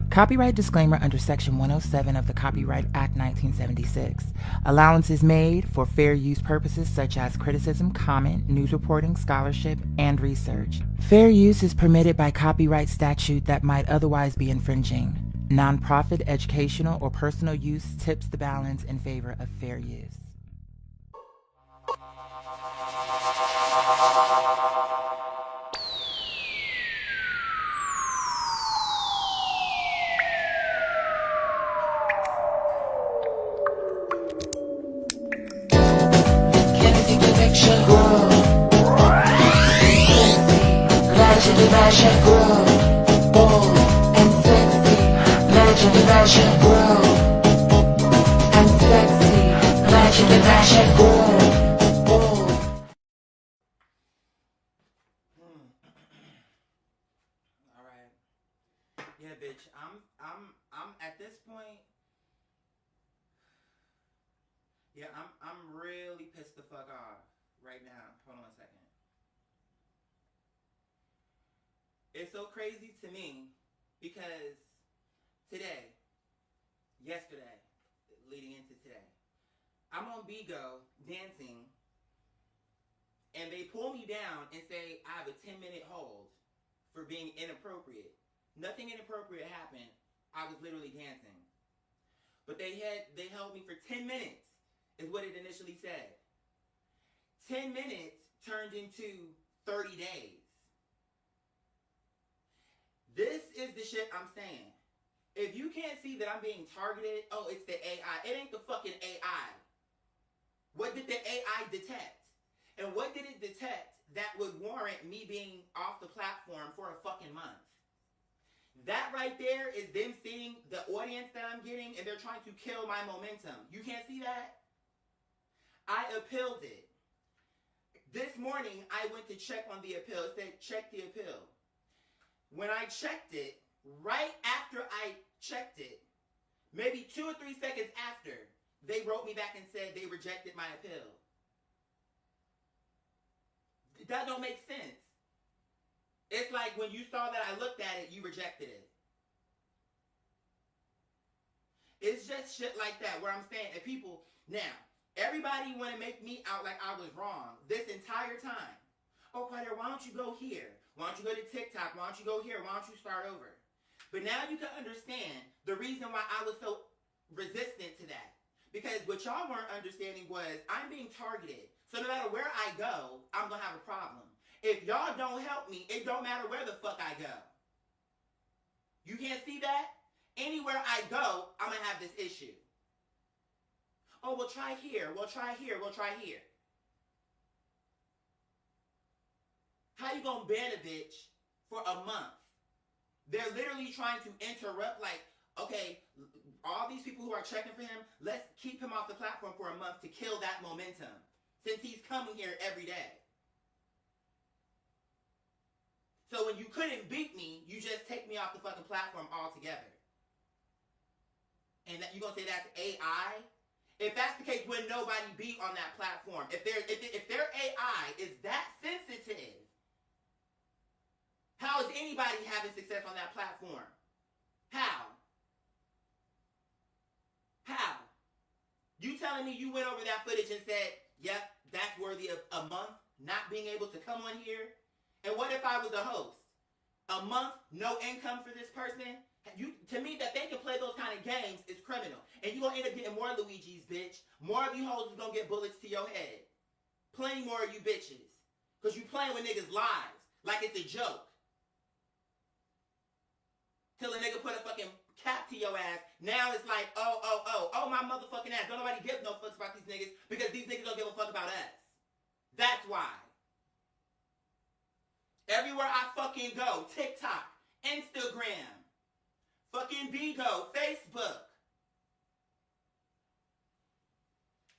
Copyright disclaimer under Section 107 of the Copyright Act 1976. Allowance is made for fair use purposes such as criticism, comment, news reporting, scholarship, and research. Fair use is permitted by copyright statute that might otherwise be infringing. Nonprofit, educational, or personal use tips the balance in favor of fair use. Fashion grow, bold and sexy. Legendary fashion grow and sexy. Legendary fashion grow, bold. All right. Yeah, bitch. I'm at this point. Yeah, I'm really pissed the fuck off right now. Hold on a second. It's so crazy to me because yesterday, leading into today, I'm on Bigo dancing and they pull me down and say I have a 10-minute hold for being inappropriate. Nothing inappropriate happened. I was literally dancing. But they held me for 10 minutes is what it initially said. 10 minutes turned into 30 days. This is the shit I'm saying. If you can't see that I'm being targeted, oh, it's the AI. It ain't the fucking AI. What did the AI detect? And what did it detect that would warrant me being off the platform for a fucking month? That right there is them seeing the audience that I'm getting and they're trying to kill my momentum. You can't see that? I appealed it. This morning, I went to check on the appeal. It said, check the appeal. When I checked it, right after I checked it, maybe 2 or 3 seconds after, they wrote me back and said they rejected my appeal. That don't make sense. It's like when you saw that I looked at it, you rejected it. It's just shit like that where I'm saying, and people, now, everybody want to make me out like I was wrong this entire time. Oh, Quader, why don't you go here? Why don't you go to TikTok? Why don't you go here? Why don't you start over? But now you can understand the reason why I was so resistant to that. Because what y'all weren't understanding was I'm being targeted. So no matter where I go, I'm going to have a problem. If y'all don't help me, it don't matter where the fuck I go. You can't see that? Anywhere I go, I'm going to have this issue. Oh, we'll try here. We'll try here. We'll try here. How you gonna ban a bitch for a month? They're literally trying to interrupt, like, okay, all these people who are checking for him, let's keep him off the platform for a month to kill that momentum, since he's coming here every day. So when you couldn't beat me, you just take me off the fucking platform altogether. And that you gonna say that's AI? If that's the case, would nobody be on that platform? If their AI is that sensitive, how is anybody having success on that platform? How? You telling me you went over that footage and said, yep, that's worthy of a month not being able to come on here? And what if I was a host? A month, no income for this person? To me, that they can play those kind of games is criminal. And you're going to end up getting more Luigi's, bitch. More of you hoes is going to get bullets to your head. Plenty more of you bitches. Because you playing with niggas' lives like it's a joke. Till a nigga put a fucking cap to your ass. Now it's like, oh my motherfucking ass. Don't nobody give no fucks about these niggas because these niggas don't give a fuck about us. That's why. Everywhere I fucking go, TikTok, Instagram, fucking Bigo, Facebook.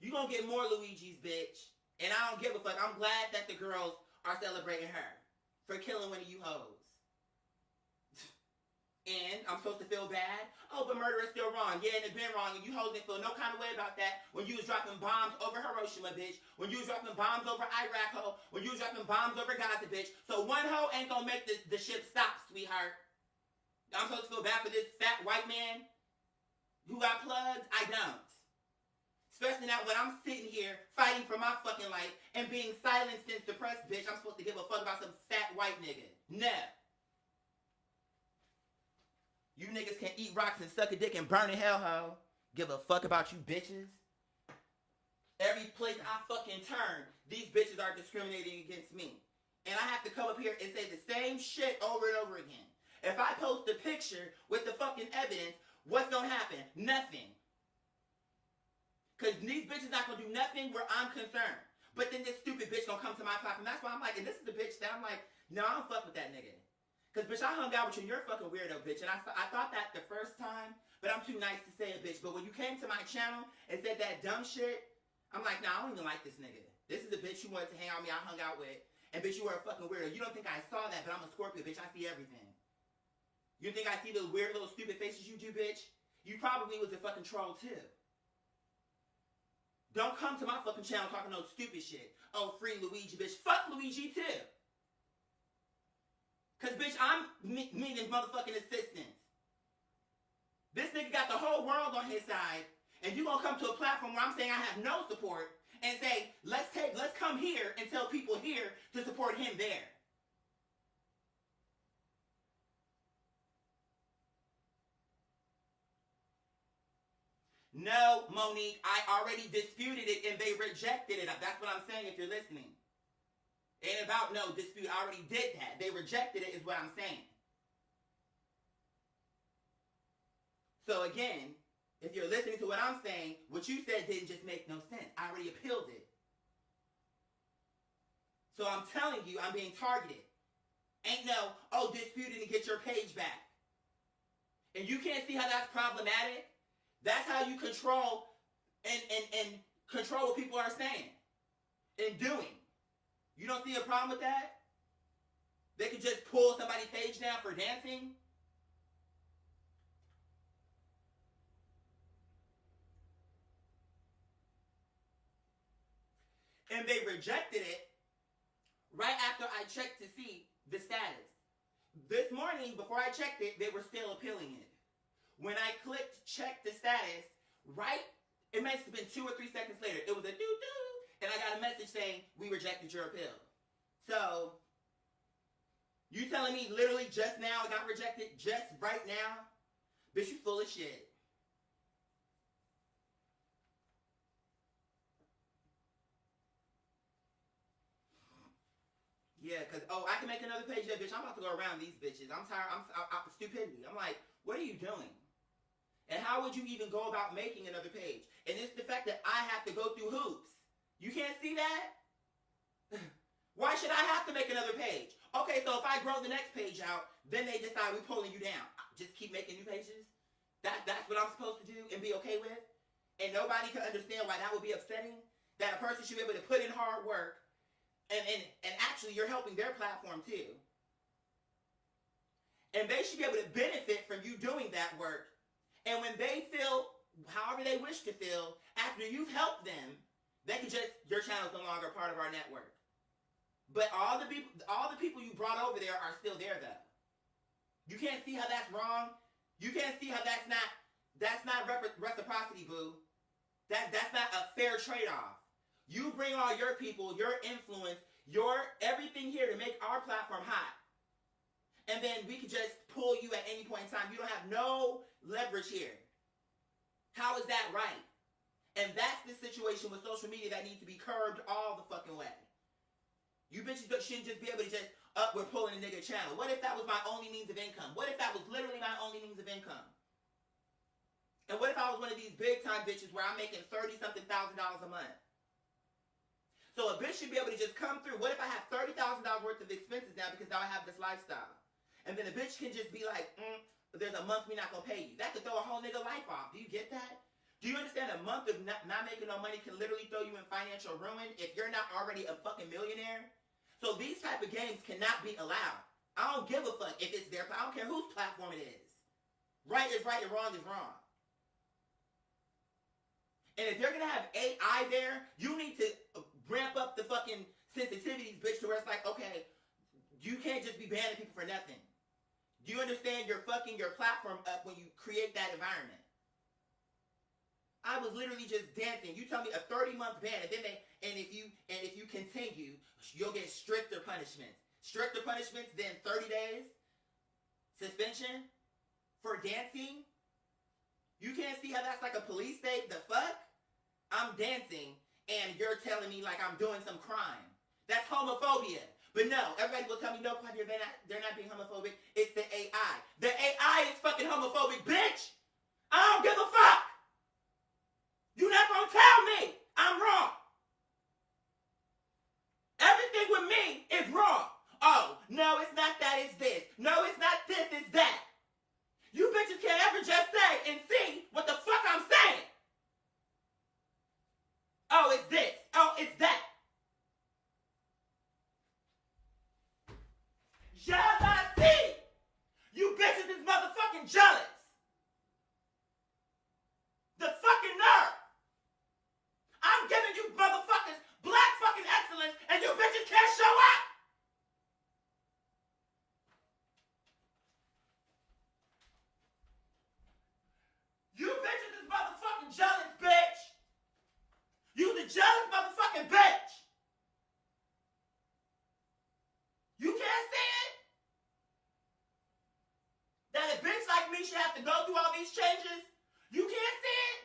You gonna get more Luigi's, bitch. And I don't give a fuck. I'm glad that the girls are celebrating her for killing one of you hoes. And I'm supposed to feel bad? Oh, but murder is still wrong. Yeah, and it's been wrong, and you hoes didn't feel no kind of way about that when you was dropping bombs over Hiroshima, bitch. When you was dropping bombs over Iraq, hoe. When you was dropping bombs over Gaza, bitch. So one hoe ain't gonna make the ship stop, sweetheart. I'm supposed to feel bad for this fat white man who got plugged? I don't. Especially now when I'm sitting here fighting for my fucking life and being silenced and suppressed, bitch. I'm supposed to give a fuck about some fat white nigga. No. You niggas can eat rocks and suck a dick and burn in hell, ho. Give a fuck about you bitches. Every place I fucking turn, these bitches are discriminating against me. And I have to come up here and say the same shit over and over again. If I post a picture with the fucking evidence, what's gonna happen? Nothing. Because these bitches not gonna do nothing where I'm concerned. But then this stupid bitch gonna come to my platform. That's why I'm like, and this is the bitch that I'm like, no, I don't fuck with that nigga. Because, bitch, I hung out with you. You're a fucking weirdo, bitch. And I thought that the first time, but I'm too nice to say it, bitch. But when you came to my channel and said that dumb shit, I'm like, nah, I don't even like this nigga. This is the bitch you wanted to hang out with me, I hung out with. And, bitch, you were a fucking weirdo. You don't think I saw that, but I'm a Scorpio, bitch. I see everything. You think I see the weird little stupid faces you do, bitch? You probably was a fucking troll, too. Don't come to my fucking channel talking no stupid shit. Oh, free Luigi, bitch. Fuck Luigi, too. Because, bitch, I'm needing motherfucking assistance. This nigga got the whole world on his side, and you gonna come to a platform where I'm saying I have no support and say, let's come here and tell people here to support him there. No, Monique, I already disputed it and they rejected it. That's what I'm saying if you're listening. Ain't about no dispute. I already did that. They rejected it is what I'm saying. So again, if you're listening to what I'm saying, what you said didn't just make no sense. I already appealed it. So I'm telling you, I'm being targeted. Ain't no, oh, dispute it and get your page back. And you can't see how that's problematic? That's how you control and control what people are saying and doing. You don't see a problem with that? They could just pull somebody's page down for dancing? And they rejected it right after I checked to see the status. This morning, before I checked it, they were still appealing it. When I clicked check the status, right, it must have been 2 or 3 seconds later, it was a doo-doo, and I got a message saying, we rejected your appeal. So, you telling me literally just now it got rejected? Just right now? Bitch, you full of shit. Yeah, because, oh, I can make another page. Yeah, bitch, I'm about to go around these bitches. I'm tired. I'm stupidity. I'm like, what are you doing? And how would you even go about making another page? And it's the fact that I have to go through hoops. You can't see that? Why should I have to make another page? Okay, so if I grow the next page out, then they decide we're pulling you down. Just keep making new pages? That's what I'm supposed to do and be okay with? And nobody can understand why that would be upsetting? That a person should be able to put in hard work and actually you're helping their platform too. And they should be able to benefit from you doing that work. And when they feel however they wish to feel, after you've helped them, they can just, your channel's no longer part of our network. But all the people you brought over there are still there though. You can't see how that's wrong. You can't see how that's not reciprocity, boo. That's not a fair trade-off. You bring all your people, your influence, your everything here to make our platform hot. And then we can just pull you at any point in time. You don't have no leverage here. How is that right? And that's the situation with social media that needs to be curbed all the fucking way. You bitches shouldn't just be able to just, we're pulling a nigga channel. What if that was my only means of income? What if that was literally my only means of income? And what if I was one of these big time bitches where I'm making $30-something thousand a month? So a bitch should be able to just come through. What if I have $30,000 worth of expenses now because now I have this lifestyle? And then a bitch can just be like, there's a month we're not going to pay you. That could throw a whole nigga life off. Do you get that? Do you understand a month of not making no money can literally throw you in financial ruin if you're not already a fucking millionaire? So these type of games cannot be allowed. I don't give a fuck if it's their, I don't care whose platform it is. Right is right and wrong is wrong. And if they're going to have AI there, you need to ramp up the fucking sensitivities, bitch, to where it's like, okay, you can't just be banning people for nothing. Do you understand you're fucking your platform up when you create that environment? I was literally just dancing. You tell me a 30-month ban, and if you continue, you'll get stricter punishments. Stricter punishments than 30 days suspension for dancing. You can't see how that's like a police state. The fuck? I'm dancing, and you're telling me like I'm doing some crime. That's homophobia. But no, everybody will tell me no, Claudia, they're not being homophobic. It's the AI. The AI is fucking homophobic, bitch. I don't give a fuck. You're not gonna tell me I'm wrong. Everything with me is wrong. Oh, no, it's not that, it's this. No, it's not this, it's that. You bitches can't ever just say and see what the fuck I'm saying. Oh, it's this. Oh, it's that. Jealousy. You bitches is motherfucking jealous. The fucking nerve. I'm giving you motherfuckers black fucking excellence and you bitches can't show up. You bitches is motherfucking jealous, bitch. You the jealous motherfucking bitch. You can't see it? That a bitch like me should have to go through all these changes? You can't see it?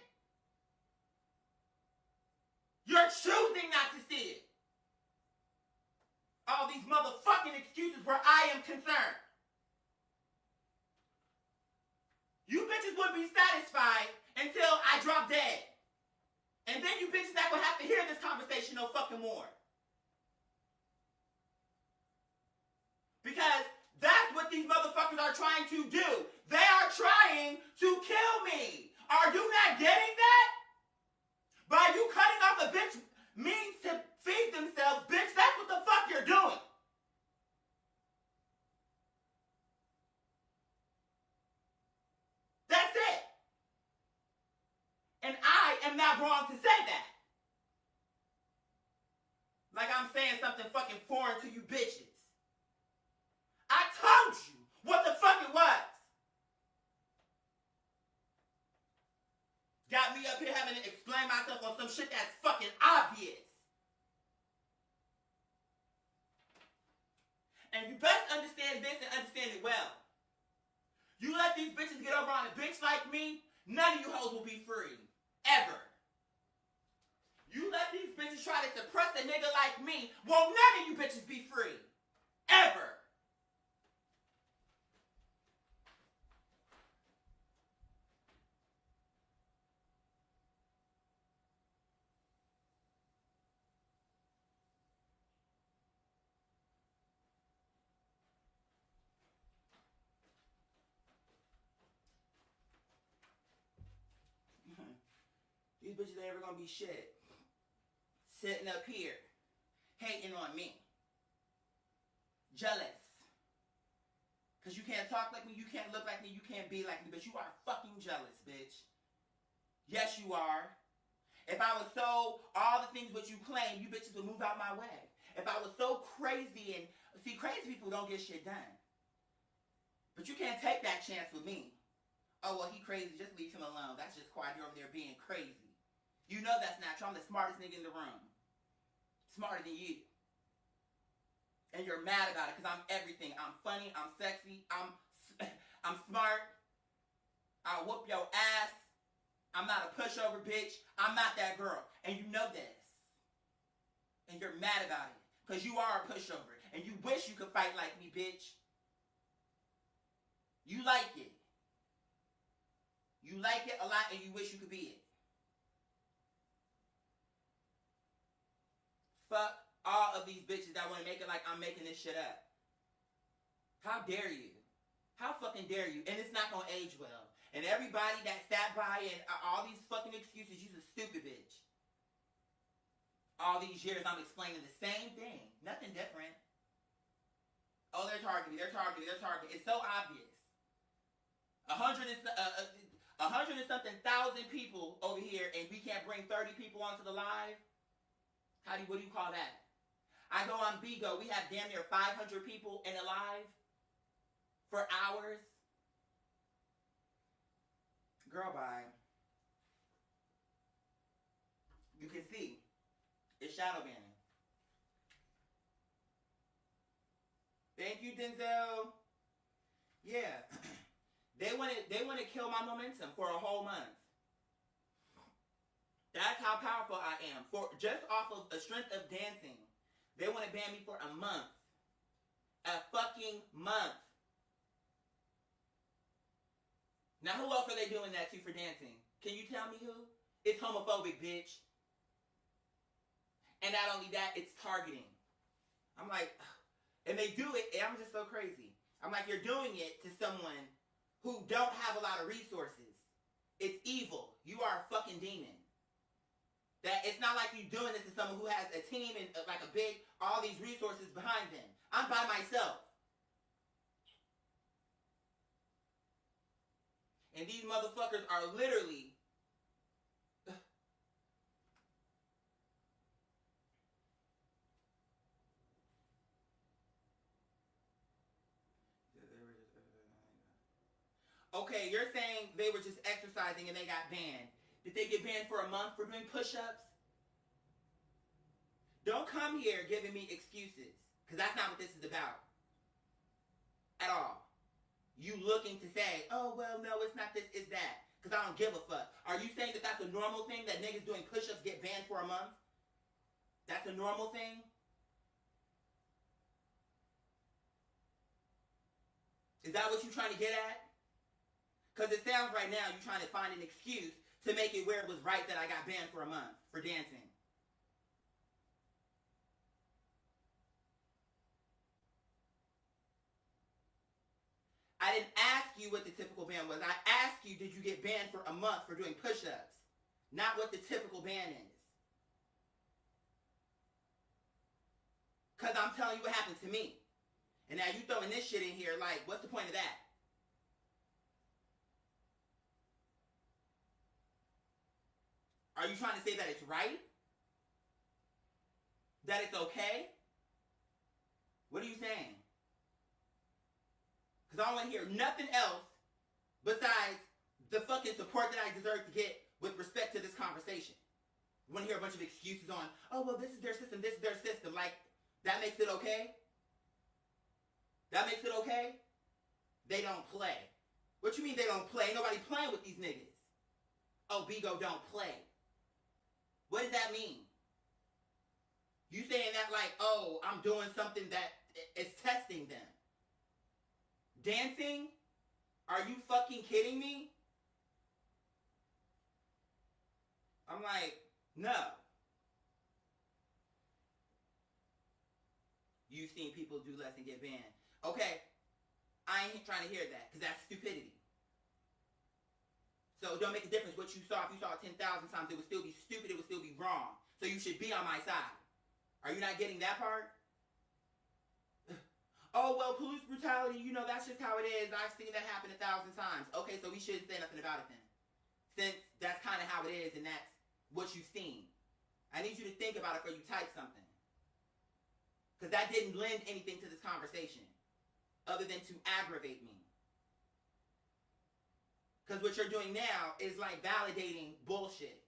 You're choosing not to see it. All these motherfucking excuses where I am concerned. You bitches wouldn't be satisfied until I drop dead. And then you bitches not gonna have to hear this conversation no fucking more. Because that's what these motherfuckers are trying to do. They are trying to kill me. Are you not getting that? By you cutting off a bitch means to feed themselves, bitch, that's what the fuck you're doing. That's it. And I am not wrong to say that. Like I'm saying something fucking foreign to you bitches. I told you what the fuck it was. Got me up here having to explain myself on some shit that's fucking obvious. And you best understand this and understand it well. You let these bitches get over on a bitch like me, none of you hoes will be free. Ever. You let these bitches try to suppress a nigga like me, won't none of you bitches be free. Ever. These bitches ain't ever gonna be shit. Sitting up here, hating on me. Jealous. Cause you can't talk like me, you can't look like me, you can't be like me, but you are fucking jealous, bitch. Yes, you are. If I was so, all the things what you claim, you bitches would move out my way. If I was so crazy and, see, crazy people don't get shit done. But you can't take that chance with me. Oh, well, he crazy, just leave him alone. That's just quiet, you're over there being crazy. You know that's not true. I'm the smartest nigga in the room. Smarter than you. And you're mad about it because I'm everything. I'm funny, I'm sexy, I'm smart. I'll whoop your ass. I'm not a pushover, bitch. I'm not that girl. And you know this. And you're mad about it because you are a pushover. And you wish you could fight like me, bitch. You like it. You like it a lot and you wish you could be it. Fuck all of these bitches that want to make it like I'm making this shit up. How dare you? How fucking dare you? And it's not going to age well. And everybody that sat by and all these fucking excuses, you's a stupid bitch. All these years I'm explaining the same thing. Nothing different. Oh, they're targeting me. They're targeting me. They're targeting me. It's so obvious. 100 and something thousand people over here and we can't bring 30 people onto the live? What do you call that? I go on Bigo, we have damn near 500 people in a live. for hours. Girl, bye. You can see it's shadow banning. Thank you, Denzel. Yeah. They want to kill my momentum for a whole month. That's how powerful I am. For just off of the strength of dancing, they want to ban me for a month. A fucking month. Now who else are they doing that to for dancing? Can you tell me who? It's homophobic, bitch. And not only that, it's targeting. I'm like, and they do it, and I'm just so crazy. I'm like, you're doing it to someone who don't have a lot of resources. It's evil. You are a fucking demon. That it's not like you doing this to someone who has a team and like a big, all these resources behind them. I'm by myself. And these motherfuckers are literally okay, you're saying they were just exercising and they got banned. Did they get banned for a month for doing push-ups? Don't come here giving me excuses, because that's not what this is about. At all. You looking to say, oh, well, no, it's not this, it's that. Because I don't give a fuck. Are you saying that that's a normal thing, that niggas doing push-ups get banned for a month? That's a normal thing? Is that what you're trying to get at? Because it sounds right now you're trying to find an excuse to make it where it was right that I got banned for a month for dancing. I didn't ask you what the typical ban was. I asked you, did you get banned for a month for doing push-ups? Not what the typical ban is. Because I'm telling you what happened to me. And now you throwing this shit in here like, what's the point of that? Are you trying to say that it's right? That it's okay? What are you saying? Because I don't want to hear nothing else besides the fucking support that I deserve to get with respect to this conversation. You want to hear a bunch of excuses on, oh, well, this is their system, this is their system. Like, that makes it okay? That makes it okay? They don't play. What you mean they don't play? Ain't nobody playing with these niggas. Oh, Bigo don't play. What does that mean? You saying that like, oh, I'm doing something that is testing them. Dancing? Are you fucking kidding me? I'm like, no. You've seen people do less and get banned. Okay, I ain't trying to hear that, because that's stupidity. So it don't make a difference what you saw. If you saw it 10,000 times, it would still be stupid, it would still be wrong. So you should be on my side. Are you not getting that part? Oh, well, police brutality, you know, that's just how it is. I've seen that happen 1,000 times. Okay, so we shouldn't say nothing about it then. Since that's kind of how it is and that's what you've seen. I need you to think about it before you type something. Because that didn't lend anything to this conversation. Other than to aggravate me. Because what you're doing now is like validating bullshit.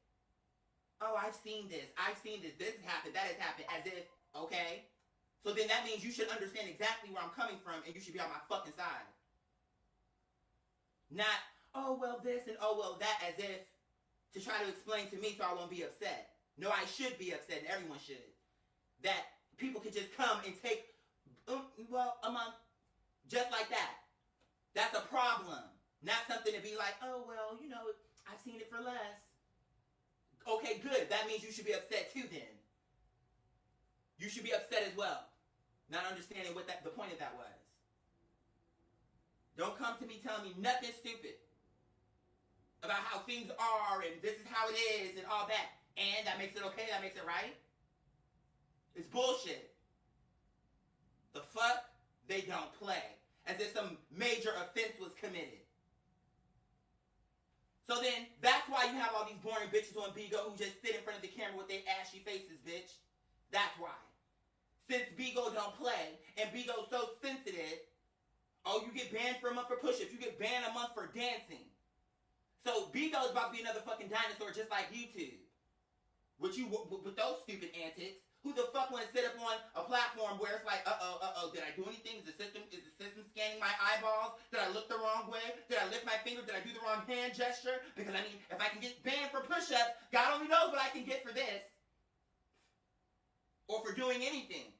Oh, I've seen this. I've seen this. This has happened. That has happened. As if, okay. So then that means you should understand exactly where I'm coming from and you should be on my fucking side. Not, oh, well, this and oh, well, that, as if to try to explain to me so I won't be upset. No, I should be upset and everyone should. That people could just come and take, well, a month. Just like that. That's a problem. Not something to be like, oh, well, you know, I've seen it for less. Okay, good. That means you should be upset too then. You should be upset as well. Not understanding what the point of that was. Don't come to me telling me nothing stupid about how things are and this is how it is and all that. And that makes it okay? That makes it right? It's bullshit. The fuck? They don't play. As if some major offense was committed. So then, that's why you have all these boring bitches on Bigo who just sit in front of the camera with their ashy faces, bitch. That's why. Since Bigo don't play, and Bigo's so sensitive, Oh, you get banned for a month for push-ups. You get banned a month for dancing. So Bigo is about to be another fucking dinosaur just like YouTube. With those stupid antics. Who the fuck want to sit up on a platform where it's like, did I do anything? Is the system scanning my eyeballs? Did I look the wrong way? Did I lift my finger? Did I do the wrong hand gesture? Because I mean, if I can get banned for push-ups, God only knows what I can get for this. Or for doing anything.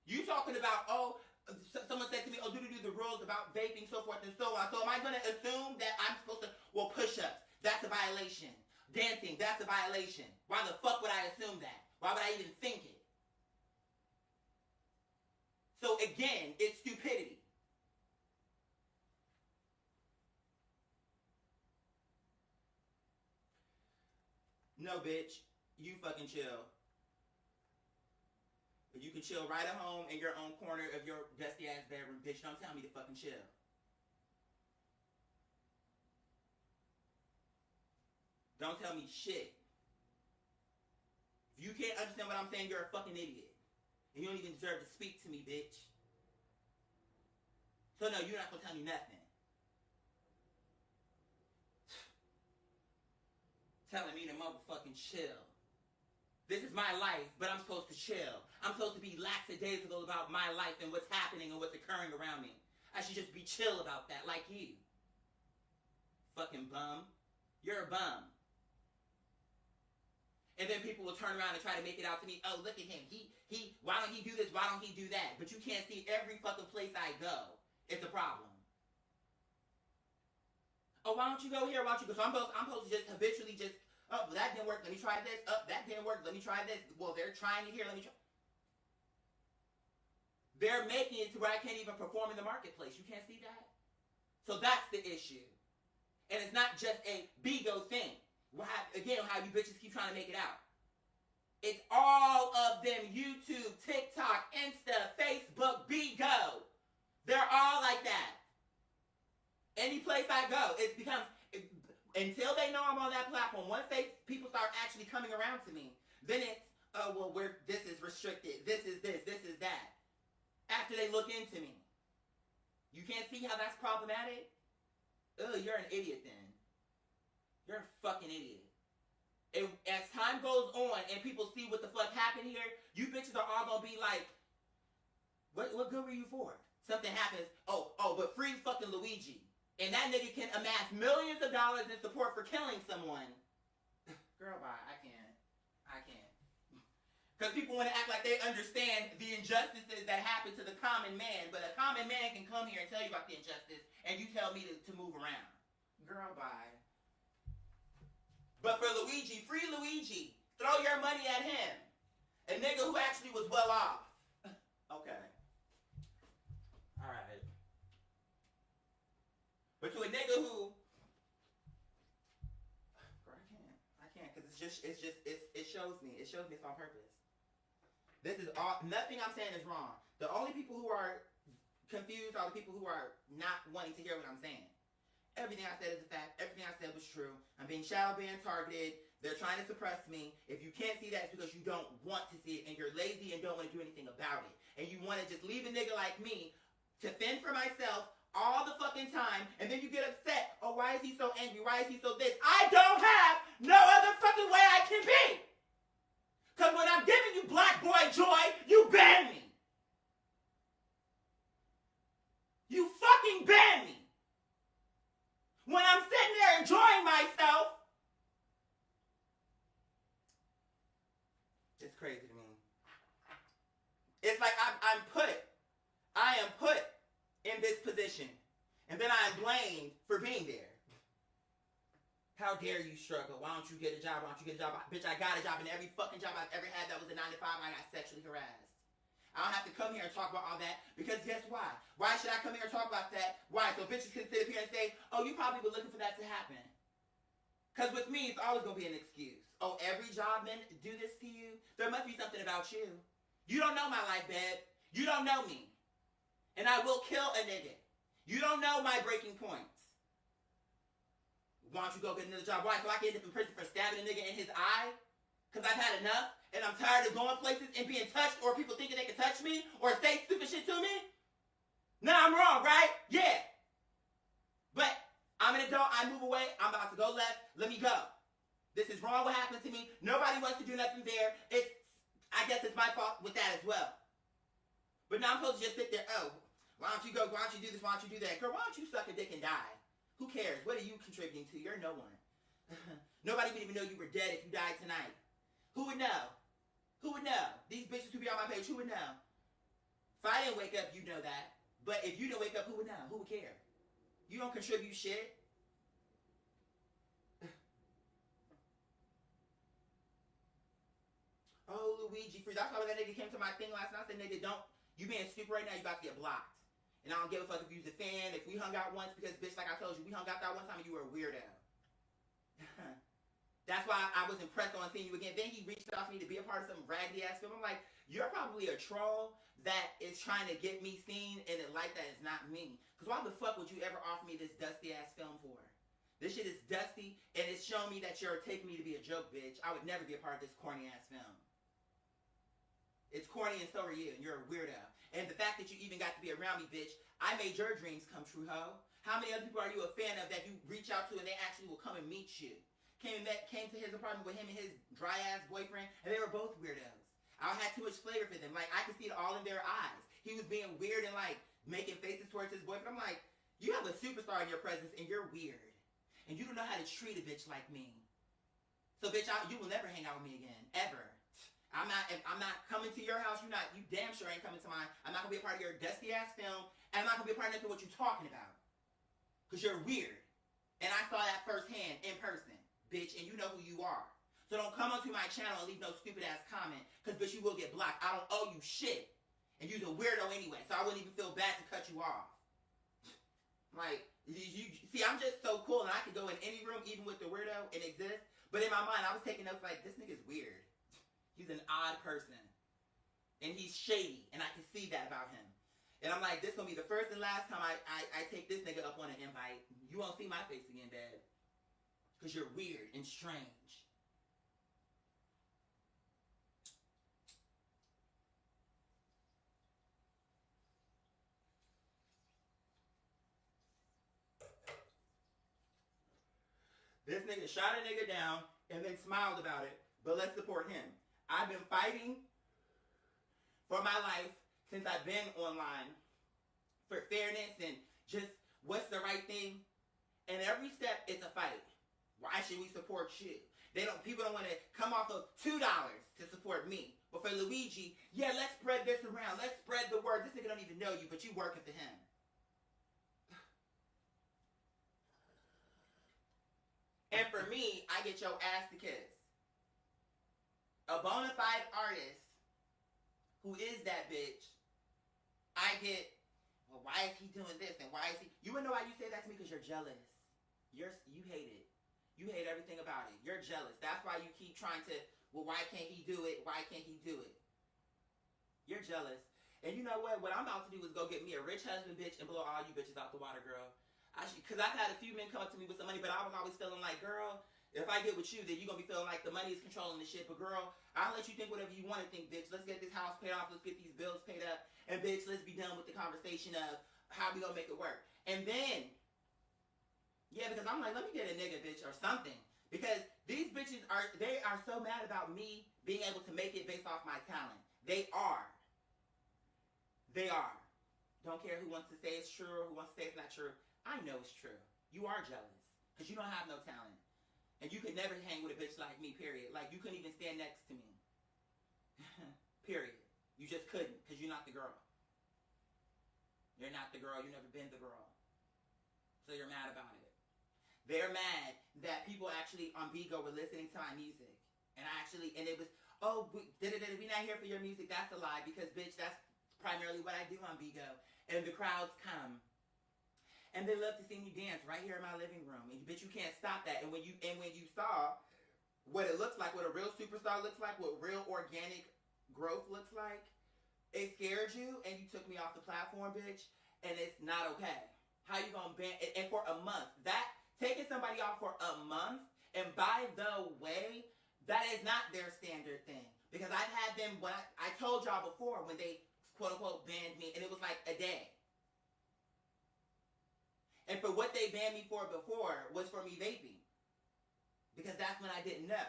You talking about, someone said to me, do the rules about vaping, so forth and so on. So am I going to assume that I'm supposed to, push-ups, that's a violation. Dancing, that's a violation. Why the fuck would I assume that? Why would I even think it? So again, it's stupidity. No, bitch. You fucking chill. You can chill right at home in your own corner of your dusty ass bedroom. Bitch, don't tell me to fucking chill. Don't tell me shit. If you can't understand what I'm saying, you're a fucking idiot. And you don't even deserve to speak to me, bitch. So no, you're not gonna tell me nothing. Telling me to motherfucking chill. This is my life, but I'm supposed to chill. I'm supposed to be lackadaisical about my life and what's happening and what's occurring around me. I should just be chill about that, like you. Fucking bum. You're a bum. And then people will turn around and try to make it out to me, oh, look at him. He, why don't he do this? Why don't he do that? But you can't see every fucking place I go. It's a problem. Oh, why don't you go here? Why don't you go? So I'm supposed to just habitually just, oh, well, that didn't work. Let me try this. Oh, that didn't work. Let me try this. Well, they're trying it here. Let me try. They're making it to where I can't even perform in the marketplace. You can't see that? So that's the issue. And it's not just a Bigo thing. Again, how you bitches keep trying to make it out. It's all of them YouTube, TikTok, Insta, Facebook, Bigo. They're all like that. Any place I go, it becomes, until they know I'm on that platform, once people start actually coming around to me, then it's, this is restricted, this is this is that. After they look into me. You can't see how that's problematic? Ugh, you're an idiot then. You're a fucking idiot. And as time goes on and people see what the fuck happened here, you bitches are all gonna be like, what good were you for? Something happens, but free fucking Luigi. And that nigga can amass millions of dollars in support for killing someone. Girl, bye, I can't. Because people want to act like they understand the injustices that happen to the common man, but a common man can come here and tell you about the injustice, and you tell me to move around. Girl, bye. But for Luigi, free Luigi. Throw your money at him. A nigga who actually was well off. Okay. Alright. But to a nigga who... Girl, I can't, because it shows me it's on purpose. This is all, nothing I'm saying is wrong. The only people who are confused are the people who are not wanting to hear what I'm saying. Everything I said is a fact. Everything I said was true. I'm being shadow banned, targeted. They're trying to suppress me. If you can't see that, it's because you don't want to see it, and you're lazy and don't want to do anything about it. And you want to just leave a nigga like me to fend for myself all the fucking time, and then you get upset. Oh, why is he so angry? Why is he so this? I don't have no other fucking way I can be. Because when I'm giving you black boy joy, you ban me. You fucking ban me. When I'm sitting there enjoying myself, it's crazy to me. It's like I am put in this position, and then I am blamed for being there. How dare you struggle? Why don't you get a job? Why don't you get a job? Bitch, I got a job, and every fucking job I've ever had that was a 9 to 5, I got sexually harassed. I don't have to come here and talk about all that, because guess why? Why should I come here and talk about that? Why? So bitches can sit up here and say, oh, you probably were looking for that to happen. Because with me, it's always going to be an excuse. Oh, every job men do this to you? There must be something about you. You don't know my life, babe. You don't know me. And I will kill a nigga. You don't know my breaking points. Why don't you go get another job? Why? So I can end up in prison for stabbing a nigga in his eye? Because I've had enough? And I'm tired of going places and being touched, or people thinking they can touch me or say stupid shit to me? No, I'm wrong, right? Yeah. But I'm an adult. I move away. I'm about to go left. Let me go. This is wrong what happened to me. Nobody wants to do nothing there. I guess it's my fault with that as well. But now I'm supposed to just sit there. Oh, why don't you go? Why don't you do this? Why don't you do that? Girl, why don't you suck a dick and die? Who cares? What are you contributing to? You're no one. Nobody would even know you were dead if you died tonight. Who would know? Who would know? These bitches who be on my page, who would know? If I didn't wake up, you'd know that. But if you didn't wake up, who would know? Who would care? You don't contribute shit. Oh, Luigi, free. That's why when that nigga came to my thing last night, I said, nigga, don't. You being stupid right now, you about to get blocked. And I don't give a fuck if you was a fan, if we hung out once, because, bitch, like I told you, we hung out that one time and you were a weirdo. That's why I was impressed on seeing you again. Then he reached out to me to be a part of some raggedy ass film. I'm like, you're probably a troll that is trying to get me seen and it like that is not me. Because why the fuck would you ever offer me this dusty ass film for? This shit is dusty and it's showing me that you're taking me to be a joke, bitch. I would never be a part of this corny ass film. It's corny and so are you, and you're a weirdo. And the fact that you even got to be around me, bitch, I made your dreams come true, ho. How many other people are you a fan of that you reach out to and they actually will come and meet you? Came to his apartment with him and his dry ass boyfriend, and they were both weirdos. I had too much flavor for them. Like, I could see it all in their eyes. He was being weird and like making faces towards his boyfriend. I'm like, you have a superstar in your presence and you're weird. And you don't know how to treat a bitch like me. So bitch, you will never hang out with me again. Ever. I'm not coming to your house. You damn sure ain't coming to mine. I'm not gonna be a part of your dusty ass film, and I'm not gonna be a part of nothing what you're talking about. Cause you're weird. And I saw that firsthand in person, bitch, and you know who you are. So don't come onto my channel and leave no stupid ass comment, cause bitch, you will get blocked. I don't owe you shit. And you're a weirdo anyway, so I wouldn't even feel bad to cut you off. Like, you see, I'm just so cool, and I could go in any room, even with the weirdo, and exist. But in my mind, I was taking notes like, this nigga's weird. He's an odd person. And he's shady. And I can see that about him. And I'm like, this gonna be the first and last time I take this nigga up on an invite. You won't see my face again, babe. Because you're weird and strange. This nigga shot a nigga down and then smiled about it. But let's support him. I've been fighting for my life since I've been online for fairness and just what's the right thing. And every step is a fight. Why should we support you? People don't want to come off of $2 to support me. But for Luigi, yeah, let's spread this around. Let's spread the word. This nigga don't even know you, but you working for him. And for me, I get your ass to kiss. A bona fide artist who is that bitch, I get, well, why is he doing this and why is he? You wanna know why you say that to me? Because you're jealous. You hate it. You hate everything about it. You're jealous. That's why you keep trying to, well, why can't he do it? Why can't he do it? You're jealous. And you know what? What I'm about to do is go get me a rich husband, bitch, and blow all you bitches out the water, girl. Because I've had a few men come up to me with some money, but I was always feeling like, girl, if I get with you, then you're going to be feeling like the money is controlling the shit. But girl, I'll let you think whatever you want to think, bitch. Let's get this house paid off. Let's get these bills paid up. And bitch, let's be done with the conversation of how we going to make it work. And then, yeah, because I'm like, let me get a nigga, bitch, or something. Because these bitches are so mad about me being able to make it based off my talent. They are. They are. Don't care who wants to say it's true or who wants to say it's not true. I know it's true. You are jealous. Because you don't have no talent. And you could never hang with a bitch like me, period. Like, you couldn't even stand next to me. Period. You just couldn't, because you're not the girl. You're not the girl. You've never been the girl. So you're mad about it. They're mad that people actually on Bigo were listening to my music. And it was, oh, we not here for your music. That's a lie, because, bitch, that's primarily what I do on Bigo. And the crowds come. And they love to see me dance right here in my living room. And bitch, you can't stop that. And when you saw what it looks like, what a real superstar looks like, what real organic growth looks like, it scared you and you took me off the platform, bitch. And it's not okay. How you gonna ban? And for a month, taking somebody off for a month, and by the way, that is not their standard thing. Because I've had them, I told y'all before when they quote unquote banned me, and it was like a day. And for what they banned me for before was for me vaping. Because that's when I didn't know.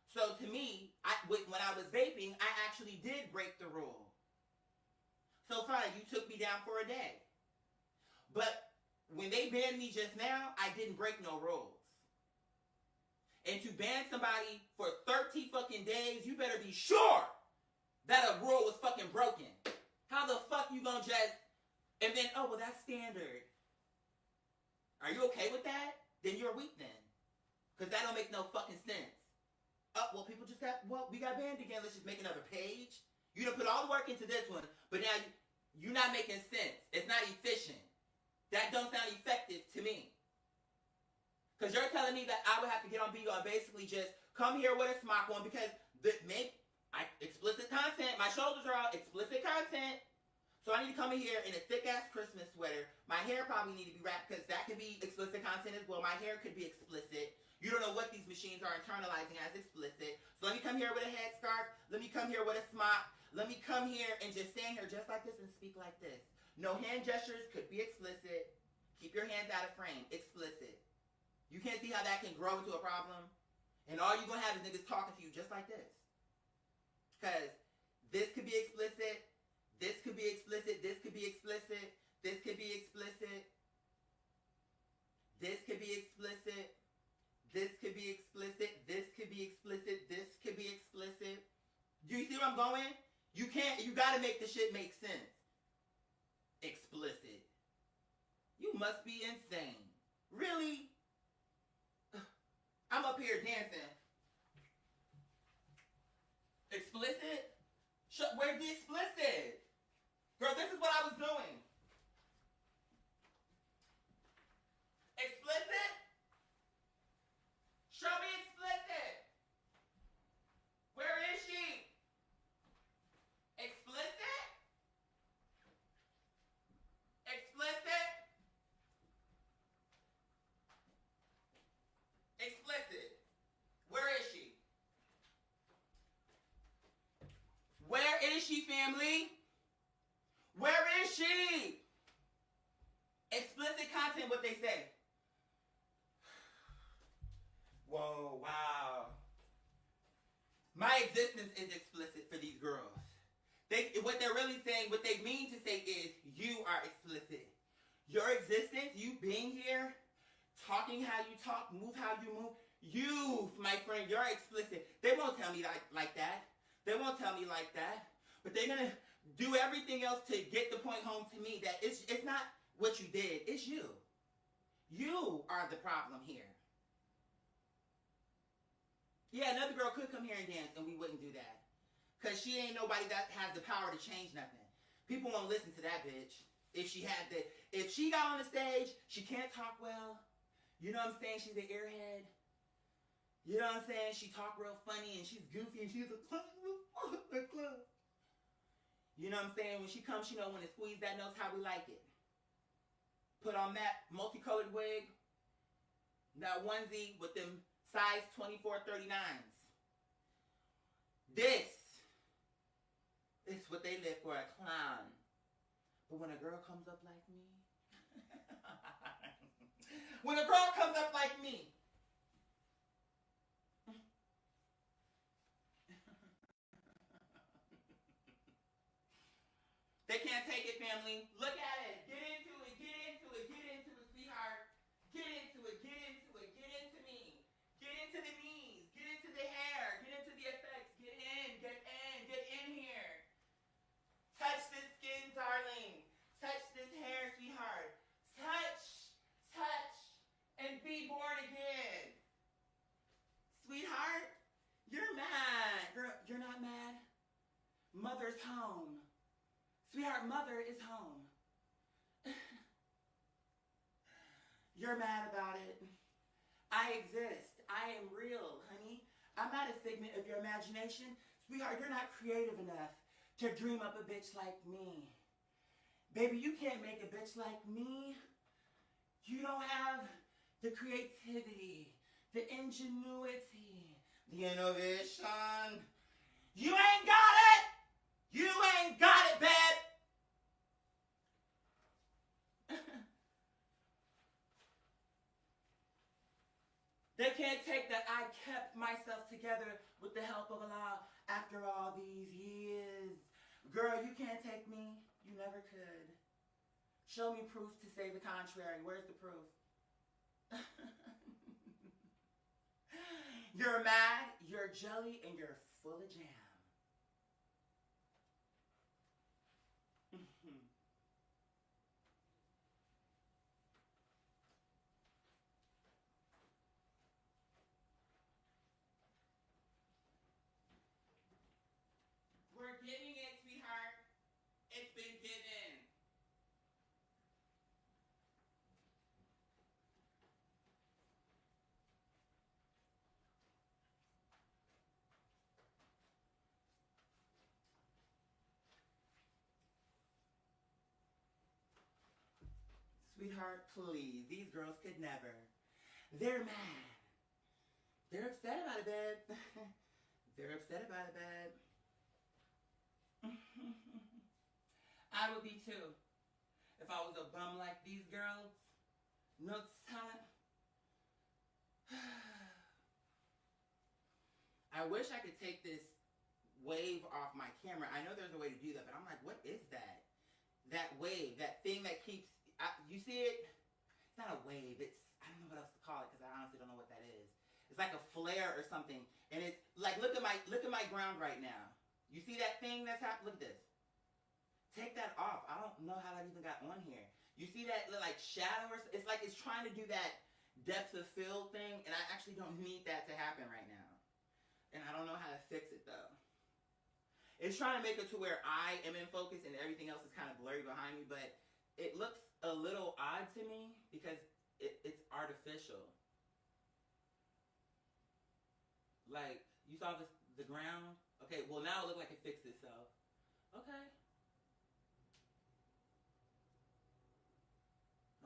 So to me, when I was vaping, I actually did break the rule. So fine, you took me down for a day. But when they banned me just now, I didn't break no rules. And to ban somebody for 30 fucking days, you better be sure that a rule was fucking broken. How the fuck you gonna just, and then, oh, well, that's standard. Are you okay with that? Then you're weak then. Because that don't make no fucking sense. Oh, well, we got banned again. Let's just make another page. You done put all the work into this one, but now you're not making sense. It's not efficient. That don't sound effective to me. Because you're telling me that I would have to get on video and basically just come here with a smock on because explicit content. My shoulders are out. Explicit content. So I need to come in here in a thick-ass Christmas sweater. My hair probably need to be wrapped because that could be explicit content as well. My hair could be explicit. You don't know what these machines are internalizing as explicit. So let me come here with a headscarf. Let me come here with a smock. Let me come here and just stand here just like this and speak like this. No hand gestures could be explicit. Keep your hands out of frame. Explicit. You can't see how that can grow into a problem. And all you're going to have is niggas talking to you just like this. Because this could be explicit. This could be explicit. This could be explicit. This could be explicit. This could be explicit. This could be explicit. This could be explicit. This could be explicit. Do you see where I'm going? You gotta make the shit make sense. Explicit. You must be insane. Really? I'm up here dancing. Explicit? Where's the explicit? Girl, this is what I was doing. Explicit? Show me explicit. Where is she? Explicit? Explicit? Explicit. Where is she? Where is she, family? Where is she? Explicit content, what they say. Whoa, wow. My existence is explicit for these girls. What they're really saying, what they mean to say is, you are explicit. Your existence, you being here, talking how you talk, move how you move, you, my friend, you're explicit. They won't tell me like that. They won't tell me like that. But they're going to do everything else to get the point home to me that it's not what you did, it's you. You are the problem here. Yeah, another girl could come here and dance and we wouldn't do that. Because she ain't nobody that has the power to change nothing. People won't listen to that bitch. If she got on the stage, she can't talk well. You know what I'm saying? She's an airhead. You know what I'm saying? She talk real funny and she's goofy and she's a club. You know what I'm saying? When she comes, she know when to squeeze that knows how we like it. Put on that multicolored wig, that onesie with them size 24-39s. This is what they live for, a clown. But when a girl comes up like me, when a girl comes up like me, they can't take it, family. Look at it. Get into it. Get into it. Get into it, sweetheart. Get into it. Get into it. Get into me. Get into the knees. Get into the hair. Get into the effects. Get in. Get in. Get in here. Touch this skin, darling. Touch this hair, sweetheart. Touch. Touch. And be born again. Sweetheart, you're mad. Girl, you're not mad. Mother's home. Sweetheart, mother is home. You're mad about it. I exist. I am real, honey. I'm not a figment of your imagination. Sweetheart, you're not creative enough to dream up a bitch like me. Baby, you can't make a bitch like me. You don't have the creativity, the ingenuity, the innovation. You ain't got it! You ain't got it, babe! They can't take that I kept myself together with the help of Allah after all these years. Girl, you can't take me. You never could. Show me proof to say the contrary. Where's the proof? You're mad, you're jelly, and you're full of jam. We're getting it, sweetheart. It's been given. Sweetheart, please. These girls could never. They're mad. They're upset about it, babe. They're upset about it, babe. I would be too. If I was a bum like these girls. No talent. I wish I could take this wave off my camera. I know there's a way to do that, but I'm like, what is that? That wave, that thing that keeps, you see it? It's not a wave. It's, I don't know what else to call it because I honestly don't know what that is. It's like a flare or something, and it's like, look at my ground right now. You see that thing that's happening? Look at this. Take that off. I don't know how that even got on here. You see that like shadow? It's like it's trying to do that depth of field thing, and I actually don't need that to happen right now. And I don't know how to fix it though. It's trying to make it to where I am in focus and everything else is kind of blurry behind me, but it looks a little odd to me because it's artificial. Like, you saw the ground? Okay, well now it looked like it fixed itself. Okay.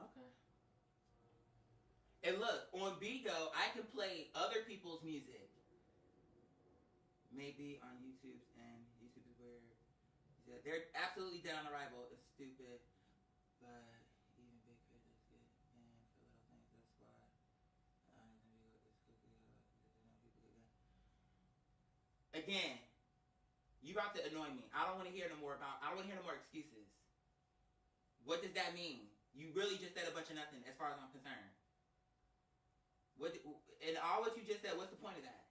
Okay. And look, on Bigo, I can play other people's music. Maybe on YouTube, and YouTube is where they're absolutely dead on arrival. It's stupid, but even big creators get in for little things. That's why again, you about to annoy me. I don't want to hear no more excuses. What does that mean? You really just said a bunch of nothing, as far as I'm concerned. And all what you just said, what's the point of that?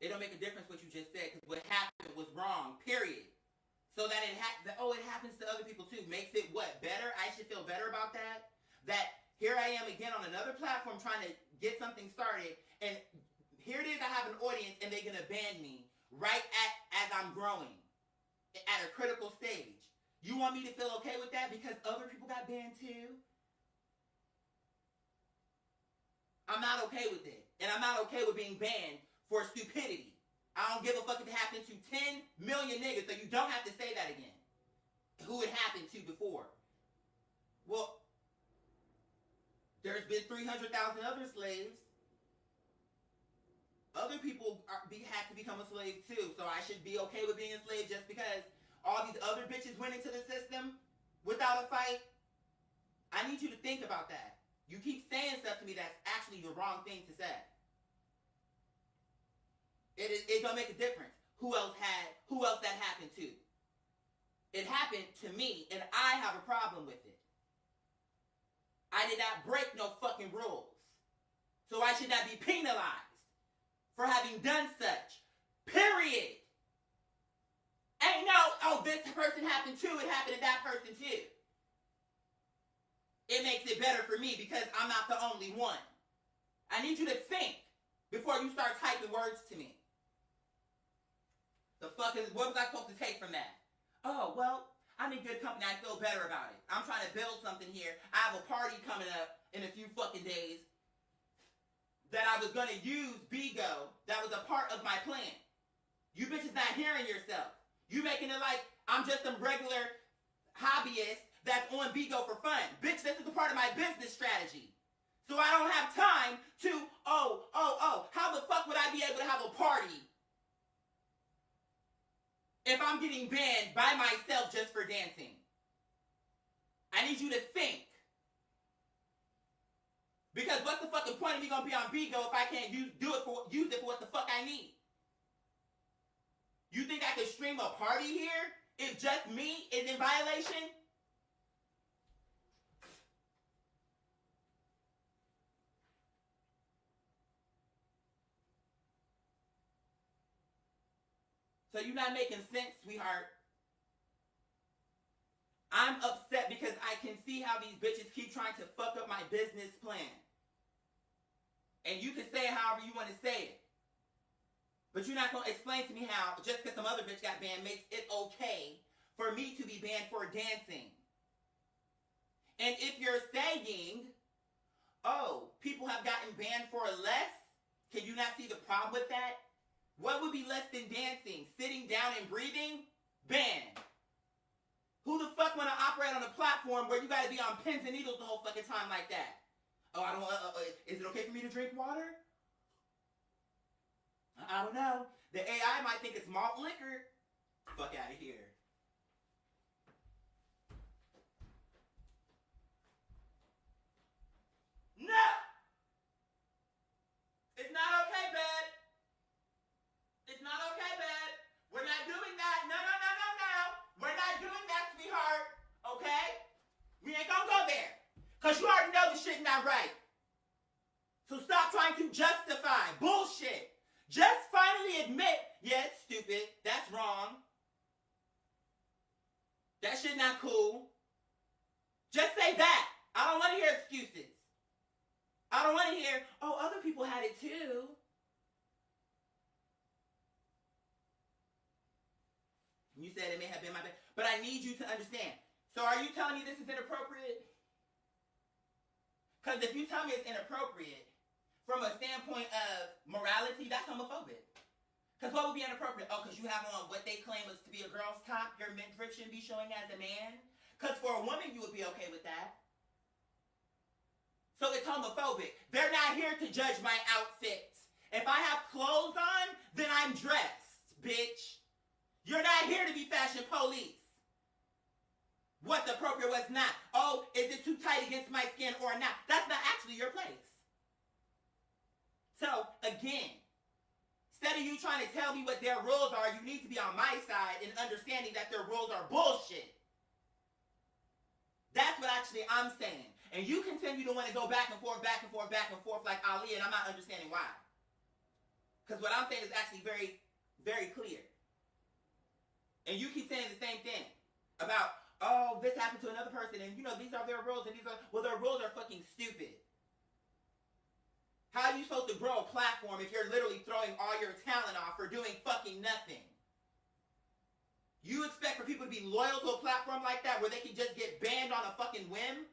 It don't make a difference what you just said, because what happened was wrong, period. So that it happens to other people too. Makes it what? Better? I should feel better about that? That here I am again on another platform trying to get something started, and here it is, I have an audience, and they're going to ban me right as I'm growing, at a critical stage. You want me to feel okay with that because other people got banned too? I'm not okay with it. And I'm not okay with being banned for stupidity. I don't give a fuck if it happened to 10 million niggas, so you don't have to say that again. Who it happened to before. Well, there's been 300,000 other slaves. Other people had to become a slave too, so I should be okay with being a slave just because all these other bitches went into the system without a fight? I need you to think about that. You keep saying stuff to me that's actually the wrong thing to say. It don't make a difference who else that happened to. It happened to me, and I have a problem with it. I did not break no fucking rules. So I should not be penalized for having done such. Period. Ain't no, this person happened too, it happened to that person too. It makes it better for me because I'm not the only one. I need you to think before you start typing words to me. What was I supposed to take from that? Oh, well, I'm in good company, I feel better about it. I'm trying to build something here. I have a party coming up in a few fucking days that I was gonna use Bigo, that was a part of my plan. You bitches not hearing yourself. You making it like I'm just some regular hobbyist that's on Bigo for fun. Bitch, this is a part of my business strategy. So I don't have time to, how the fuck would I be able to have a party if I'm getting banned by myself just for dancing? I need you to think. Because what's the fucking point of of me gonna be on Bigo if I can't use it for what the fuck I need? You think I could stream a party here if just me is in violation? So you're not making sense, sweetheart. I'm upset because I can see how these bitches keep trying to fuck up my business plan. And you can say it however you want to say it. But you're not going to explain to me how just because some other bitch got banned makes it okay for me to be banned for dancing. And if you're saying, oh, people have gotten banned for less, can you not see the problem with that? What would be less than dancing? Sitting down and breathing? Banned. Who the fuck want to operate on a platform where you got to be on pins and needles the whole fucking time like that? Oh, I don't. Is it okay for me to drink water? I don't know. The AI might think it's malt liquor. Fuck out of here. No! It's not okay, babe. It's not okay, babe. We're not doing that. No. We're not doing that, sweetheart. Okay? We ain't gonna go there. Because you already know the shit not right. So stop trying to justify bullshit. Just finally admit, yeah, it's stupid. That's wrong. That shit not cool. Just say that. I don't want to hear excuses. I don't want to hear, oh, other people had it too. You said it may have been my bad. But I need you to understand. So are you telling me this is inappropriate? Because if you tell me it's inappropriate, from a standpoint of morality, that's homophobic. Because what would be inappropriate? Oh, because you have on what they claim is to be a girl's top, your midriff shouldn't be showing as a man? Because for a woman, you would be okay with that. So it's homophobic. They're not here to judge my outfit. If I have clothes on, then I'm dressed, bitch. You're not here to be fashion police. What's appropriate, what's not. Oh, is it too tight against my skin or not? That's not actually your place. So, again, instead of you trying to tell me what their rules are, you need to be on my side in understanding that their rules are bullshit. That's what actually I'm saying. And you continue to want to go back and forth like Ali, and I'm not understanding why. Because what I'm saying is actually very, very clear. And you keep saying the same thing about, oh, this happened to another person, and these are their rules, and well, their rules are fucking stupid. How are you supposed to grow a platform if you're literally throwing all your talent off for doing fucking nothing? You expect for people to be loyal to a platform like that where they can just get banned on a fucking whim?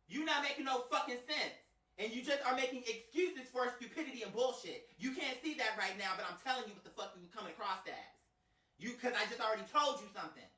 You're not making no fucking sense. And you just are making excuses for stupidity and bullshit. You can't see that right now, but I'm telling you what the fuck you're coming across as. Because I just already told you something.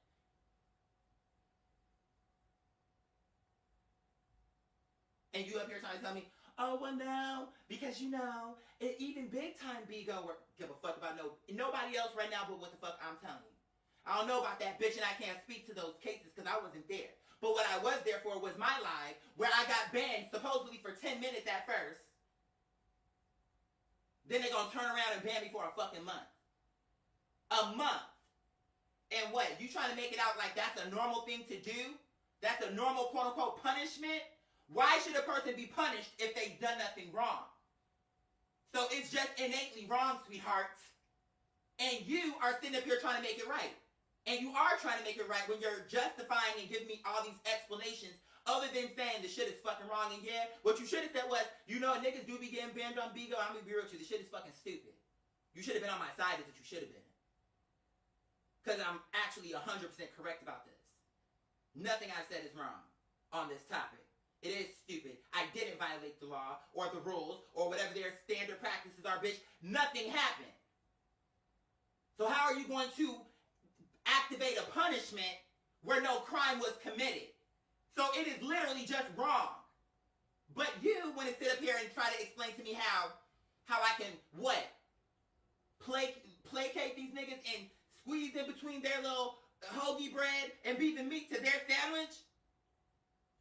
And you up here trying to tell me, oh, well, no, because even big time Bigo give a fuck about nobody else right now but what the fuck I'm telling you. I don't know about that bitch, and I can't speak to those cases because I wasn't there. But what I was there for was my live, where I got banned supposedly for 10 minutes at first. Then they're going to turn around and ban me for a fucking month. A month. And what? You trying to make it out like that's a normal thing to do? That's a normal quote-unquote punishment? Why should a person be punished if they've done nothing wrong? So it's just innately wrong, sweetheart. And you are sitting up here trying to make it right. And you are trying to make it right when you're justifying and giving me all these explanations other than saying the shit is fucking wrong. And yeah, what you should have said was, niggas do be getting banned on Bigo. I'm going to be real with you. The shit is fucking stupid. You should have been on my side is what you should have been. Because I'm actually 100% correct about this. Nothing I said is wrong on this topic. It is stupid. I didn't violate the law or the rules or whatever their standard practices are, bitch. Nothing happened. So how are you going to activate a punishment where no crime was committed? So it is literally just wrong. But you want to sit up here and try to explain to me how I can, placate these niggas and squeeze in between their little hoagie bread and beat the meat to their sandwich?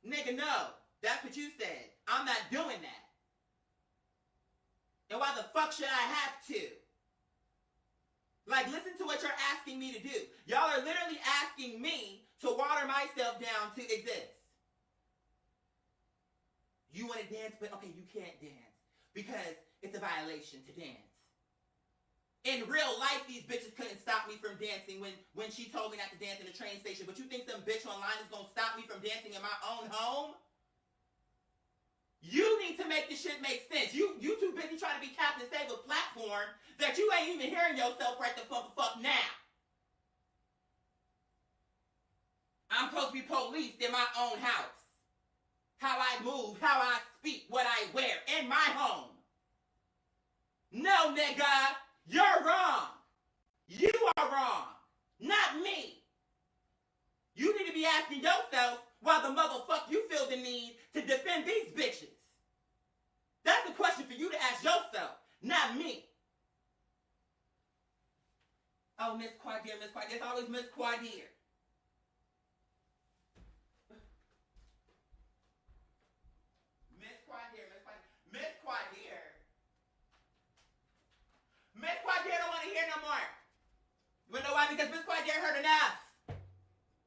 Nigga, no. That's what you said. I'm not doing that. And why the fuck should I have to? Like, listen to what you're asking me to do. Y'all are literally asking me to water myself down to exist. You want to dance, but okay, you can't dance because it's a violation to dance. In real life, these bitches couldn't stop me from dancing when she told me not to dance in the train station. But you think some bitch online is going to stop me from dancing in my own home? You need to make this shit make sense. You too busy trying to be Captain Save a platform that you ain't even hearing yourself right the fuck now. I'm supposed to be policed in my own house. How I move, how I speak, what I wear in my home. No, nigga. You're wrong. You are wrong. Not me. You need to be asking yourself why the motherfucker you feel the need to defend these bitches. That's a question for you to ask yourself, not me. Oh, Miss Quadier, Miss Quadier. It's always Miss Quadier. Miss Quadier, Miss Quadier. Miss Quadier. Miss Quadier don't want to hear no more. You know why? Because Miss Quadier heard enough.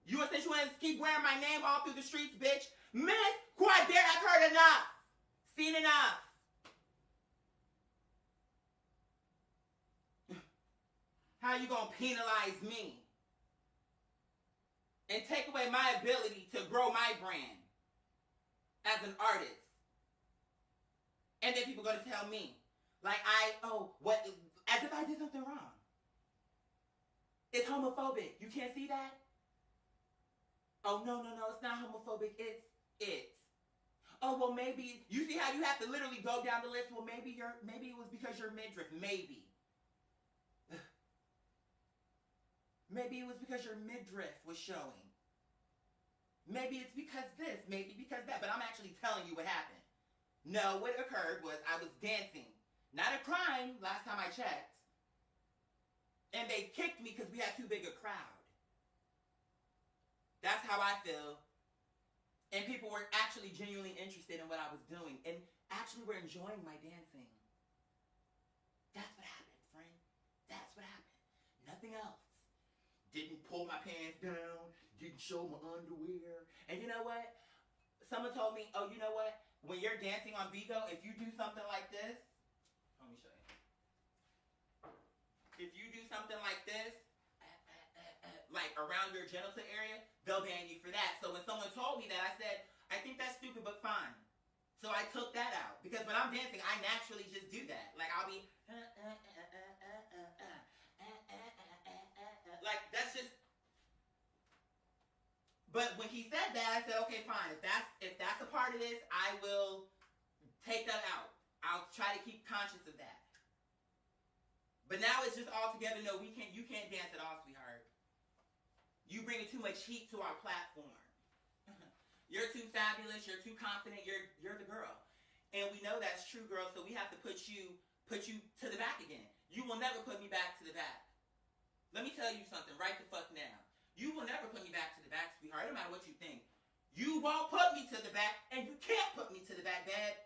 You want to keep wearing my name all through the streets, bitch? Miss Quadier, I've heard enough. Seen enough. How you gonna penalize me and take away my ability to grow my brand as an artist? And then people gonna tell me, like, what, as if I did something wrong. It's homophobic. You can't see that? Oh, no, it's not homophobic. It's. Oh, well, maybe, you see how you have to literally go down the list? Well, maybe it was because you're midriff. Maybe. Maybe it was because your midriff was showing. Maybe it's because this, maybe because that. But I'm actually telling you what happened. No, what occurred was I was dancing. Not a crime, last time I checked. And they kicked me because we had too big a crowd. That's how I feel. And people were actually genuinely interested in what I was doing. And actually were enjoying my dancing. That's what happened, friend. That's what happened. Nothing else. Didn't pull my pants down. Didn't show my underwear. And you know what? Someone told me, oh, you know what? When you're dancing on Bigo, if you do something like this, let me show you. If you do something like this, like around your genital area, they'll ban you for that. So when someone told me that, I said, I think that's stupid, but fine. So I took that out. Because when I'm dancing, I naturally just do that. Like, I'll be, like, that's just, but when he said that, I said, okay, fine. If that's a part of this, I will take that out. I'll try to keep conscious of that. But now it's just all together. No, you can't dance at all, sweetheart. You bringing too much heat to our platform. You're too fabulous. You're too confident. You're the girl, and we know that's true, girl. So we have to put you to the back again. You will never put me back to the back. Let me tell you something right the fuck now. You will never put me back to the back, sweetheart. No matter what you think. You won't put me to the back, and you can't put me to the back, babe.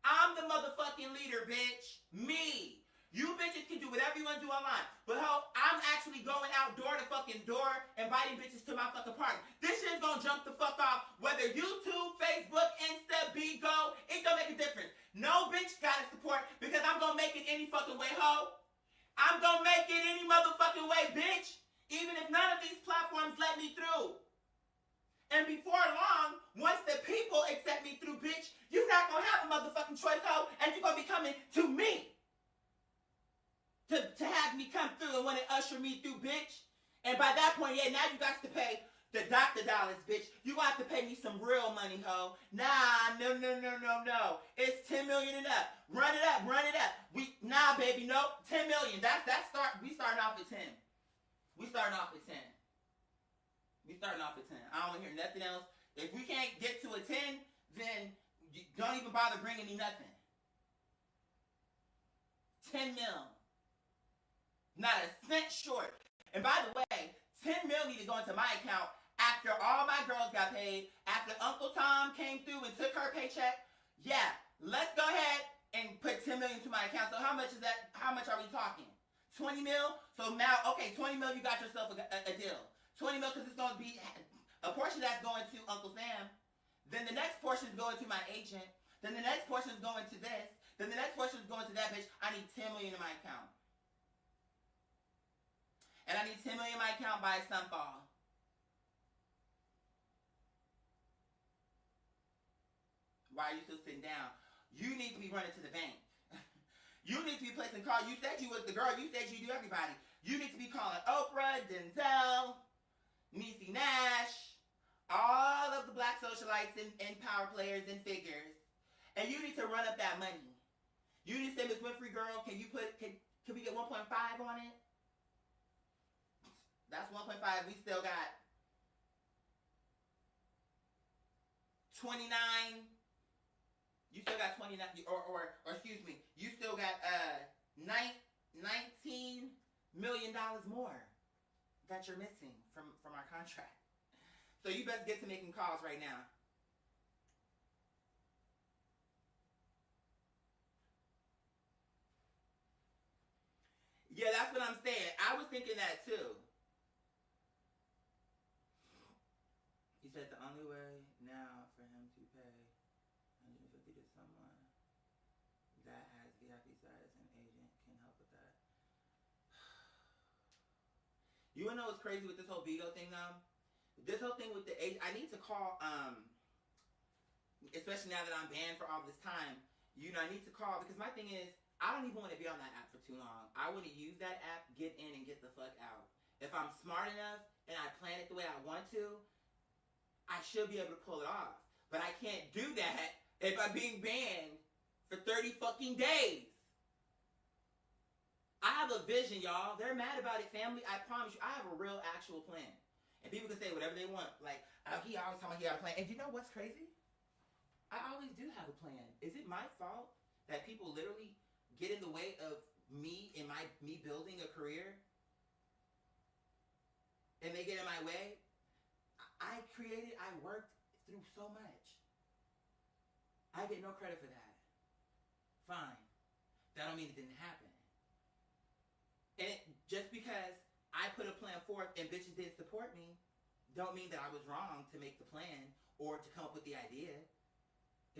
I'm the motherfucking leader, bitch. Me. You bitches can do whatever you want to do online. But ho, I'm actually going out door to fucking door, inviting bitches to my fucking party. This shit's gonna jump the fuck off. Whether YouTube, Facebook, Insta, Bigo, it don't make a difference. No bitch gotta support because I'm gonna make it any fucking way, ho. I'm gonna make it any motherfucking way, bitch. Even if none of these platforms let me through. And before long, once the people accept me through, bitch, you're not gonna have a motherfucking choice, ho, and you're gonna be coming to me. To have me come through and want to usher me through, bitch. And by that point, yeah, now you got to pay the doctor dollars, bitch. You gonna have to pay me some real money, ho. Nah, no. It's 10 million and up. Run it up. Nah, baby, nope. 10 million. We starting off at 10. We starting off at 10. I don't want to hear nothing else. If we can't get to a 10, then don't even bother bringing me nothing. 10 mil. Not a cent short. And by the way, 10 mil need to go into my account after all my girls got paid, after Uncle Tom came through paycheck? Yeah, let's go ahead and put 10 million to my account. So how much is that? How much are we talking? 20 mil? So now, okay, 20 mil, you got yourself a deal. 20 mil because it's going to be, a portion that's going to Uncle Sam. Then the next portion is going to my agent. Then the next portion is going to this. Then the next portion is going to that bitch. I need 10 million in my account. And I need 10 million in my account by sunfall. Why are you still sitting down? You need to be running to the bank. You need to be placing calls. You said you was the girl. You said you do everybody. You need to be calling Oprah, Denzel, Niecy Nash, all of the black socialites and power players and figures. And you need to run up that money. You need to say, Miss Winfrey, girl, can we get 1.5 on it? That's 1.5. We still got 29. You still got 29, or excuse me, you still got $19 million more that you're missing from our contract. So you best get to making calls right now. Yeah, that's what I'm saying. I was thinking that too. He said the only way now for him to pay $150 to someone that has VIP status and agent can help with that. You wanna know what's crazy with this whole Vigo thing though? This whole thing with the agent, I need to call, especially now that I'm banned for all this time, you know, I need to call because my thing is, I don't even want to be on that app for too long. I want to use that app, get in and get the fuck out. If I'm smart enough and I plan it the way I want to, I should be able to pull it off. But I can't do that if I'm being banned for 30 fucking days. I have a vision, y'all. They're mad about it, family. I promise you, I have a real, actual plan. And people can say whatever they want. Like, he always talking about he got a plan. And you know what's crazy? I always do have a plan. Is it my fault that people literally get in the way of me and me building a career? And they get in my way? I worked through so much. I get no credit for that. Fine. That don't mean it didn't happen. And just because I put a plan forth and bitches didn't support me, don't mean that I was wrong to make the plan or to come up with the idea.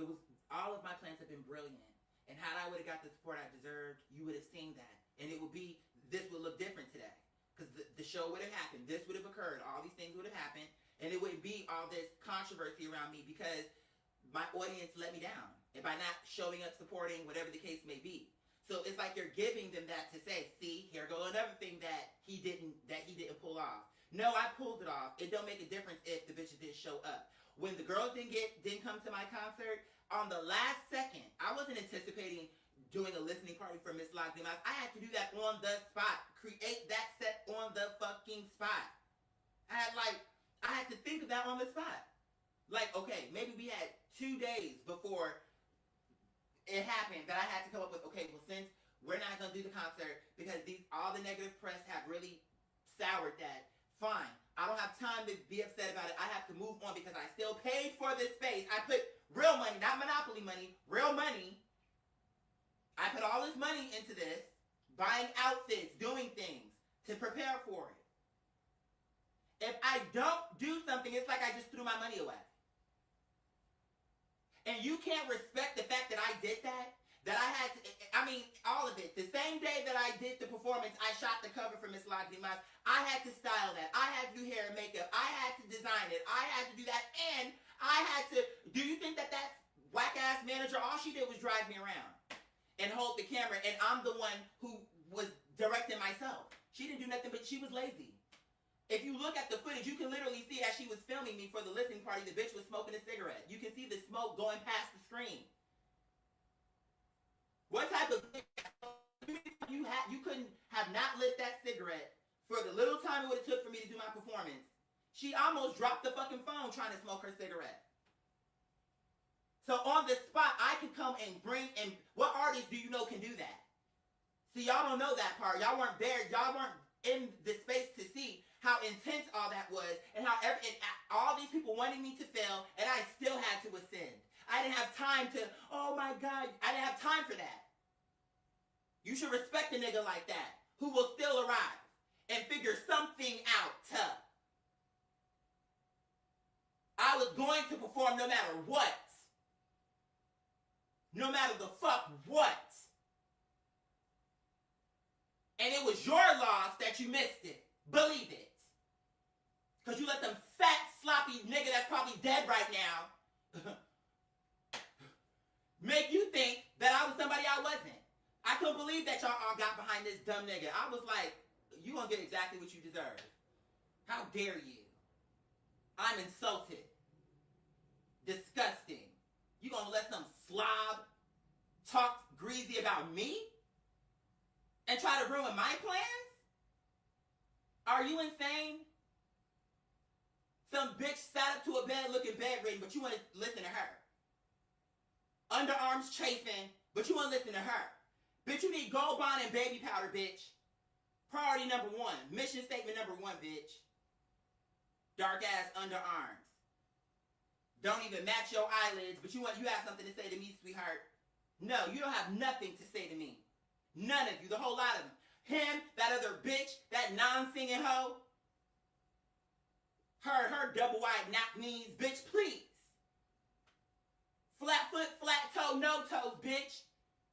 It was, all of my plans have been brilliant. And had I would have got the support I deserved, you would have seen that. And it would be, this would look different today. Because the show would have happened. This would have occurred. All these things would have happened. And it wouldn't be all this controversy around me because my audience let me down. And by not showing up, supporting, whatever the case may be. So it's like you're giving them that to say, see, here go another thing that he didn't pull off. No, I pulled it off. It don't make a difference if the bitches didn't show up. When the girls didn't come to my concert, on the last second, I wasn't anticipating doing a listening party for Miss Lock Dimas. I had to do that on the spot. Create that set on the fucking spot. I had to think of that on the spot. Like, okay, maybe we had 2 days before it happened that I had to come up with, okay, well, since we're not going to do the concert because all the negative press have really soured that, fine. I don't have time to be upset about it. I have to move on because I still paid for this space. I put real money, not Monopoly money, real money. I put all this money into this, buying outfits, doing things to prepare for it. If I don't do something, it's like I just threw my money away. And you can't respect the fact that I did that I had to, I mean, all of it. The same day that I did the performance, I shot the cover for Miss Lock Dimas. I had to style that. I had to do hair and makeup. I had to design it. I had to do that. And I had to, do you think that whack-ass manager, all she did was drive me around and hold the camera, and I'm the one who was directing myself. She didn't do nothing, but she was lazy. If you look at the footage, you can literally see as she was filming me for the listening party, the bitch was smoking a cigarette. You can see the smoke going past the screen. What type of you couldn't have not lit that cigarette for the little time it would have took for me to do my performance. She almost dropped the fucking phone trying to smoke her cigarette. So on the spot, I could come and what artist do you know can do that? See, y'all don't know that part. Y'all weren't there. Y'all weren't in the space to see how intense all that was, and how all these people wanted me to fail, and I still had to ascend. I I didn't have time to, oh my God, I didn't have time for that. You should respect a nigga like that who will still arrive and figure something out. I was going to perform no matter what. No matter the fuck what. And it was your loss that you missed it. Believe it. Because you let them fat, sloppy nigga that's probably dead right now make you think that I was somebody I wasn't. I couldn't believe that y'all all got behind this dumb nigga. I was like, you gonna get exactly what you deserve. How dare you? I'm insulted. Disgusting. You gonna let some slob talk greasy about me? And try to ruin my plans? Are you insane? Some bitch sat up to a bed looking bedridden, but you want to listen to her. Underarms chafing, but you want to listen to her. Bitch, you need Gold Bond and baby powder, bitch. Priority number 1. Mission statement number 1, bitch. Dark ass underarms. Don't even match your eyelids, but you have something to say to me, sweetheart. No, you don't have nothing to say to me. None of you, the whole lot of them. Him, that other bitch, that non-singing hoe. Her double-wide knock knees, bitch, please. Flat foot, flat toe, no toes, bitch.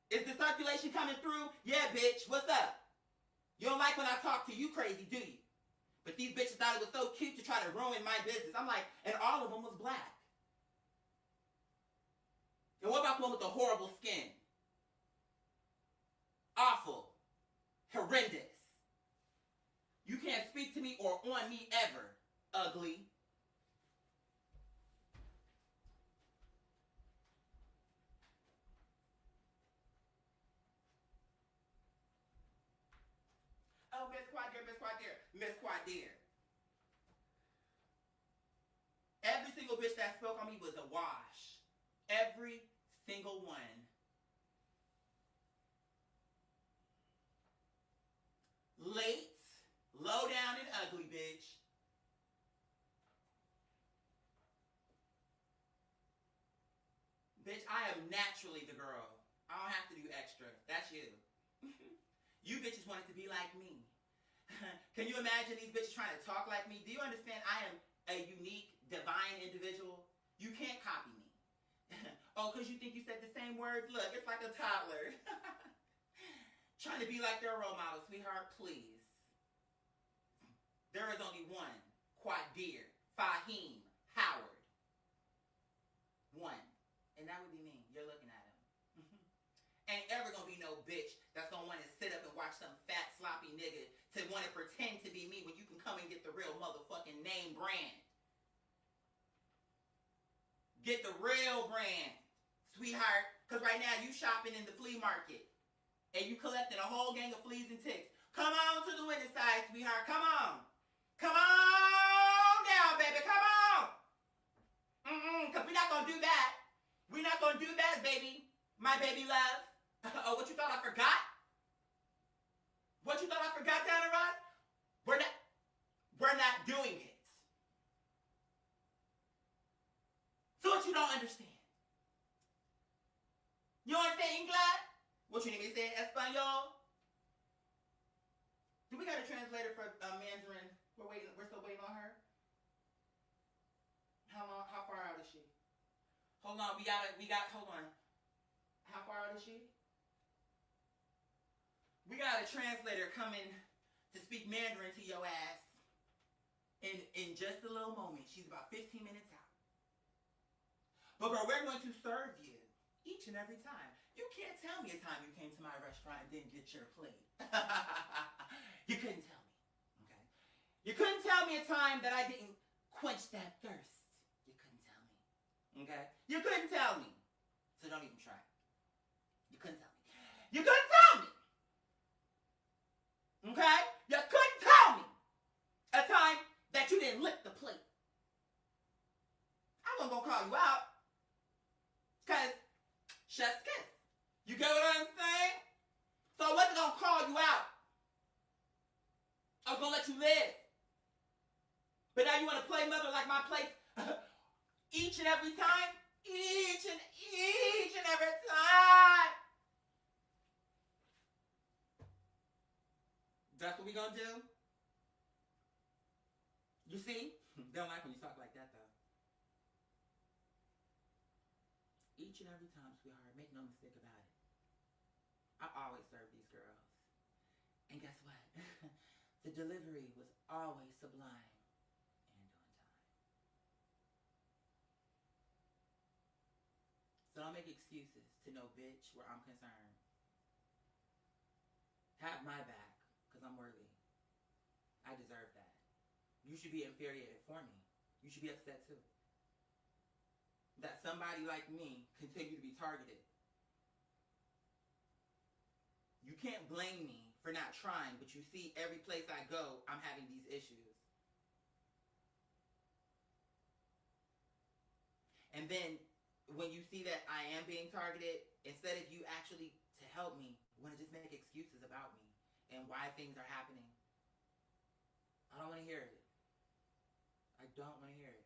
Is the circulation coming through? Yeah, bitch, what's up? You don't like when I talk to you crazy, do you? But these bitches thought it was so cute to try to ruin my business. I'm like, and all of them was black. And what about the one with the horrible skin? Awful. Horrendous. You can't speak to me or on me ever, ugly. Oh, Miss Quadir. Every single bitch that spoke on me was a wash. Every single one. Late, low down, and ugly, bitch. Bitch, I am naturally the girl. I don't have to do extra. That's you. You bitches wanted to be like me. Can you imagine these bitches trying to talk like me? Do you understand I am a unique, divine individual? You can't copy me. Oh, because you think you said the same words? Look, it's like a toddler. Trying to be like their role model, sweetheart, please. There is only one. Quadir. Fahim. Howard. One. And that would be me. You're looking at him. Ain't ever gonna be no bitch that's gonna want to sit up and watch some fat, sloppy nigga to want to pretend to be me when you can come and get the real motherfucking name brand. Get the real brand, sweetheart. Because right now you shopping in the flea market. And you collecting a whole gang of fleas and ticks. Come on to the winning side, sweetheart. Come on. Come on down, baby. Come on. Because we're not going to do that. We're not going to do that, baby. My baby love. Oh, what you thought I forgot? What you thought I forgot, Tanner Rod? We're not doing it. So what you don't understand? You understand English? What you need me to say? Espanol? Do we got a translator for Mandarin? We're still waiting on her? How far out is she? Hold on, hold on. How far out is she? We got a translator coming to speak Mandarin to your ass in just a little moment. She's about 15 minutes out. But girl, we're going to serve you each and every time. You can't tell me a time you came to my restaurant and didn't get your plate. You couldn't tell me, okay? You couldn't tell me a time that I didn't quench that thirst. You couldn't tell me, okay? You couldn't tell me. So don't even try. You couldn't tell me. You couldn't tell me, okay? You couldn't tell me a time that you didn't lick the plate. I wasn't gonna call you out, because chef's kiss. You get what I'm saying? So I wasn't going to call you out. I was going to let you live. But now you want to play mother like my place each and every time? Each and every time. That's what we gonna do? You see? Don't like when you talk like that, though. Each and every time, sweetheart, make no mistake about it. I always serve these girls. And guess what? The delivery was always sublime and on time. So don't make excuses to no bitch where I'm concerned. Have my back, because I'm worthy. I deserve that. You should be infuriated for me. You should be upset too. That somebody like me continue to be targeted. You can't blame me for not trying, but you see every place I go, I'm having these issues. And then when you see that I am being targeted, instead of you actually to help me, you want to just make excuses about me and why things are happening. I don't want to hear it. I don't want to hear it.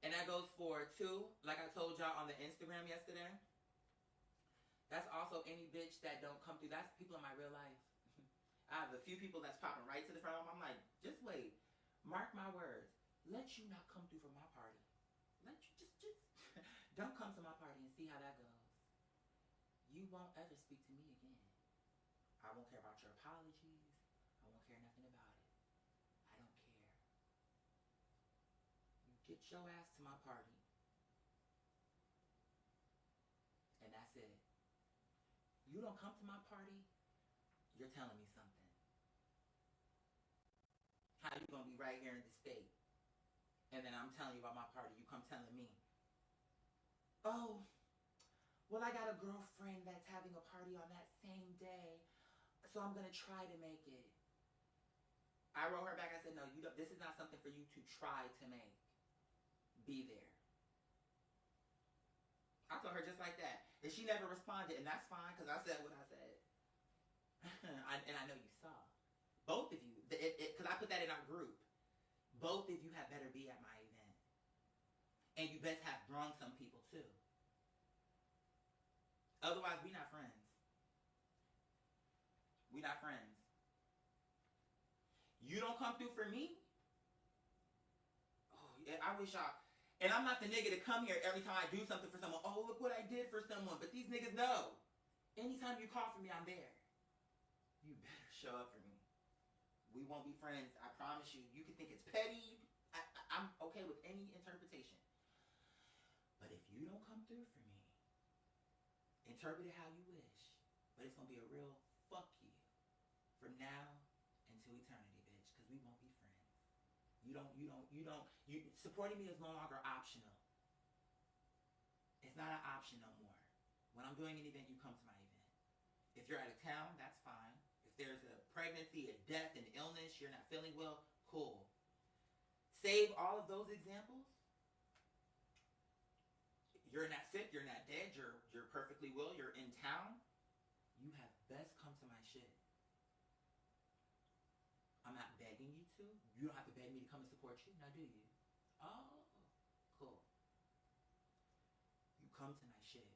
And that goes for, too, like I told y'all on the Instagram yesterday, that's also any bitch that don't come through. That's people in my real life. I have a few people that's popping right to the front of them. I'm like, just wait. Mark my words. Let you not come through for my party. Let you just don't come to my party and see how that goes. You won't ever speak to me again. I won't care about your apologies. I won't care nothing about it. I don't care. You get your ass to my party. And that's it. You don't come to my party, you're telling me something. How you gonna be right here in the state? And then I'm telling you about my party, you come telling me, oh, well, I got a girlfriend that's having a party on that same day, so I'm gonna try to make it. I wrote her back, I said, no, this is not something for you to try to make. Be there. I told her just like that. And she never responded, and that's fine, because I said what I said. And I know you saw. Both of you, because I put that in our group. Both of you had better be at my event. And you best have brung some people, too. Otherwise, we not friends. We not friends. You don't come through for me? Oh, yeah, I wish y'all... And I'm not the nigga to come here every time I do something for someone. Oh, look what I did for someone. But these niggas know. Anytime you call for me, I'm there. You better show up for me. We won't be friends. I promise you. You can think it's petty. I'm okay with any interpretation. But if you don't come through for me, interpret it how you wish. But it's going to be a real fuck you. From now until eternity, bitch. Because we won't be friends. Supporting me is no longer optional. It's not an option no more. When I'm doing an event, you come to my event. If you're out of town, that's fine. If there's a pregnancy, a death, an illness, you're not feeling well, cool. Save all of those examples. You're not sick, you're not dead, you're perfectly well, you're in town. You have best come to my shit. I'm not begging you to. You don't have to beg me to come and support you. Now, do you? Oh, cool. You come to my shit.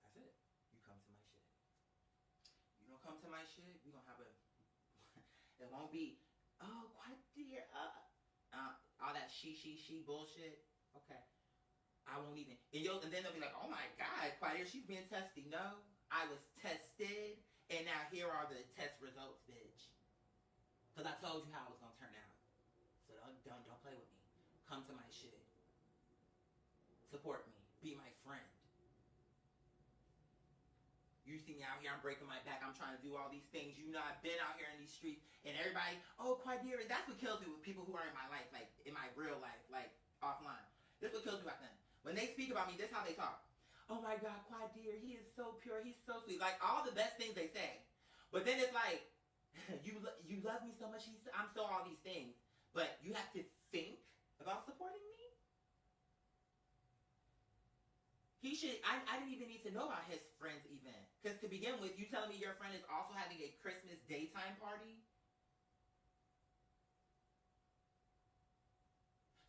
That's it. You come to my shit. You don't come to my shit, we gonna have a... It won't be, oh, quite dear, all that she bullshit. Okay. I won't even... And then they'll be like, oh my God, quite dear, she's being testy. No, I was tested. And now here are the test results, bitch. Because I told you how it was going to turn out. So don't play with me. Come to my shit. Support me. Be my friend. You see me out here, I'm breaking my back. I'm trying to do all these things. You know, I've been out here in these streets. And everybody, oh, Quadira. That's what kills me with people who are in my life. Like, in my real life. Like, offline. This is what kills me about them. When they speak about me, this is how they talk. Oh my God, Quadira, he is so pure, he's so sweet. Like, all the best things they say. But then it's like, you love me so much, I'm so all these things. But you have to think about supporting me? He should, I didn't even need to know about his friend's event. Because to begin with, you telling me your friend is also having a Christmas daytime party?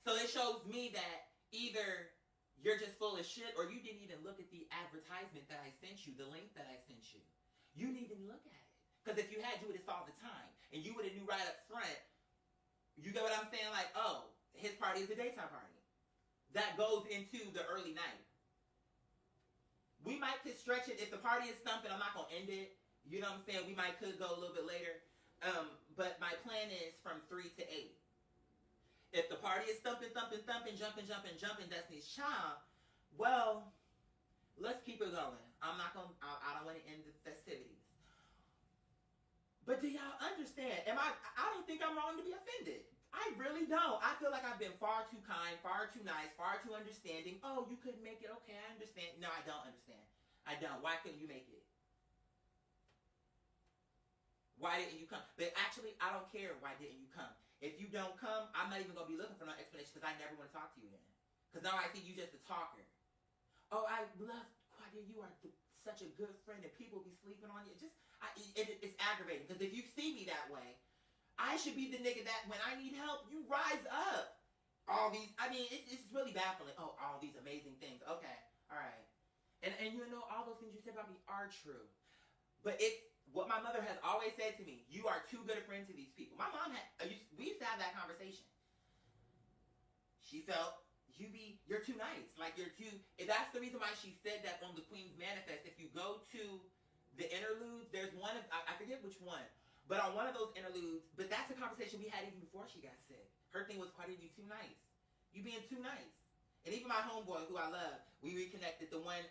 So it shows me that either you're just full of shit or you didn't even look at the advertisement that I sent you, the link that I sent you. You didn't even look at it. Because if you had, you would have saw the time. And you would have knew right up front. You get what I'm saying? Like, oh, his party is a daytime party. That goes into the early night. We might could stretch it. If the party is thumping, I'm not going to end it. You know what I'm saying? We might could go a little bit later. But my plan is from 3 to 8. If the party is thumping, jumping, Destiny's Child, well, let's keep it going. I don't want to end the festivities. But do y'all understand? I don't think I'm wrong to be offended. I really don't. I feel like I've been far too kind, far too nice, far too understanding. Oh, you couldn't make it. Okay, I understand. No, I don't understand. I don't. Why couldn't you make it? Why didn't you come? But actually, I don't care why didn't you come. If you don't come, I'm not even going to be looking for no explanation because I never want to talk to you again. Because now I think you just a talker. Oh, I love Quadia. You are such a good friend and people be sleeping on you. It's aggravating because if you see me that way, I should be the nigga that when I need help, you rise up. It's really baffling. Oh, all these amazing things. Okay, all right. And you know, all those things you said about me are true. But it's what my mother has always said to me. You are too good a friend to these people. My mom we used to have that conversation. She felt, you're too nice. Like, you're too, that's the reason why she said that on the Queen's Manifest. If you go to the interludes, there's one of, I forget which one, but on one of those interludes, but that's a conversation we had even before she got sick. Her thing was, Quadia, you too nice. You being too nice. And even my homeboy, who I love, we reconnected. The one,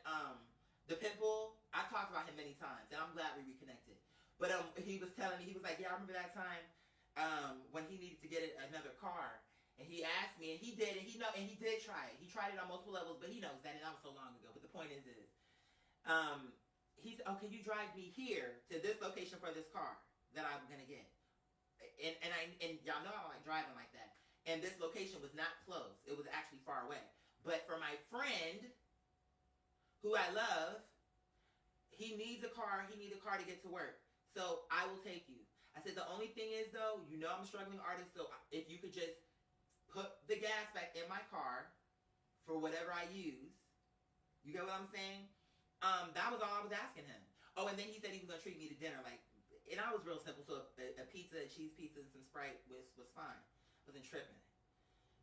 the pit bull, I talked about him many times, and I'm glad we reconnected. But he was telling me, he was like, yeah, I remember that time when he needed to get another car. And he asked me, and he did, and he did try it. He tried it on multiple levels, but he knows that, and that was so long ago. But the point is he said, oh, can you drive me here to this location for this car that I'm gonna get? And y'all know I don't like driving like that. And this location was not close. It was actually far away. But for my friend, who I love, he needs a car. He needs a car to get to work. So I will take you. I said, the only thing is, though, you know I'm a struggling artist, so if you could just put the gas back in my car for whatever I use. You get what I'm saying? That was all I was asking him. Oh, and then he said he was going to treat me to dinner. And I was real simple. So a pizza, a cheese pizza, and some Sprite was fine. Wasn't tripping.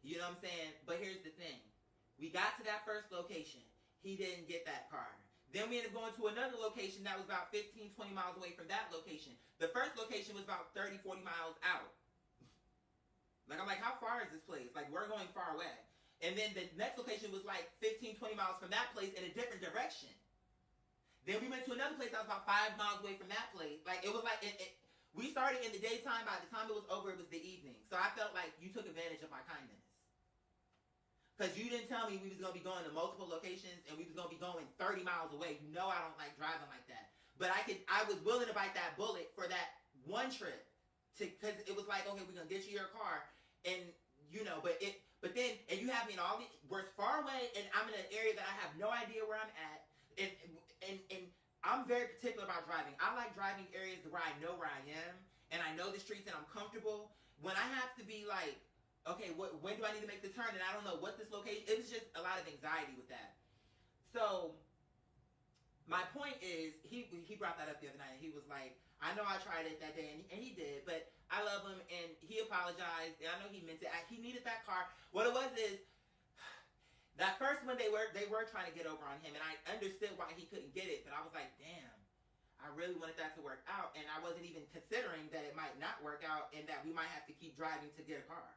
You know what I'm saying? But here's the thing. We got to that first location. He didn't get that car. Then we ended up going to another location that was about 15, 20 miles away from that location. The first location was about 30, 40 miles out. I'm like, how far is this place? Like, we're going far away. And then the next location was like 15, 20 miles from that place in a different direction. Then we went to another place that was about 5 miles away from that place. Like, it was like, we started in the daytime. By the time it was over, it was the evening. So I felt like you took advantage of my kindness. Because you didn't tell me we was going to be going to multiple locations and we was going to be going 30 miles away. You know I don't like driving like that. But I was willing to bite that bullet for that one trip. Because it was like, okay, we're going to get you your car. And, you know, but then, and you have me in all the, we're far away and I'm in an area that I have no idea where I'm at. And I'm very particular about driving. I like driving areas where I know where I am. And I know the streets and I'm comfortable. When I have to be like, okay, when do I need to make the turn? And I don't know what this location, it was just a lot of anxiety with that. So, my point is, he brought that up the other night, and he was like, I know I tried it that day, and he did, but I love him, and he apologized, and I know he meant it. He needed that car. What it was is, that first one, they were trying to get over on him, and I understood why he couldn't get it, but I was like, damn, I really wanted that to work out, and I wasn't even considering that it might not work out, and that we might have to keep driving to get a car.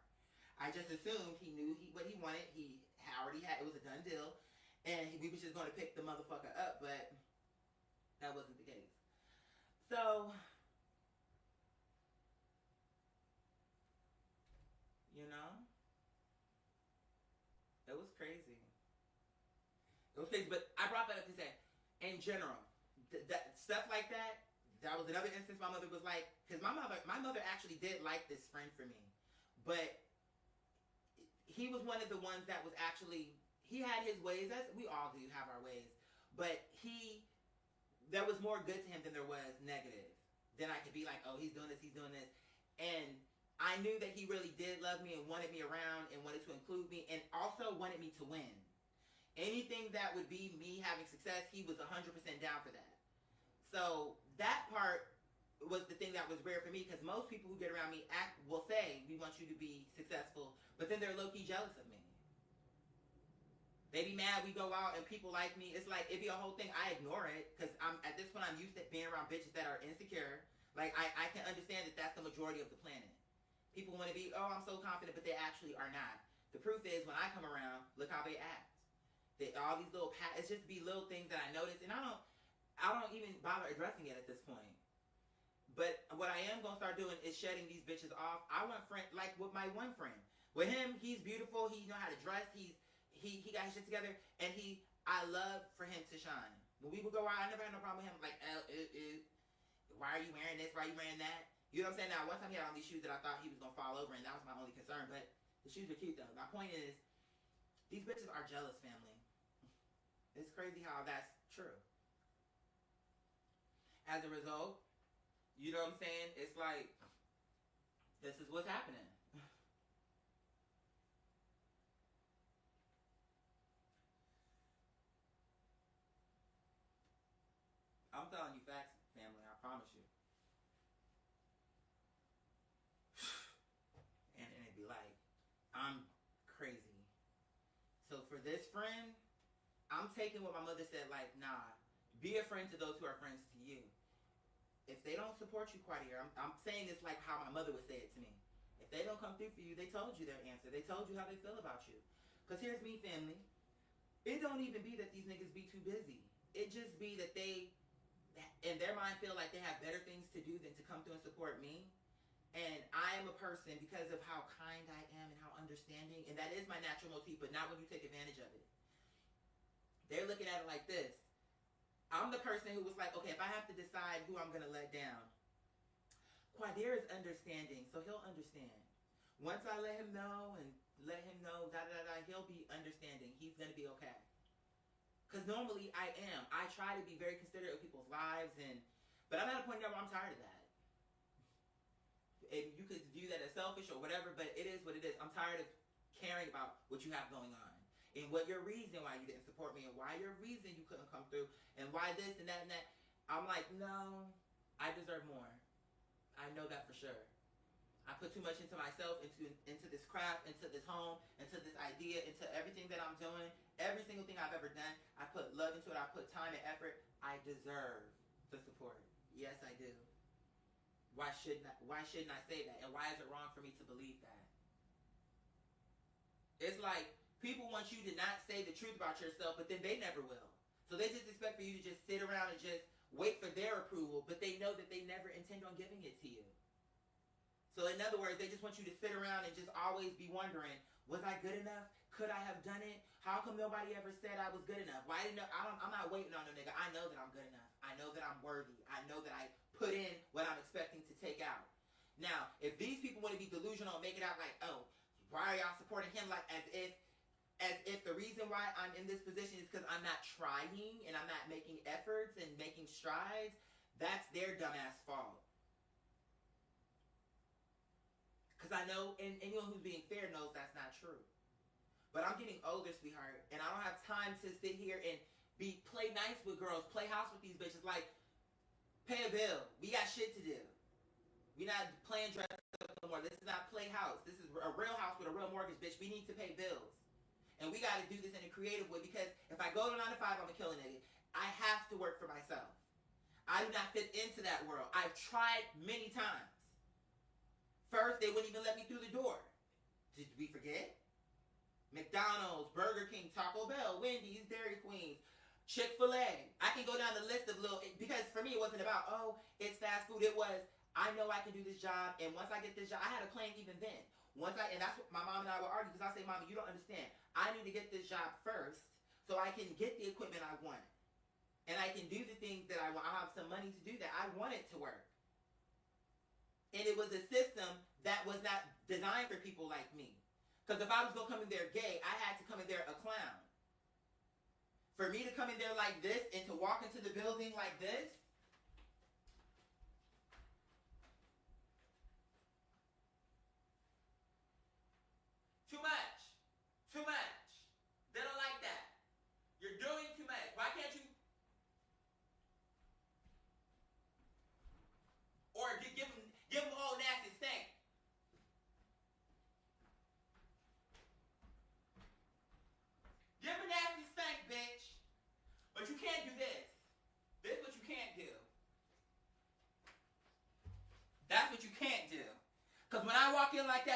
I just assumed he knew what he wanted. He already had, it was a done deal. And we was just going to pick the motherfucker up, but that wasn't the case. So, you know, it was crazy. It was crazy, but I brought that up to say, in general, that stuff like that was another instance my mother was like, because my mother actually did like this friend for me, but he was one of the ones that was actually, he had his ways, as we all do have our ways, but there was more good to him than there was negative. Then I could be like, oh, he's doing this, and I knew that he really did love me and wanted me around and wanted to include me and also wanted me to win. Anything that would be me having success, he was 100% down for that. So that part was the thing that was rare for me, because most people who get around me will say, we want you to be successful, but then they're low-key jealous of me. They be mad we go out and people like me. It's like, it'd be a whole thing. I ignore it, because at this point I'm used to being around bitches that are insecure. Like, I can understand that that's the majority of the planet. People want to be, oh, I'm so confident, but they actually are not. The proof is, when I come around, look how they act. All these little it's just be little things that I notice, and I don't even bother addressing it at this point. But what I am going to start doing is shedding these bitches off. I want friend, like with my one friend. With him, he's beautiful. He know how to dress. He got his shit together. And I love for him to shine. When we would go out, I never had no problem with him. Like, why are you wearing this? Why are you wearing that? You know what I'm saying? Now, one time he had on these shoes that I thought he was going to fall over, and that was my only concern. But the shoes are cute, though. My point is, these bitches are jealous, family. It's crazy how that's true. As a result, you know what I'm saying? It's like, this is what's happening. I'm telling you facts, family, I promise you. And it'd be like, I'm crazy. So for this friend, I'm taking what my mother said, like, nah, be a friend to those who are friends to you. If they don't support you, Quadier, I'm saying this like how my mother would say it to me. If they don't come through for you, they told you their answer. They told you how they feel about you. Because here's me, family. It don't even be that these niggas be too busy. It just be that they, in their mind, feel like they have better things to do than to come through and support me. And I am a person, because of how kind I am and how understanding, and that is my natural motif, but not when you take advantage of it. They're looking at it like this. I'm the person who was like, okay, if I have to decide who I'm going to let down, Quadier is understanding, so he'll understand. Once I let him know, he'll be understanding. He's going to be okay. Because normally I am. I try to be very considerate of people's lives, but I'm at a point now where I'm tired of that. And you could view that as selfish or whatever, but it is what it is. I'm tired of caring about what you have going on. And what your reason why you didn't support me, and why your reason you couldn't come through, and why this and that and that. I'm like, no, I deserve more. I know that for sure. I put too much into myself, into this craft, into this home, into this idea, into everything that I'm doing, every single thing I've ever done. I put love into it. I put time and effort. I deserve the support. Yes, I do. Why shouldn't I say that? And why is it wrong for me to believe that? It's like, people want you to not say the truth about yourself, but then they never will. So they just expect for you to just sit around and just wait for their approval, but they know that they never intend on giving it to you. So in other words, they just want you to sit around and just always be wondering, was I good enough? Could I have done it? How come nobody ever said I was good enough? Why didn't I'm not waiting on no nigga. I know that I'm good enough. I know that I'm worthy. I know that I put in what I'm expecting to take out. Now, if these people want to be delusional and make it out like, oh, why are y'all supporting him, like as if the reason why I'm in this position is because I'm not trying and I'm not making efforts and making strides, that's their dumbass fault. Because I know, and anyone who's being fair knows that's not true. But I'm getting older, sweetheart, and I don't have time to sit here and play nice with girls, play house with these bitches, like, pay a bill. We got shit to do. We not playing dress up no more. This is not play house. This is a real house with a real mortgage, bitch. We need to pay bills. And we got to do this in a creative way, because if I go to 9 to 5, I'm going to kill a nigga. I have to work for myself. I do not fit into that world. I've tried many times. First, they wouldn't even let me through the door. Did we forget? McDonald's, Burger King, Taco Bell, Wendy's, Dairy Queen, Chick-fil-A. I can go down the list of because for me it wasn't about, oh, it's fast food. It was, I know I can do this job, and once I get this job, I had a plan even then. And that's what my mom and I would argue, because I say, Mama, you don't understand. I need to get this job first so I can get the equipment I want. And I can do the things that I want. I'll have some money to do that. I want it to work. And it was a system that was not designed for people like me. Because if I was going to come in there gay, I had to come in there a clown. For me to come in there like this and to walk into the building like this, .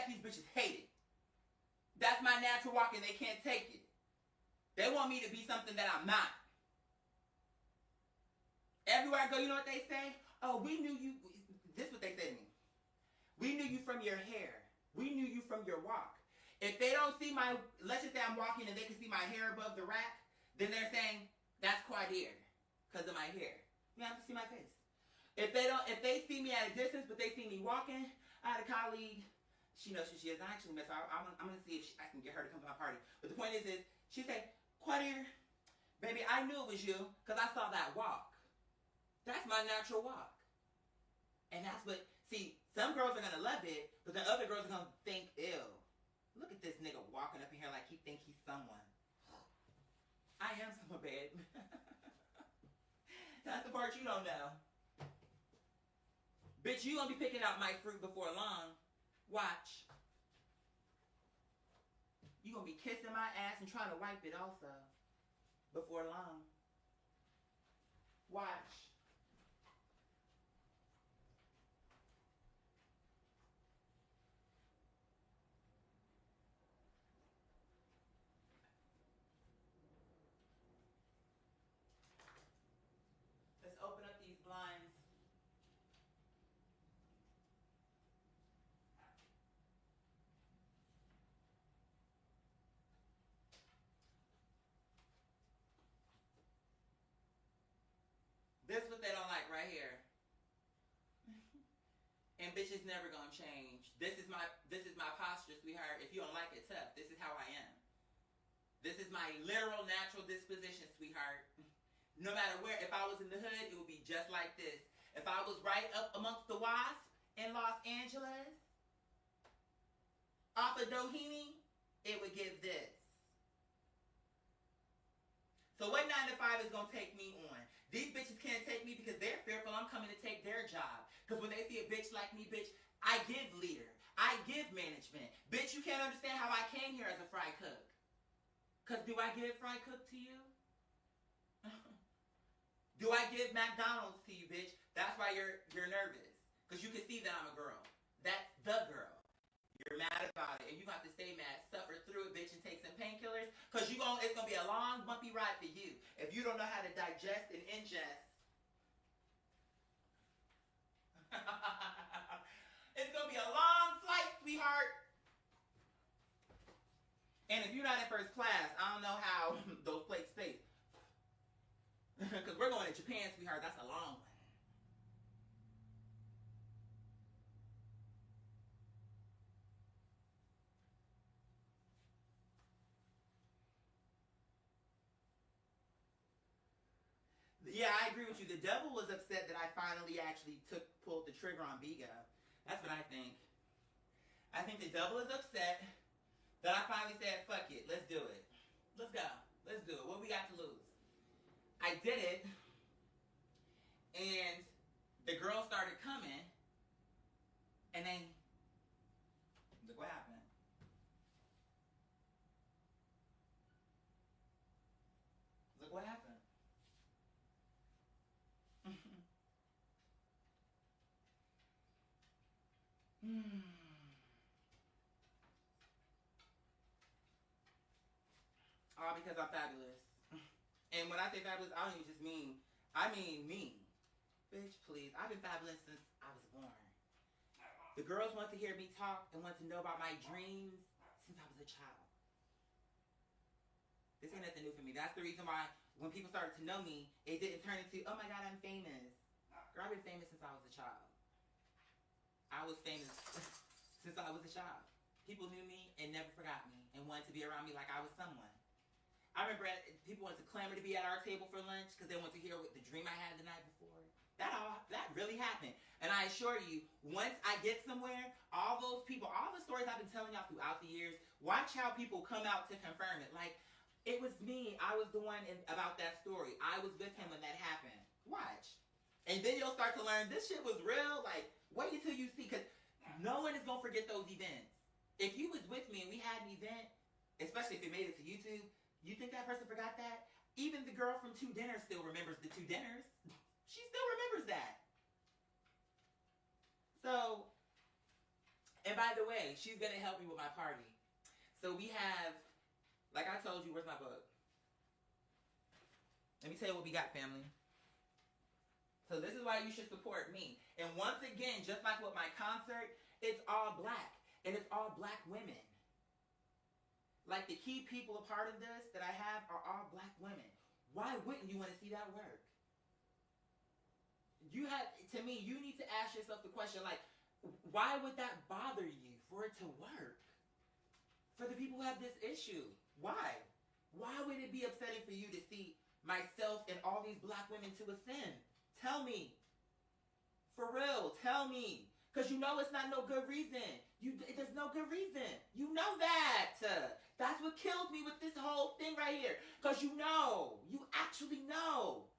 that these bitches hate it. That's my natural walk and they can't take it. They want me to be something that I'm not. Everywhere I go, you know what they say? Oh, we knew you. This is what they say to me. We knew you from your hair. We knew you from your walk. If they don't see my, let's just say I'm walking and they can see my hair above the rack, then they're saying, that's Quadir, because of my hair. You have to see my face. If they see me at a distance, but they see me walking, I had a colleague, she knows who she is. I actually miss her. I'm going to see if I can get her to come to my party. But the point is she said, Quadir, baby, I knew it was you, because I saw that walk. That's my natural walk. And that's what, see, some girls are going to love it, but then other girls are going to think, ew. Look at this nigga walking up in here like he think he's someone. I am someone, babe. That's the part you don't know. Bitch, you gonna be picking out my fruit before long. Watch. You gonna be kissing my ass and trying to wipe it also. Before long. Watch. Let's open up these blinds. This is what they don't like right here. And bitches never gonna change. This is my posture, sweetheart. If you don't like it, tough. This is how I am. This is my literal natural disposition, sweetheart. No matter where, if I was in the hood, it would be just like this. If I was right up amongst the wasps in Los Angeles, off of Doheny, it would give this. So what 9 to 5 is gonna take me on? These bitches can't take me because they're fearful I'm coming to take their job. Because when they see a bitch like me, bitch, I give leader. I give management. Bitch, you can't understand how I came here as a fry cook. Because do I give fry cook to you? Do I give McDonald's to you, bitch? That's why you're nervous. Because you can see that I'm a girl. That's the girl. You're mad about it. And you have to stay mad. Suffer through it, bitch, and take some painkillers. Because it's going to be a long, bumpy ride for you. If you don't know how to digest and ingest. It's going to be a long flight, sweetheart. And if you're not in first class, I don't know how those plates taste. Because we're going to Japan, sweetheart. That's a long one. Yeah, I agree with you. The devil was upset that I finally actually pulled the trigger on Bigo. That's what I think. I think the devil is upset that I finally said, fuck it, let's do it. Let's go. Let's do it. What we got to lose? I did it, and the girls started coming, and then, look what happened. Look what happened. All because I'm fabulous. And when I say fabulous, I don't even just mean, I mean me. Bitch, please. I've been fabulous since I was born. The girls want to hear me talk and want to know about my dreams since I was a child. This ain't nothing new for me. That's the reason why when people started to know me, it didn't turn into, oh my God, I'm famous. Girl, I've been famous since I was a child. I was famous since I was a child. People knew me and never forgot me and wanted to be around me like I was someone. I remember people wanted to clamor to be at our table for lunch because they wanted to hear what the dream I had the night before. That really happened. And I assure you, once I get somewhere, all those people, all the stories I've been telling y'all throughout the years, watch how people come out to confirm it. Like, it was me. I was the one about that story. I was with him when that happened. Watch. And then you'll start to learn this shit was real. Like, wait until you see, because no one is going to forget those events. If you was with me and we had an event, especially if it made it to YouTube, you think that person forgot that? Even the girl from 2 Dinners still remembers the 2 Dinners. She still remembers that. So, And by the way, she's gonna help me with my party. So we have, like I told you, where's my book? Let me tell you what we got, family. So this is why you should support me. And once again, just like with my concert, it's all black. And it's all black women. Like the key people a part of this that I have are all black women. Why wouldn't you want to see that work? You have, to me, you need to ask yourself the question, like, why would that bother you for it to work? For the people who have this issue. Why? Why would it be upsetting for you to see myself and all these black women to ascend? Tell me. For real, tell me. Because you know it's not no good reason. There's no good reason. You know that. That's what kills me with this whole thing right here. Because you know. You actually know.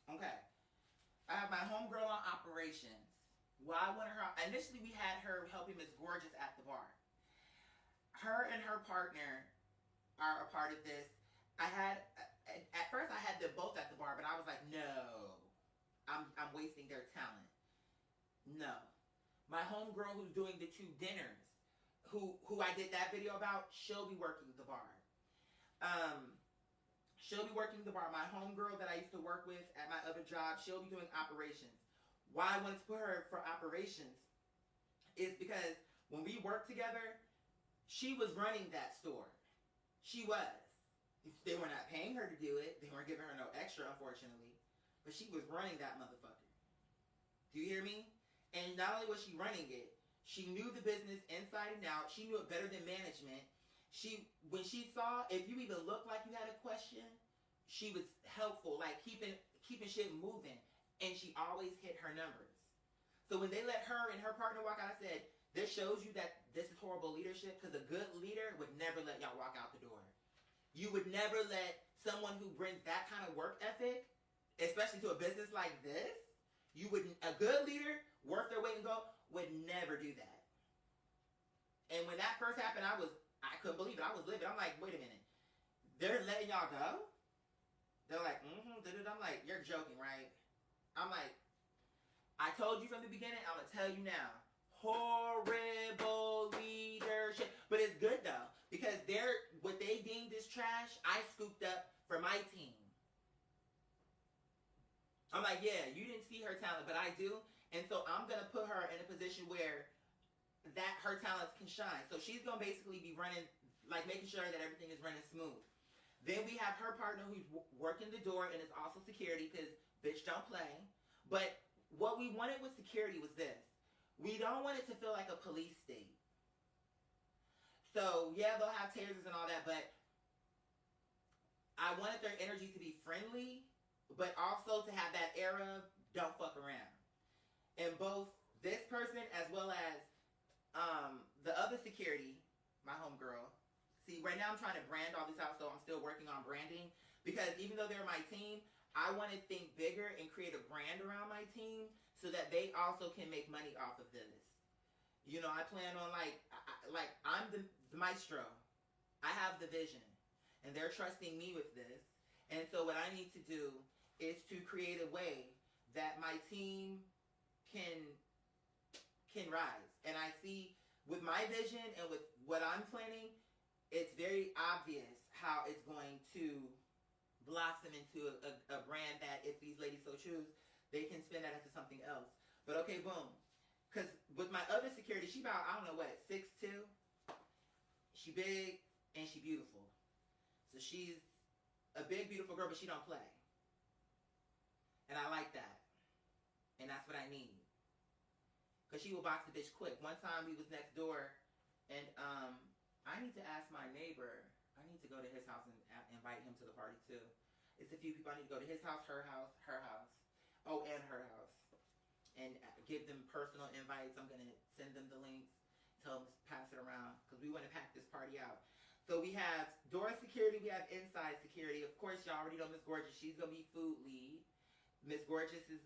Okay. I have my homegirl on operations. Well, I wanted her. Initially, we had her helping Miss Gorgeous at the bar. Her and her partner are a part of this. At first I had them both at the bar, but I was like, no, I'm wasting their talent. No. My homegirl who's doing the 2 dinners, who I did that video about, she'll be working the bar. She'll be working the bar. My homegirl that I used to work with at my other job, she'll be doing operations. Why I wanted to put her for operations is because when we worked together, she was running that store. She was. They were not paying her to do it. They weren't giving her no extra, unfortunately. But she was running that motherfucker. Do you hear me? And not only was she running it, she knew the business inside and out. She knew it better than management. When she saw, if you even looked like you had a question, she was helpful, like keeping shit moving. And she always hit her numbers. So when they let her and her partner walk out, I said, this shows you that this is horrible leadership, because a good leader would never let y'all walk out the door. You would never let someone who brings that kind of work ethic, especially to a business like this, a good leader, worth their weight in gold, would never do that. And when that first happened, I couldn't believe it. I was livid. I'm like, wait a minute. They're letting y'all go? They're like, I'm like, you're joking, right? I'm like, I told you from the beginning, I'm going to tell you now. Horrible leadership. But it's good though, because what they deemed as trash, I scooped up for my team. I'm like, yeah, you didn't see her talent, but I do. And so I'm going to put her in a position where her talents can shine. So she's going to basically be running, like making sure that everything is running smooth. Then we have her partner who's working the door and is also security, because bitch don't play. But what we wanted with security was this. We don't want it to feel like a police state. So, yeah, they'll have tasers and all that, but I wanted their energy to be friendly, but also to have that air of don't fuck around. And both this person as well as the other security, my homegirl. See, right now I'm trying to brand all this out, so I'm still working on branding. Because even though they're my team, I want to think bigger and create a brand around my team so that they also can make money off of this. You know, I plan on I'm the maestro. I have the vision. And they're trusting me with this. And so what I need to do is to create a way that my team can rise. And I see with my vision and with what I'm planning, it's very obvious how it's going to blossom into a brand that if these ladies so choose, they can spin that into something else. But okay, boom. Because with my other security, she about, I don't know what, 6'2". She big and she beautiful. So she's a big, beautiful girl, but she don't play. And I like that. And that's what I need. Because she will box the bitch quick. One time we was next door, and I need to ask my neighbor. I need to go to his house and invite him to the party too. It's a few people. I need to go to his house, her house, her house. Oh, and her house. And give them personal invites. I'm going to send them the links. Tell them to pass it around. Because we want to pack this party out. So we have door security. We have inside security. Of course, y'all already know Miss Gorgeous. She's going to be food lead. Miss Gorgeous is,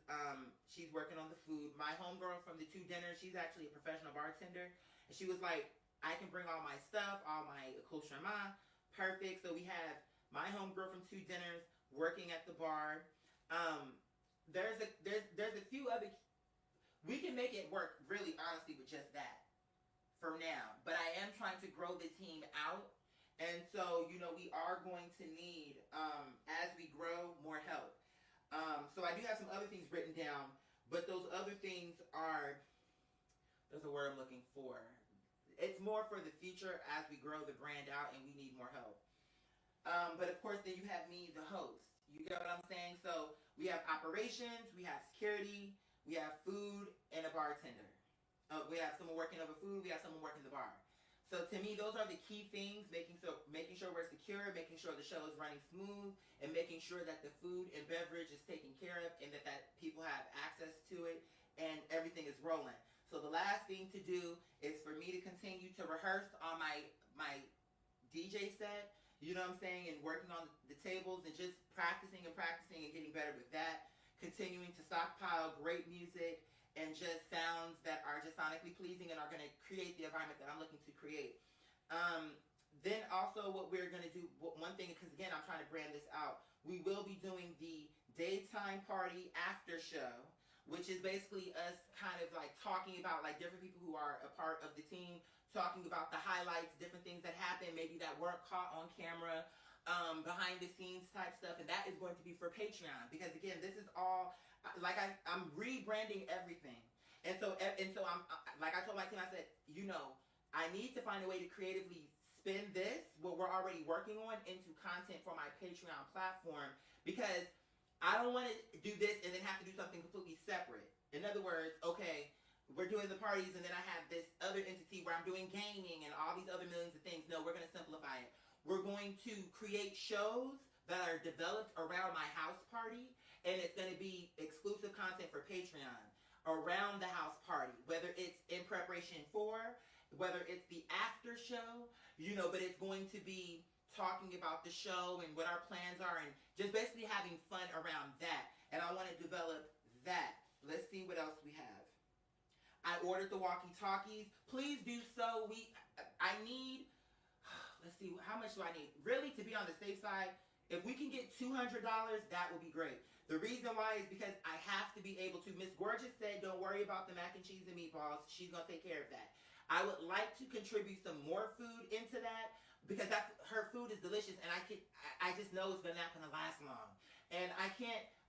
she's working on the food. My homegirl from the 2 dinners, she's actually a professional bartender. And she was like, I can bring all my stuff, all my accoutrements. Perfect. So we have my homegirl from 2 Dinners working at the bar. There's a few other. We can make it work really honestly with just that for now. But I am trying to grow the team out. And so, we are going to need, as we grow, more help. So I do have some other things written down, but those other things are, there's a word I'm looking for. It's more for the future as we grow the brand out and we need more help. But of course, then you have me, the host. You get what I'm saying? So we have operations, we have security, we have food, and a bartender. We have someone working over food, we have someone working the bar. So to me, those are the key things, making sure we're secure, making sure the show is running smooth, and making sure that the food and beverage is taken care of, and that people have access to it, and everything is rolling. So the last thing to do is for me to continue to rehearse on my DJ set, you know what I'm saying, and working on the tables and just practicing and getting better with that, continuing to stockpile great music, and just sounds that are just sonically pleasing and are going to create the environment that I'm looking to create. Then also what we're going to do, one thing, because again, I'm trying to brand this out, we will be doing the daytime party after show, which is basically us kind of like talking about like different people who are a part of the team, talking about the highlights, different things that happened, maybe that weren't caught on camera, behind the scenes type stuff, and that is going to be for Patreon, because again, this is all, like I'm rebranding everything, and so I'm like I told my team, I said, I need to find a way to creatively spin this, what we're already working on, into content for my Patreon platform, because I don't want to do this and then have to do something completely separate. In other words, okay, we're doing the parties and then I have this other entity where I'm doing gaming and all these other millions of things. No, we're going to simplify it. We're going to create shows that are developed around my house party, and it's going to be exclusive content for Patreon around the house party, whether it's in preparation for, whether it's the after show, but it's going to be talking about the show and what our plans are, and just basically having fun around that. And I want to develop that. Let's see what else we have. I ordered the walkie-talkies. Please do so. I need, let's see, how much do I need? Really, to be on the safe side, if we can get $200, that would be great. The reason why is because I have to be able to. Miss Gorgeous said, don't worry about the mac and cheese and meatballs. She's going to take care of that. I would like to contribute some more food into that, because her food is delicious, and I just know it's not going to last long. And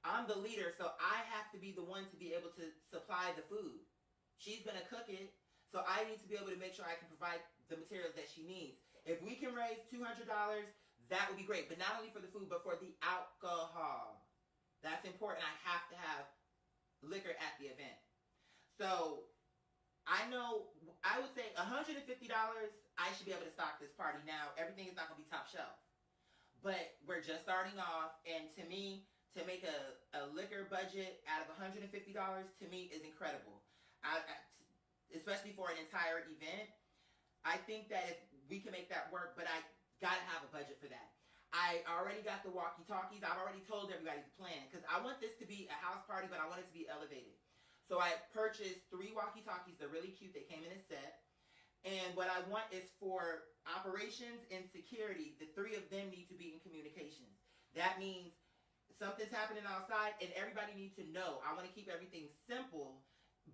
I'm the leader, so I have to be the one to be able to supply the food. She's going to cook it, so I need to be able to make sure I can provide the materials that she needs. If we can raise $200, that would be great. But not only for the food, but for the alcohol. That's important. I have to have liquor at the event. So I know, I would say $150, I should be able to stock this party. Now, everything is not going to be top shelf. But we're just starting off, and to me, to make a liquor budget out of $150, to me, is incredible. Especially for an entire event. I think that if we can make that work, but I gotta have a budget for that. I already got the walkie-talkies. I've already told everybody the plan, because I want this to be a house party, but I want it to be elevated. So I purchased 3 walkie-talkies. They're really cute. They came in a set. And what I want is for operations and security, the 3 of them need to be in communications. That means something's happening outside and everybody needs to know. I want to keep everything simple,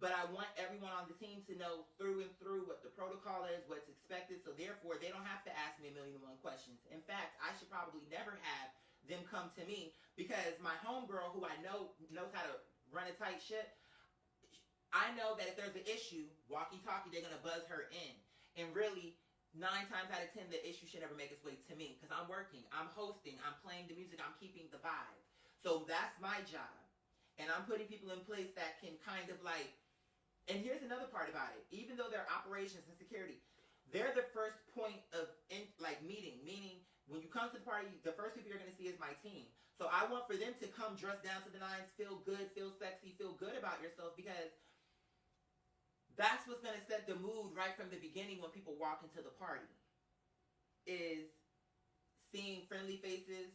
but I want everyone on the team to know through and through what the protocol is, what's expected, so therefore they don't have to ask me 1,000,001 questions. In fact, I should probably never have them come to me, because my homegirl, who I know knows how to run a tight ship, I know that if there's an issue, walkie-talkie, they're going to buzz her in. And really, 9 times out of 10, the issue should never make its way to me, because I'm working, I'm hosting, I'm playing the music, I'm keeping the vibe. So that's my job. And I'm putting people in place that can kind of like, and here's another part about it. Even though they're operations and security, they're the first point of meeting. Meaning, when you come to the party, the first people you're going to see is my team. So I want for them to come dressed down to the nines, feel good, feel sexy, feel good about yourself, because that's what's going to set the mood right from the beginning when people walk into the party. Is seeing friendly faces,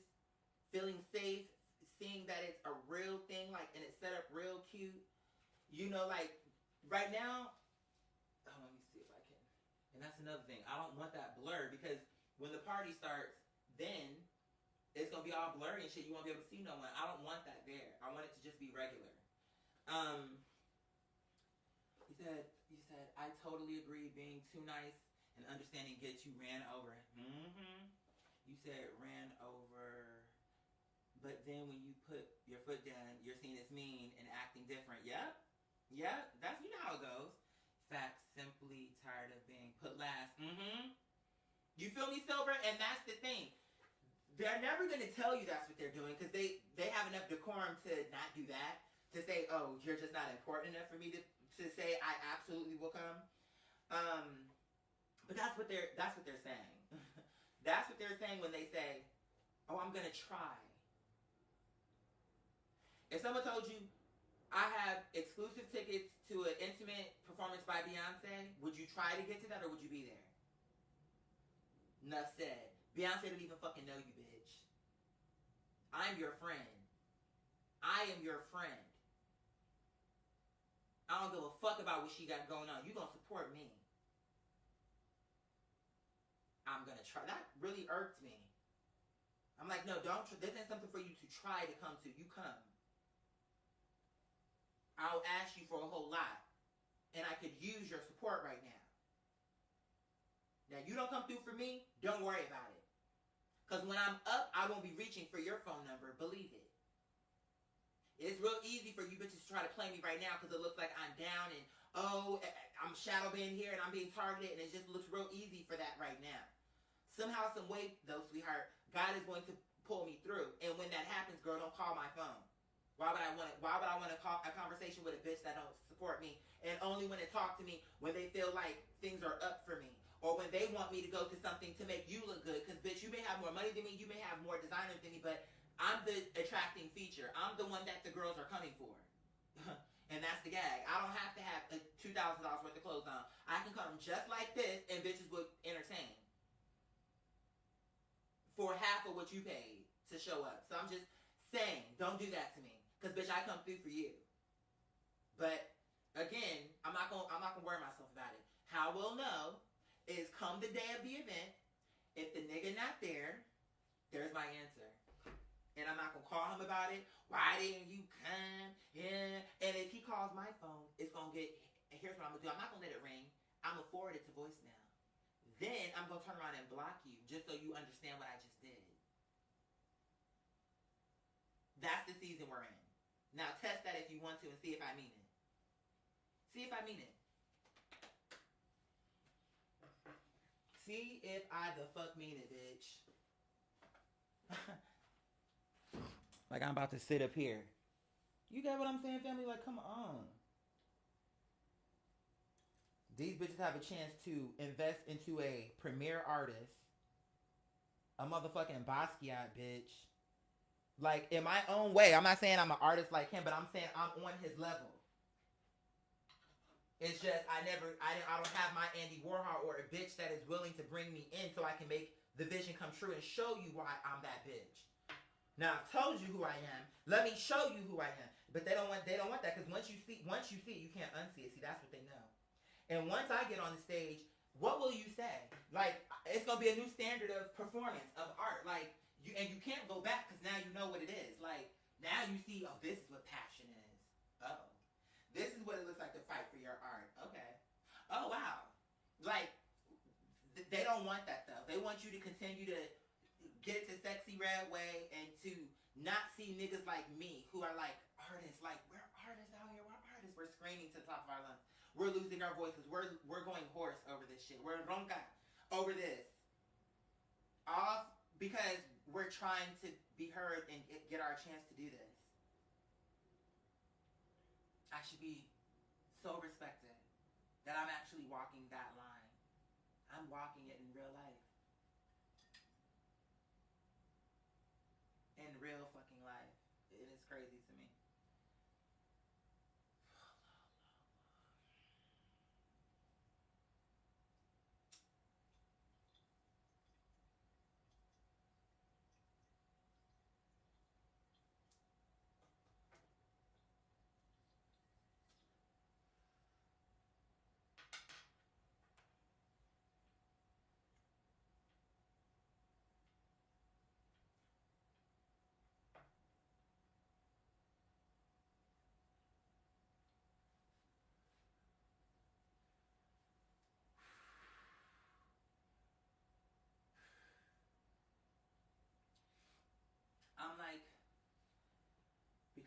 feeling safe, seeing that it's a real thing, and it's set up real cute. Right now, let me see if I can. And that's another thing. I don't want that blur, because when the party starts, then it's gonna be all blurry and shit. You won't be able to see no one. I don't want that there. I want it to just be regular. You said, I totally agree. Being too nice and understanding gets you ran over. Mm-hmm. You said ran over, but then when you put your foot down, you're seen as mean and acting different. Yep. Yep. That's, you know how it goes. Facts, simply tired of being put last. Mm-hmm. You feel me, Silver? And that's the thing. They're never going to tell you that's what they're doing because they have enough decorum to not do that. To say, oh, you're just not important enough for me to say I absolutely will come. But that's what they're saying. That's what they're saying when they say, oh, I'm going to try. If someone told you, I have exclusive tickets to an intimate performance by Beyonce, would you try to get to that or would you be there? Enough said. Beyonce don't even fucking know you, bitch. I'm your friend. I am your friend. I don't give a fuck about what she got going on. You gonna support me. I'm gonna try. That really irked me. I'm like, no, don't. This ain't something for you to try to come to. You come. I'll ask you for a whole lot. And I could use your support right now. Now, you don't come through for me, don't worry about it. Because when I'm up, I won't be reaching for your phone number. Believe it. It's real easy for you bitches to try to play me right now because it looks like I'm down and, oh, I'm shadow being here and I'm being targeted, and it just looks real easy for that right now. Somehow, some way, though, sweetheart, God is going to pull me through. And when that happens, girl, don't call my phone. Why would I want to call a conversation with a bitch that don't support me and only want to talk to me when they feel like things are up for me? Or when they want me to go to something to make you look good. Because, bitch, you may have more money than me. You may have more designers than me. But I'm the attracting feature. I'm the one that the girls are coming for. And that's the gag. I don't have to have $2,000 worth of clothes on. I can come just like this and bitches would entertain. For half of what you paid to show up. So I'm just saying, don't do that to me. Because, bitch, I come through for you. But, again, I'm not gonna worry myself about it. How we'll know is come the day of the event, if the nigga not there, there's my answer. And I'm not going to call him about it. Why didn't you come? Yeah. And if he calls my phone, it's going to get, here's what I'm going to do. I'm not going to let it ring. I'm going to forward it to voicemail. Then I'm going to turn around and block you just so you understand what I just did. That's the season we're in. Now test that if you want to and see if I mean it. See if I mean it. See if I the fuck mean it, bitch. Like I'm about to sit up here. You get what I'm saying, family? Like, come on. These bitches have a chance to invest into a premier artist. A motherfucking Basquiat, bitch. Like, in my own way. I'm not saying I'm an artist like him, but I'm saying I'm on his level. It's just I don't have my Andy Warhol or a bitch that is willing to bring me in so I can make the vision come true and show you why I'm that bitch. Now I've told you who I am. Let me show you who I am. But they don't want that because once you see it, you can't unsee it. See, that's what they know. And once I get on the stage, what will you say? Like, it's gonna be a new standard of performance of art. Like you can't go back because now you know what it is. Like now you see, oh, this is what passion is. Oh. This is what it looks like to fight for your art. Okay. Oh, wow. Like, they don't want that, though. They want you to continue to get the sexy red way and to not see niggas like me who are like artists. Like, we're artists out here. We're artists. We're screaming to the top of our lungs. We're losing our voices. We're going hoarse over this shit. We're ronca over this. Off because we're trying to be heard and get our chance to do this. I should be so respected that I'm actually walking that line. I'm walking it in real life. In real fucking life. It is crazy to me.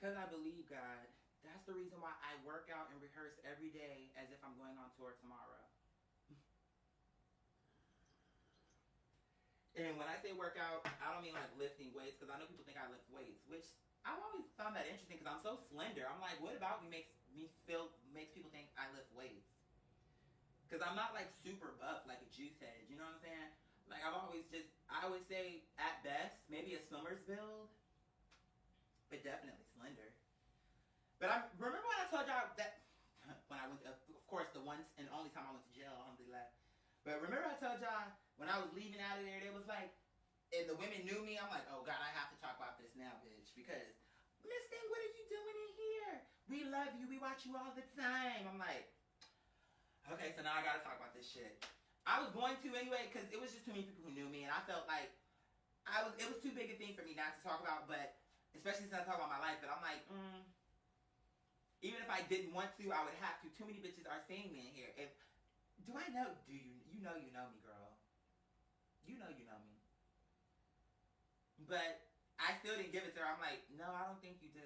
because I believe God, that's the reason why I work out and rehearse every day as if I'm going on tour tomorrow. And when I say workout, I don't mean like lifting weights, because I know people think I lift weights, which I've always found that interesting because I'm so slender. I'm like, what about me makes people think I lift weights? Because I'm not like super buff like a juice head, you know what I'm saying? Like I always say at best, maybe a swimmer's build, but definitely slender. But I remember when I told y'all that, when I went to, of course, the once and only time I went to jail, alhamdulillah. But remember I told y'all, when I was leaving out of there, they was like, and the women knew me, I'm like, oh God, I have to talk about this now, bitch, because, Miss Thing, what are you doing in here? We love you, we watch you all the time. I'm like, okay, so now I gotta talk about this shit. I was going to anyway, because it was just too many people who knew me, and I felt like, it was too big a thing for me not to talk about, but, especially since I talk about my life, but I'm like, even if I didn't want to, I would have to. Too many bitches are seeing me in here. Do I know? You know me, girl. You know me. But I still didn't give it to her. I'm like, no, I don't think you do.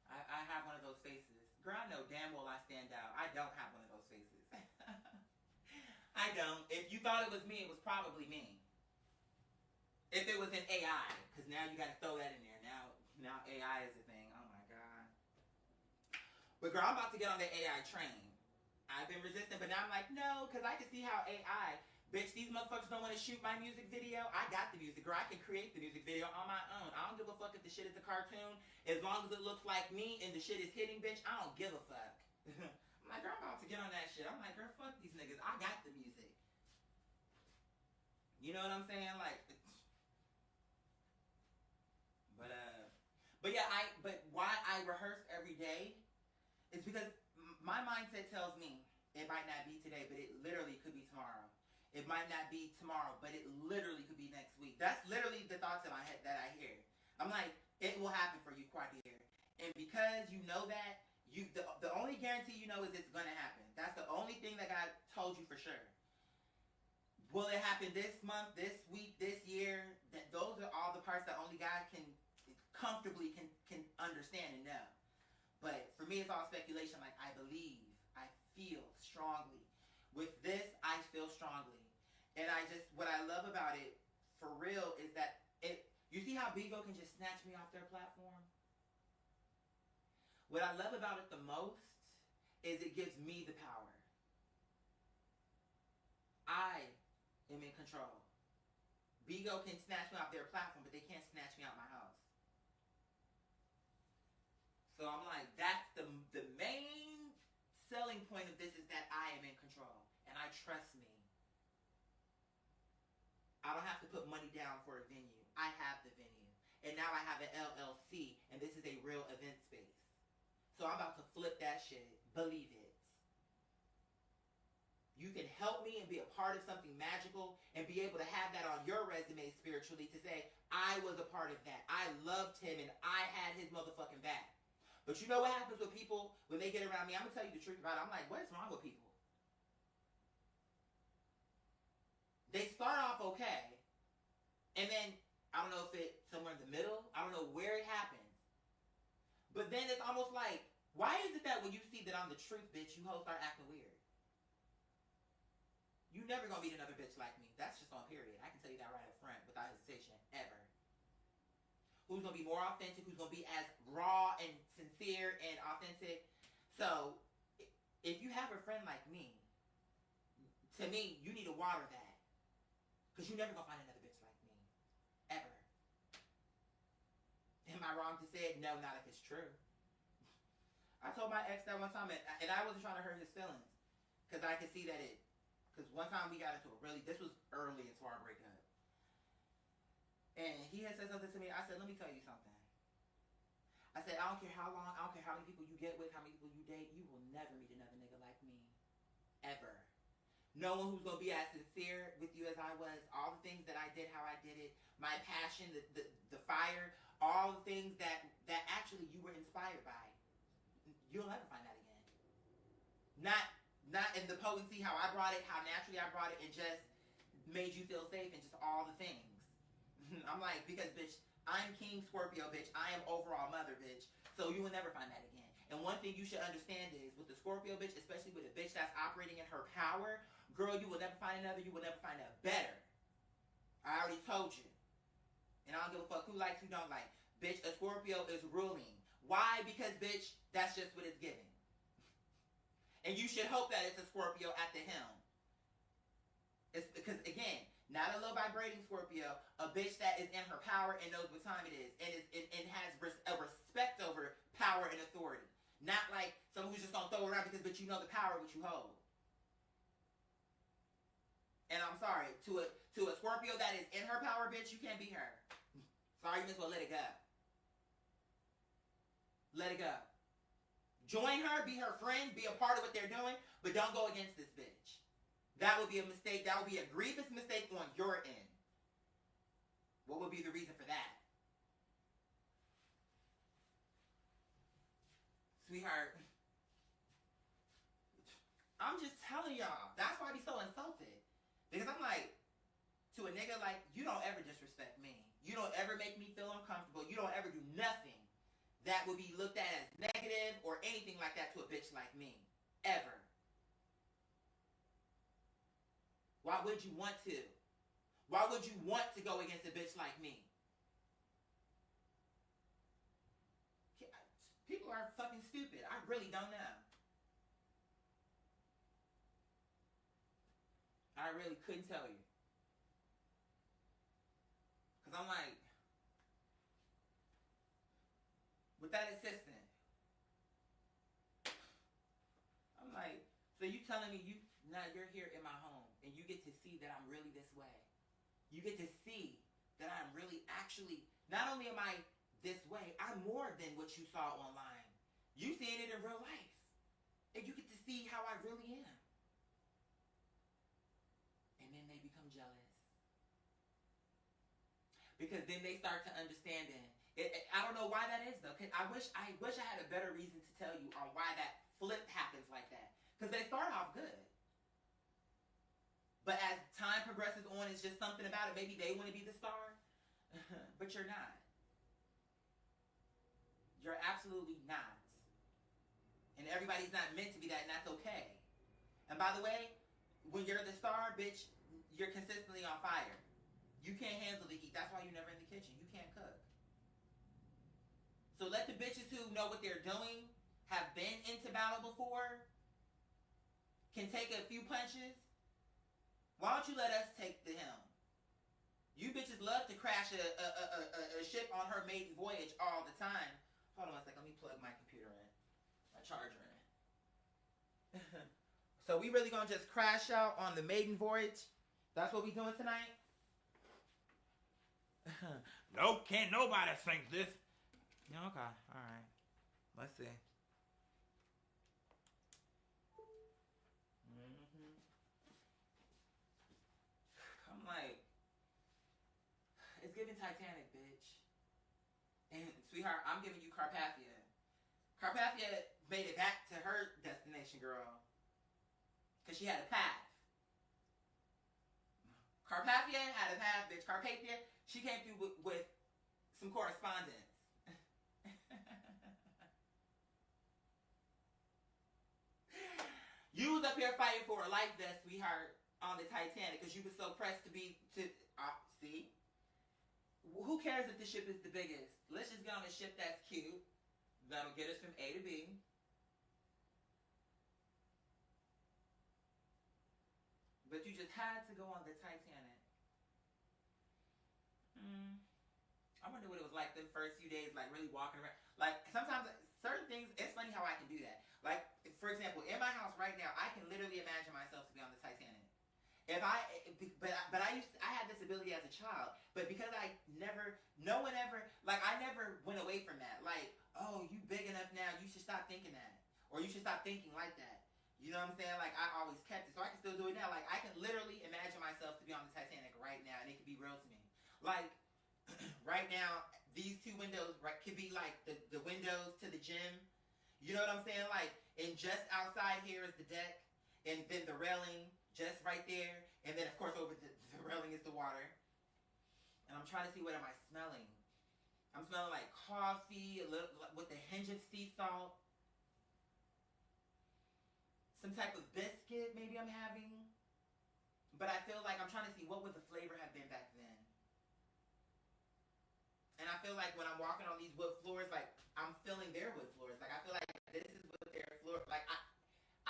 I have one of those faces. Girl, I know damn well I stand out. I don't have one of those faces. I don't. If you thought it was me, it was probably me. If it was an AI, because now you got to throw that in there. Now AI is a thing. Oh my God. But girl, I'm about to get on the AI train. I've been resistant, but now I'm like, no, because I can see how AI, bitch, these motherfuckers don't want to shoot my music video. I got the music, girl. I can create the music video on my own. I don't give a fuck if the shit is a cartoon. As long as it looks like me and the shit is hitting, bitch, I don't give a fuck. I'm like, girl, I'm about to get on that shit. I'm like, girl, fuck these niggas. I got the music. You know what I'm saying? Like, but yeah, but why I rehearse every day is because my mindset tells me it might not be today, but it literally could be tomorrow. It might not be tomorrow, but it literally could be next week. That's literally the thoughts in my head that I hear. I'm like, it will happen for you, Quadir. And because you know that, the only guarantee you know is it's gonna happen. That's the only thing that God told you for sure. Will it happen this month, this week, this year? Those are all the parts that only God can comfortably can understand and know. But for me, it's all speculation. Like, I believe, I feel strongly. With this, I feel strongly. And what I love about it, for real, is that you see how Bigo can just snatch me off their platform? What I love about it the most is it gives me the power. I am in control. Bigo can snatch me off their platform, but they can't snatch me out my house. So I'm like, that's the main selling point of this, is that I am in control. And I trust me. I don't have to put money down for a venue. I have the venue. And now I have an LLC, and this is a real event space. So I'm about to flip that shit. Believe it. You can help me and be a part of something magical and be able to have that on your resume spiritually to say, I was a part of that. I loved him and I had his motherfucking back. But you know what happens with people when they get around me? I'm going to tell you the truth about it. I'm like, what is wrong with people? They start off okay. And then, I don't know if it's somewhere in the middle. I don't know where it happens. But then it's almost like, why is it that when you see that I'm the truth, bitch, you hoes start acting weird? You never going to meet another bitch like me. That's just on period. I can tell you that right up front without hesitation. Ever. Who's going to be more authentic, who's going to be as raw and sincere and authentic. So, if you have a friend like me, to me, you need to water that. Because you're never going to find another bitch like me. Ever. Am I wrong to say it? No, not if it's true. I told my ex that one time, and I wasn't trying to hurt his feelings. Because I could see that because one time we got into this was early into our breakup. And he had said something to me. I said, let me tell you something. I said, I don't care how long, I don't care how many people you get with, how many people you date, you will never meet another nigga like me. Ever. No one who's going to be as sincere with you as I was. All the things that I did, how I did it, my passion, the fire, all the things that actually you were inspired by. You'll never find that again. Not in the potency, how I brought it, how naturally I brought it, and just made you feel safe and just all the things. I'm like, because, bitch, I'm King Scorpio, bitch. I am overall mother, bitch. So you will never find that again. And one thing you should understand is with the Scorpio bitch, especially with a bitch that's operating in her power, girl, you will never find another. You will never find a better. I already told you. And I don't give a fuck who likes, who don't like. Bitch, a Scorpio is ruling. Why? Because, bitch, that's just what it's giving. And you should hope that it's a Scorpio at the helm. It's because, again, not a low vibrating Scorpio, a bitch that is in her power and knows what time it is and has a respect over power and authority. Not like someone who's just going to throw it around because, bitch, you know the power which you hold. And I'm sorry, to a Scorpio that is in her power, bitch, you can't be her. Sorry, you might as well let it go. Let it go. Join her, be her friend, be a part of what they're doing, but don't go against this bitch. That would be a mistake. That would be a grievous mistake on your end. What would be the reason for that? Sweetheart, I'm just telling y'all. That's why I be so insulted. Because I'm like, to a nigga, like, you don't ever disrespect me. You don't ever make me feel uncomfortable. You don't ever do nothing that would be looked at as negative or anything like that to a bitch like me. Ever. Why would you want to? Why would you want to go against a bitch like me? People are fucking stupid. I really don't know. I really couldn't tell you. Because I'm like, with that assistant, I'm like, so you telling me now you're here in my home and you get to see that I'm really this way. You get to see that I'm really actually, not only am I this way, I'm more than what you saw online. You seeing it in real life. And you get to see how I really am. And then they become jealous. Because then they start to understand it. I don't know why that is though. Cause I wish I had a better reason to tell you on why that flip happens like that. Because they start off good. But as time progresses on, it's just something about it. Maybe they want to be the star. But you're not. You're absolutely not. And everybody's not meant to be that, and that's okay. And by the way, when you're the star, bitch, you're consistently on fire. You can't handle the heat. That's why you're never in the kitchen. You can't cook. So let the bitches who know what they're doing, have been into battle before, can take a few punches. Why don't you let us take the helm? You bitches love to crash a ship on her maiden voyage all the time. Hold on a second. Let me plug my computer in. My charger in. So we really gonna just crash out on the maiden voyage? That's what we doing tonight? No, can't nobody think this. Yeah, okay, alright. Let's see. I'm like, it's giving Titanic, bitch. And sweetheart, I'm giving you Carpathia. Carpathia made it back to her destination, girl. Because she had a path. Carpathia had a path, bitch. Carpathia, she came through with some correspondence. You was up here fighting for a life vest, sweetheart, on the Titanic because you was so pressed to be, see? Who cares if the ship is the biggest? Let's just get on a ship that's cute. That'll get us from A to B. But you just had to go on the Titanic. I wonder what it was like the first few days, like really walking around. Like sometimes certain things, it's funny how I can do that. Like, for example, in my house right now, I can literally imagine myself to be on the Titanic. But I had this ability as a child, but because no one ever went away from that. Like, oh, you big enough now, you should stop thinking that. Or you should stop thinking like that. You know what I'm saying? Like, I always kept it, so I can still do it now. Like, I can literally imagine myself to be on the Titanic right now, and it could be real to me. Like, right now, these two windows could be like the windows to the gym. You know what I'm saying? Like, and just outside here is the deck, and then the railing just right there, and then of course over the railing is the water. And I'm trying to see, what am I smelling? I'm smelling like coffee, a little with the hinges some type of biscuit maybe I'm having. But I feel like I'm trying to see what would the flavor have been back then. And I feel like when I'm walking on these wood floors, like I'm feeling their wood floors. Like I feel like this is what their floor. Like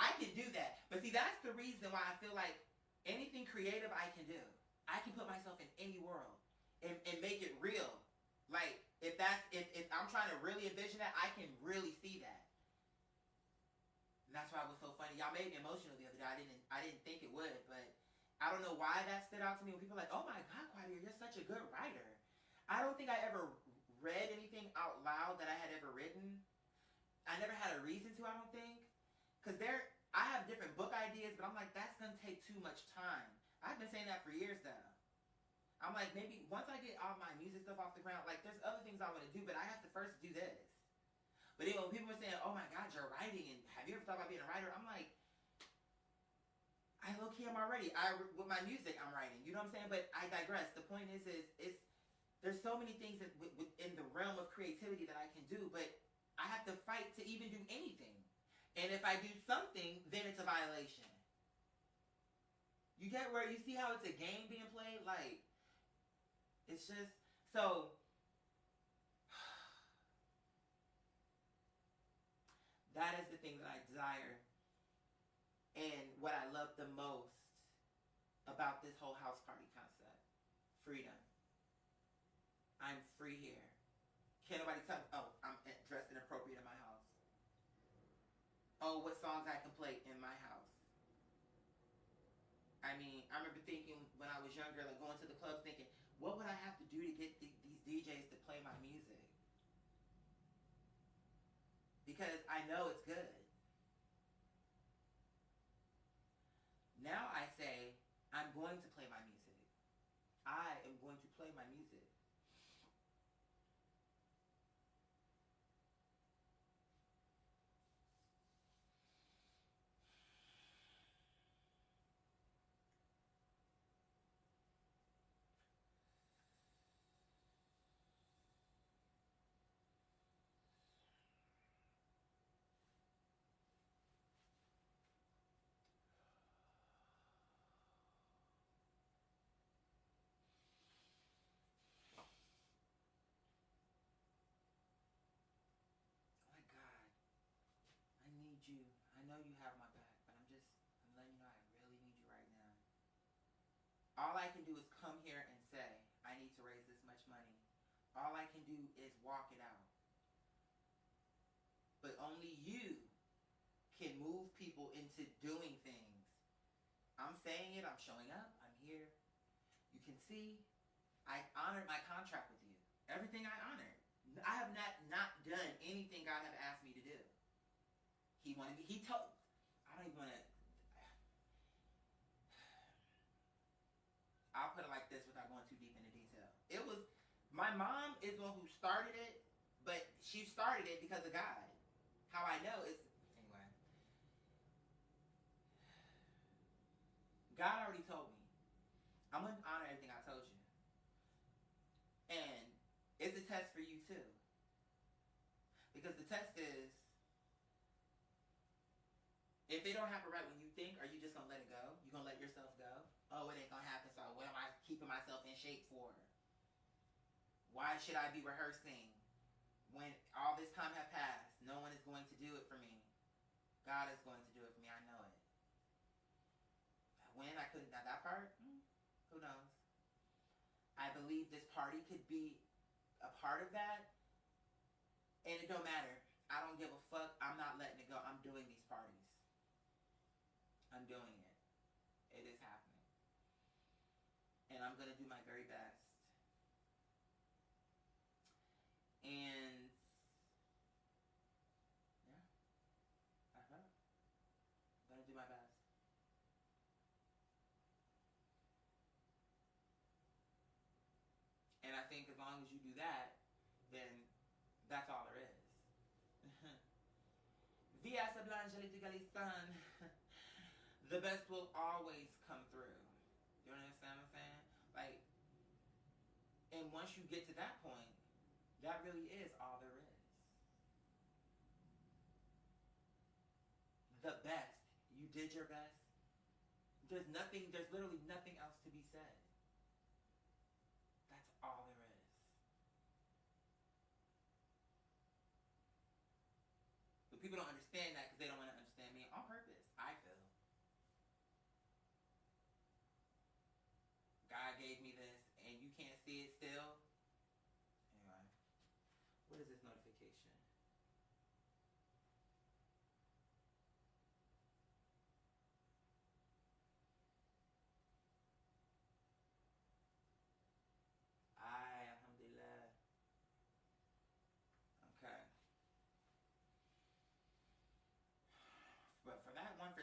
I can do that. But see, that's the reason why I feel like anything creative I can do. I can put myself in any world and make it real. Like if I'm trying to really envision that, I can really see that. And that's why it was so funny. Y'all made me emotional the other day. I didn't think it would, but I don't know why that stood out to me. When people are like, "Oh my God, Quadir, you're such a good writer." I don't think I ever read anything out loud that I had ever written. I never had a reason to, I don't think. Because I have different book ideas, but I'm like, that's going to take too much time. I've been saying that for years now. I'm like, maybe once I get all my music stuff off the ground, like there's other things I want to do, but I have to first do this. But when people were saying, "Oh my God, you're writing, and have you ever thought about being a writer?" I'm like, I low-key am already. With my music, I'm writing. You know what I'm saying? But I digress. The point is there's so many things that in the realm of creativity that I can do, but I have to fight to even do anything. And if I do something, then it's a violation. You get where you see how it's a game being played? Like, it's just, so, that is the thing that I desire. And what I love the most about this whole house party concept. Freedom. I'm free here. Can't nobody tell me, "Oh, I'm dressed inappropriate in my house." Oh, what songs I can play in my house. I mean, I remember thinking when I was younger, like going to the clubs thinking, what would I have to do to get these DJs to play my music? Because I know it's good. Now I say, I'm going to play my music. I am going to play my music. I need you. I know you have my back, but I'm letting you know I really need you right now. All I can do is come here and say, I need to raise this much money. All I can do is walk it out. But only you can move people into doing things. I'm saying it, I'm showing up, I'm here. You can see, I honored my contract with you. Everything I honored. I have not done anything God have asked me to do. I don't even want to, I'll put it like this without going too deep into detail. It was, my mom is the one who started it, but she started it because of God. How I know is, anyway, God already told me, I'm going to honor everything I told you. And it's a test for you too. Because the test is, if it don't happen right when you think, are you just going to let it go? You going to let yourself go? Oh, it ain't going to happen, so what am I keeping myself in shape for? Why should I be rehearsing when all this time have passed? No one is going to do it for me. God is going to do it for me. I know it. When I couldn't, that part, who knows? I believe this party could be a part of that. And it don't matter. I don't give a fuck. I'm not letting it go. I'm doing these parties. I'm doing it. It is happening. And I'm going to do my very best. And, yeah. I don't know. I'm going to do my best. And I think as long as you do that, then that's all there is. Via Sablangelicalistan. The best will always come through. You understand what I'm saying? Like, and once you get to that point, that really is all there is. The best. You did your best. There's literally nothing else to be said. That's all there is. But people don't understand that because they don't want to understand me on purpose, I feel. God gave me this and you can't see it still. Anyway, what is this notification? Alhamdulillah. Okay. But for that one,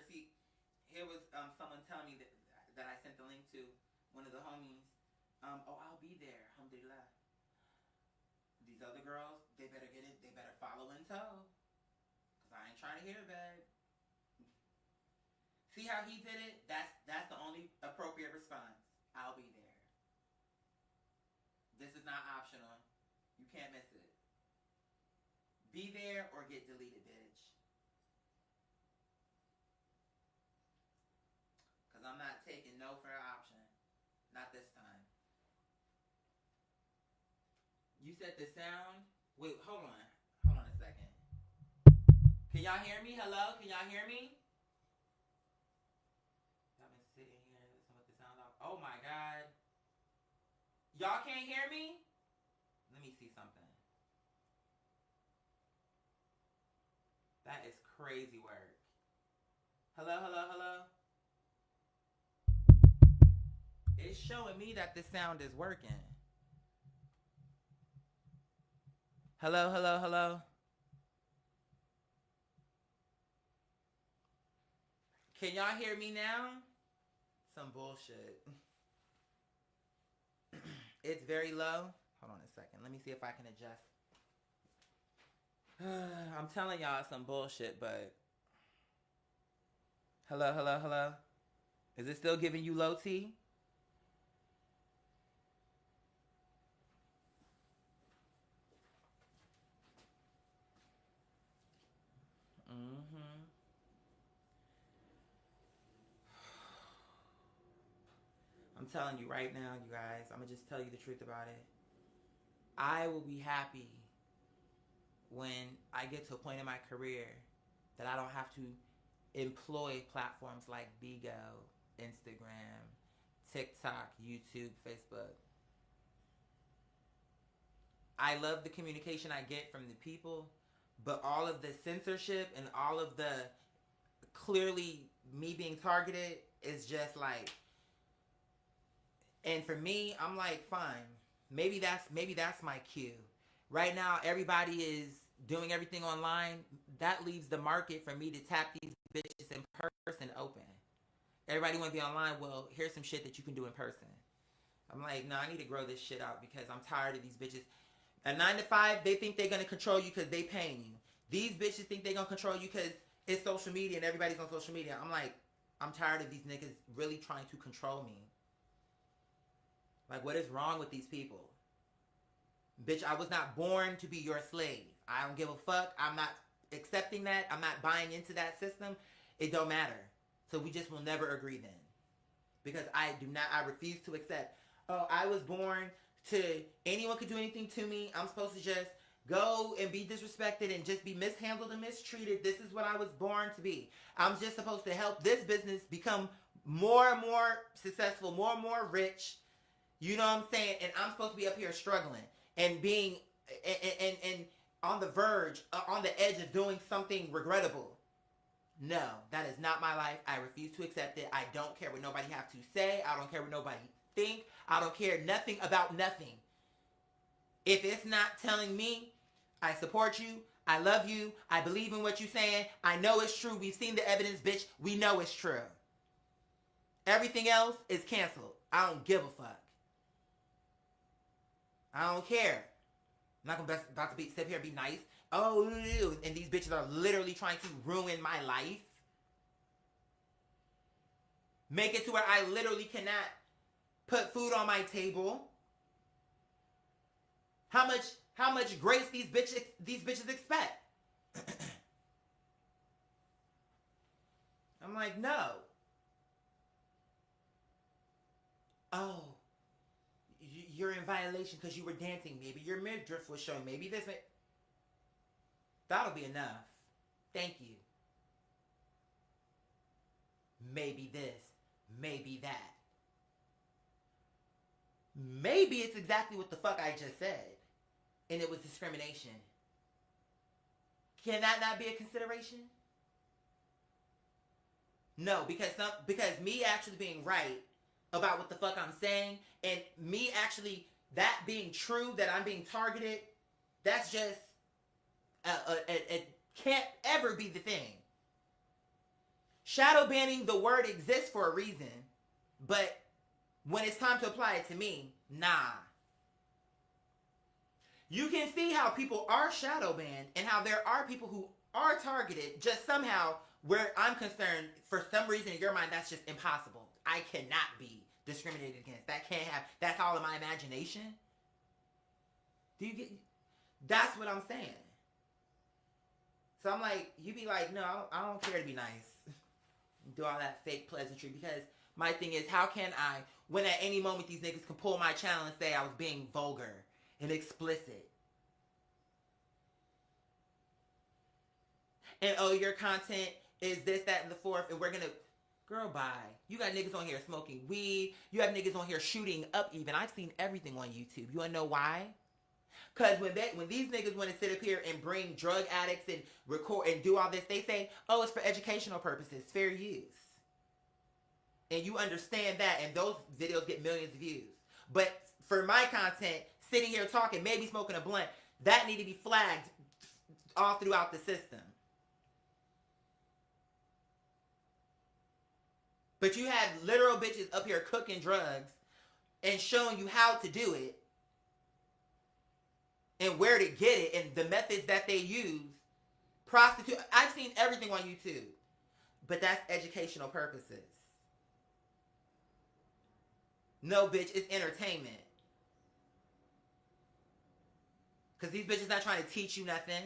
here was someone telling me that I sent the link to one of the homies. Oh, I'll be there. Alhamdulillah. These other girls, they better get it. They better follow in tow. Because I ain't trying to hear bad. See how he did it? That's the only appropriate response. I'll be there. This is not optional. You can't miss it. Be there or get deleted, bitch. Because I'm not taking no for an option. Not this time. You said the sound? Wait, hold on. Hold on a second. Can y'all hear me? Hello? Can y'all hear me? Y'all been sitting here and listening with the sound off. Oh my God. Y'all can't hear me? Let me see something. That is crazy work. Hello, hello, hello? It's showing me that the sound is working. Hello, hello, hello? Can y'all hear me now? Some bullshit. It's very low. Hold on a second. Let me see if I can adjust. I'm telling y'all some bullshit, but... Hello, hello, hello? Is it still giving you low T? I'm telling you right now, you guys, I'm going to just tell you the truth about it. I will be happy when I get to a point in my career that I don't have to employ platforms like Bigo, Instagram, TikTok, YouTube, Facebook. I love the communication I get from the people, but all of the censorship and all of the clearly me being targeted is just like... And for me, I'm like, fine. Maybe that's my cue. Right now, everybody is doing everything online. That leaves the market for me to tap these bitches in person open. Everybody want to be online. Well, here's some shit that you can do in person. I'm like, no, I need to grow this shit out because I'm tired of these bitches. At 9 to 5, they think they're going to control you because they paying you. These bitches think they're going to control you because it's social media and everybody's on social media. I'm like, I'm tired of these niggas really trying to control me. Like, what is wrong with these people? Bitch, I was not born to be your slave. I don't give a fuck. I'm not accepting that. I'm not buying into that system. It don't matter. So we just will never agree then. Because I refuse to accept, oh, I was born to, anyone could do anything to me. I'm supposed to just go and be disrespected and just be mishandled and mistreated. This is what I was born to be. I'm just supposed to help this business become more and more successful, more and more rich. You know what I'm saying? And I'm supposed to be up here struggling and being and on the verge, on the edge of doing something regrettable. No, that is not my life. I refuse to accept it. I don't care what nobody have to say. I don't care what nobody think. I don't care nothing about nothing. If it's not telling me, I support you, I love you, I believe in what you're saying, I know it's true, we've seen the evidence, bitch, we know it's true. Everything else is canceled. I don't give a fuck. I don't care. I'm not about to sit here and be nice. Oh, and these bitches are literally trying to ruin my life. Make it to where I literally cannot put food on my table. How much grace these bitches expect? I'm I'm like, no. Oh, you're in violation because you were dancing. Maybe your midriff was showing. Maybe this. That'll be enough. Thank you. Maybe this. Maybe that. Maybe it's exactly what the fuck I just said. And it was discrimination. Can that not be a consideration? No, because me actually being right about what the fuck I'm saying, and me actually that being true, that I'm being targeted, that's just it can't ever be the thing. Shadow banning, the word exists for a reason, but when it's time to apply it to me, nah. You can see how people are shadow banned and how there are people who are targeted, just somehow, where I'm concerned, for some reason in your mind, that's just impossible. I cannot be discriminated against. That can't have, that's all in my imagination. Do you get, that's what I'm saying. So I'm like, you be like, no, I don't care to be nice. Do all that fake pleasantry, because my thing is, how can I, when at any moment these niggas can pull my channel and say I was being vulgar and explicit. And oh, your content is this, that, and the fourth, and we're gonna, girl, bye. You got niggas on here smoking weed. You have niggas on here shooting up even. I've seen everything on YouTube. You wanna know why? Because when these niggas want to sit up here and bring drug addicts and record and do all this, they say, oh, it's for educational purposes, fair use. And you understand that, and those videos get millions of views. But for my content, sitting here talking, maybe smoking a blunt, that need to be flagged all throughout the system. But you had literal bitches up here cooking drugs and showing you how to do it and where to get it and the methods that they use. Prostitute. I've seen everything on YouTube. But that's educational purposes. No, bitch, it's entertainment. Because these bitches not trying to teach you nothing.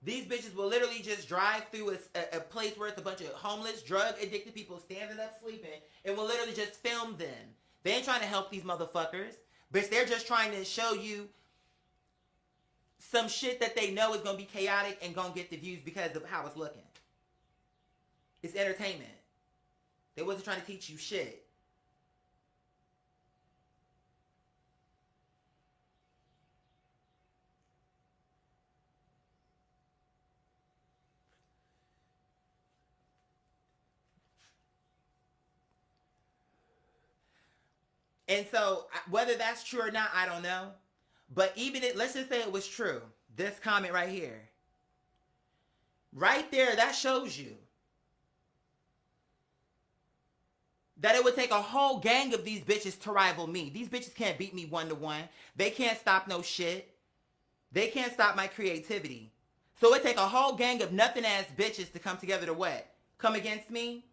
These bitches will literally just drive through a place where it's a bunch of homeless, drug-addicted people standing up sleeping and will literally just film them. They ain't trying to help these motherfuckers. Bitch, they're just trying to show you some shit that they know is going to be chaotic and going to get the views because of how it's looking. It's entertainment. They wasn't trying to teach you shit. And so, whether that's true or not, I don't know. But even it, let's just say it was true. This comment right here. Right there, that shows you that it would take a whole gang of these bitches to rival me. These bitches can't beat me 1-to-1. They can't stop no shit. They can't stop my creativity. So it take a whole gang of nothing-ass bitches to come together to what? Come against me?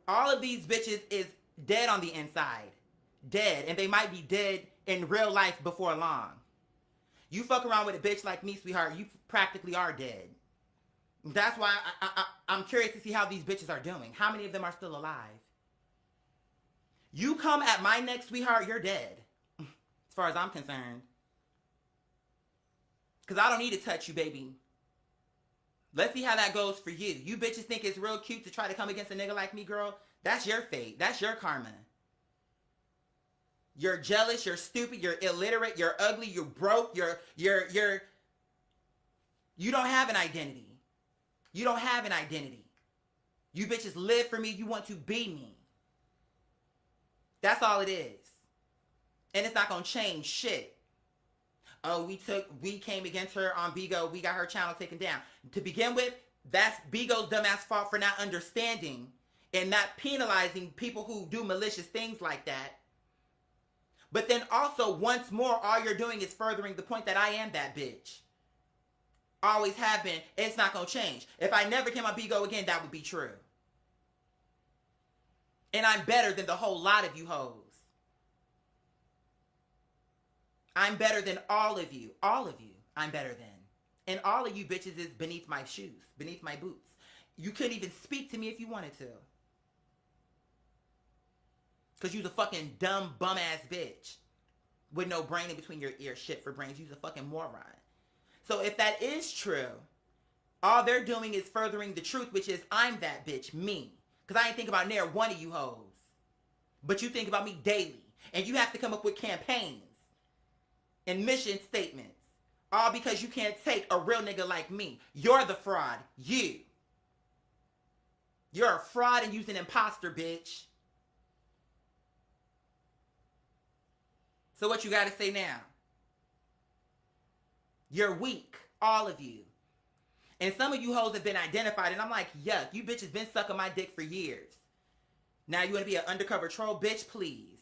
All of these bitches is dead on the inside. Dead. And they might be dead in real life before long. You fuck around with a bitch like me, sweetheart, you practically are dead. That's why I'm curious to see how these bitches are doing. How many of them are still alive? You come at my neck, sweetheart, you're dead. As far as I'm concerned. Because I don't need to touch you, baby. Let's see how that goes for you. You bitches think it's real cute to try to come against a nigga like me, girl? That's your fate. That's your karma. You're jealous, you're stupid, you're illiterate, you're ugly, you're broke, you don't have an identity. You don't have an identity. You bitches live for me, you want to be me. That's all it is. And it's not gonna change shit. Oh, we came against her on Bigo. We got her channel taken down. To begin with, that's Bigo's dumbass fault for not understanding and not penalizing people who do malicious things like that. But then also, once more, all you're doing is furthering the point that I am that bitch. Always have been. It's not going to change. If I never came on Bigo again, that would be true. And I'm better than the whole lot of you hoes. I'm better than all of you. All of you, I'm better than. And all of you bitches is beneath my shoes, beneath my boots. You couldn't even speak to me if you wanted to. Because you's a fucking dumb, bum-ass bitch. With no brain in between your ears, shit for brains. You's a fucking moron. So if that is true, all they're doing is furthering the truth, which is I'm that bitch, me. Because I ain't think about near one of you hoes. But you think about me daily. And you have to come up with campaigns and mission statements. All because you can't take a real nigga like me. You're the fraud. You. You're a fraud and you're an imposter, bitch. So what you gotta say now? You're weak. All of you. And some of you hoes have been identified, and I'm like, yuck, you bitches been sucking my dick for years. Now you wanna be an undercover troll? Bitch, please.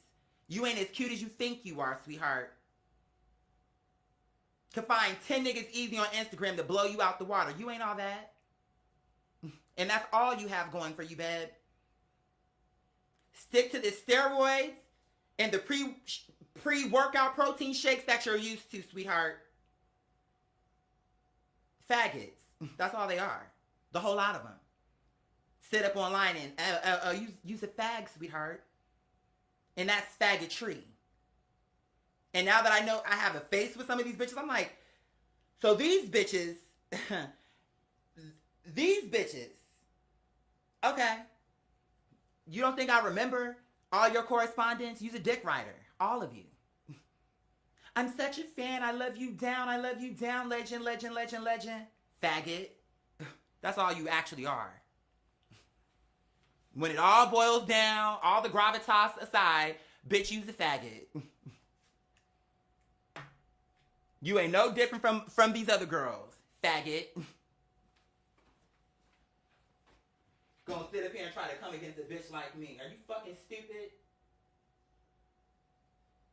You ain't as cute as you think you are, sweetheart. Can find 10 niggas easy on Instagram to blow you out the water. You ain't all that. And that's all you have going for you, babe. Stick to the steroids and the pre-workout protein shakes that you're used to, sweetheart. Faggots. That's all they are. The whole lot of them. Sit up online and use a fag, sweetheart. And that's faggotry. And now that I know I have a face with some of these bitches, I'm like, so these bitches, okay. You don't think I remember all your correspondence? You's a dick rider. All of you. I'm such a fan. I love you down. I love you down. Legend, legend, legend, legend. Faggot. That's all you actually are. When it all boils down, all the gravitas aside, bitch, you's a faggot. You ain't no different from these other girls. Faggot. Gonna sit up here and try to come against a bitch like me. Are you fucking stupid?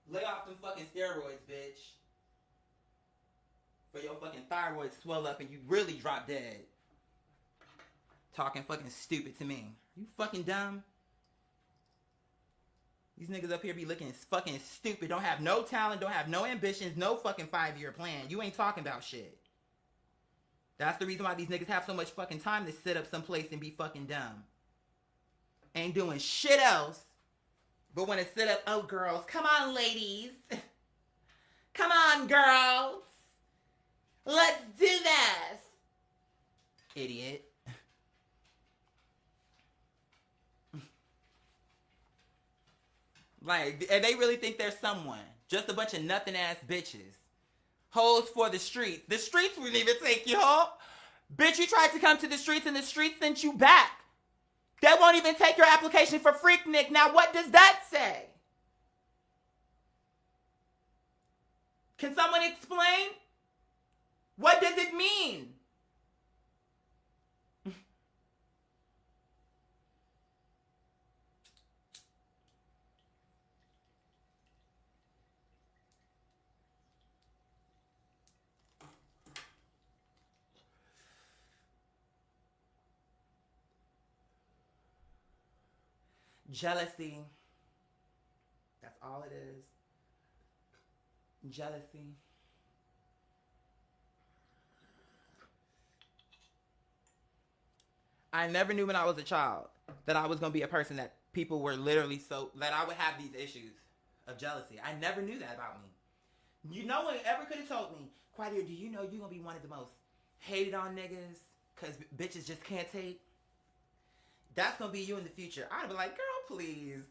Lay off them fucking steroids, bitch. For your fucking thyroid swell up and you really drop dead. Talking fucking stupid to me. You fucking dumb? These niggas up here be looking fucking stupid. Don't have no talent, don't have no ambitions, no fucking 5-year plan. You ain't talking about shit. That's the reason why these niggas have so much fucking time to sit up someplace and be fucking dumb. Ain't doing shit else. But when it sit up, oh girls, come on ladies. Come on girls. Let's do this. Idiot. Like, and they really think they're someone. Just a bunch of nothing ass bitches. Hoes for the streets. The streets wouldn't even take you home. Bitch, you tried to come to the streets and the streets sent you back. They won't even take your application for Freaknik. Now, what does that say? Can someone explain? What does it mean? Jealousy. That's all it is. Jealousy. I never knew when I was a child that I was going to be a person that people were literally so, that I would have these issues of jealousy. I never knew that about me. No one ever could have told me, Quadir, do you know you're going to be one of the most hated on niggas because bitches just can't take? That's going to be you in the future. I'd be like, girl, please.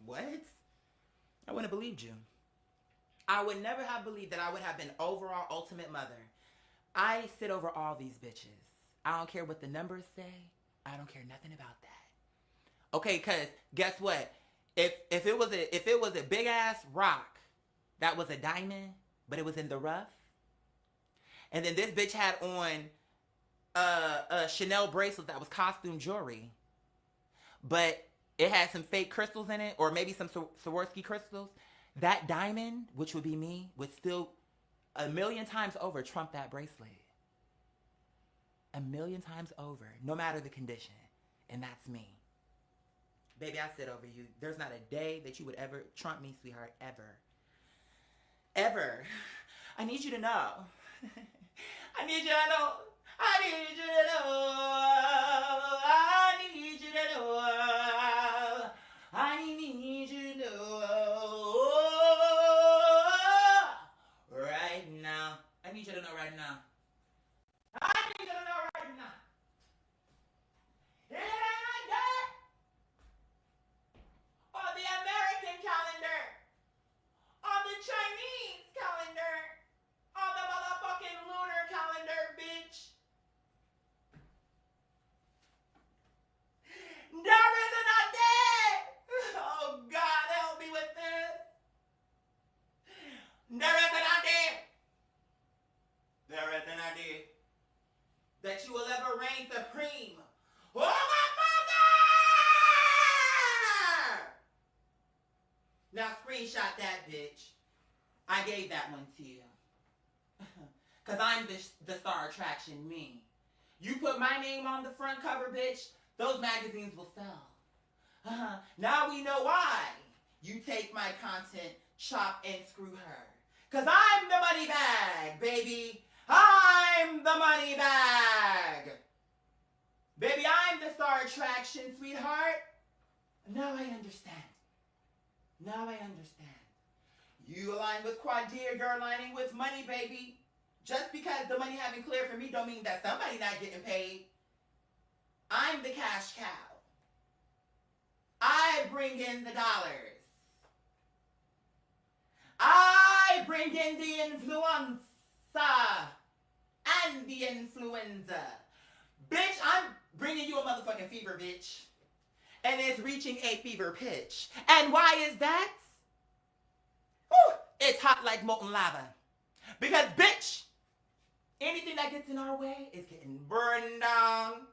What? I wouldn't have believed you. I would never have believed that I would have been overall ultimate mother. I sit over all these bitches. I don't care what the numbers say. I don't care nothing about that. Okay, cause guess what? If it was a big ass rock that was a diamond, but it was in the rough, and then this bitch had on a Chanel bracelet that was costume jewelry, but it had some fake crystals in it, or maybe some Swarovski crystals, that diamond, which would be me, would still 1,000,000 times over trump that bracelet. 1,000,000 times over, no matter the condition. And that's me. Baby, I sit over you. There's not a day that you would ever trump me, sweetheart. Ever. Ever. I need you to know. I need you to know. I need you to know. I need you to know. I need you to know. Right now. I need you to know right now. I need you to know right now. It ain't like that. On the American calendar. On the Chinese calendar. On the motherfucking lunar calendar, bitch. There isn't a day. Oh God, help me with this. There isn't a day. There isn't a day that you will ever reign supreme. Oh my mother! Now screenshot that, bitch. I gave that one to you. Because I'm the star attraction, me. You put my name on the front cover, bitch, those magazines will sell. Now we know why you take my content, chop and screw her. Because I'm the money bag, baby. I'm the money bag. Baby, I'm the star attraction, sweetheart. Now I understand. Now I understand. You align with Quadir, you're aligning with money, baby. Just because the money haven't cleared for me don't mean that somebody not getting paid. I'm the cash cow. I bring in the dollars. I bring in the influenza and the influenza. Bitch, I'm bringing you a motherfucking fever, bitch. And it's reaching a fever pitch. And why is that? Whew, it's hot like molten lava. Because, bitch, anything that gets in our way is getting burned down.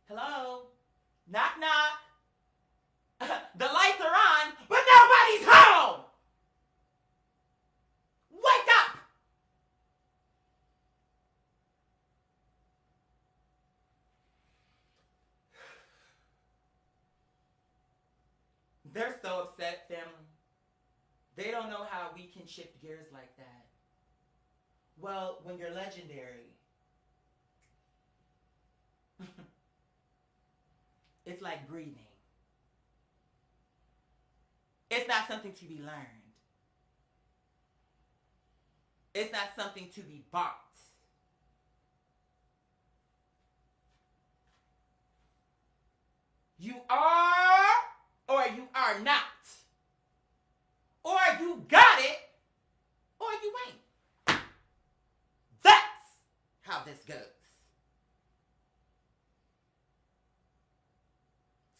Hello? Knock, knock. The lights are on, but nobody's home. Wake up. They're so upset, family. They don't know how we can shift gears like that. Well, when you're legendary, it's like breathing. It's not something to be learned. It's not something to be bought. You are or you are not. Or you got it or you ain't. That's how this goes.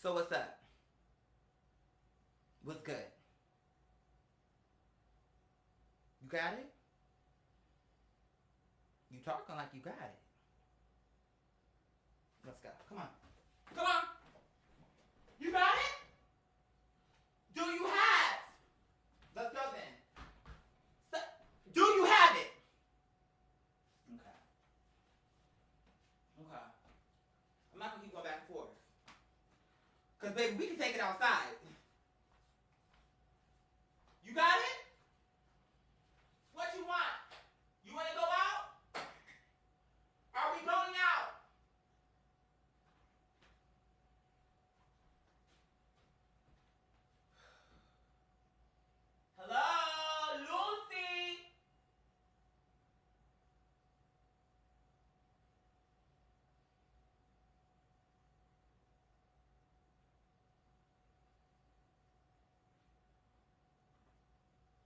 So what's up? What's good? You got it? You talking like you got it. Let's go. Come on. Come on. You got it? Do you have? Let's go then. So, do you have it? Okay. Okay. I'm not gonna keep going back and forth. Because, baby, we can take it outside. You got it? What you want? You want to go out? Are we going out? Hello, Lucy?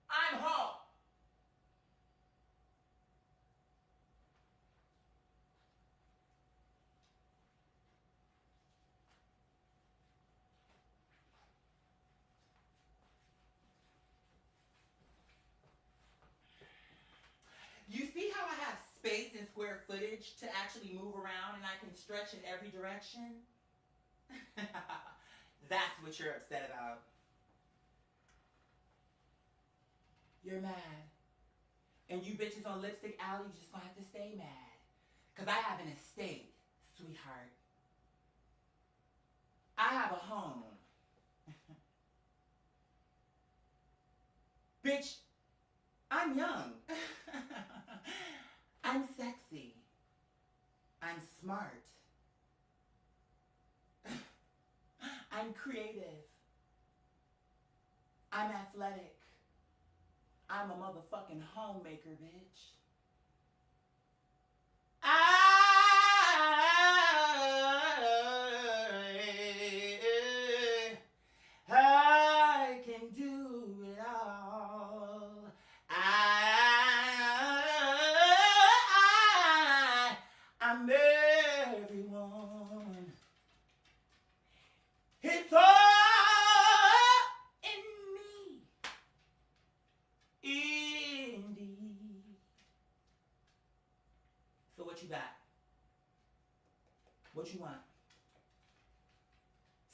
I'm home. You see how I have space and square footage to actually move around and I can stretch in every direction? That's what you're upset about. You're mad. And you bitches on Lipstick Alley just gonna have to stay mad. Because I have an estate, sweetheart. I have a home. Bitch, I'm young. I'm sexy. I'm smart. I'm creative. I'm athletic. I'm a motherfucking homemaker, bitch. I can do it all. I'm everyone. It's all in me. Indeed. So what you got? What you want?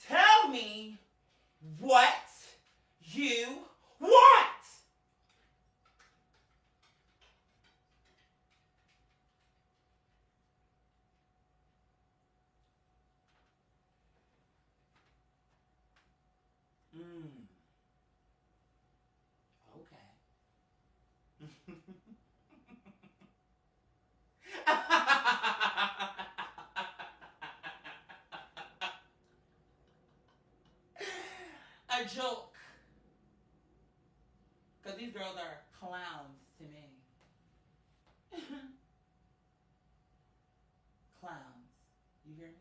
Tell me what you want. Okay. A joke. Because these girls are clowns to me. Clowns. You hear me?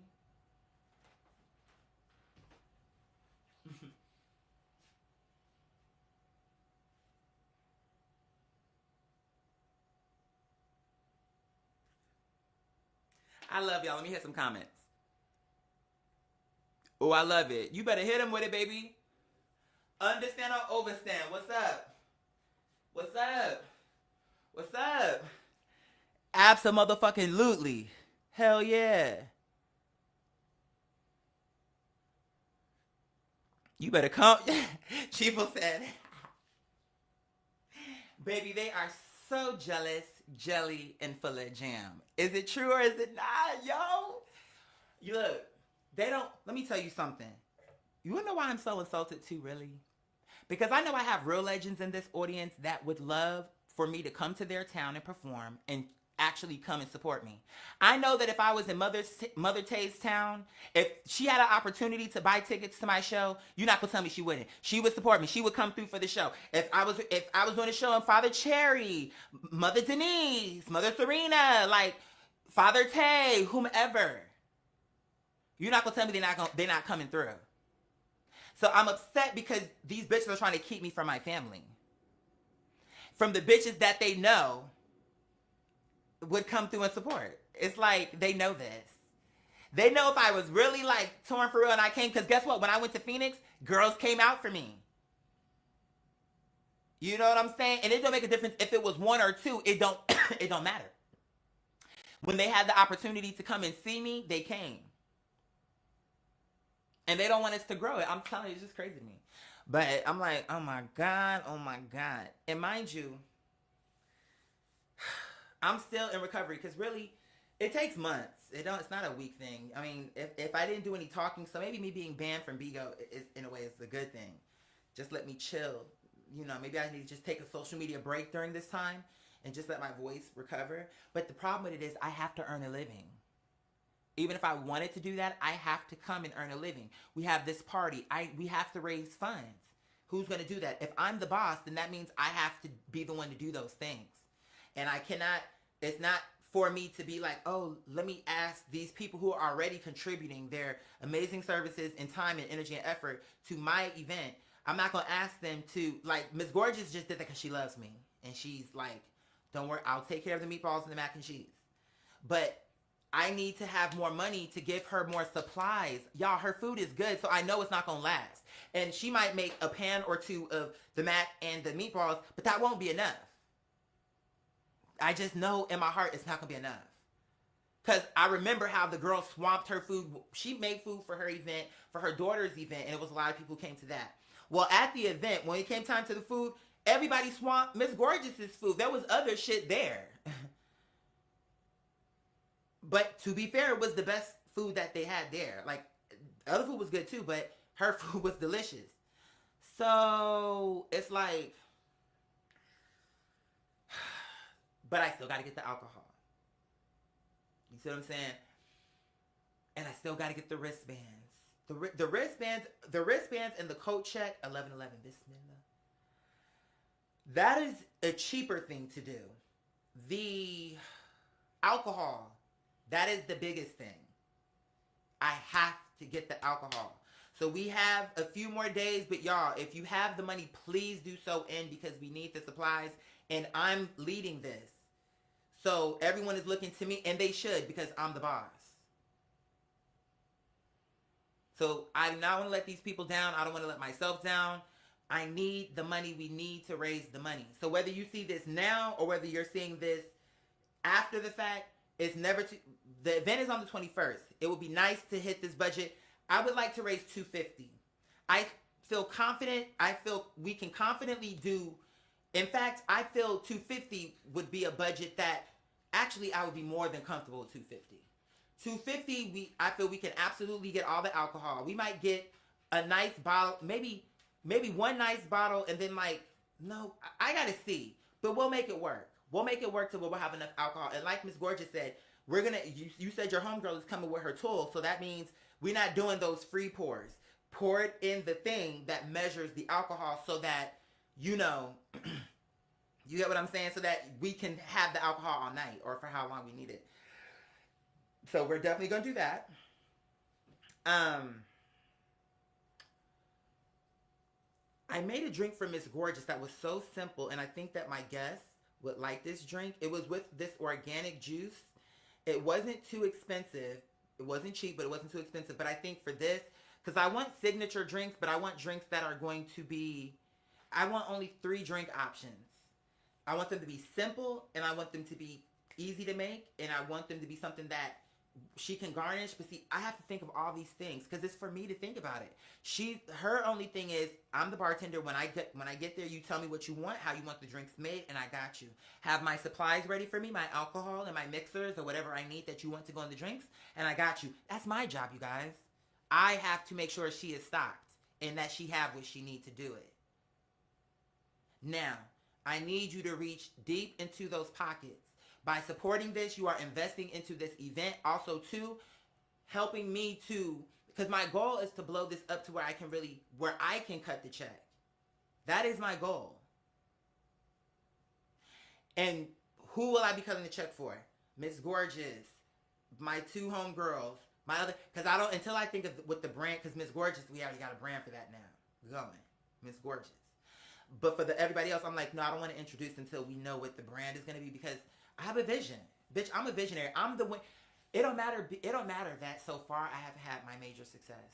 I love y'all. Let me hit some comments. Oh, I love it. You better hit them with it, baby. Understand or overstand? What's up? What's up? What's up? Abso-motherfucking-lutely. Hell yeah. You better come. Chiefo said, baby, they are so jealous, jelly, and full of jam. Is it true or is it not, yo? You look, they don't, let me tell you something. You wanna know why I'm so insulted too, really? Because I know I have real legends in this audience that would love for me to come to their town and perform and actually come and support me. I know that if I was in Mother Tay's town, if she had an opportunity to buy tickets to my show, you're not gonna tell me she wouldn't. She would support me. She would come through for the show. If I was doing a show in Father Cherry, Mother Denise, Mother Serena, like Father Tay, whomever, you're not gonna tell me they're not coming through. So I'm upset because these bitches are trying to keep me from my family. From the bitches that they know would come through and support. It's like they know this. They know if I was really like torn for real and I came, because guess what? When I went to Phoenix, girls came out for me. You know what I'm saying? And it don't make a difference if it was one or two. It don't it don't matter. When they had the opportunity to come and see me, they came. And they don't want us to grow it. I'm telling you, it's just crazy to me. But I'm like, oh my God, oh my God. And mind you, I'm still in recovery because really, it takes months. It's not a week thing. I mean, if I didn't do any talking, so maybe me being banned from Bigo is in a way is a good thing. Just let me chill. You know, maybe I need to just take a social media break during this time and just let my voice recover. But the problem with it is I have to earn a living. Even if I wanted to do that, I have to come and earn a living. We have this party. We have to raise funds. Who's going to do that? If I'm the boss, then that means I have to be the one to do those things. And I cannot, it's not for me to be like, oh, let me ask these people who are already contributing their amazing services and time and energy and effort to my event. I'm not going to ask them to, like, Miss Gorgeous just did that because she loves me. And she's like, don't worry, I'll take care of the meatballs and the mac and cheese. But I need to have more money to give her more supplies. Y'all, her food is good, so I know it's not going to last. And she might make a pan or two of the mac and the meatballs, but that won't be enough. I just know in my heart it's not going to be enough. Because I remember how the girl swamped her food. She made food for her event, for her daughter's event, and it was a lot of people who came to that. Well, at the event, when it came time to the food, everybody swamped Miss Gorgeous's food. There was other shit there. But to be fair, it was the best food that they had there. Like, other food was good too, but her food was delicious. So, it's like, but I still got to get the alcohol. You see what I'm saying? And I still got to get the wristbands. The wristbands and the coat check, 1111, bismillah. That is a cheaper thing to do. The alcohol, that is the biggest thing. I have to get the alcohol. So we have a few more days, but y'all, if you have the money, please do so in because we need the supplies, and I'm leading this. So everyone is looking to me, and they should because I'm the boss. So I do not want to let these people down. I don't want to let myself down. I need the money. We need to raise the money. So whether you see this now or whether you're seeing this after the fact, it's never too... The event is on the 21st. It would be nice to hit this budget. I would like to raise $250. I feel confident. I feel we can confidently do... In fact, I feel $250 would be a budget that actually I would be more than comfortable with $250. $250, I feel we can absolutely get all the alcohol. We might get a nice bottle, maybe one nice bottle, and then no, I gotta see. But we'll make it work. We'll make it work till we'll have enough alcohol. And like Miss Gorgeous said, you said your homegirl is coming with her tool, so that means we're not doing those free pours. Pour it in the thing that measures the alcohol so that, you get what I'm saying? So that we can have the alcohol all night or for how long we need it. So we're definitely going to do that. I made a drink for Miss Gorgeous that was so simple, and I think that my guests would like this drink. It was with this organic juice. It wasn't too expensive. It wasn't cheap, but it wasn't too expensive. But I think for this, because I want signature drinks, but I want drinks that are going to be, I want only 3 drink options. I want them to be simple, and I want them to be easy to make, and I want them to be something that she can garnish. But see, I have to think of all these things because it's for me to think about it. Her only thing is, I'm the bartender. When I get there, you tell me what you want, how you want the drinks made, and I got you. Have my supplies ready for me, my alcohol and my mixers or whatever I need that you want to go in the drinks, and I got you. That's my job, you guys. I have to make sure she is stocked and that she have what she needs to do it. Now, I need you to reach deep into those pockets. By supporting this, you are investing into this event. Also, too, helping me to, because my goal is to blow this up to where I can cut the check. That is my goal. And who will I be cutting the check for? Miss Gorgeous, my 2 homegirls, my other, because I don't, until I think of with the brand, because Miss Gorgeous, we already got a brand for that now. Going. Miss Gorgeous. But for everybody else, I'm like, no, I don't want to introduce until we know what the brand is going to be because I have a vision. Bitch, I'm a visionary. I'm the one. It don't matter that so far I have had my major success.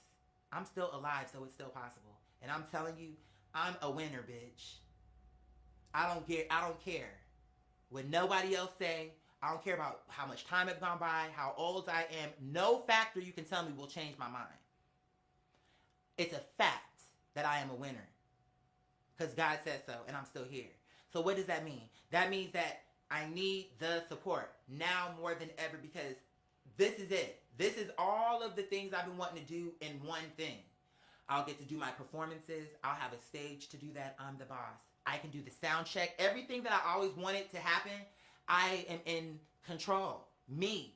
I'm still alive, so it's still possible. And I'm telling you, I'm a winner, bitch. I don't care what nobody else say. I don't care about how much time has gone by, how old I am. No factor you can tell me will change my mind. It's a fact that I am a winner. Because God said so, and I'm still here. So what does that mean? That means that I need the support now more than ever because this is it. This is all of the things I've been wanting to do in one thing. I'll get to do my performances. I'll have a stage to do that. I'm the boss. I can do the sound check. Everything that I always wanted to happen, I am in control. Me.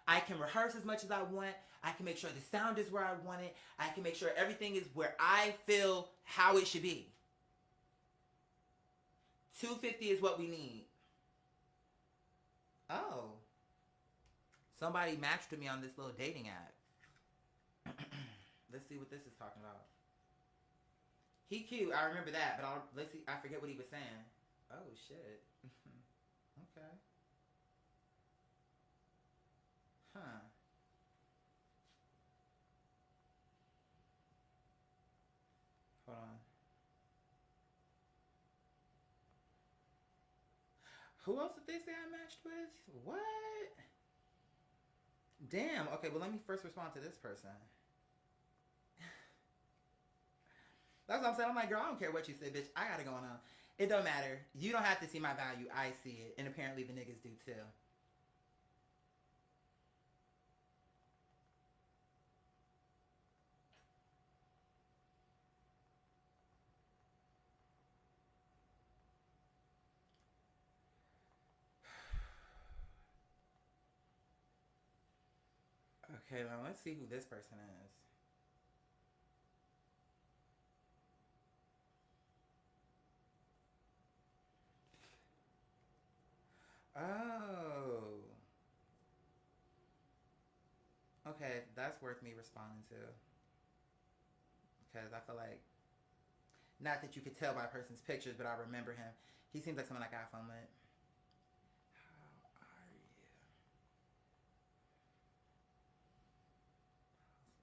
I can rehearse as much as I want. I can make sure the sound is where I want it. I can make sure everything is where I feel how it should be. $250 is what we need. Oh. Somebody matched with me on this little dating app. Let's see what this is talking about. He cute. I remember that, but let's see. I forget what he was saying. Oh, shit. Okay. Huh. Hold on. Who else did they say I matched with? What? Damn. Okay, well, let me first respond to this person. That's what I'm saying. I'm like, girl, I don't care what you say, bitch. I got it going on. It don't matter. You don't have to see my value. I see it. And apparently the niggas do too. Okay, now let's see who this person is. Oh. Okay, that's worth me responding to. Because I feel like, not that you could tell by a person's pictures, but I remember him. He seems like someone I got fun with. How are you?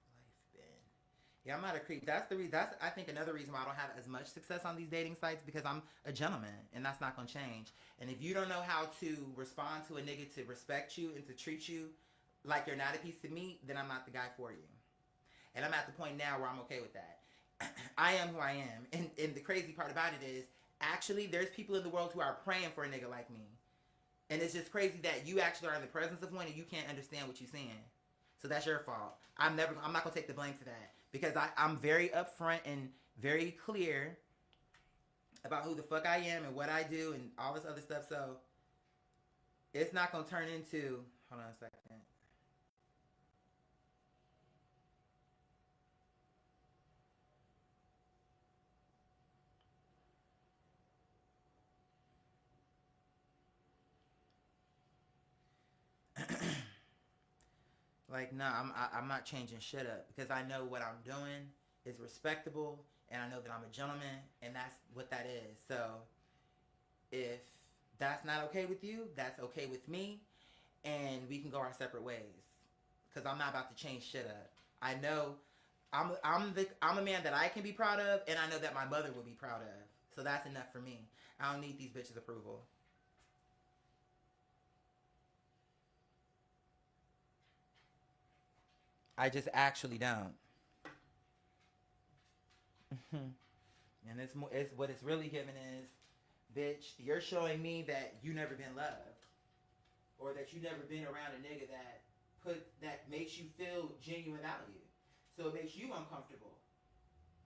How's life been? Yeah, I'm not a creep. That's the reason. That's, I think, another reason why I don't have as much success on these dating sites, because I'm a gentleman, and that's not gonna change. And if you don't know how to respond to a nigga to respect you and to treat you like you're not a piece of meat, then I'm not the guy for you. And I'm at the point now where I'm okay with that. I am who I am. And the crazy part about it is, actually, there's people in the world who are praying for a nigga like me. And it's just crazy that you actually are in the presence of one and you can't understand what you're seeing. So that's your fault. I'm not gonna take the blame for that. Because I'm very upfront and very clear about who the fuck I am and what I do and all this other stuff. So it's not gonna turn into, hold on a second. Like, no, I'm not changing shit up, because I know what I'm doing is respectable, and I know that I'm a gentleman, and that's what that is. So if that's not okay with you, that's okay with me, and we can go our separate ways, because I'm not about to change shit up. I know I'm a man that I can be proud of, and I know that my mother will be proud of. So that's enough for me. I don't need these bitches' approval. I just actually don't. And it's what it's really giving is, bitch, you're showing me that you never been loved, or that you never been around a nigga that makes you feel genuine value. So it makes you uncomfortable.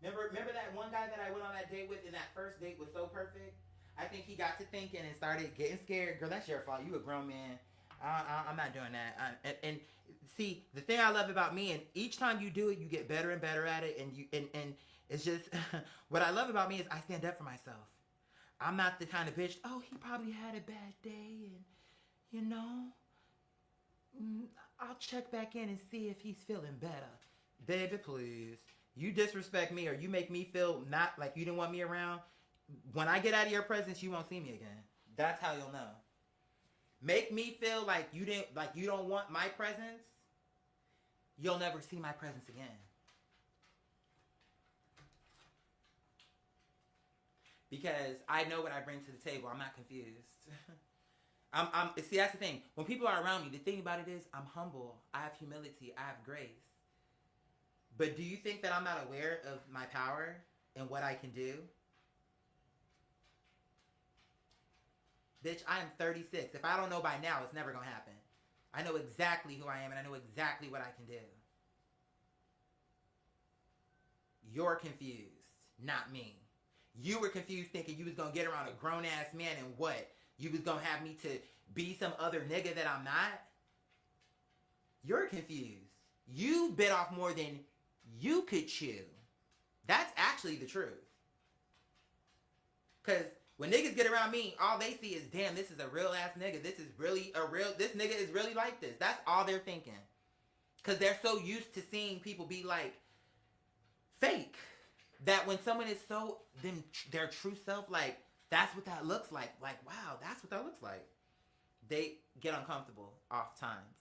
Remember that one guy that I went on that date with, and that first date was so perfect? I think he got to thinking and started getting scared. Girl, that's your fault. You a grown man. I'm not doing that. And see, the thing I love about me, and each time you do it, you get better and better at it. And it's just what I love about me is I stand up for myself. I'm not the kind of bitch. Oh, he probably had a bad day, and you know, I'll check back in and see if he's feeling better. Baby, please. You disrespect me, or you make me feel not like you didn't want me around. When I get out of your presence, you won't see me again. That's how you'll know. Make me feel like you don't want my presence. You'll never see my presence again. Because I know what I bring to the table. I'm not confused. See, that's the thing. When people are around me, the thing about it is I'm humble. I have humility. I have grace. But do you think that I'm not aware of my power and what I can do? Bitch, I am 36. If I don't know by now, it's never going to happen. I know exactly who I am, and I know exactly what I can do. You're confused, not me. You were confused thinking you was going to get around a grown-ass man, and what? You was going to have me to be some other nigga that I'm not? You're confused. You bit off more than you could chew. That's actually the truth. Because when niggas get around me, all they see is, damn, this is a real ass nigga. This nigga is really like this. That's all they're thinking. Because they're so used to seeing people be like fake, that when someone is so their true self, like, that's what that looks like. Like, wow, that's what that looks like. They get uncomfortable oft times.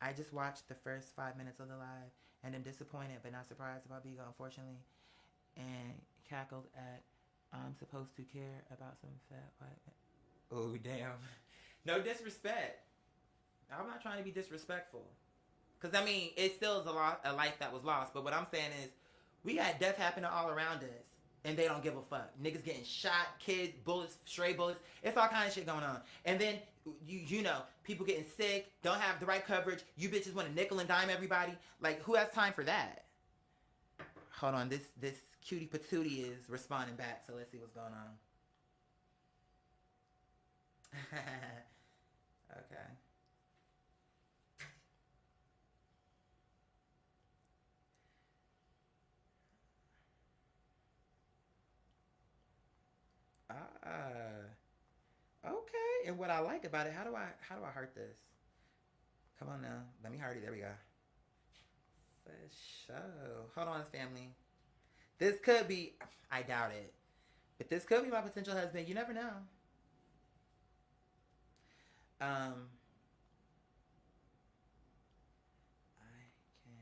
I just watched the first 5 minutes of the live and am disappointed but not surprised about Bigo, unfortunately, and cackled at, I'm supposed to care about some fat white. Oh, damn. No disrespect. I'm not trying to be disrespectful. Because, I mean, it still is a life that was lost. But what I'm saying is, we got death happening all around us, and they don't give a fuck. Niggas getting shot, kids, bullets, stray bullets. It's all kind of shit going on. And then, you know, people getting sick, don't have the right coverage. You bitches want to nickel and dime everybody. Like, who has time for that? Hold on, this cutie patootie is responding back, so let's see what's going on. Okay. Okay. And what I like about it, how do I heart this? Come on now. Let me heart it. There we go. For sure. Hold on, family. This could be, I doubt it, but this could be my potential husband. You never know. Um, I can.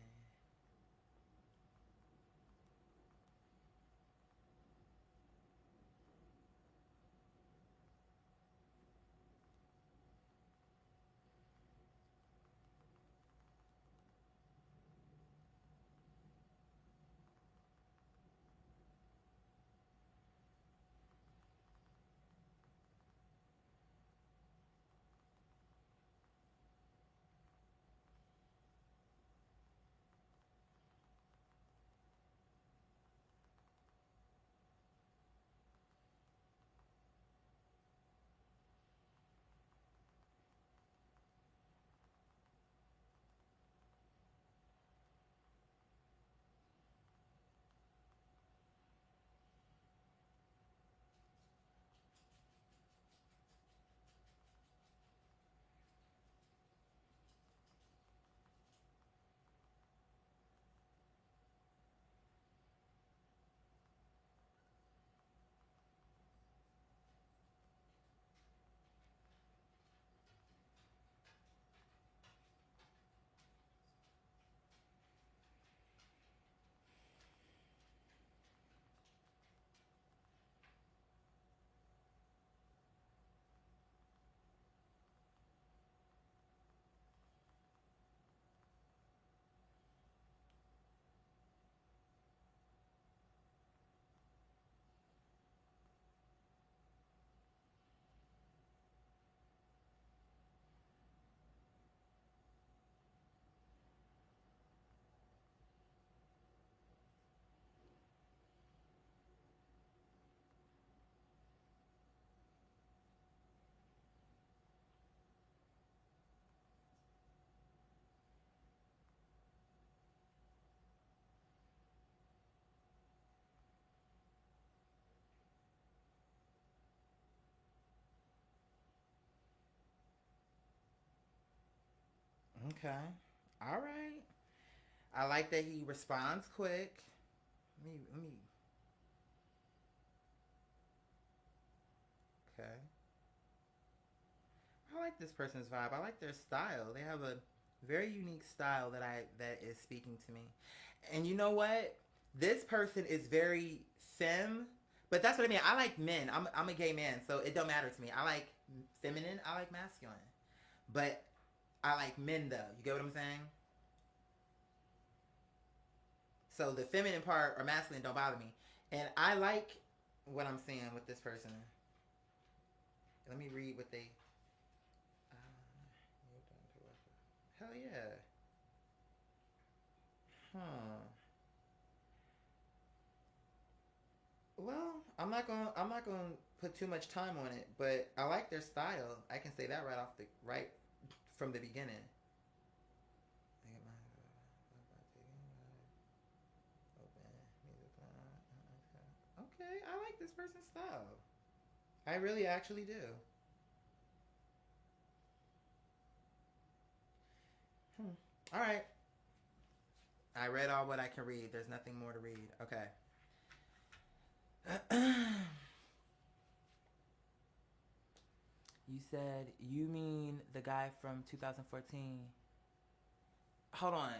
Okay. All right. I like that he responds quick. Let me. Okay. I like this person's vibe. I like their style. They have a very unique style that is speaking to me. And you know what? This person is very femme, but that's what I mean. I like men. I'm a gay man, so it don't matter to me. I like feminine. I like masculine, but I like men though. You get what I'm saying? So the feminine part or masculine don't bother me, and I like what I'm seeing with this person. Let me read what they. Hell yeah. Huh. Well, I'm not gonna put too much time on it, but I like their style. I can say that right from the beginning. Okay, I like this person's style. I really actually do. Hmm. All right. I read all what I can read. There's nothing more to read. Okay. You said you mean the guy from 2014. Hold on.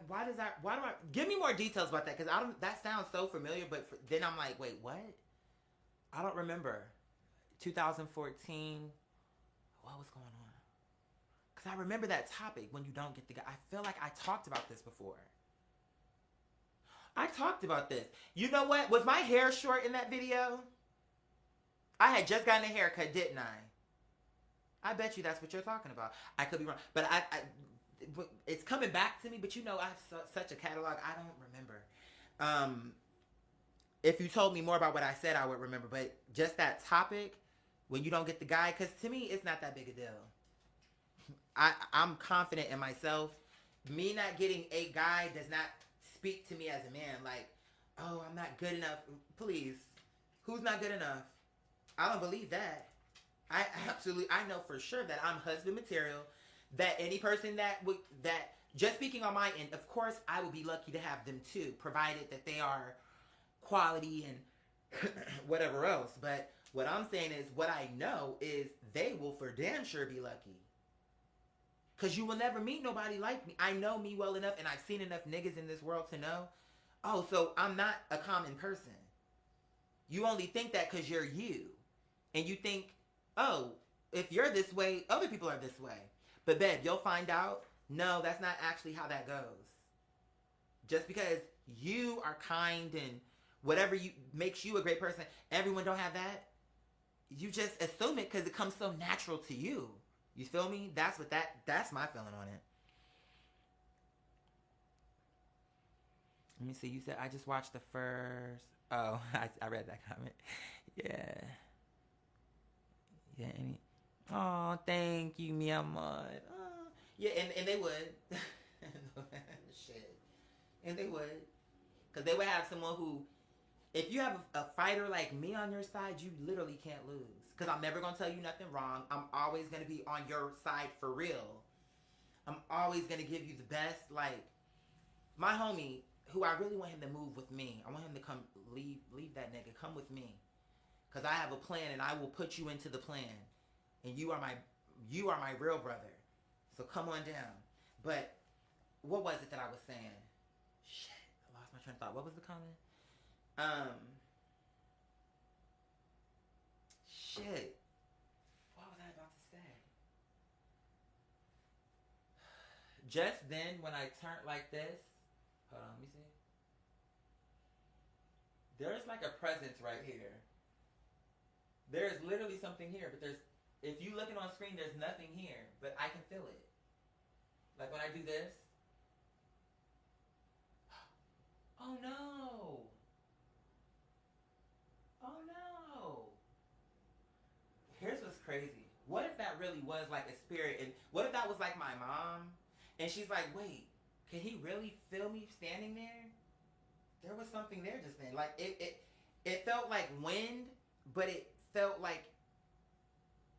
Why do I give me more details about that? Because I don't, that sounds so familiar, but then I'm like, wait, what? I don't remember. 2014. What was going on? Because I remember that topic when you don't get the guy. I feel like I talked about this before. I talked about this. You know what? Was my hair short in that video? I had just gotten a haircut, didn't I? I bet you that's what you're talking about. I could be wrong, but it's coming back to me. But you know, I have such a catalog. I don't remember. If you told me more about what I said, I would remember. But just that topic, when you don't get the guy, because to me, it's not that big a deal. I'm confident in myself. Me not getting a guy does not speak to me as a man. Like, oh, I'm not good enough. Please, who's not good enough? I don't believe that. I know for sure that I'm husband material. That any person that just speaking on my end, of course, I would be lucky to have them too, provided that they are quality and whatever else. But what I'm saying is, what I know is they will for damn sure be lucky. Because you will never meet nobody like me. I know me well enough, and I've seen enough niggas in this world to know, oh, so I'm not a common person. You only think that because you're you. And you think, oh, if you're this way, other people are this way. But babe, you'll find out, no, that's not actually how that goes. Just because you are kind and whatever makes you a great person, everyone don't have that. You just assume it because it comes so natural to you. You feel me? That's my feeling on it. Let me see. You said I just watched the first. Oh, I read that comment. Yeah. Yeah. Oh, thank you, mi amor. Oh. Yeah, and they would. Shit. And they would. Because they would have someone who, if you have a fighter like me on your side, you literally can't lose. Because I'm never going to tell you nothing wrong. I'm always going to be on your side for real. I'm always going to give you the best. Like, my homie, who I really want him to move with me. I want him to come, leave that nigga. Come with me. Because I have a plan and I will put you into the plan. And you are my real brother. So come on down. But, what was it that I was saying? Shit, I lost my train of thought. What was the comment? Shit. What was I about to say? Just then, when I turned like this, hold on, let me see. There's like a presence right here. There's literally something here, but if you looking on screen, there's nothing here, but I can feel it. Like when I do this. Oh no. Oh no. Here's what's crazy. What if that really was like a spirit? And what if that was like my mom? And she's like, wait, can he really feel me standing there? There was something there just then. Like it felt like wind, but it felt like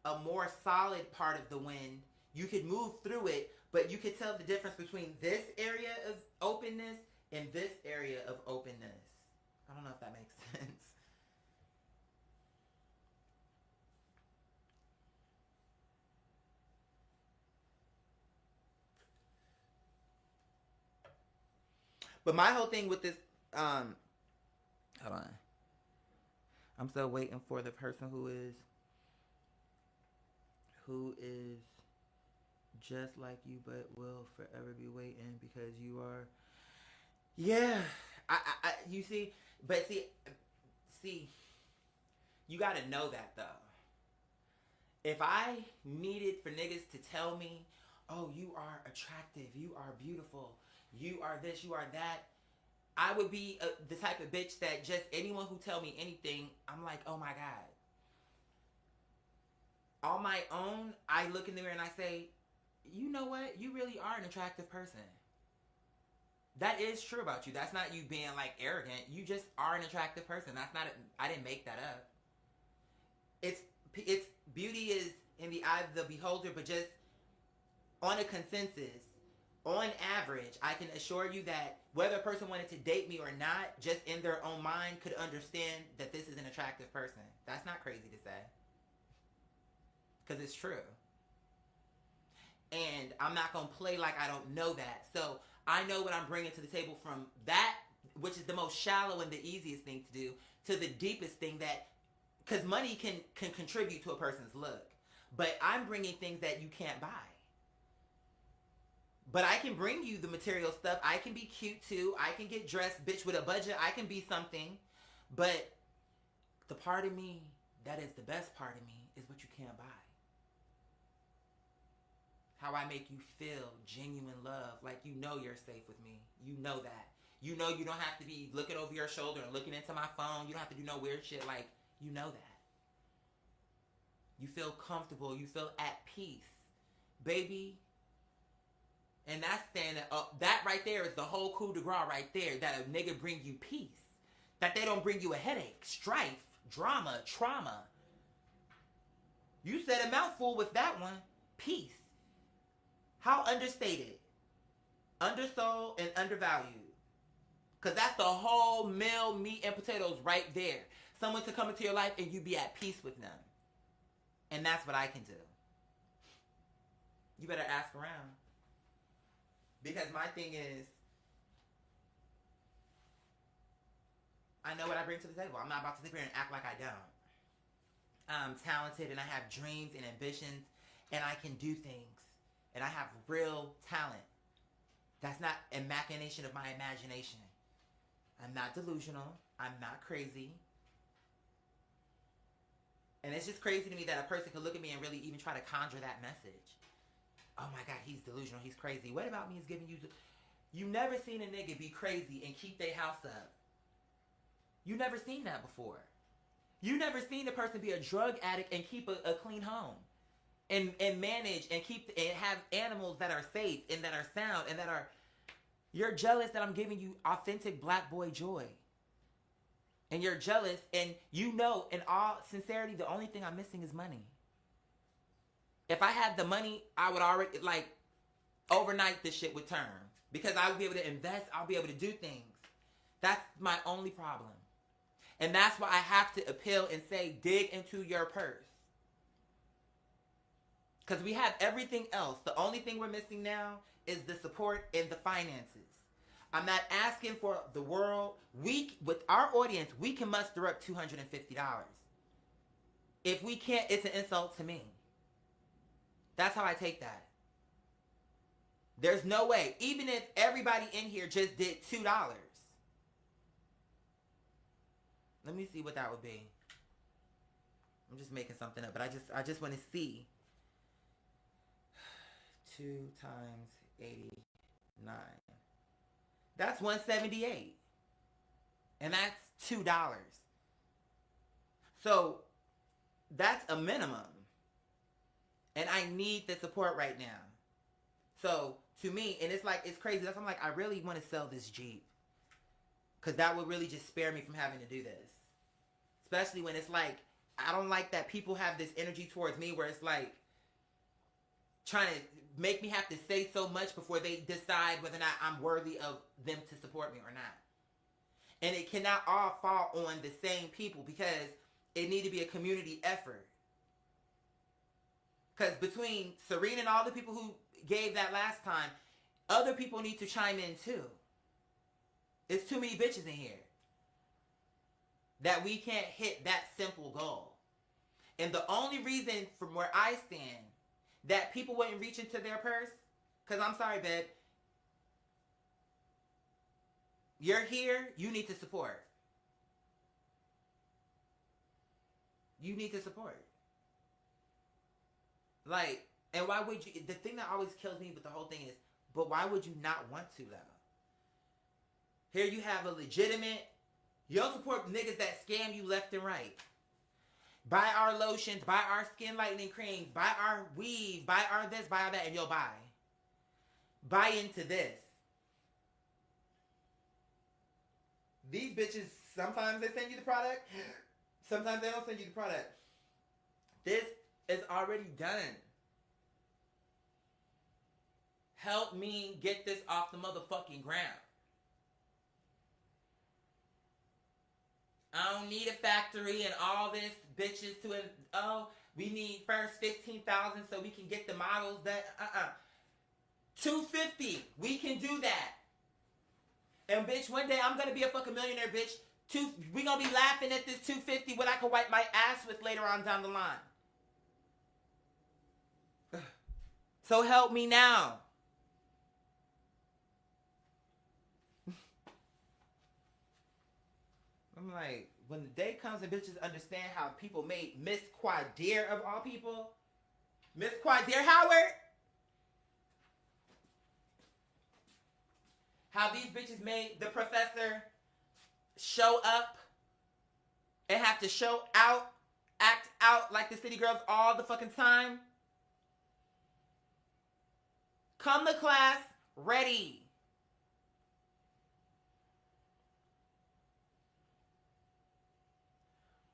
a more solid part of the wind. You could move through it, but you could tell the difference between this area of openness and this area of openness. I don't know if that makes sense. But my whole thing with this, hold on. I'm still waiting for the person who is just like you, but will forever be waiting because you are. Yeah, I you see, but see, you got to know that though. If I needed for niggas to tell me, oh, you are attractive, you are beautiful, you are this, you are that, I would be the type of bitch that just anyone who tell me anything, I'm like, oh my God. On my own, I look in the mirror and I say, you know what? You really are an attractive person. That is true about you. That's not you being like arrogant. You just are an attractive person. That's not, I didn't make that up. It's beauty is in the eye of the beholder, but just on a consensus, on average, I can assure you that whether a person wanted to date me or not, just in their own mind could understand that this is an attractive person. That's not crazy to say. Because it's true. And I'm not going to play like I don't know that. So I know what I'm bringing to the table from that, which is the most shallow and the easiest thing to do, to the deepest thing that, because money can contribute to a person's look. But I'm bringing things that you can't buy. But I can bring you the material stuff. I can be cute too. I can get dressed, bitch, with a budget. I can be something. But the part of me that is the best part of me is what you can't buy. How I make you feel genuine love. Like you know you're safe with me. You know that. You know you don't have to be looking over your shoulder and looking into my phone. You don't have to do no weird shit. Like, you know that. You feel comfortable. You feel at peace. Baby. And that's saying that right there is the whole coup de grace right there. That a nigga bring you peace. That they don't bring you a headache, strife, drama, trauma. You said a mouthful with that one. Peace. How understated, undersold, and undervalued. Because that's the whole meal, meat, and potatoes right there. Someone to come into your life and you be at peace with them. And that's what I can do. You better ask around. Because my thing is, I know what I bring to the table. I'm not about to sit here and act like I don't. I'm talented and I have dreams and ambitions and I can do things. And I have real talent. That's not a machination of my imagination. I'm not delusional. I'm not crazy. And it's just crazy to me that a person could look at me and really even try to conjure that message. Oh my God, he's delusional. He's crazy. What about me is giving you... You never seen a nigga be crazy and keep their house up. You never seen that before. You never seen a person be a drug addict and keep a clean home. And manage and keep and have animals that are safe and that are sound and that are... You're jealous that I'm giving you authentic black boy joy. And you're jealous and you know in all sincerity the only thing I'm missing is money. If I had the money, I would already like overnight this shit would turn. Because I would be able to invest, I'll be able to do things. That's my only problem. And that's why I have to appeal and say, dig into your purse. Because we have everything else. The only thing we're missing now is the support and the finances. I'm not asking for the world. With our audience, we can muster up $250. If we can't, it's an insult to me. That's how I take that. There's no way. Even if everybody in here just did $2. Let me see what that would be. I'm just making something up, but I just want to see. 2 times 89. That's $178. And that's $2. So that's a minimum. And I need the support right now. So to me, and it's like, it's crazy. That's why I'm like, I really want to sell this Jeep. Because that would really just spare me from having to do this. Especially when it's like, I don't like that people have this energy towards me where it's like, trying to make me have to say so much before they decide whether or not I'm worthy of them to support me or not. And it cannot all fall on the same people because it need to be a community effort. Because between Serena and all the people who gave that last time, other people need to chime in too. It's too many bitches in here that we can't hit that simple goal. And the only reason from where I stand that people wouldn't reach into their purse, because I'm sorry, babe, you're here, you need to support. You need to support. Like, and why would you, the thing that always kills me with the whole thing is, but why would you not want to though? Here you have a legitimate, you'll support niggas that scam you left and right. Buy our lotions, buy our skin lightening creams, buy our weave, buy our this, buy our that, and you'll buy. Buy into this. These bitches, sometimes they send you the product, sometimes they don't send you the product. This is already done. Help me get this off the motherfucking ground. I don't need a factory and all this bitches to it. Oh, we need first 15,000 so we can get the models that $250. We can do that. And bitch, one day I'm gonna be a fucking millionaire, bitch. We gonna be laughing at this $250 what I can wipe my ass with later on down the line. So help me now. I'm like, when the day comes and bitches understand how people made Miss Quadir of all people, Miss Quadir Howard, how these bitches made the professor show up and have to show out, act out like the city girls all the fucking time. Come to class ready.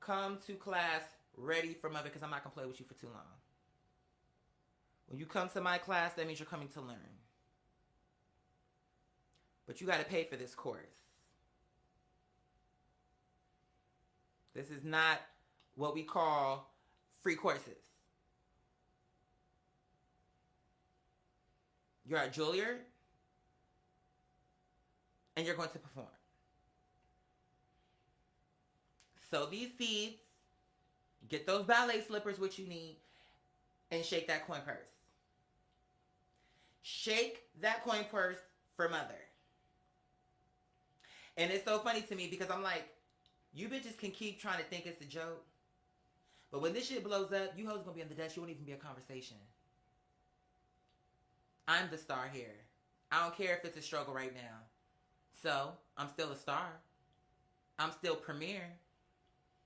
Come to class ready for mother, because I'm not going to play with you for too long. When you come to my class, that means you're coming to learn. But you got to pay for this course. This is not what we call free courses. You're at Juilliard, and you're going to perform. Sow these seeds, get those ballet slippers, which you need, and shake that coin purse. Shake that coin purse for mother. And it's so funny to me because I'm like, you bitches can keep trying to think it's a joke, but when this shit blows up, you hoes gonna be on the desk. You won't even be a conversation. I'm the star here. I don't care if it's a struggle right now. So, I'm still a star. I'm still premiere.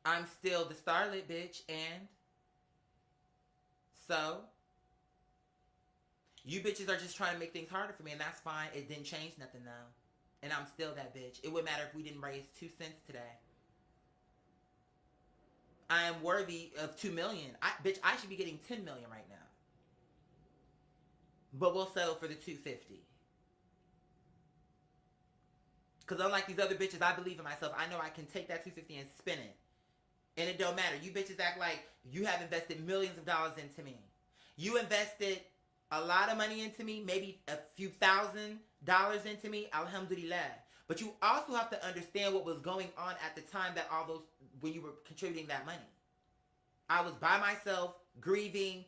I'm still the starlet bitch, and so you bitches are just trying to make things harder for me, and that's fine. It didn't change nothing though. And I'm still that bitch. It wouldn't matter if we didn't raise 2 cents today. I am worthy of 2 million. I should be getting 10 million right now. But we'll settle for the 250. Because unlike these other bitches, I believe in myself. I know I can take that 250 and spin it. And it don't matter. You bitches act like you have invested millions of dollars into me. You invested a lot of money into me, maybe a few $1,000 into me, alhamdulillah. But you also have to understand what was going on at the time that when you were contributing that money. I was by myself, grieving,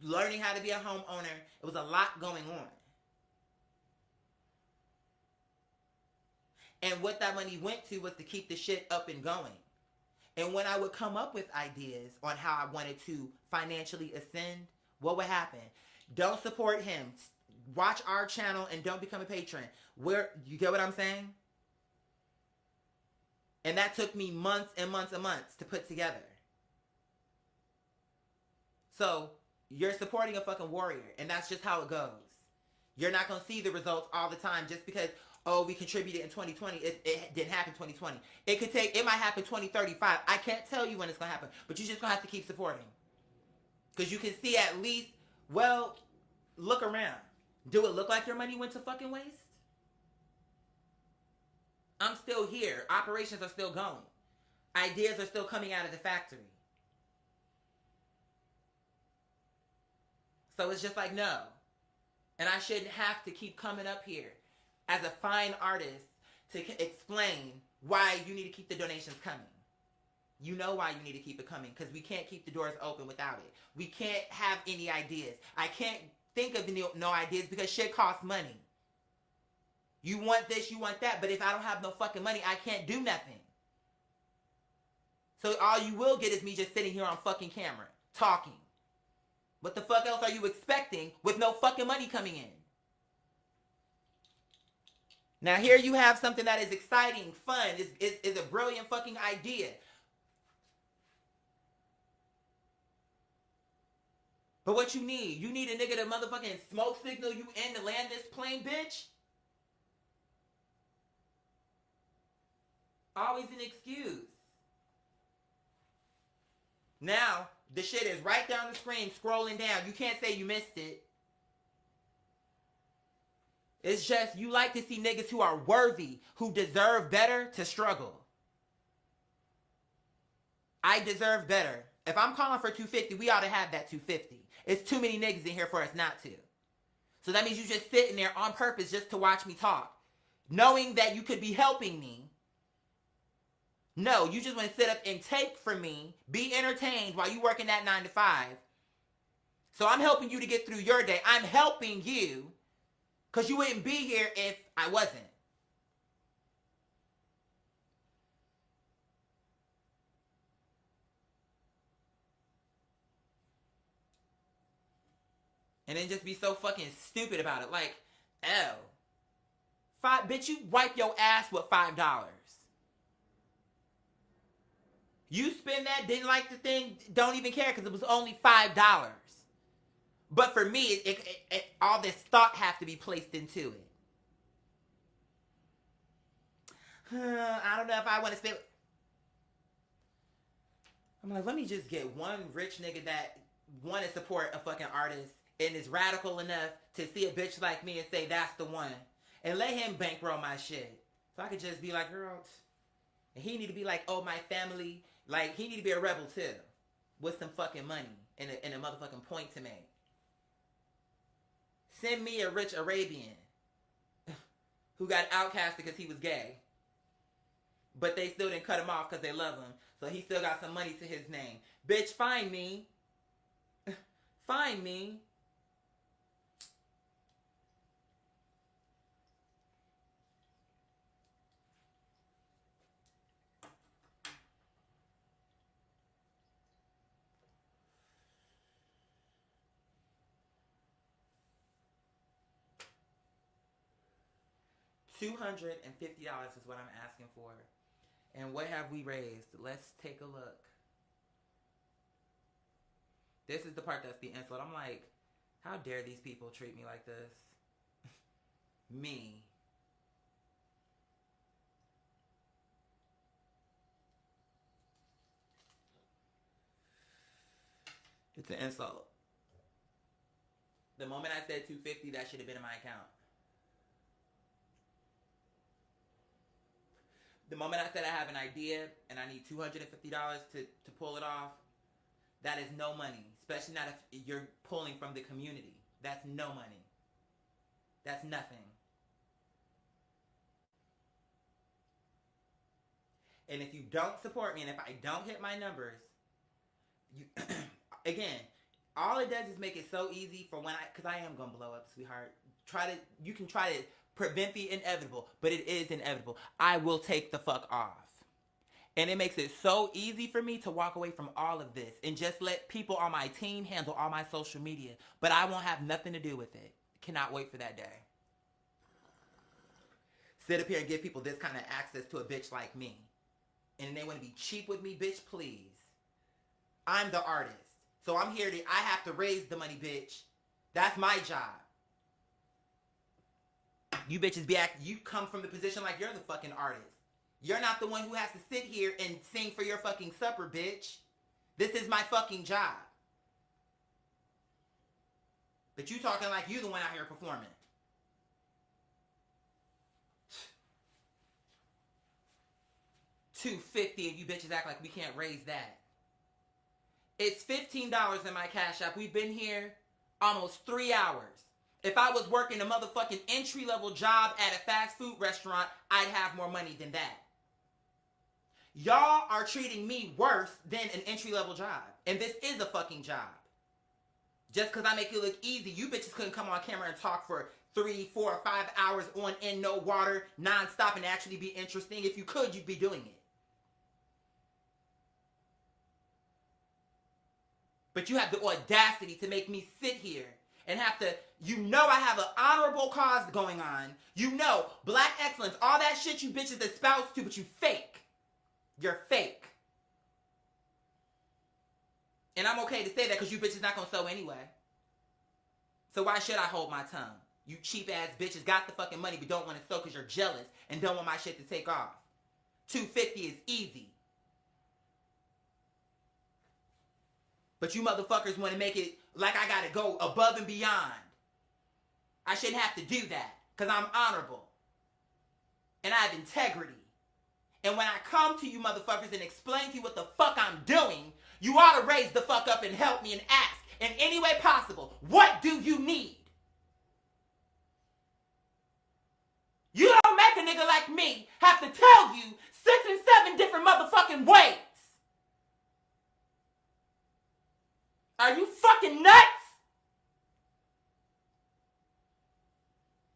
learning how to be a homeowner. It was a lot going on. And what that money went to was to keep the shit up and going. And when I would come up with ideas on how I wanted to financially ascend, what would happen? Don't support him. Watch our channel and don't become a patron. You get what I'm saying? And that took me months and months and months to put together. So, you're supporting a fucking warrior, and that's just how it goes. You're not going to see the results all the time just because, oh, we contributed in 2020. It didn't happen in 2020. It might happen 2035. I can't tell you when it's going to happen, but you're just going to have to keep supporting. Because you can see at least, well, look around. Do it look like your money went to fucking waste? I'm still here. Operations are still going. Ideas are still coming out of the factory. So it's just like, no. And I shouldn't have to keep coming up here as a fine artist to explain why you need to keep the donations coming. You know why you need to keep it coming, because we can't keep the doors open without it. We can't have any ideas. I can't think of no ideas because shit costs money. You want this, you want that, but if I don't have no fucking money, I can't do nothing. So all you will get is me just sitting here on fucking camera, talking. What the fuck else are you expecting with no fucking money coming in? Now here you have something that is exciting, fun, is a brilliant fucking idea. But what you need a nigga to motherfucking smoke signal you in to land this plane, bitch? Always an excuse. Now, the shit is right down the screen, scrolling down. You can't say you missed it. It's just, you like to see niggas who are worthy, who deserve better, to struggle. I deserve better. If I'm calling for 250, we ought to have that 250. It's too many niggas in here for us not to. So that means you just sitting there on purpose just to watch me talk, knowing that you could be helping me. No, you just want to sit up and take from me, be entertained while you working that 9 to 5. So I'm helping you to get through your day. I'm helping you because you wouldn't be here if I wasn't. And then just be so fucking stupid about it. Like, bitch, you wipe your ass with $5. You spend that, didn't like the thing, don't even care because it was only $5. But for me, all this thought have to be placed into it. I don't know if I want to spend... I'm like, let me just get one rich nigga that want to support a fucking artist and is radical enough to see a bitch like me and say that's the one, and let him bankroll my shit. So I could just be like, girl, and he need to be like, oh, my family, like he need to be a rebel too, with some fucking money and a motherfucking point to make. Send me a rich Arabian who got outcasted because he was gay, but they still didn't cut him off because they love him, so he still got some money to his name. Bitch, find me. Find me. $250 is what I'm asking for. And what have we raised? Let's take a look. This is the part that's the insult. I'm like, how dare these people treat me like this? Me. It's an insult. The moment I said 250, that should have been in my account. The moment I said I have an idea and I need $250 to pull it off, that is no money. Especially not if you're pulling from the community. That's no money. That's nothing. And if you don't support me and if I don't hit my numbers, you again, all it does is make it so easy for when because I am going to blow up, sweetheart. You can try to prevent the inevitable, but it is inevitable. I will take the fuck off. And it makes it so easy for me to walk away from all of this and just let people on my team handle all my social media. But I won't have nothing to do with it. Cannot wait for that day. Sit up here and give people this kind of access to a bitch like me. And they want to be cheap with me, bitch, please. I'm the artist. So I have to raise the money, bitch. That's my job. You bitches you come from the position like you're the fucking artist. You're not the one who has to sit here and sing for your fucking supper, bitch. This is my fucking job. But you talking like you the one out here performing. $250 and you bitches act like we can't raise that. It's $15 in my Cash App. We've been here almost 3 hours. If I was working a motherfucking entry-level job at a fast food restaurant, I'd have more money than that. Y'all are treating me worse than an entry-level job. And this is a fucking job. Just because I make it look easy, you bitches couldn't come on camera and talk for 3, 4, or 5 hours on end, no water, non-stop, and actually be interesting. If you could, you'd be doing it. But you have the audacity to make me sit here and have to, I have an honorable cause going on. Black excellence, all that shit you bitches espouse to, but you fake. You're fake. And I'm okay to say that because you bitches not going to sew anyway. So why should I hold my tongue? You cheap ass bitches got the fucking money but don't want to sew because you're jealous and don't want my shit to take off. $250 is easy. But you motherfuckers want to make it like I got to go above and beyond. I shouldn't have to do that because I'm honorable. And I have integrity. And when I come to you motherfuckers and explain to you what the fuck I'm doing, you ought to raise the fuck up and help me and ask in any way possible, what do you need? You don't make a nigga like me have to tell you 6 and 7 different motherfucking ways. Are you fucking nuts?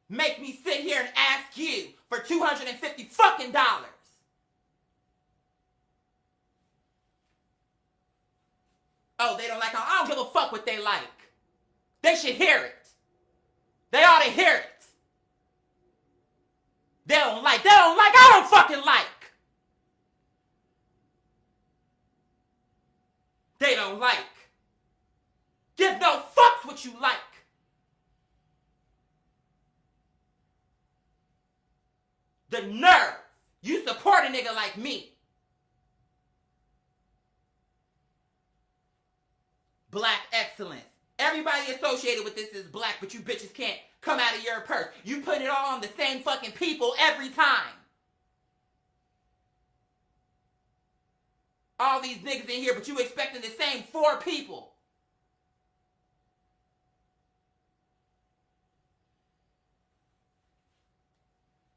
Make me sit here and ask you for $250 fucking dollars. Oh, they don't like I don't give a fuck what they like. They should hear it. They ought to hear it. They don't like, I don't fucking like. They don't like. Give no fucks what you like. The nerve. You support a nigga like me. black excellence. Everybody associated with this is black, but you bitches can't come out of your purse. You put it all on the same fucking people every time. All these niggas in here, but you expecting the same 4 people.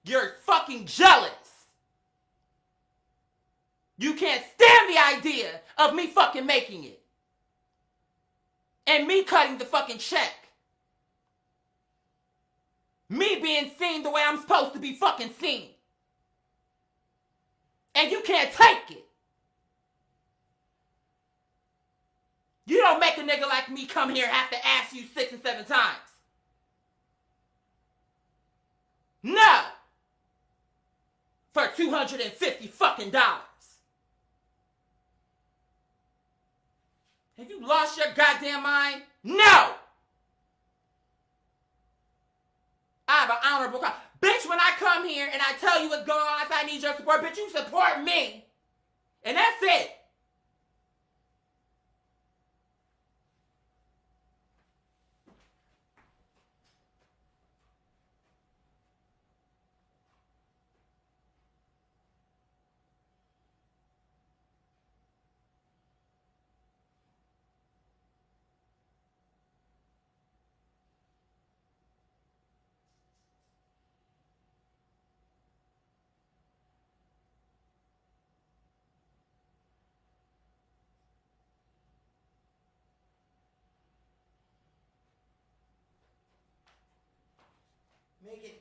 You're fucking jealous. You can't stand the idea of me fucking making it. And me cutting the fucking check. Me being seen the way I'm supposed to be fucking seen. And you can't take it. You don't make a nigga like me come here and have to ask you 6 and 7 times. No. For $250 fucking dollars. Have you lost your goddamn mind? No. I have an honorable call. Bitch, when I come here and I tell you what's going on, I need your support, bitch, you support me. And that's it.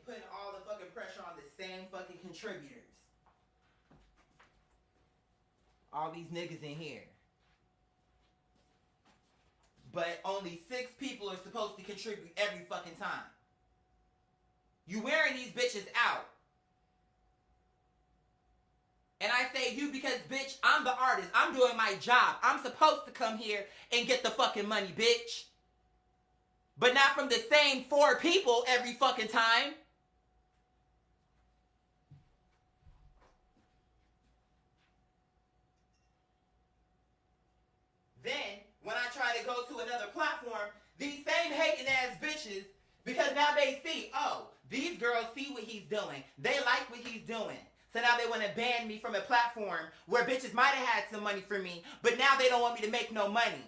Putting all the fucking pressure on the same fucking contributors. All these niggas in here. But only 6 people are supposed to contribute every fucking time. You wearing these bitches out. And I say you because, bitch, I'm the artist. I'm doing my job. I'm supposed to come here and get the fucking money, bitch. But not from the same 4 people every fucking time. Then, when I try to go to another platform, these same hating ass bitches, because now they see, oh, these girls see what he's doing. They like what he's doing. So now they want to ban me from a platform where bitches might have had some money for me, but now they don't want me to make no money.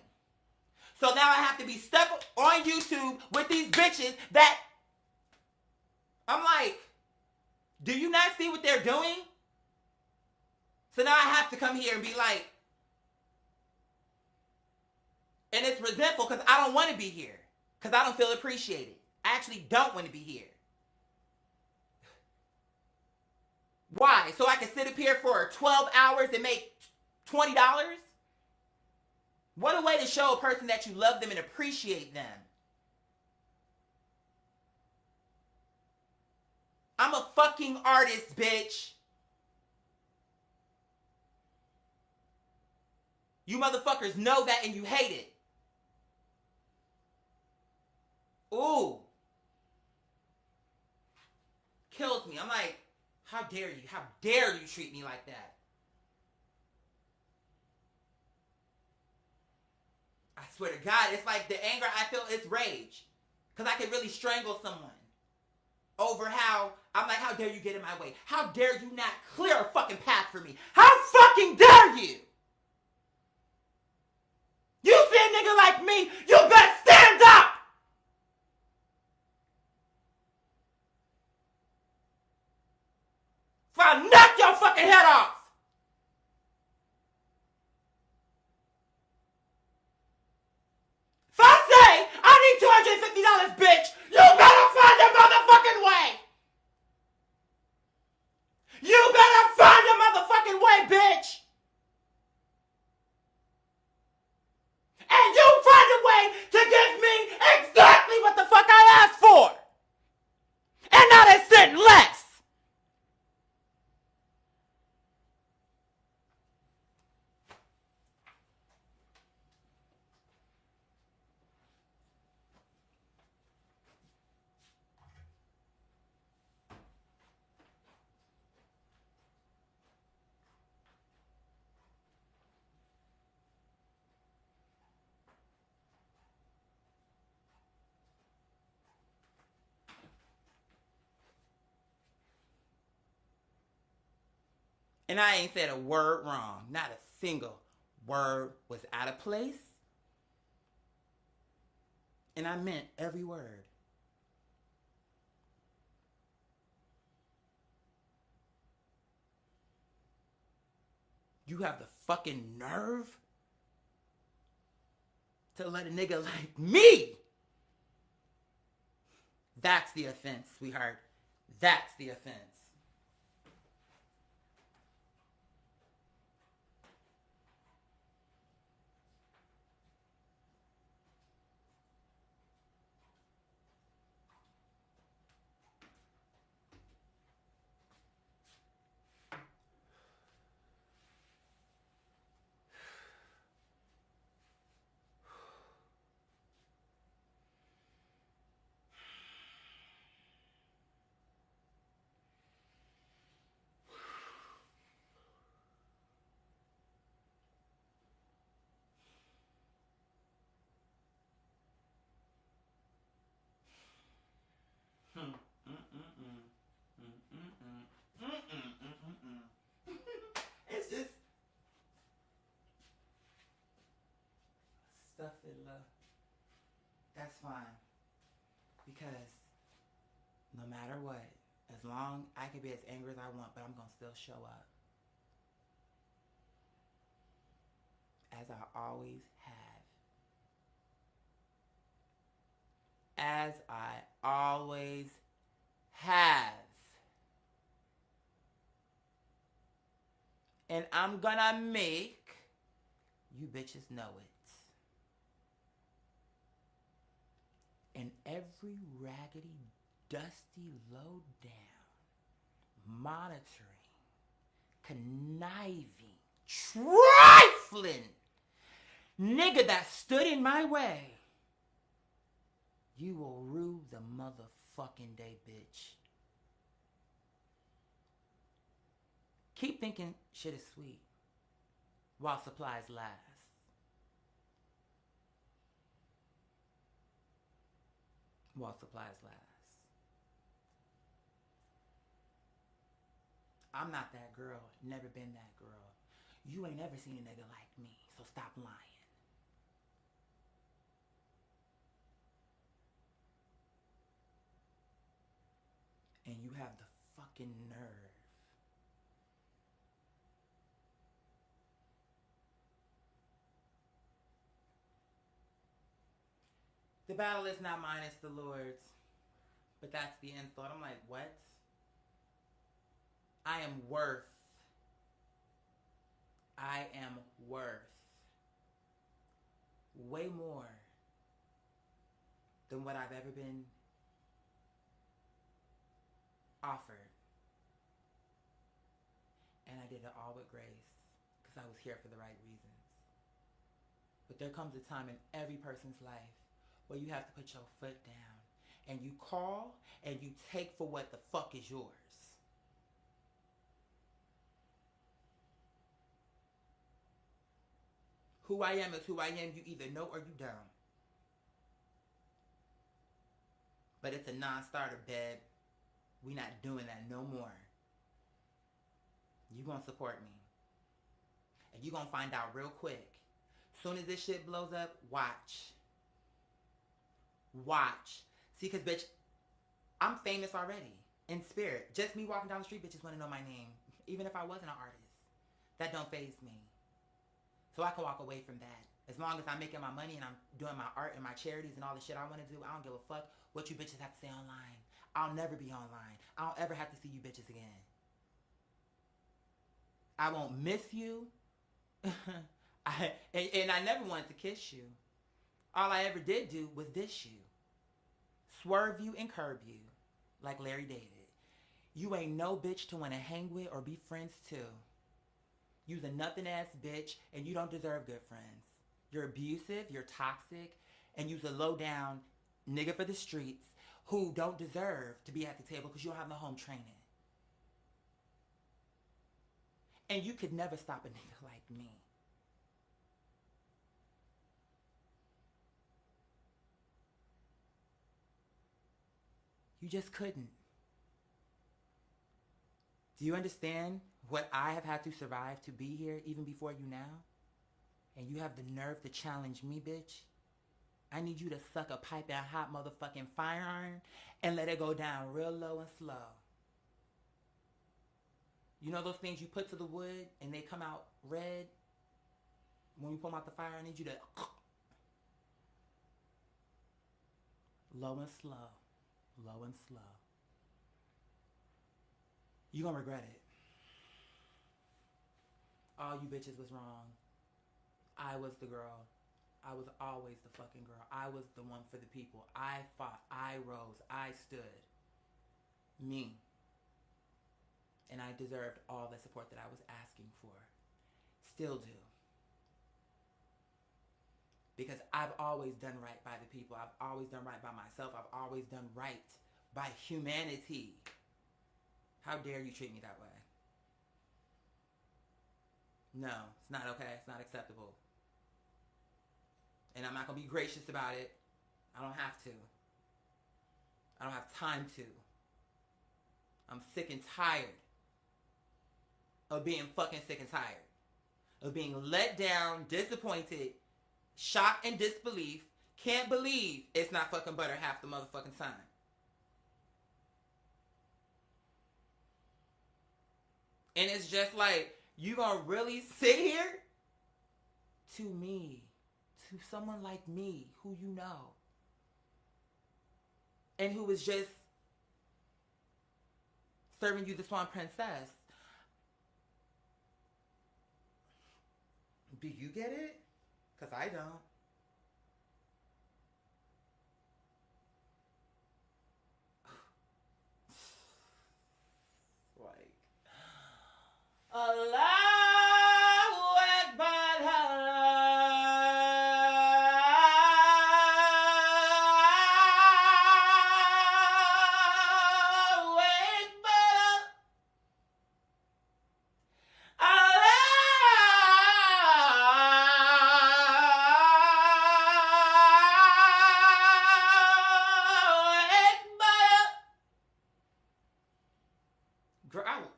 So now I have to be stuck on YouTube with these bitches that, I'm like, do you not see what they're doing? So now I have to come here and be like, and it's resentful because I don't want to be here. Because I don't feel appreciated. I actually don't want to be here. Why? So I can sit up here for 12 hours and make $20? What a way to show a person that you love them and appreciate them. I'm a fucking artist, bitch. You motherfuckers know that and you hate it. Ooh. Kills me. I'm like, how dare you? How dare you treat me like that? I swear to God, it's like the anger I feel is rage. Because I could really strangle someone. Over how, I'm like, how dare you get in my way? How dare you not clear a fucking path for me? How fucking dare you? You see a nigga like me, you better stand up! Or I'll knock your fucking head off! If I say I need $250, bitch, you better find a motherfucking way! You better find a motherfucking way, bitch! And you find a way to give And I ain't said a word wrong. Not a single word was out of place. And I meant every word. You have the fucking nerve to let a nigga like me. That's the offense, sweetheart. That's the offense. It's just stuff in love. That's fine. Because no matter what, as long I can be as angry as I want, but I'm gonna still show up. As I always have. As I always have. And I'm gonna make you bitches know it. And every raggedy, dusty, low down, monitoring, conniving, trifling nigga that stood in my way, you will rue the motherfucking day, bitch. Keep thinking shit is sweet while supplies last. While supplies last. I'm not that girl. Never been that girl. You ain't ever seen a nigga like me, so stop lying. And you have the fucking nerve the battle is not mine, it's the Lord's. But that's the insult. I'm like, what? I am worth way more than what I've ever been offered. And I did it all with grace because I was here for the right reasons. But there comes a time in every person's life where you have to put your foot down and you call and you take for what the fuck is yours. Who I am is who I am. You either know or you don't. But it's a non-starter, babe. We not doing that no more. You gonna support me. And you gonna find out real quick. Soon as this shit blows up, watch. Watch. See, cause bitch, I'm famous already. In spirit. Just me walking down the street, bitches wanna know my name. Even if I wasn't an artist. That don't faze me. So I can walk away from that. As long as I'm making my money and I'm doing my art and my charities and all the shit I want to do, I don't give a fuck what you bitches have to say online. I'll never be online. I don't ever have to see you bitches again. I won't miss you. And I never wanted to kiss you. All I ever did do was dish you. Swerve you and curb you. Like Larry David. You ain't no bitch to want to hang with or be friends to. You's a nothing ass bitch and you don't deserve good friends. You're abusive, you're toxic, and you's a low down nigga for the streets who don't deserve to be at the table because you don't have no home training. And you could never stop a nigga like me. You just couldn't. Do you understand what I have had to survive to be here even before you now, and you have the nerve to challenge me, bitch, I need you to suck a pipe and hot motherfucking fire iron and let it go down real low and slow. You know those things you put to the wood and they come out red? When you pull them out the fire, I need you to low and slow. Low and slow. You gonna regret it. All you bitches was wrong. I was the girl. I was always the fucking girl. I was the one for the people. I fought. I rose. I stood. Me. And I deserved all the support that I was asking for. Still do. Because I've always done right by the people. I've always done right by myself. I've always done right by humanity. How dare you treat me that way? No, it's not okay. It's not acceptable. And I'm not going to be gracious about it. I don't have to. I don't have time to. I'm sick and tired of being fucking sick and tired. Of being let down, disappointed, shocked and disbelief. Can't believe it's not fucking butter half the motherfucking time. And it's just like, you gonna really sit here? To me. To someone like me, who you know. And who is just serving you the Swan Princess. Do you get it? Because I don't. Like, Allahu Akbar, Allahu Akbar, Allahu Akbar. Growl.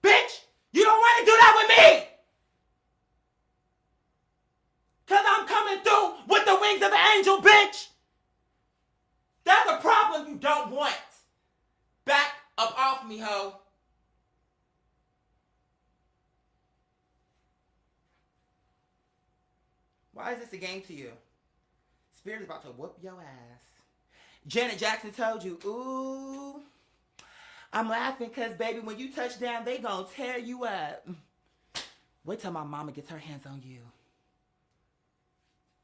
Bitch, you don't want to do that with me. Because I'm coming through with the wings of an angel, bitch. That's a problem you don't want. Back up off me, ho. Why is this a game to you? Spirit is about to whoop your ass. Janet Jackson told you, ooh, I'm laughing because, baby, when you touch down, they gonna tear you up. Wait till my mama gets her hands on you.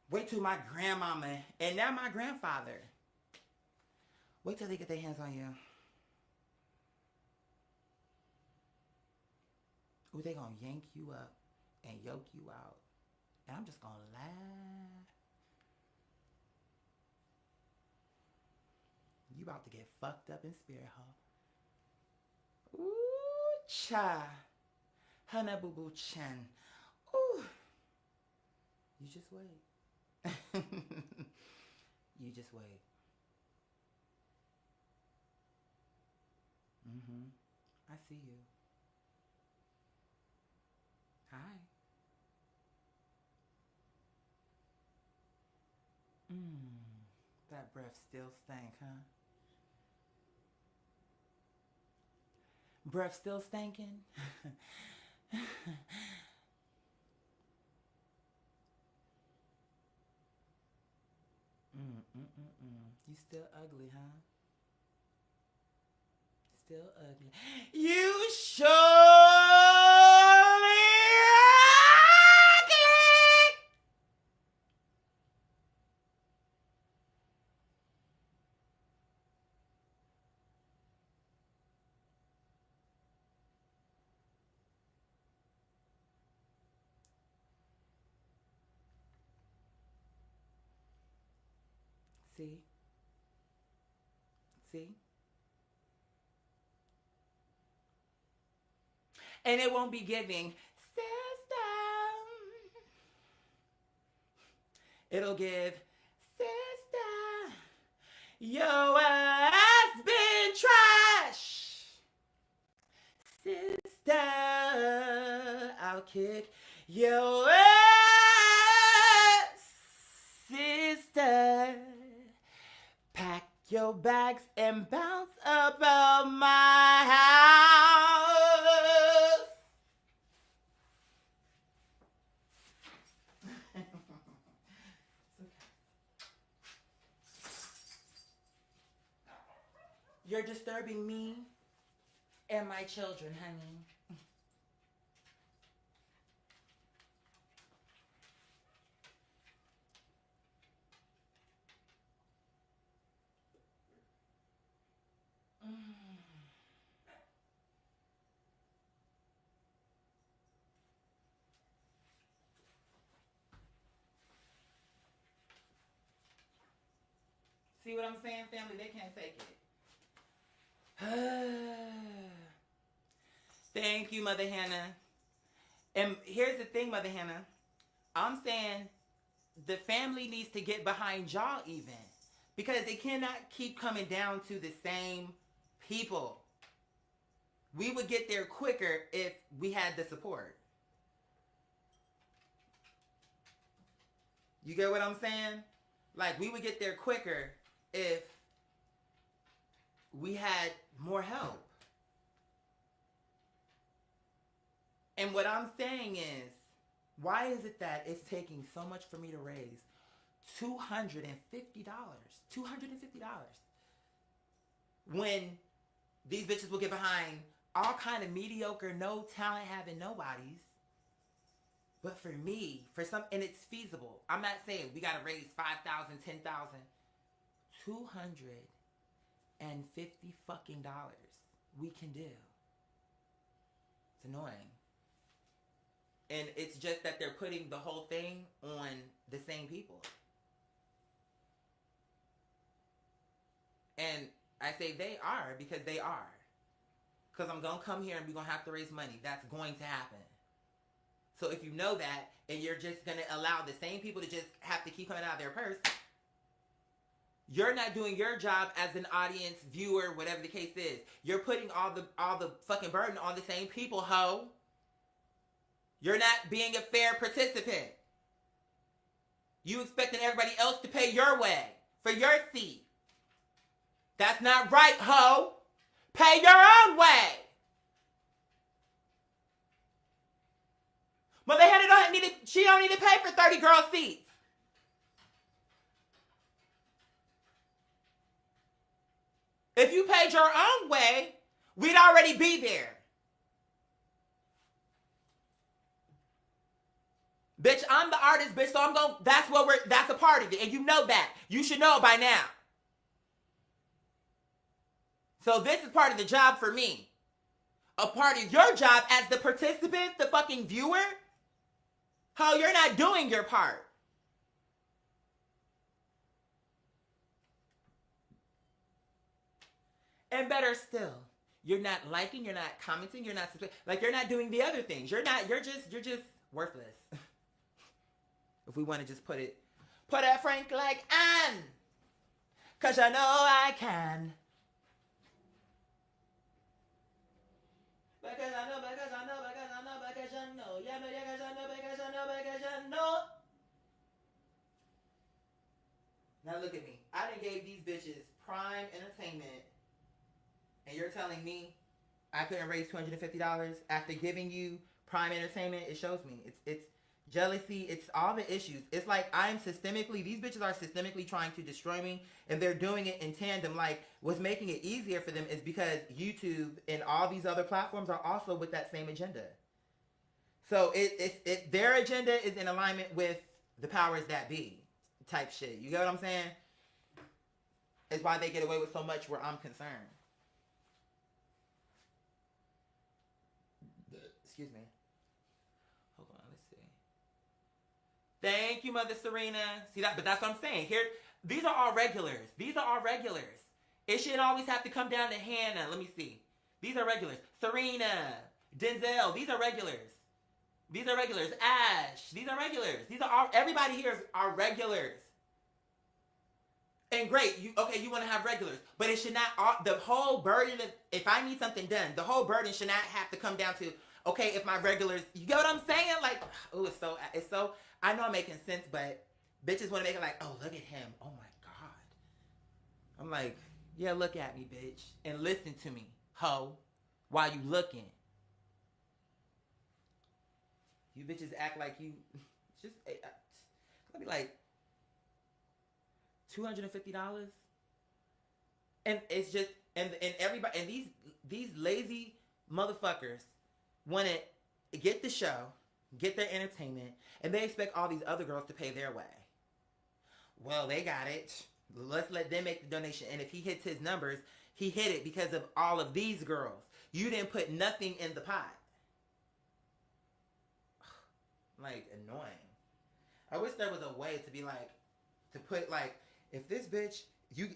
Wait till my grandmama and now my grandfather. Wait till they get their hands on you. Ooh, they gonna yank you up and yoke you out. And I'm just gonna laugh. You about to get fucked up in spirit, huh? Ooh, cha. Hana boo boo chan. Ooh. You just wait. You just wait. I see you. Hi. That breath still stank, huh? Breath still stinking? You still ugly, huh? Still ugly. You surely ugly! See? See? And it won't be giving, sister. It'll give, sister, your ass been trash. kick your ass, sister. Pack your bags and bounce about my house. You're disturbing me and my children, honey. See what I'm saying, family? They can't take it. Thank you, Mother Hannah. And here's the thing, Mother Hannah. I'm saying the family needs to get behind y'all even. Because it cannot keep coming down to the same people. We would get there quicker if we had the support. You get what I'm saying? Like, we would get there quicker if we had more help. And what I'm saying is, why is it that it's taking so much for me to raise $250? $250. When these bitches will get behind all kind of mediocre, no talent having nobodies. But for me, for some, and it's feasible. I'm not saying we got to raise 5,000, 10,000. $250 fucking dollars we can do. It's annoying. And it's just that they're putting the whole thing on the same people. And I say they are because they are. Because I'm going to come here and we're going to have to raise money. That's going to happen. So if you know that and you're just going to allow the same people to just have to keep coming out of their purse, you're not doing your job as an audience, viewer, whatever the case is. You're putting all the fucking burden on the same people, ho. You're not being a fair participant. You expecting everybody else to pay your way for your seat. That's not right, ho. Pay your own way. Mother Hannah she don't need to pay for 30 girl seats. If you paid your own way, we'd already be there. Bitch, I'm the artist, bitch, so that's a part of it. And you know that. You should know it by now. So this is part of the job for me. A part of your job as the participant, the fucking viewer. How you're not doing your part. And better still, you're not liking, you're not commenting, you're not like you're not doing the other things. You're just worthless. If we want to just put it frank like Anne. 'Cause I know I can. Because I know. Yeah, because I know. Now look at me. I done gave these bitches prime entertainment. And you're telling me I couldn't raise $250 after giving you prime entertainment? It shows me. It's jealousy. It's all the issues. It's like these bitches are systemically trying to destroy me, and they're doing it in tandem. Like, what's making it easier for them is because YouTube and all these other platforms are also with that same agenda. So their agenda is in alignment with the powers that be type shit. You get what I'm saying? It's why they get away with so much where I'm concerned. Excuse me. Hold on, let's see. Thank you, Mother Serena. See that? But that's what I'm saying. Here, these are all regulars. It shouldn't always have to come down to Hannah. Let me see. These are regulars. Serena, Denzel. These are regulars. Ash. These are regulars. Everybody here are regulars. And great, you want to have regulars, but it should not. The whole burden of, if I need something done, the whole burden should not have to come down to, Okay, if my regulars, you get what I'm saying? Like, oh, it's so. I know I'm making sense, but bitches want to make it like, oh, look at him. Oh my god. I'm like, yeah, look at me, bitch, and listen to me, hoe, while you looking. You bitches act like you just. It's gonna be like $250, and it's just and everybody and these lazy motherfuckers want to get the show, get their entertainment, and they expect all these other girls to pay their way. Well, they got it. Let's let them make the donation. And if he hits his numbers, he hit it because of all of these girls. You didn't put nothing in the pot. Like, annoying. I wish there was a way to be like, to put like, if this bitch, you,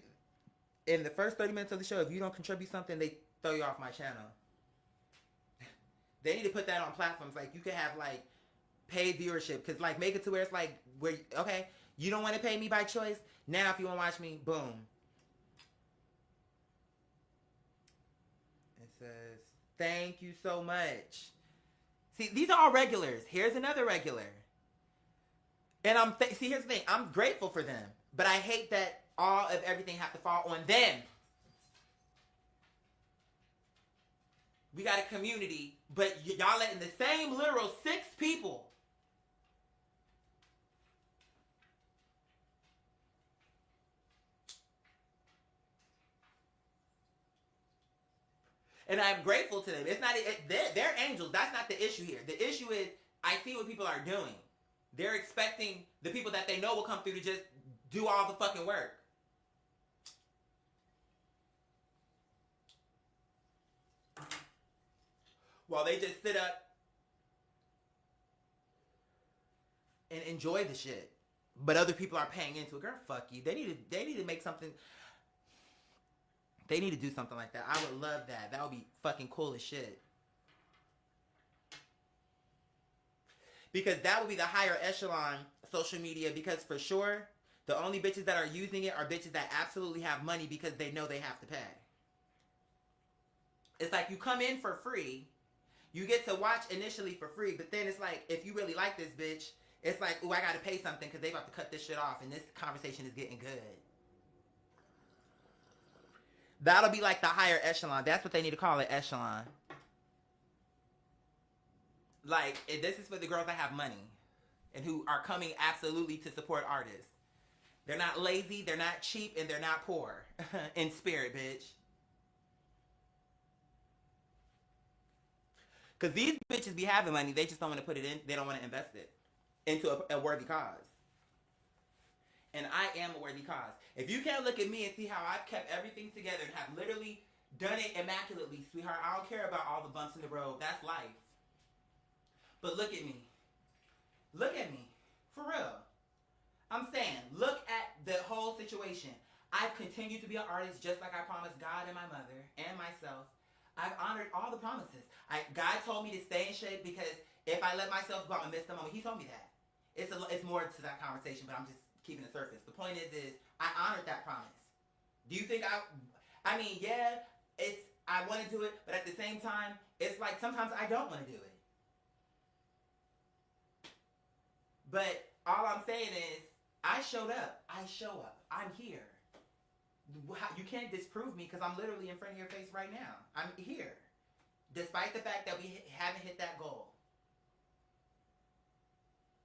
in the first 30 minutes of the show, if you don't contribute something, they throw you off my channel. They need to put that on platforms. Like, you could have like paid viewership. Because like, make it to where it's like, where, okay, you don't want to pay me by choice. Now if you want to watch me, boom. It says, thank you so much. See, these are all regulars. Here's another regular. And see, here's the thing. I'm grateful for them. But I hate that all of everything have to fall on them. We got a community, but y'all letting the same literal 6 people. And I'm grateful to them. It's not, they're angels. That's not the issue here. The issue is, I see what people are doing. They're expecting the people that they know will come through to just do all the fucking work. While they just sit up and enjoy the shit. But other people are paying into it. Girl, fuck you. They need to make something. They need to do something like that. I would love that. That would be fucking cool as shit. Because that would be the higher echelon social media. Because for sure, the only bitches that are using it are bitches that absolutely have money because they know they have to pay. It's like you come in for free. You get to watch initially for free. But then it's like, if you really like this bitch, it's like, ooh, I got to pay something because they about to cut this shit off. And this conversation is getting good. That'll be like the higher echelon. That's what they need to call it, echelon. Like, this is for the girls that have money and who are coming absolutely to support artists. They're not lazy, they're not cheap, and they're not poor. In spirit, bitch. Because these bitches be having money, they just don't want to put it in, they don't want to invest it into a worthy cause. And I am a worthy cause. If you can't look at me and see how I've kept everything together and have literally done it immaculately, sweetheart, I don't care about all the bumps in the road. That's life. But look at me. Look at me. For real. I'm saying, look at the whole situation. I've continued to be an artist just like I promised God and my mother and myself. I've honored all the promises. God told me to stay in shape because if I let myself go out and miss the moment, he told me that. It's more to that conversation, but I'm just keeping the surface. The point is I honored that promise. Do you think I mean, yeah, I want to do it, but at the same time, it's like sometimes I don't want to do it. But all I'm saying is, I showed up. I show up. I'm here. You can't disprove me because I'm literally in front of your face right now. I'm here. Despite the fact that we haven't hit that goal.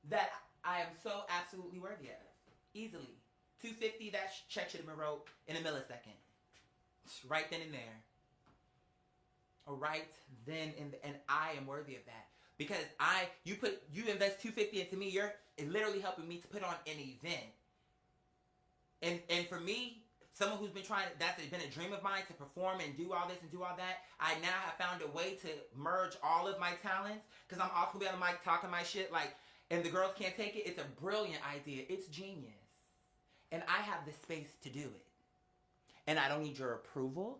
That I am so absolutely worthy of. Easily. 250, that check should have been wrote in a millisecond. Right then and there. Right then and I am worthy of that. Because you invest $250 into me, you're literally helping me to put on an event. And for me, someone who's been that's been a dream of mine to perform and do all this and do all that, I now have found a way to merge all of my talents. Because I'm also going to be on the mic talking my shit, like, and the girls can't take it. It's a brilliant idea. It's genius. And I have the space to do it. And I don't need your approval.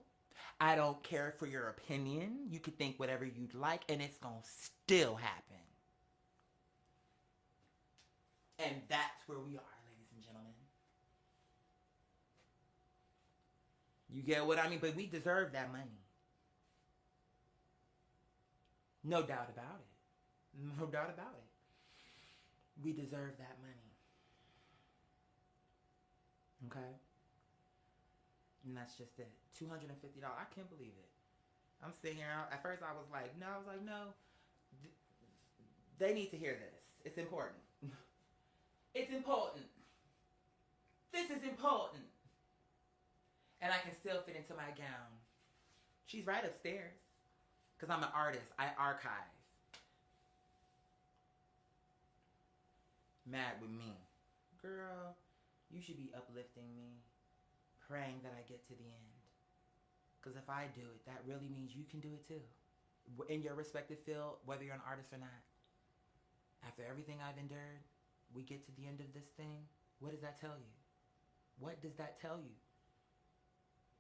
I don't care for your opinion. You could think whatever you'd like, and it's going to still happen. And that's where we are, ladies and gentlemen. You get what I mean? But we deserve that money. No doubt about it. No doubt about it. We deserve that money. Okay? And that's just it. $250. I can't believe it. I'm sitting here. At first I was like, no. They need to hear this. It's important. It's important. This is important. And I can still fit into my gown. She's right upstairs. Because I'm an artist. I archive. Mad with me. Girl, you should be uplifting me. Praying that I get to the end. Because if I do it, that really means you can do it too. In your respective field, whether you're an artist or not. After everything I've endured, we get to the end of this thing. What does that tell you? What does that tell you?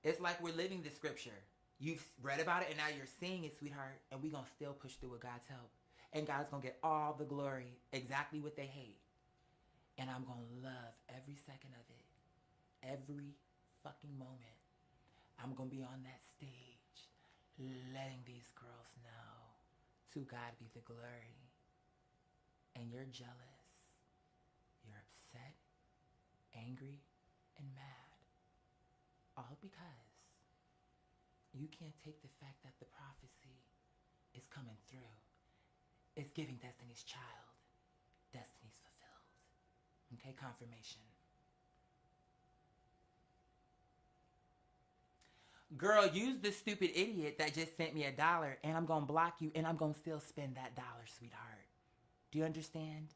It's like we're living the scripture. You've read about it and now you're seeing it, sweetheart. And we're going to still push through with God's help. And God's going to get all the glory, exactly what they hate. And I'm going to love every second of it. Every fucking moment. I'm going to be on that stage, letting these girls know, to God be the glory. And you're jealous. You're upset, angry, and mad. All because you can't take the fact that the prophecy is coming through. It's giving Destiny's Child. Destiny's fulfilled. Okay, confirmation. Girl, use this stupid idiot that just sent me $1 and I'm going to block you and I'm going to still spend that $1, sweetheart. Do you understand?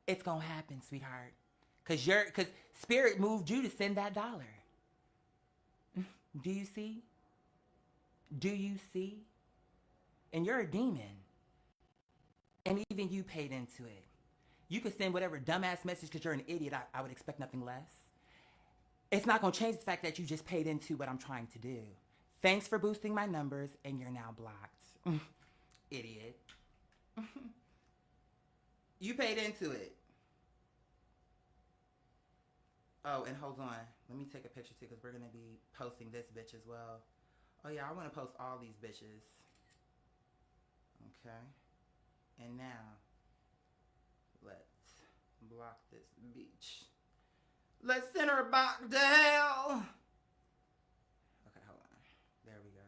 It's going to happen, sweetheart. Because Spirit moved you to send that $1. Do you see? Do you see? And you're a demon. And even you paid into it. You could send whatever dumbass message because you're an idiot. I would expect nothing less. It's not going to change the fact that you just paid into what I'm trying to do. Thanks for boosting my numbers, and you're now blocked. Idiot. You paid into it. Oh, and hold on. Let me take a picture too, because we're going to be posting this bitch as well. Oh yeah, I want to post all these bitches. Okay. And now, let's block this bitch. Let's send her back to hell. Okay, hold on. There we go.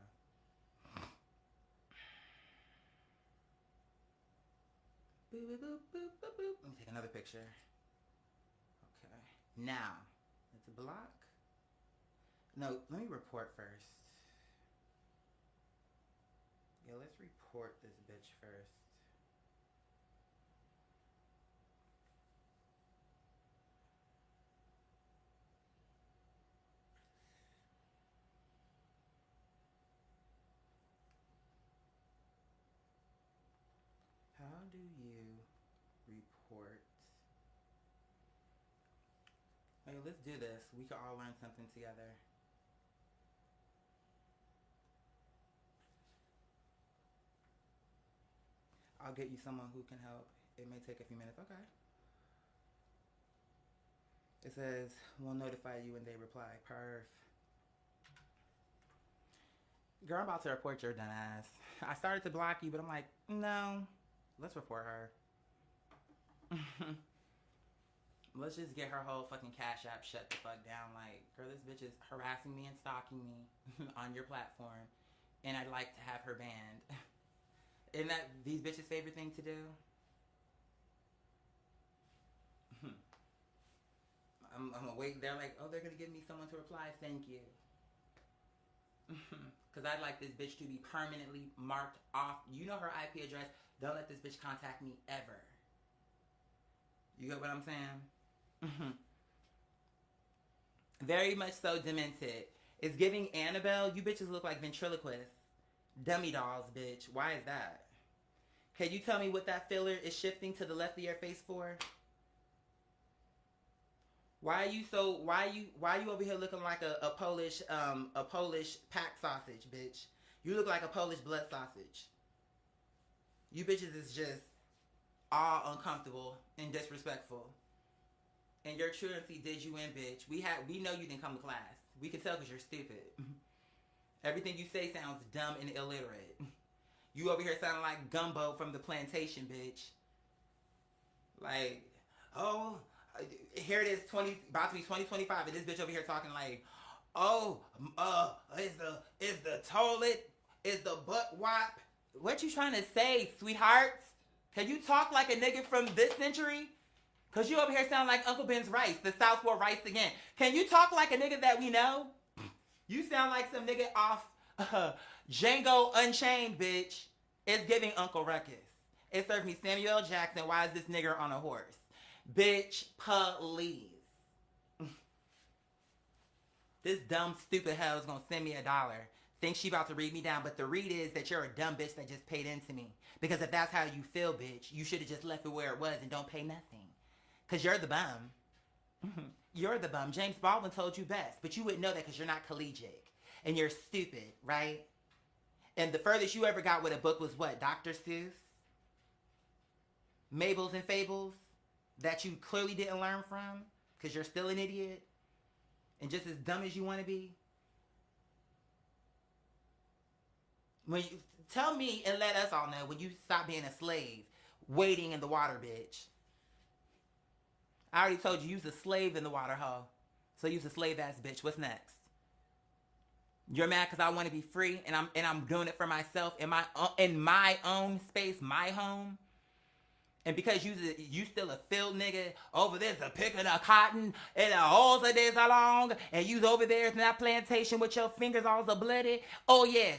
Boop, boop, boop, boop, boop, boop. Let me take another picture. Okay. Now, let's block. No, let me report first. Yeah, let's report this bitch first. How do you report? Hey, let's do this. We can all learn something together. I'll get you someone who can help. It may take a few minutes. Okay. It says, we'll notify you when they reply. Perf. Girl, I'm about to report your dumb ass. I started to block you, but I'm like, no. Let's report her. Let's just get her whole fucking Cash App shut the fuck down. Like, girl, this bitch is harassing me and stalking me on your platform. And I'd like to have her banned. Isn't that these bitches' favorite thing to do? I'm gonna wait. They're like, oh, they're gonna give me someone to reply. Thank you. Because I'd like this bitch to be permanently marked off. You know her IP address. Don't let this bitch contact me ever. You get what I'm saying? Very much so demented. It's giving Annabelle. You bitches look like ventriloquists. Dummy dolls, bitch. Why is that? Can you tell me what that filler is shifting to the left of your face for? Why you over here looking like a Polish pack sausage, bitch? You look like a Polish blood sausage. You bitches is just all uncomfortable and disrespectful. And your truancy did you in, bitch. We know you didn't come to class. We can tell because you're stupid. Everything you say sounds dumb and illiterate. You over here sounding like Gumbo from the plantation, bitch. Like, oh, here it is, about to be 2025, and this bitch over here talking like, oh, is the toilet, is the butt wop? What you trying to say, sweethearts? Can you talk like a nigga from this century? Cause you over here sound like Uncle Ben's rice, the Southport rice again. Can you talk like a nigga that we know? You sound like some nigga off Django Unchained, bitch. It's giving Uncle Ruckus. It serves me Samuel L. Jackson. Why is this nigger on a horse? Bitch, please. This dumb, stupid hoe is gonna send me $1. Think she about to read me down, but the read is that you're a dumb bitch that just paid into me. Because if that's how you feel, bitch, you should have just left it where it was and don't pay nothing. Because you're the bum. You're the bum. James Baldwin told you best, but you wouldn't know that because you're not collegiate. And you're stupid, right? And the furthest you ever got with a book was what? Dr. Seuss? Mables and Fables? That you clearly didn't learn from? Because you're still an idiot? And just as dumb as you want to be? When you tell me and let us all know when you stop being a slave, waiting in the water, bitch. I already told you, you's a slave in the water hole. So you's a slave ass bitch. What's next? You're mad because I want to be free and I'm doing it for myself in my own space, my home. And because you still a field nigga over there picking a cotton and all the days along, and you's over there in that plantation with your fingers all so bloody. Oh yes,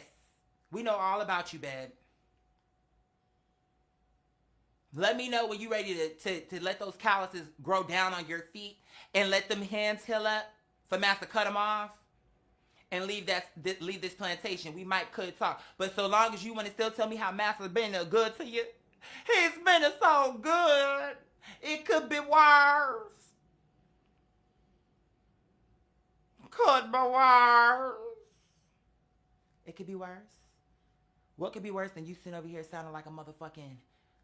we know all about you, babe. Let me know when you ready to let those calluses grow down on your feet and let them hands heal up for Master cut them off and leave this plantation. We could talk, but so long as you want to still tell me how Master's been good to you, he's been so good. It could be worse. Could be worse. It could be worse. What could be worse than you sitting over here sounding like a motherfucking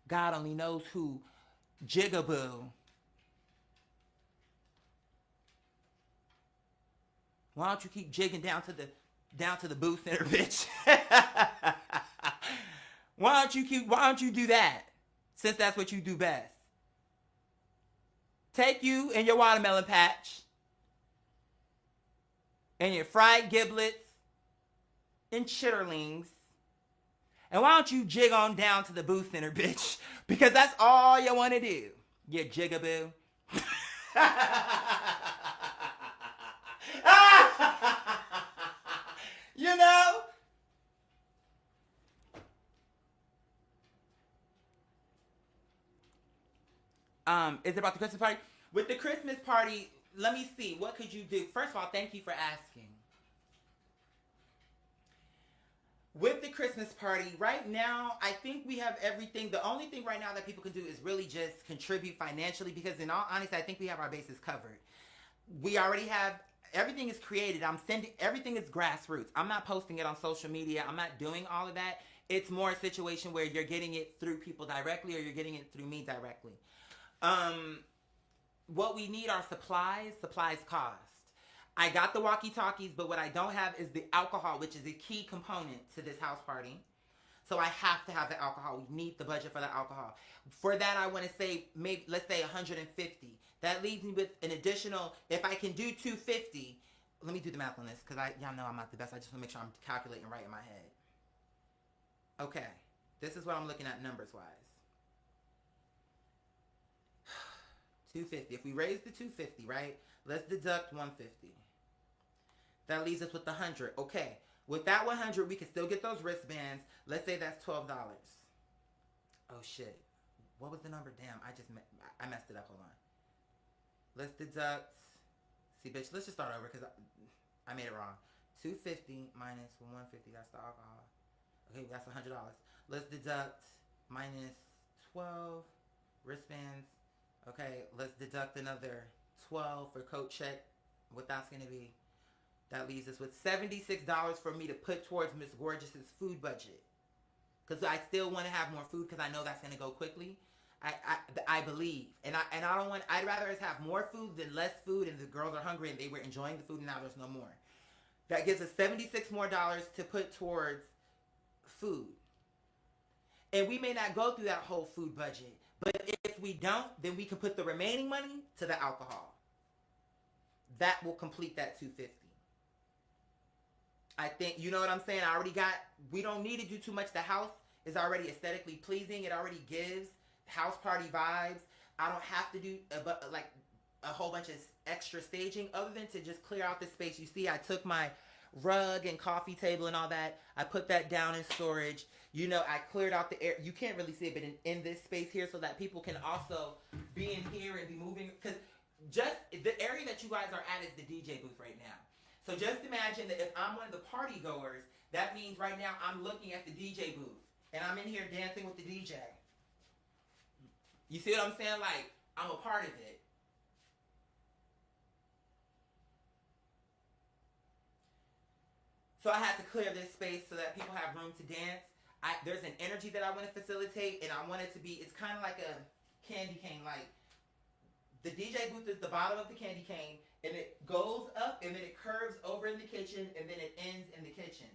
God only knows who jigaboo? Why don't you keep jigging down to the booth center, bitch? Why don't you do that? Since that's what you do best. Take you and your watermelon patch and your fried giblets and chitterlings. And why don't you jig on down to the booth center, bitch? Because that's all you want to do. You jigaboo. You know? Is it about the Christmas party? With the Christmas party, let me see. What could you do? First of all, thank you for asking. With the Christmas party, right now, I think we have everything. The only thing right now that people can do is really just contribute financially because in all honesty, I think we have our bases covered. We already have, everything is created. Everything is grassroots. I'm not posting it on social media. I'm not doing all of that. It's more a situation where you're getting it through people directly or you're getting it through me directly. What we need are supplies. Supplies cost. I got the walkie-talkies, but what I don't have is the alcohol, which is a key component to this house party. So I have to have the alcohol. We need the budget for the alcohol. For that, I want to say, maybe let's say 150. That leaves me with an additional, if I can do 250, let me do the math on this, because y'all know I'm not the best. I just want to make sure I'm calculating right in my head. Okay, this is what I'm looking at numbers-wise. 250. If we raise the 250, right? Let's deduct 150. That leaves us with 100. Okay. With that 100, we can still get those wristbands. Let's say that's $12. Oh, shit. What was the number? Damn, I messed it up. Hold on. Let's deduct. See, bitch, let's just start over because I made it wrong. 250 minus 150, that's the alcohol. Okay, that's $100. Let's deduct minus 12 wristbands. Okay, let's deduct another 12 for coat check. What that's going to be. That leaves us with $76 for me to put towards Miss Gorgeous's food budget. Because I still want to have more food because I know that's going to go quickly. I believe. And I don't want, I'd rather us have more food than less food and the girls are hungry and they were enjoying the food and now there's no more. That gives us $76 more to put towards food. And we may not go through that whole food budget. But if we don't, then we can put the remaining money to the alcohol. That will complete that 250. I think, you know what I'm saying? We don't need to do too much. The house is already aesthetically pleasing. It already gives house party vibes. I don't have to do a whole bunch of extra staging other than to just clear out the space. You see, I took my rug and coffee table and all that. I put that down in storage. You know, I cleared out the air. You can't really see it, but in this space here, so that people can also be in here and be moving. Because just the area that you guys are at is the DJ booth right now. So just imagine that if I'm one of the party goers, that means right now I'm looking at the DJ booth. And I'm in here dancing with the DJ. You see what I'm saying? Like, I'm a part of it. So I had to clear this space so that people have room to dance. There's an energy that I want to facilitate, and I want it to be, it's kind of like a candy cane. Like, the DJ booth is the bottom of the candy cane, and it goes up, and then it curves over in the kitchen, and then it ends in the kitchen.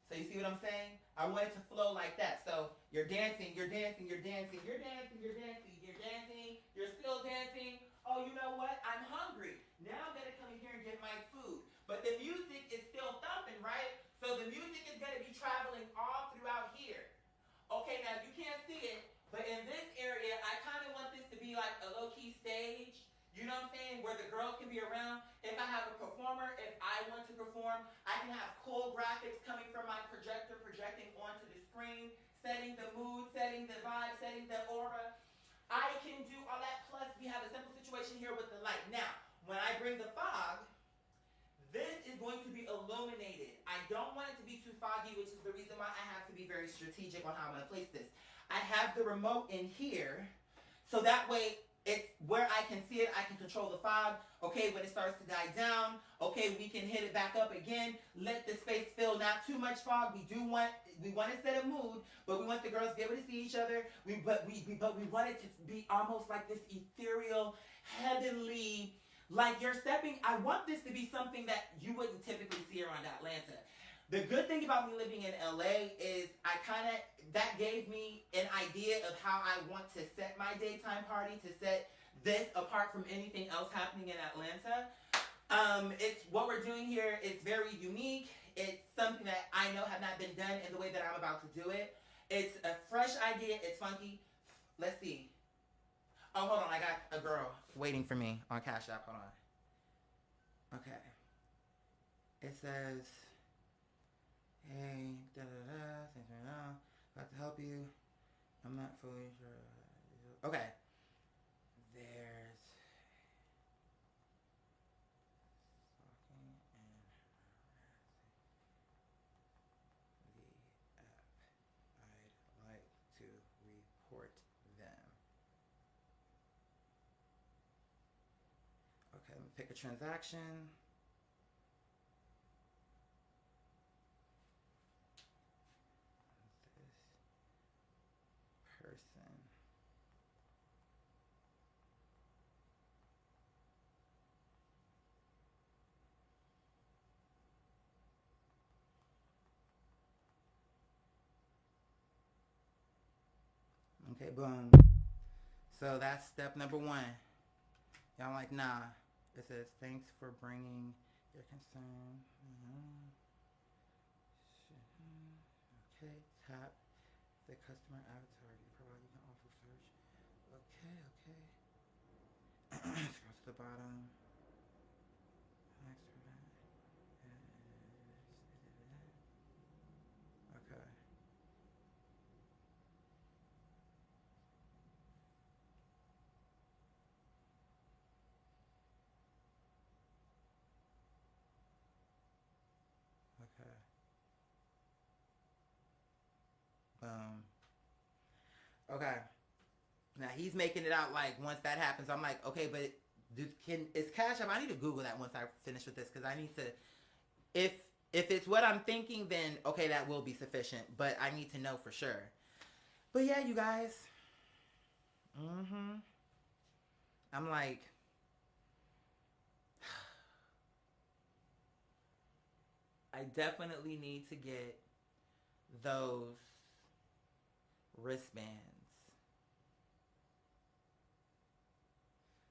So you see what I'm saying? I want it to flow like that. So you're dancing, you're dancing, you're dancing, you're dancing, you're dancing, you're dancing, you're still dancing. Oh, you know what? I'm hungry. Now I'm going to come in here and get my food. But the music is still thumping, right? So the music is going to be traveling all throughout here. Okay, now you can't see it, but in this area, I kind of want this to be like a low-key stage. You know what I'm saying? Where the girls can be around. If I have a performer, if I want to perform, I can have cool graphics coming from my projector, projecting onto the screen, setting the mood, setting the vibe, setting the aura. I can do all that, plus we have a simple situation here with the light. Now, when I bring the fog, this is going to be illuminated. I don't want it to be too foggy, which is the reason why I have to be very strategic on how I'm going to place this. I have the remote in here, so that way it's where I can see it, I can control the fog. Okay, when it starts to die down, okay, we can hit it back up again. Let the space fill, not too much fog. We want to set a mood, but we want the girls to be able to see each other. But we want it to be almost like this ethereal, heavenly, like you're stepping. I want this to be something that you wouldn't typically see around Atlanta. The good thing about me living in LA is that gave me an idea of how I want to set my daytime party, to set this apart from anything else happening in Atlanta. It's what we're doing here is very unique. It's something that I know have not been done in the way that I'm about to do it. It's a fresh idea. It's funky. Let's see. Oh, hold on. I got a girl waiting for me on Cash App. Hold on. Okay. It says, hey, about to help you. I'm not fully sure. Okay. There's stalking and harassing the app. I'd like to report them. Okay, let me pick a transaction. Person. Okay, boom. So that's step number one. Y'all like, nah. It says, thanks for bringing your concern. Okay, tap the customer avatar you provide. You can also search. Okay. Scroll to the bottom. Next event is okay. Okay. Okay. Now he's making it out like once that happens, I'm like, okay, but is Cash App? I need to Google that once I finish with this, because I need to. If it's what I'm thinking, then okay, that will be sufficient. But I need to know for sure. But yeah, you guys. I'm like, I definitely need to get those wristbands.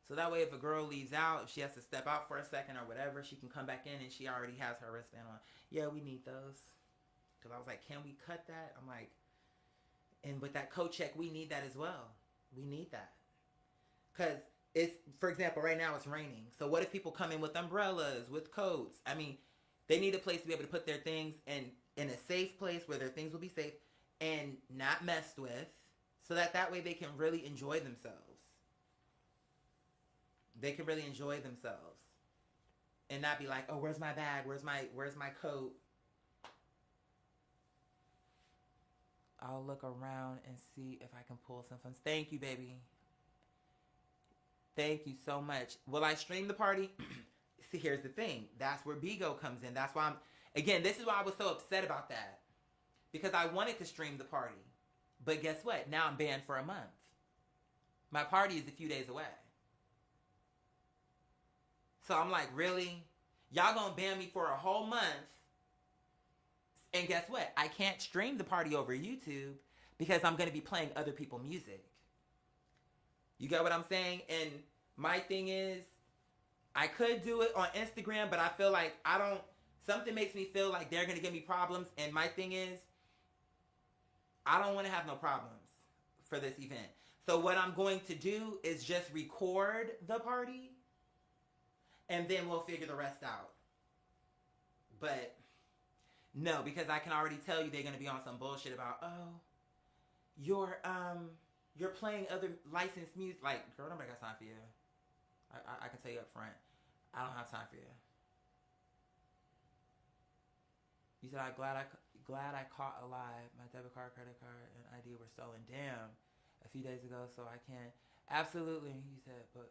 So that way if a girl leaves out, if she has to step out for a second or whatever, she can come back in and she already has her wristband on. Yeah, we need those. Because I was like, can we cut that? I'm like, and with that coat check, we need that as well. We need that. Because it's, for example, right now it's raining. So what if people come in with umbrellas, with coats? I mean, they need a place to be able to put their things in a safe place where their things will be safe and not messed with, so that way they can really enjoy themselves. They can really enjoy themselves and not be like, oh, where's my bag? Where's my coat? I'll look around and see if I can pull some funds. Thank you, baby. Thank you so much. Will I stream the party? See, here's the thing. That's where Bigo comes in. That's why again, this is why I was so upset about that. Because I wanted to stream the party. But guess what? Now I'm banned for a month. My party is a few days away. So I'm like, really? Y'all gonna ban me for a whole month? And guess what? I can't stream the party over YouTube because I'm gonna be playing other people's music. You get what I'm saying? And my thing is, I could do it on Instagram, but I feel like something makes me feel like they're gonna give me problems. And my thing is, I don't want to have no problems for this event. So what I'm going to do is just record the party and then we'll figure the rest out. But no, because I can already tell you they're going to be on some bullshit about, oh, you're playing other licensed music. Like, girl, nobody got time for you. I can tell you up front, I don't have time for you. You said, I'm glad I caught alive. My debit card, credit card, and ID were stolen. Damn. A few days ago, so I can't. Absolutely, you said, but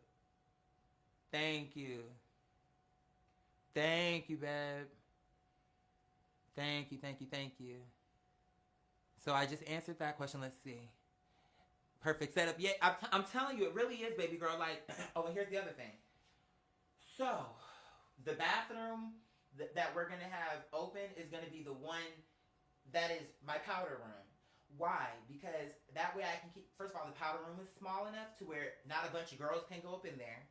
thank you. Thank you, babe. Thank you. So I just answered that question. Let's see. Perfect setup. Yeah, I'm telling you, it really is, baby girl. Like, oh, and here's the other thing. So, the bathroom that we're going to have open is going to be the one that is my powder room. Why? Because that way I can keep, first of all, the powder room is small enough to where not a bunch of girls can go up in there.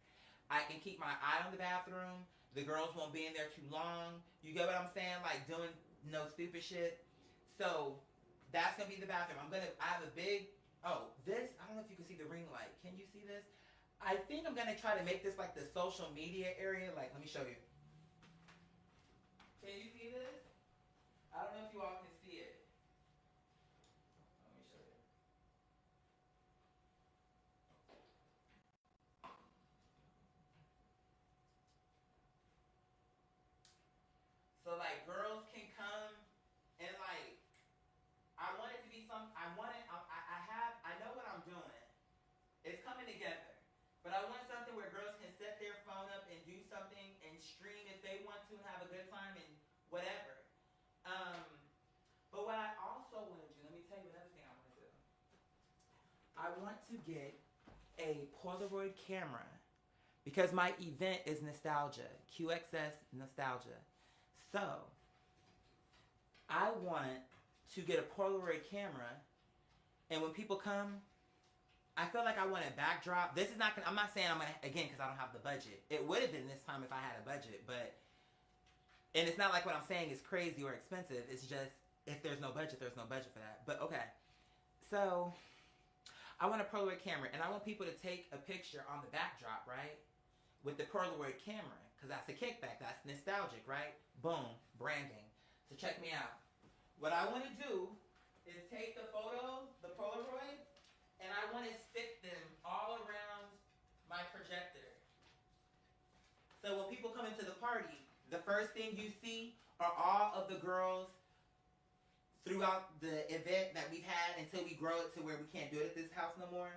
I can keep my eye on the bathroom. The girls won't be in there too long. You get what I'm saying? Like doing no stupid shit. So that's going to be the bathroom. I have a big, this, I don't know if you can see the ring light. Can you see this? I think I'm going to try to make this like the social media area. Like, let me show you. Can you see this? I don't know if you all can see it. Let me show you. So like girls can come and like, I want it to be I know what I'm doing. It's coming together. But I want something where girls can set their phone up and do something and stream if they want to and have a good time and whatever. But what I also want to do, let me tell you another thing I want to do. I want to get a Polaroid camera because my event is nostalgia, QXS nostalgia. So I want to get a Polaroid camera, and when people come, I feel like I want a backdrop. This is not gonna, I'm not saying I'm gonna, again, because I don't have the budget. It would have been this time if I had a budget, but, and it's not like what I'm saying is crazy or expensive. It's just, if there's no budget, there's no budget for that. But okay, so I want a Polaroid camera, and I want people to take a picture on the backdrop, right? With the Polaroid camera, because that's a kickback. That's nostalgic, right? Boom, branding. So check me out. What I want to do is take the photos, the Polaroid, and I want to stick them all around my projector. So when people come into the party, the first thing you see are all of the girls throughout the event that we've had until we grow it to where we can't do it at this house no more.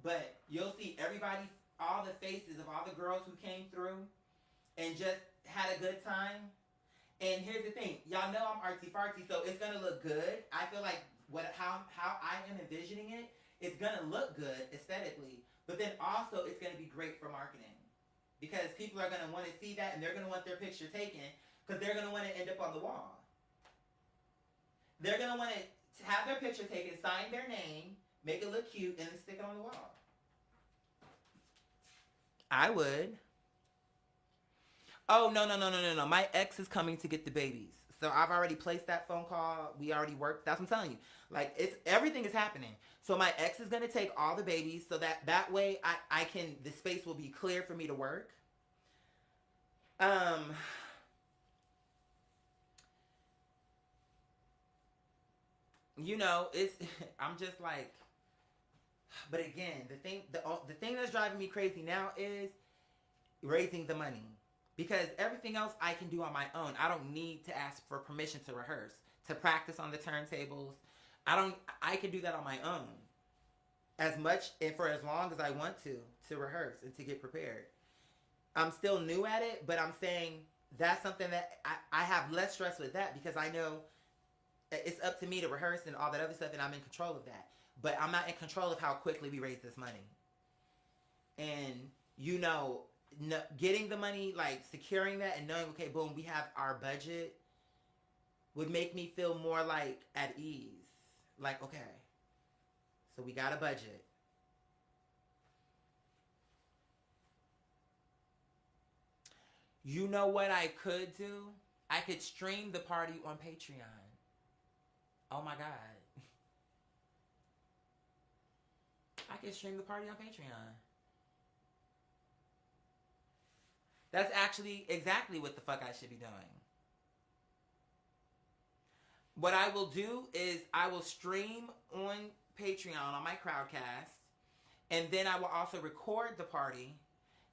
But you'll see everybody, all the faces of all the girls who came through and just had a good time. And here's the thing, y'all know I'm artsy-fartsy, so it's gonna look good. I feel like how I am envisioning it, it's gonna look good aesthetically, but then also it's gonna be great for marketing. Because people are gonna wanna see that and they're gonna want their picture taken because they're gonna wanna end up on the wall. They're gonna wanna have their picture taken, sign their name, make it look cute, and then stick it on the wall. I would. Oh, no. My ex is coming to get the babies. So I've already placed that phone call. We already worked. That's what I'm telling you. Like, everything is happening. So my ex is going to take all the babies so that way I can, the space will be clear for me to work. You know, it's, I'm just like, but again, the thing that's driving me crazy now is raising the money. Because everything else I can do on my own. I don't need to ask for permission to rehearse, to practice on the turntables. I can do that on my own. As much and for as long as I want to rehearse and to get prepared. I'm still new at it, but I'm saying that's something that I have less stress with that because I know it's up to me to rehearse and all that other stuff and I'm in control of that. But I'm not in control of how quickly we raise this money. And, you know, getting the money, like securing that and knowing, okay, boom, we have our budget would make me feel more like at ease. Like, okay, so we got a budget. You know what I could do? I could stream the party on Patreon. Oh my God. I could stream the party on Patreon. That's actually exactly what the fuck I should be doing. What I will do is I will stream on Patreon on my Crowdcast, and then I will also record the party,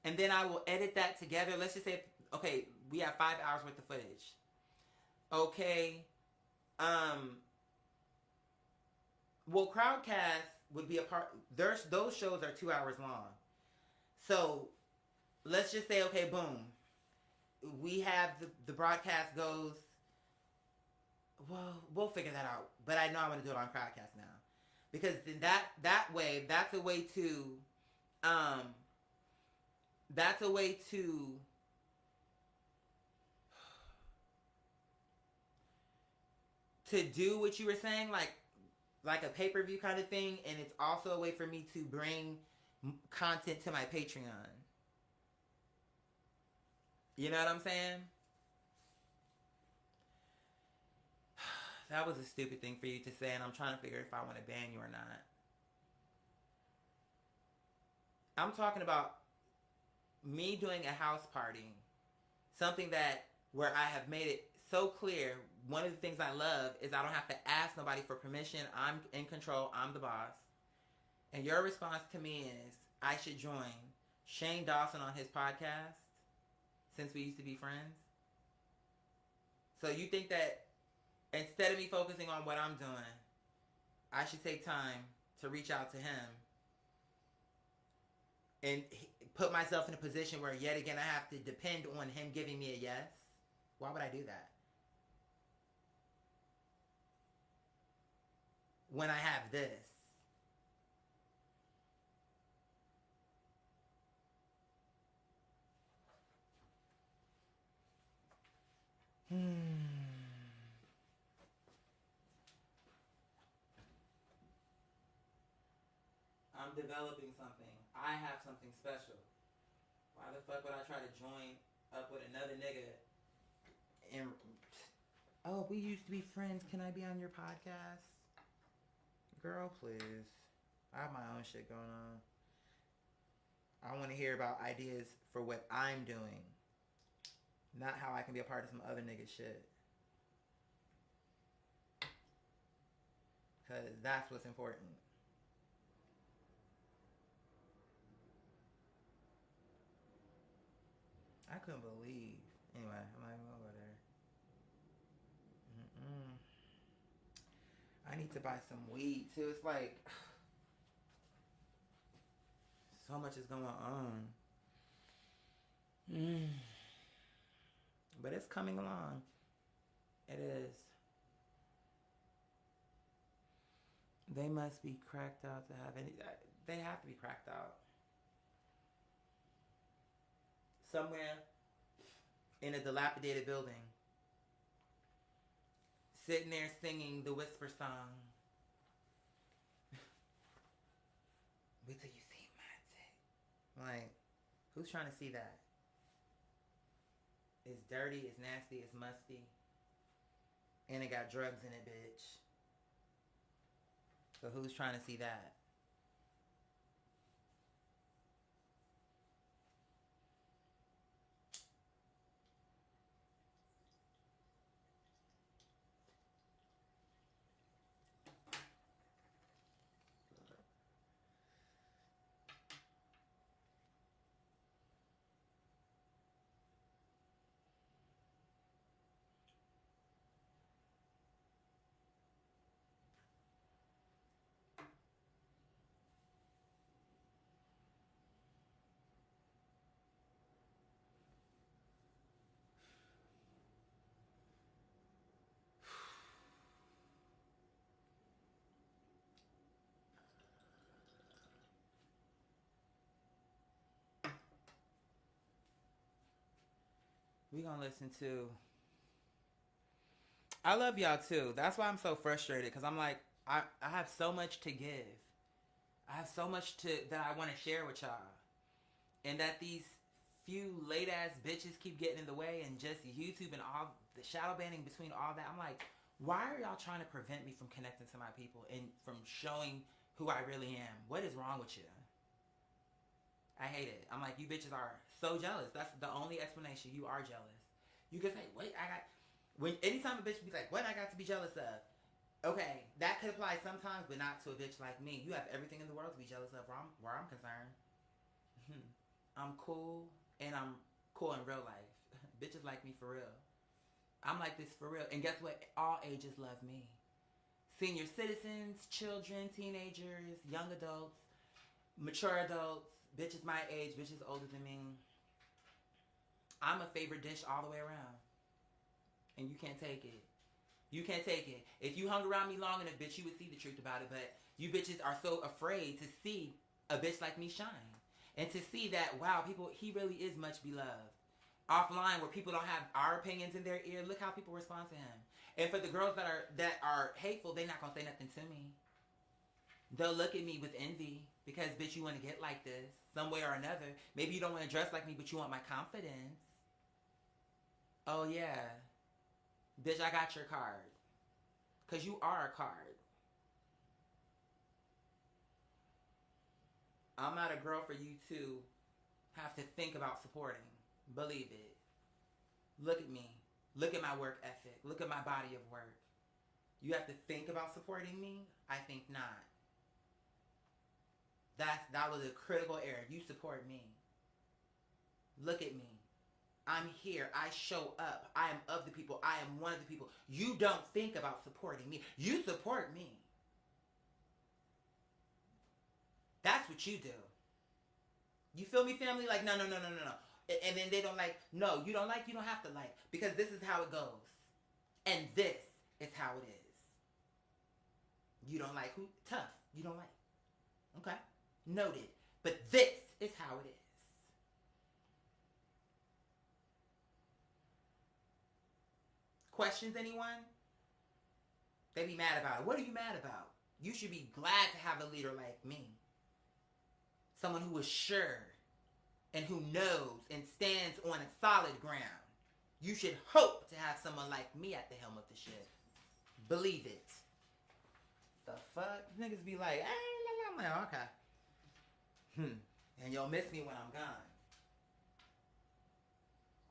and then I will edit that together. Let's just say, okay, we have 5 hours worth of footage. Okay, well, Crowdcast would be a part. Those shows are 2 hours long, so let's just say, okay, boom, we have the broadcast goes. Well, we'll figure that out. But I know I want to do it on Crowdcast now. Because then that's a way to do what you were saying, like a pay-per-view kind of thing, and it's also a way for me to bring content to my Patreon. You know what I'm saying? That was a stupid thing for you to say, and I'm trying to figure if I want to ban you or not. I'm talking about me doing a house party. Something where I have made it so clear. One of the things I love is I don't have to ask nobody for permission. I'm in control. I'm the boss. And your response to me is, I should join Shane Dawson on his podcast, since we used to be friends. So you think that instead of me focusing on what I'm doing, I should take time to reach out to him and put myself in a position where yet again I have to depend on him giving me a yes? Why would I do that? When I have this. I'm developing something. I have something special. Why the fuck would I try to join up with another nigga and, oh, we used to be friends. Can I be on your podcast? Girl, please. I have my own shit going on. I want to hear about ideas for what I'm doing. Not how I can be a part of some other nigga shit. Because that's what's important. I couldn't believe. Anyway, I'm not even gonna go there. I need to buy some weed too. It's like so much is going on. But it's coming along. It is. They must be cracked out to have any. They have to be cracked out. Somewhere in a dilapidated building, sitting there singing the whisper song. Like, who's trying to see that? It's dirty, it's nasty, it's musty. And it got drugs in it, bitch. So who's trying to see that? We gonna listen to. I love y'all too. That's why I'm so frustrated, because I'm like, I have so much to give. I have so much that I want to share with y'all. And that these few late ass bitches keep getting in the way, and just YouTube and all the shadow banning between all that. I'm like, why are y'all trying to prevent me from connecting to my people and from showing who I really am? What is wrong with you? I hate it. I'm like, you bitches are so jealous. That's the only explanation. You are jealous. You can say, wait, anytime a bitch be like, what I got to be jealous of? Okay, that could apply sometimes, but not to a bitch like me. You have everything in the world to be jealous of where I'm concerned. I'm cool, and I'm cool in real life. Bitches like me for real. I'm like this for real. And guess what? All ages love me. Senior citizens, children, teenagers, young adults, mature adults, bitches my age, bitches older than me. I'm a favorite dish all the way around. And you can't take it. You can't take it. If you hung around me long enough, bitch, you would see the truth about it. But you bitches are so afraid to see a bitch like me shine. And to see that, wow, he really is much beloved. Offline, where people don't have our opinions in their ear, look how people respond to him. And for the girls that are hateful, they're not going to say nothing to me. They'll look at me with envy. Because, bitch, you want to get like this some way or another. Maybe you don't want to dress like me, but you want my confidence. Oh, yeah. Bitch, I got your card. Because you are a card. I'm not a girl for you to have to think about supporting. Believe it. Look at me. Look at my work ethic. Look at my body of work. You have to think about supporting me? I think not. That was a critical error. You support me. Look at me. I'm here. I show up. I am of the people. I am one of the people. You don't think about supporting me. You support me. That's what you do. You feel me, family? Like, no. And then they don't like, no, you don't like, you don't have to like. Because this is how it goes. And this is how it is. You don't like who? Tough. You don't like. Okay? Noted. But this is how it is. Questions, anyone? They be mad about it. What are you mad about? You should be glad to have a leader like me. Someone who is sure and who knows and stands on a solid ground. You should hope to have someone like me at the helm of the ship. Believe it. The fuck? Niggas be like, I'm like, okay. And you'll miss me when I'm gone.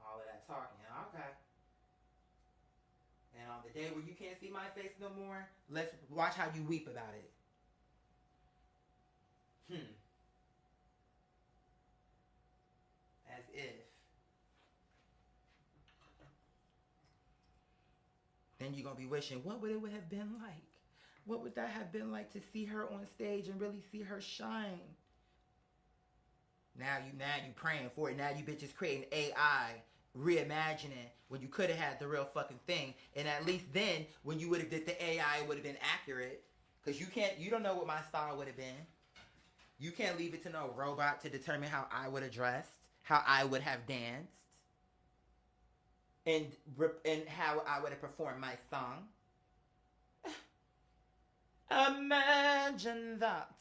All of that talking, okay. And on the day where you can't see my face no more, let's watch how you weep about it. As if. Then you're going to be wishing, what would it have been like? What would that have been like to see her on stage and really see her shine? Now you praying for it. Now you bitches creating AI, reimagining when you could have had the real fucking thing. And at least then, when you would have did the AI, it would have been accurate. Because you don't know what my style would have been. You can't leave it to no robot to determine how I would have dressed, how I would have danced, and how I would have performed my song. Imagine that.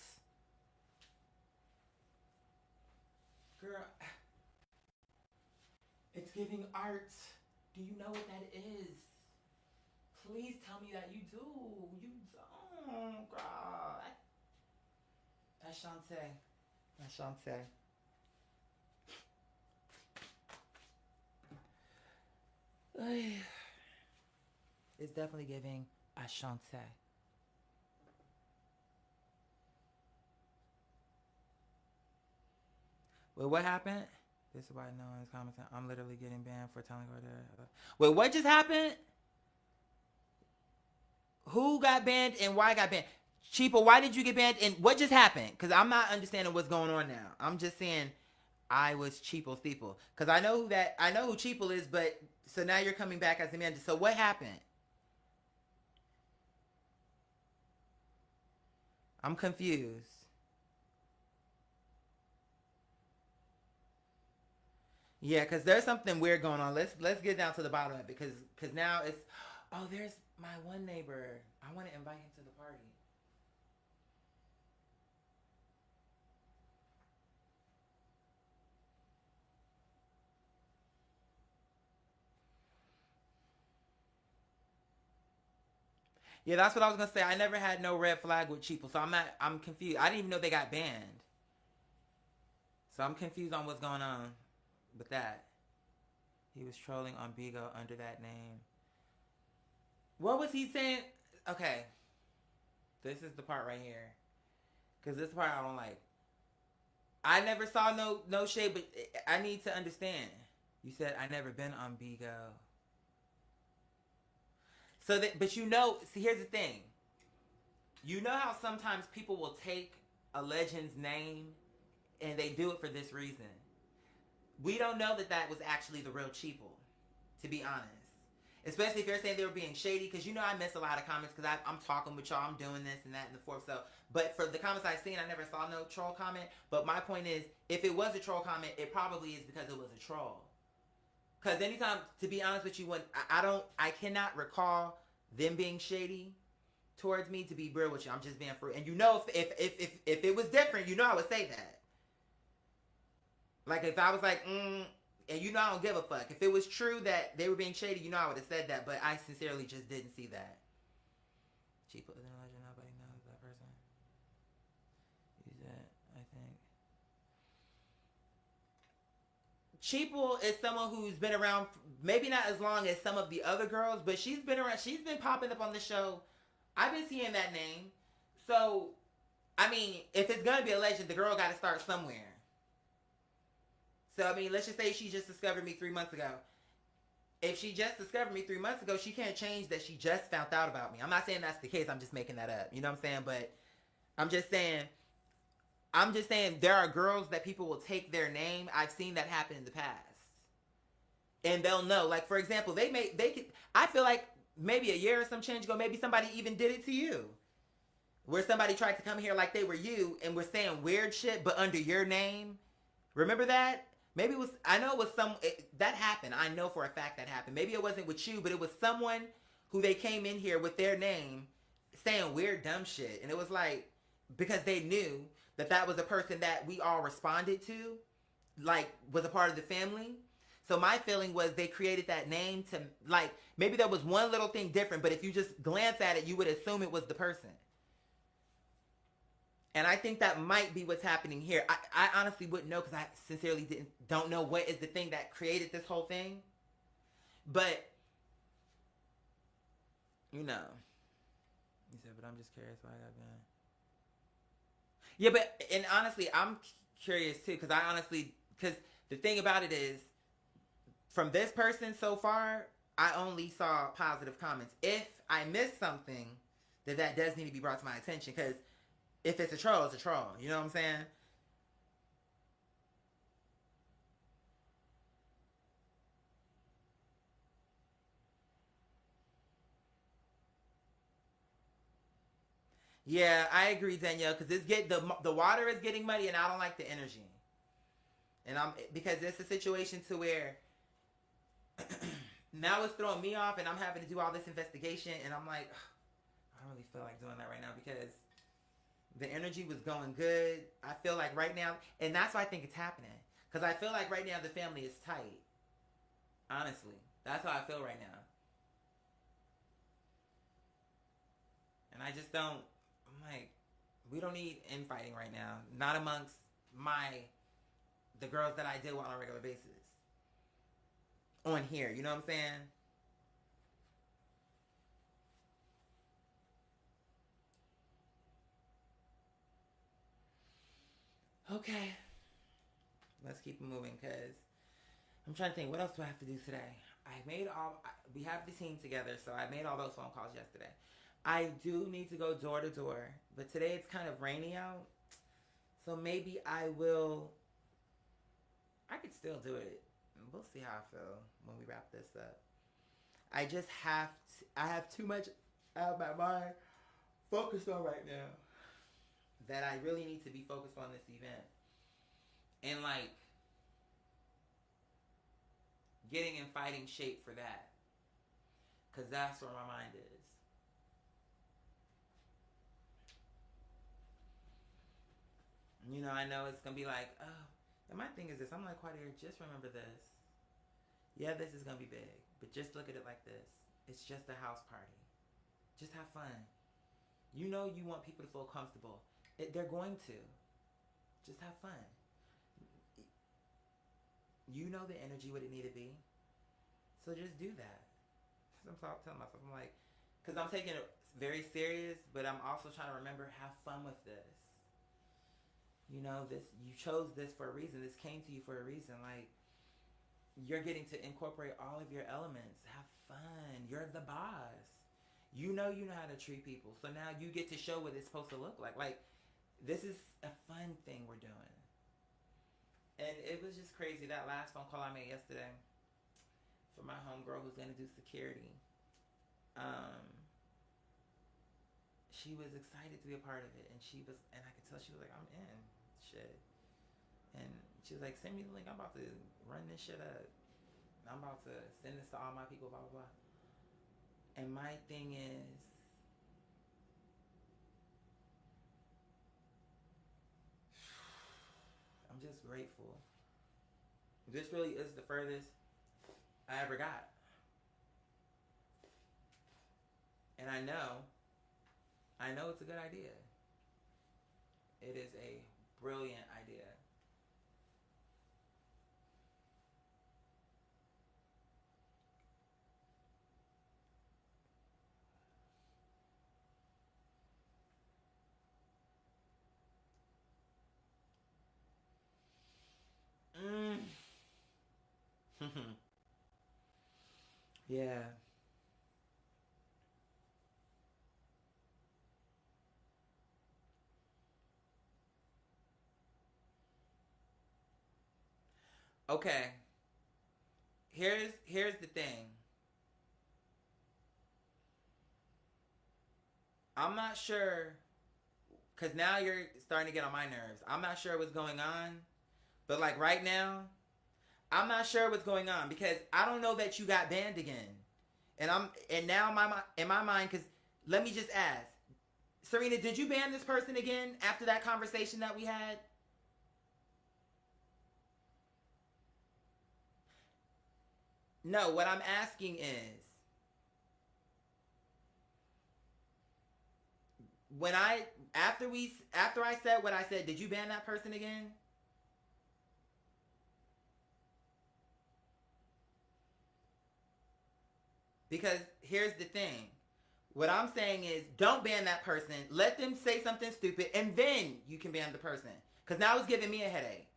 giving art. Do you know what that is? Please tell me that you do. You don't, girl. Ashante. Ashante. It's definitely giving Ashante. Well, what happened? This is why no one is commenting. I'm literally getting banned for telling her that. Wait, what just happened? Who got banned and why got banned? Cheaper, why did you get banned and what just happened? Because I'm not understanding what's going on now. I'm just saying I was Cheaple Steeple. Because I know who Cheaple is, but so now you're coming back as the manager. So what happened? I'm confused. Yeah, because there's something weird going on. Let's get down to the bottom of it because now it's there's my one neighbor. I want to invite him to the party. Yeah, that's what I was gonna say. I never had no red flag with Cheaple, so I'm confused. I didn't even know they got banned. So I'm confused on what's going on with that. He was trolling on Bigo under that name. What was he saying? Okay. This is the part right here. Because this part I don't like. I never saw no shade, but I need to understand. You said I never been on Bigo. So that, but see, here's the thing. You know how sometimes people will take a legend's name and they do it for this reason. We don't know that was actually the real Cheaple, to be honest. Especially if you're saying they were being shady, because I miss a lot of comments because I'm talking with y'all, I'm doing this and that and the fourth. So, but for the comments I've seen, I never saw no troll comment. But my point is, if it was a troll comment, it probably is because it was a troll. Because anytime, to be honest with you, when I cannot recall them being shady towards me. To be real with you, I'm just being free. And if it was different, I would say that. Like if I was like, and I don't give a fuck. If it was true that they were being shady, I would have said that. But I sincerely just didn't see that. Cheaper than a legend, nobody knows that person. Use that, I think. Cheaple is someone who's been around, maybe not as long as some of the other girls, but she's been around. She's been popping up on the show. I've been seeing that name. So, I mean, if it's gonna be a legend, the girl got to start somewhere. So, I mean, let's just say she just discovered me 3 months ago. If she just discovered me 3 months ago, she can't change that she just found out about me. I'm not saying that's the case. I'm just making that up. You know what I'm saying? But I'm just saying there are girls that people will take their name. I've seen that happen in the past. And they'll know. Like, for example, I feel like maybe a year or some change ago, maybe somebody even did it to you. Where somebody tried to come here like they were you and were saying weird shit, but under your name. Remember that? Maybe that happened. I know for a fact that happened. Maybe it wasn't with you, but it was someone who they came in here with their name saying weird, dumb shit. And it was like, because they knew that was a person that we all responded to, like, was a part of the family. So my feeling was they created that name to, like, maybe there was one little thing different, but if you just glance at it, you would assume it was the person. And I think that might be what's happening here. I honestly wouldn't know because I sincerely don't know what is the thing that created this whole thing. But, he said, but I'm just curious why I got banned. Yeah, and honestly, I'm curious too because because the thing about it is, from this person so far, I only saw positive comments. If I missed something, that does need to be brought to my attention because if it's a troll, it's a troll. You know what I'm saying? Yeah, I agree, Danielle, because the water is getting muddy, and I don't like the energy. And because it's a situation to where now it's throwing me off, and I'm having to do all this investigation, and I'm like, I don't really feel like doing that right now because the energy was going good. I feel like right now, and that's why I think it's happening, because I feel like right now the family is tight. Honestly, that's how I feel right now. And I just don't. I'm like, we don't need infighting right now. Not amongst the girls that I deal with on a regular basis. On here, you know what I'm saying? Okay. Let's keep it moving because I'm trying to think, what else do I have to do today? We have the team together, so I made all those phone calls yesterday. I do need to go door to door, but today it's kind of rainy out, so maybe I could still do it. We'll see how I feel when we wrap this up. I just I have too much out of my mind focused on right now that I really need to be focused on this event. And like, getting in fighting shape for that. Because that's where my mind is. You know, I know it's going to be like, oh, and my thing is this. I'm like, Quadir, just remember this. Yeah, this is going to be big. But just look at it like this. It's just a house party. Just have fun. You know you want people to feel comfortable. They're going to. Just have fun. You know the energy, what it need to be. So just do that. I'm telling myself, I'm like, because I'm taking it very serious, but I'm also trying to remember, have fun with this. You know, you chose this for a reason. This came to you for a reason. Like, you're getting to incorporate all of your elements. Have fun. You're the boss. You know how to treat people. So now you get to show what it's supposed to look like. Like, this is a fun thing we're doing. And it was just crazy. That last phone call I made yesterday for my homegirl who's going to do security. She was excited to be a part of it. And I could tell she was like, I'm in. Shit. And she was like, send me the link. I'm about to run this shit up. I'm about to send this to all my people, blah, blah, blah. And my thing is, I'm just grateful. This really is the furthest I ever got. And I know it's a good idea. It is a brilliant idea. Yeah. Okay. Here's the thing. I'm not sure, because now you're starting to get on my nerves. I'm not sure what's going on, but like right now, I'm not sure what's going on because I don't know that you got banned again. And now in my mind, because let me just ask, Serena, did you ban this person again after that conversation that we had? No, what I'm asking is, after I said what I said, did you ban that person again? Because here's the thing. What I'm saying is, don't ban that person. Let them say something stupid, and then you can ban the person. Because now it's giving me a headache.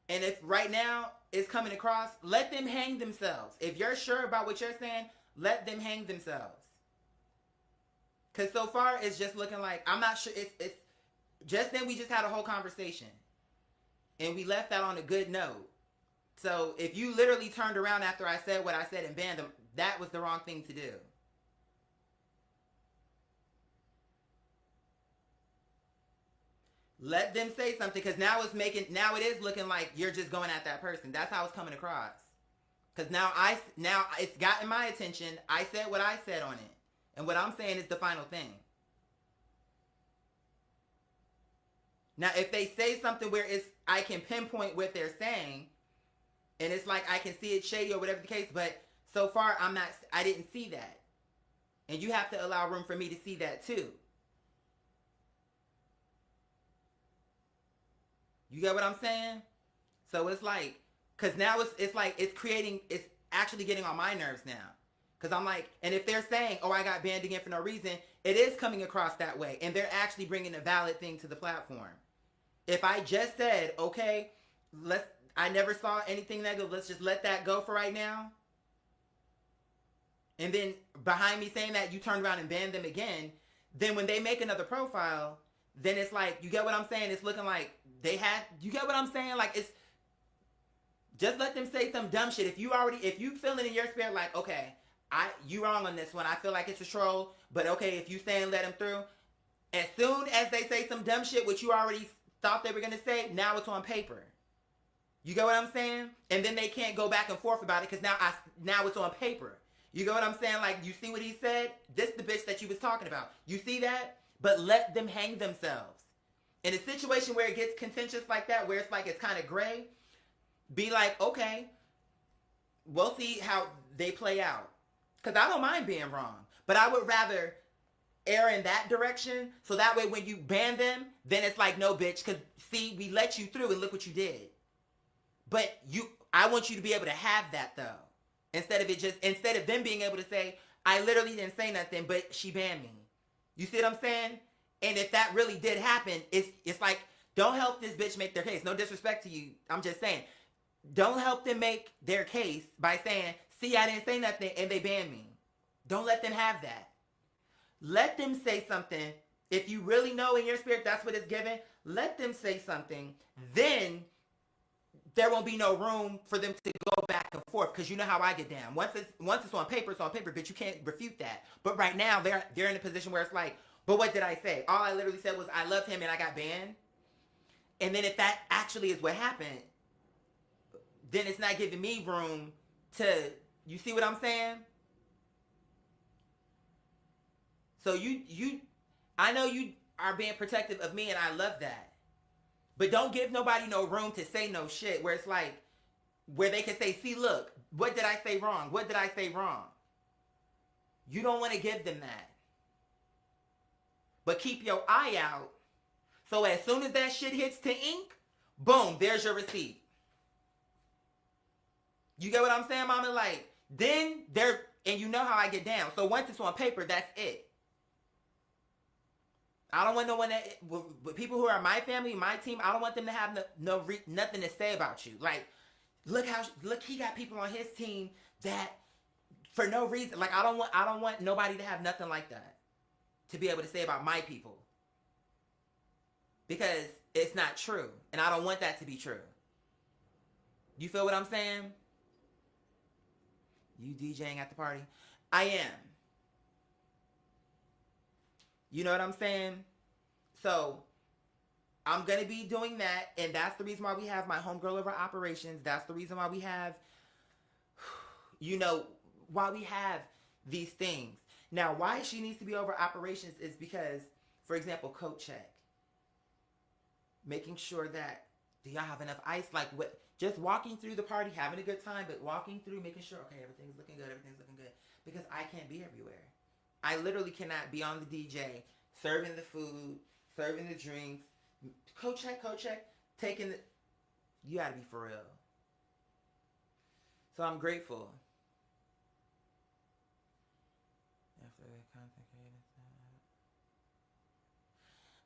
And if right now it's coming across, let them hang themselves. If you're sure about what you're saying, let them hang themselves. Because so far, it's just looking like, I'm not sure, it's just then we just had a whole conversation. And we left that on a good note. So if you literally turned around after I said what I said and banned them, that was the wrong thing to do. Let them say something, because now it is looking like you're just going at that person. That's how it's coming across. Because now it's gotten my attention. I said what I said on it. And what I'm saying is the final thing. Now, if they say something where I can pinpoint what they're saying, And it's like I can see it shady or whatever the case, but so far I didn't see that. And you have to allow room for me to see that too. You get what I'm saying? So it's like, cause now it's like it's actually getting on my nerves now. Cause I'm like, and if they're saying, oh, I got banned again for no reason, it is coming across that way. And they're actually bringing a valid thing to the platform. If I just said, okay, I never saw anything negative, let's just let that go for right now. And then behind me saying that, you turned around and banned them again. Then when they make another profile, then it's like, you get what I'm saying? It's looking like you get what I'm saying? Like, it's, just let them say some dumb shit. If you feeling in your spirit like, okay, you wrong on this one. I feel like it's a troll, but okay, if you saying let them through, as soon as they say some dumb shit, which you already thought they were going to say, now it's on paper. You get what I'm saying? And then they can't go back and forth about it because now it's on paper. You get what I'm saying? Like, you see what he said? This the bitch that you was talking about. You see that? But let them hang themselves. In a situation where it gets contentious like that, where it's like it's kind of gray, be like, okay, we'll see how they play out. Because I don't mind being wrong. But I would rather err in that direction so that way when you ban them, then it's like, no, bitch, because see, we let you through and look what you did. But I want you to be able to have that, though. Instead of them being able to say, I literally didn't say nothing, but she banned me. You see what I'm saying? And if that really did happen, it's like, don't help this bitch make their case. No disrespect to you. I'm just saying, don't help them make their case by saying, see, I didn't say nothing and they banned me. Don't let them have that. Let them say something. If you really know in your spirit that's what it's given, let them say something. Then there won't be no room for them to go back and forth, because you know how I get down. Once it's on paper, but you can't refute that. But right now, they're in a position where it's like, but what did I say? All I literally said was I loved him and I got banned. And then if that actually is what happened, then it's not giving me room to, you see what I'm saying? So I know you are being protective of me and I love that. But don't give nobody no room to say no shit where it's like, where they can say, see, look, what did I say wrong? What did I say wrong? You don't want to give them that. But keep your eye out. So as soon as that shit hits to ink, boom, there's your receipt. You get what I'm saying, mama? Like, then and you know how I get down. So once it's on paper, that's it. I don't want no one with people who are my family, my team. I don't want them to have nothing to say about you. Like, look, he got people on his team that for no reason. Like, I don't want nobody to have nothing like that to be able to say about my people, because it's not true, and I don't want that to be true. You feel what I'm saying? You DJing at the party? I am. You know what I'm saying? So, I'm going to be doing that, and that's the reason why we have my homegirl over operations. That's the reason why we have, why we have these things. Now, why she needs to be over operations is because, for example, code check. Making sure that, do y'all have enough ice? Like, what? Just walking through the party, having a good time, but walking through, making sure, okay, everything's looking good. Because I can't be everywhere. I literally cannot be on the DJ, serving the food, serving the drinks, code check, taking the, you gotta be for real. So I'm grateful.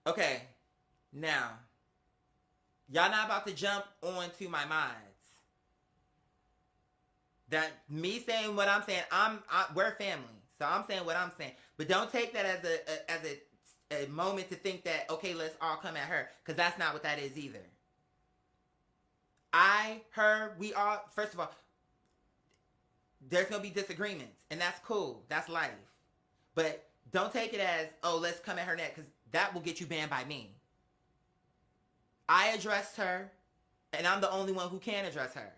Okay, now, y'all not about to jump onto my minds. That me saying what I'm saying, we're family. So I'm saying what I'm saying. But don't take that as a moment to think that, okay, let's all come at her. Because that's not what that is either. We all, first of all, there's going to be disagreements. And that's cool. That's life. But don't take it as, oh, let's come at her next. Because that will get you banned by me. I addressed her. And I'm the only one who can address her.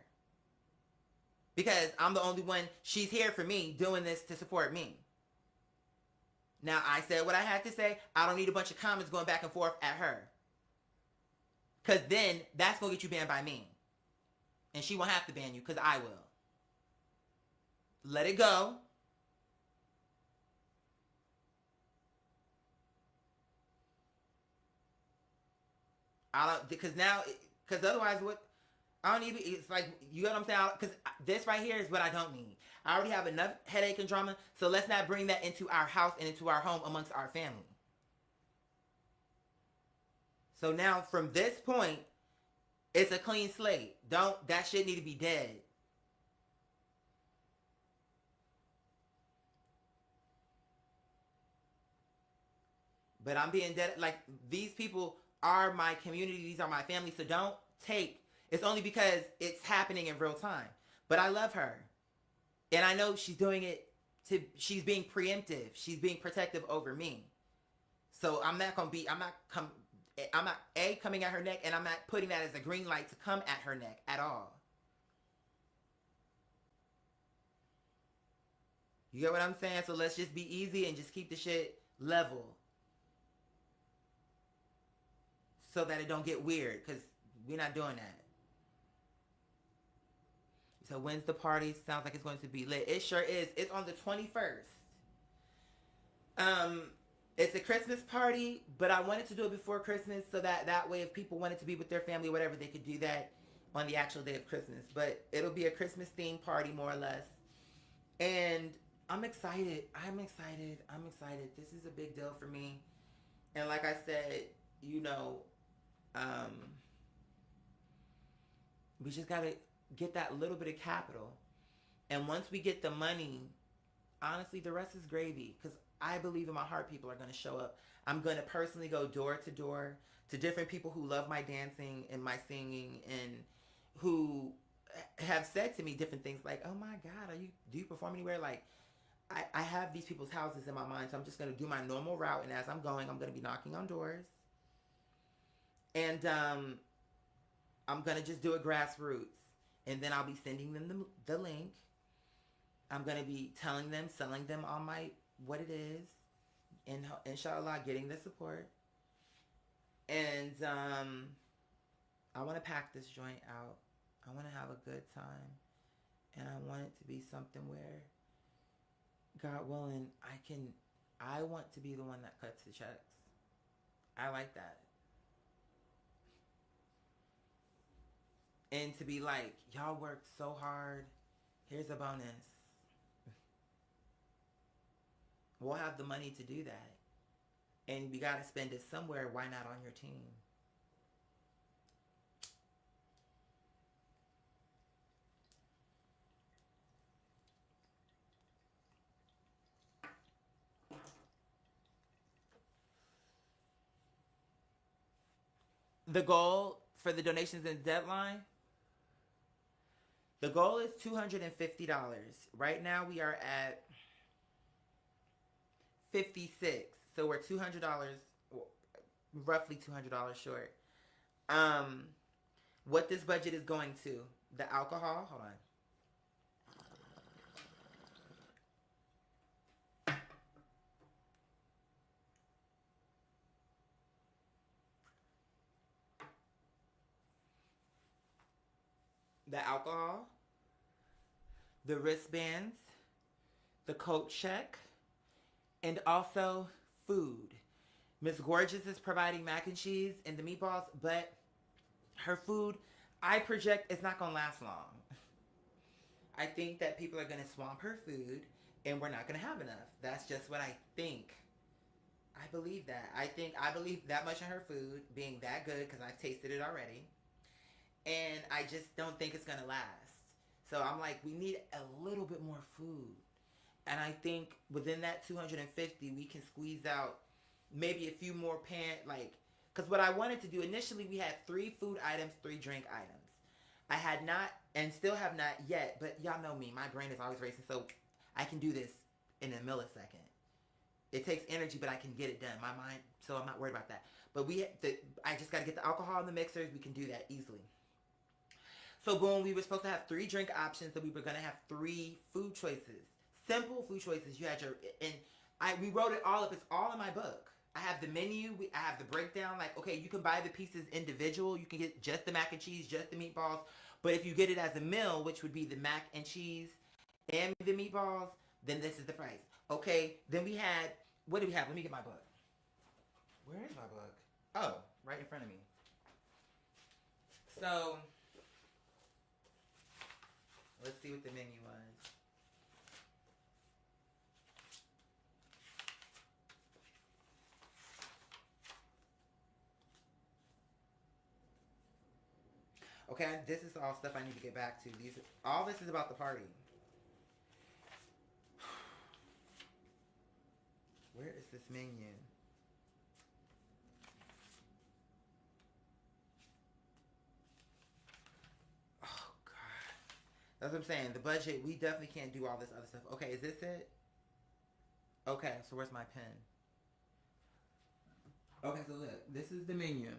Because I'm the only one, she's here for me, doing this to support me. Now, I said what I had to say. I don't need a bunch of comments going back and forth at her. Because then, that's going to get you banned by me. And she won't have to ban you because I will. Let it go. I don't, because now, because otherwise, what? I don't even, it's like, you know what I'm saying? Because this right here is what I don't need. I already have enough headache and drama, so let's not bring that into our house and into our home amongst our family. So now, from this point, it's a clean slate. That shit need to be dead. But I'm being dead, like, these people are my community, these are my family, so don't take, it's only because it's happening in real time. But I love her. And I know she's doing it she's being preemptive. She's being protective over me. So I'm not coming at her neck, and I'm not putting that as a green light to come at her neck at all. You get what I'm saying? So let's just be easy and just keep the shit level. So that it don't get weird, because we're not doing that. So when's the party? Sounds like it's going to be lit. It sure is. It's on the 21st. It's a Christmas party, but I wanted to do it before Christmas so that way if people wanted to be with their family or whatever, they could do that on the actual day of Christmas. But it'll be a Christmas themed party, more or less. And I'm excited. I'm excited. This is a big deal for me. And like I said, you know, we just got to get that little bit of capital. And once we get the money, honestly, the rest is gravy. Because I believe in my heart people are going to show up. I'm going to personally go door to door to different people who love my dancing and my singing, and who have said to me different things like, oh my God, do you perform anywhere? Like, I have these people's houses in my mind, so I'm just going to do my normal route. And as I'm going, I'm going to be knocking on doors. And I'm going to just do it grassroots. And then I'll be sending them the link. I'm going to be telling them, selling them on what it is. And inshallah, getting the support. And I want to pack this joint out. I want to have a good time. And I want it to be something where, God willing, I want to be the one that cuts the checks. I like that. And to be like, y'all worked so hard, here's a bonus. We'll have the money to do that. And we got to spend it somewhere. Why not on your team? The goal for the donations and deadline, the goal is $250. Right now we are at $56. So we're $200, roughly $200 short. What this budget is going to, the alcohol, hold on. The alcohol, the wristbands, the coat check, and also food. Miss Gorgeous is providing mac and cheese and the meatballs, but her food, I project, it's not going to last long. I think that people are going to swamp her food and we're not going to have enough. That's just what I think. I believe that. I believe that much in her food being that good because I've tasted it already. And I just don't think it's going to last. So I'm like, we need a little bit more food. And I think within that 250, we can squeeze out maybe a few more because what I wanted to do, initially we had 3 food items, 3 drink items. I had not, and still have not yet, but y'all know me, my brain is always racing, so I can do this in a millisecond. It takes energy, but I can get it done. My mind, so I'm not worried about that. But I just got to get the alcohol in the mixers. We can do that easily. So boom, we were supposed to have 3 drink options, so we were going to have 3 food choices. Simple food choices. You had we wrote it all up. It's all in my book. I have the menu. I have the breakdown. Like, okay, you can buy the pieces individual. You can get just the mac and cheese, just the meatballs, But if you get it as a meal, which would be the mac and cheese and the meatballs, then this is the price. Okay, then we had, what do we have? Let me get my book. Where is my book? Oh, right in front of me. So, let's see what the menu was. Okay, this is all stuff I need to get back to. All this is about the party. Where is this menu? Oh, God. That's what I'm saying. The budget, we definitely can't do all this other stuff. Okay, is this it? Okay, so where's my pen? Okay, so look. This is the menu.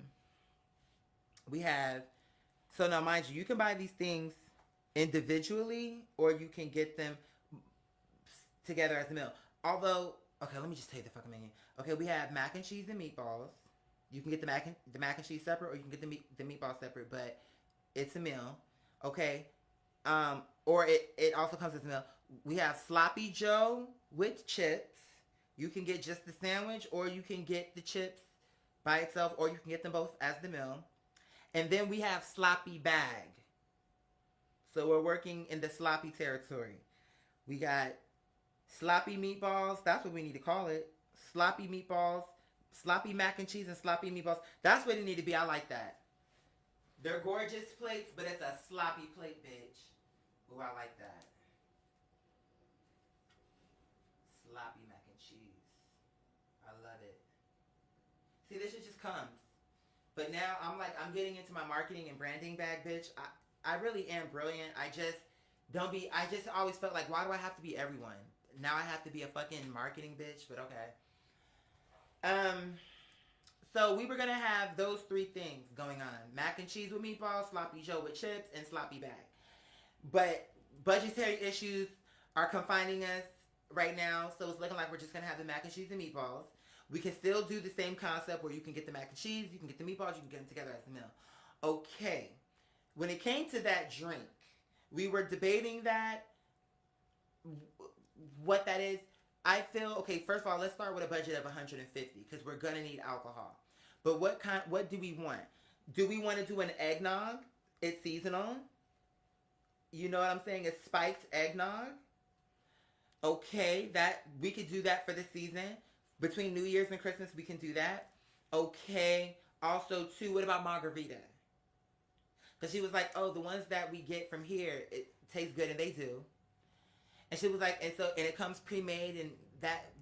We have... So now, mind you, you can buy these things individually, or you can get them together as a meal. Although, okay, let me just tell you the fucking menu. Okay, we have mac and cheese and meatballs. You can get the mac and cheese separate, or you can get the meatballs separate, but it's a meal. Okay, or it also comes as a meal. We have sloppy Joe with chips. You can get just the sandwich, or you can get the chips by itself, or you can get them both as the meal. And then we have sloppy bag. So we're working in the sloppy territory. We got sloppy meatballs. That's what we need to call it. Sloppy meatballs, sloppy mac and cheese, and sloppy meatballs. That's what it need to be. I like that. They're gorgeous plates, but it's a sloppy plate, bitch. Ooh, I like that. Sloppy mac and cheese. I love it. See, this shit just comes. But now I'm getting into my marketing and branding bag, bitch. I really am brilliant. I just always felt like, why do I have to be everyone? Now I have to be a fucking marketing bitch, but okay. So we were gonna have those three things going on. Mac and cheese with meatballs, sloppy Joe with chips, and sloppy bag. But budgetary issues are confining us right now, so it's looking like we're just gonna have the mac and cheese and meatballs. We can still do the same concept where you can get the mac and cheese, you can get the meatballs, you can get them together as a meal. Okay. When it came to that drink, we were debating that, what that is. I feel, okay, first of all, let's start with a budget of $150 because we're going to need alcohol. But what do we want? Do we want to do an eggnog? It's seasonal. You know what I'm saying? A spiked eggnog. Okay, that we could do that for the season. Between New Year's and Christmas, we can do that. Okay. Also, too, what about margarita? Because she was like, oh, the ones that we get from here, it tastes good, and they do. And she was like, and it comes pre-made, and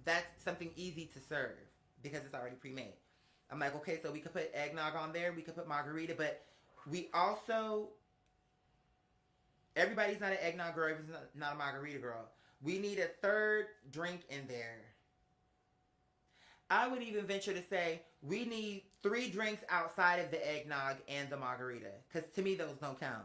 that's something easy to serve because it's already pre-made. I'm like, okay, so we could put eggnog on there, we could put margarita, but we also, everybody's not an eggnog girl, everybody's not a margarita girl. We need a third drink in there. I would even venture to say we need 3 drinks outside of the eggnog and the margarita. Because to me, those don't count.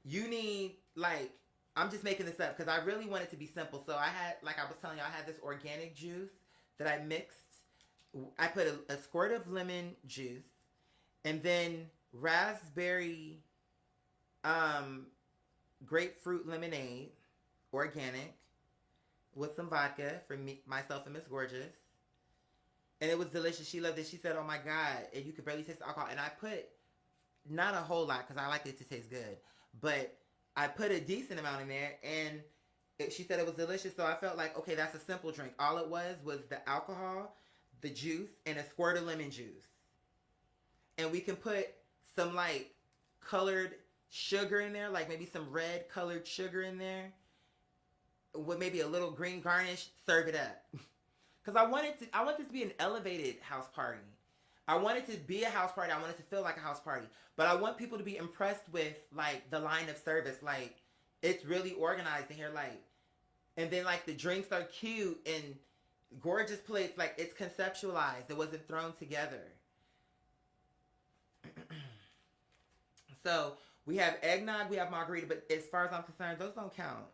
You need, like, I'm just making this up because I really want it to be simple. So I had, like I was telling you, I had this organic juice that I mixed. I put a squirt of lemon juice and then raspberry grapefruit lemonade, organic, with some vodka for me, myself, and Miss Gorgeous. And it was delicious. She loved it. She said, oh my God, and you could barely taste the alcohol. And I put, not a whole lot because I like it to taste good, but I put a decent amount in there, and she said it was delicious. So I felt like, okay, that's a simple drink. All it was the alcohol, the juice, and a squirt of lemon juice. And we can put some like colored sugar in there, like maybe some red colored sugar in there, with maybe a little green garnish. Serve it up. Because I want this to be an elevated house party. I want it to be a house party. I want it to feel like a house party. But I want people to be impressed with, like, the line of service. Like, it's really organized in here. Like, and then, like, the drinks are cute and gorgeous plates. Like, it's conceptualized. It wasn't thrown together. So, we have eggnog, we have margarita. But as far as I'm concerned, those don't count.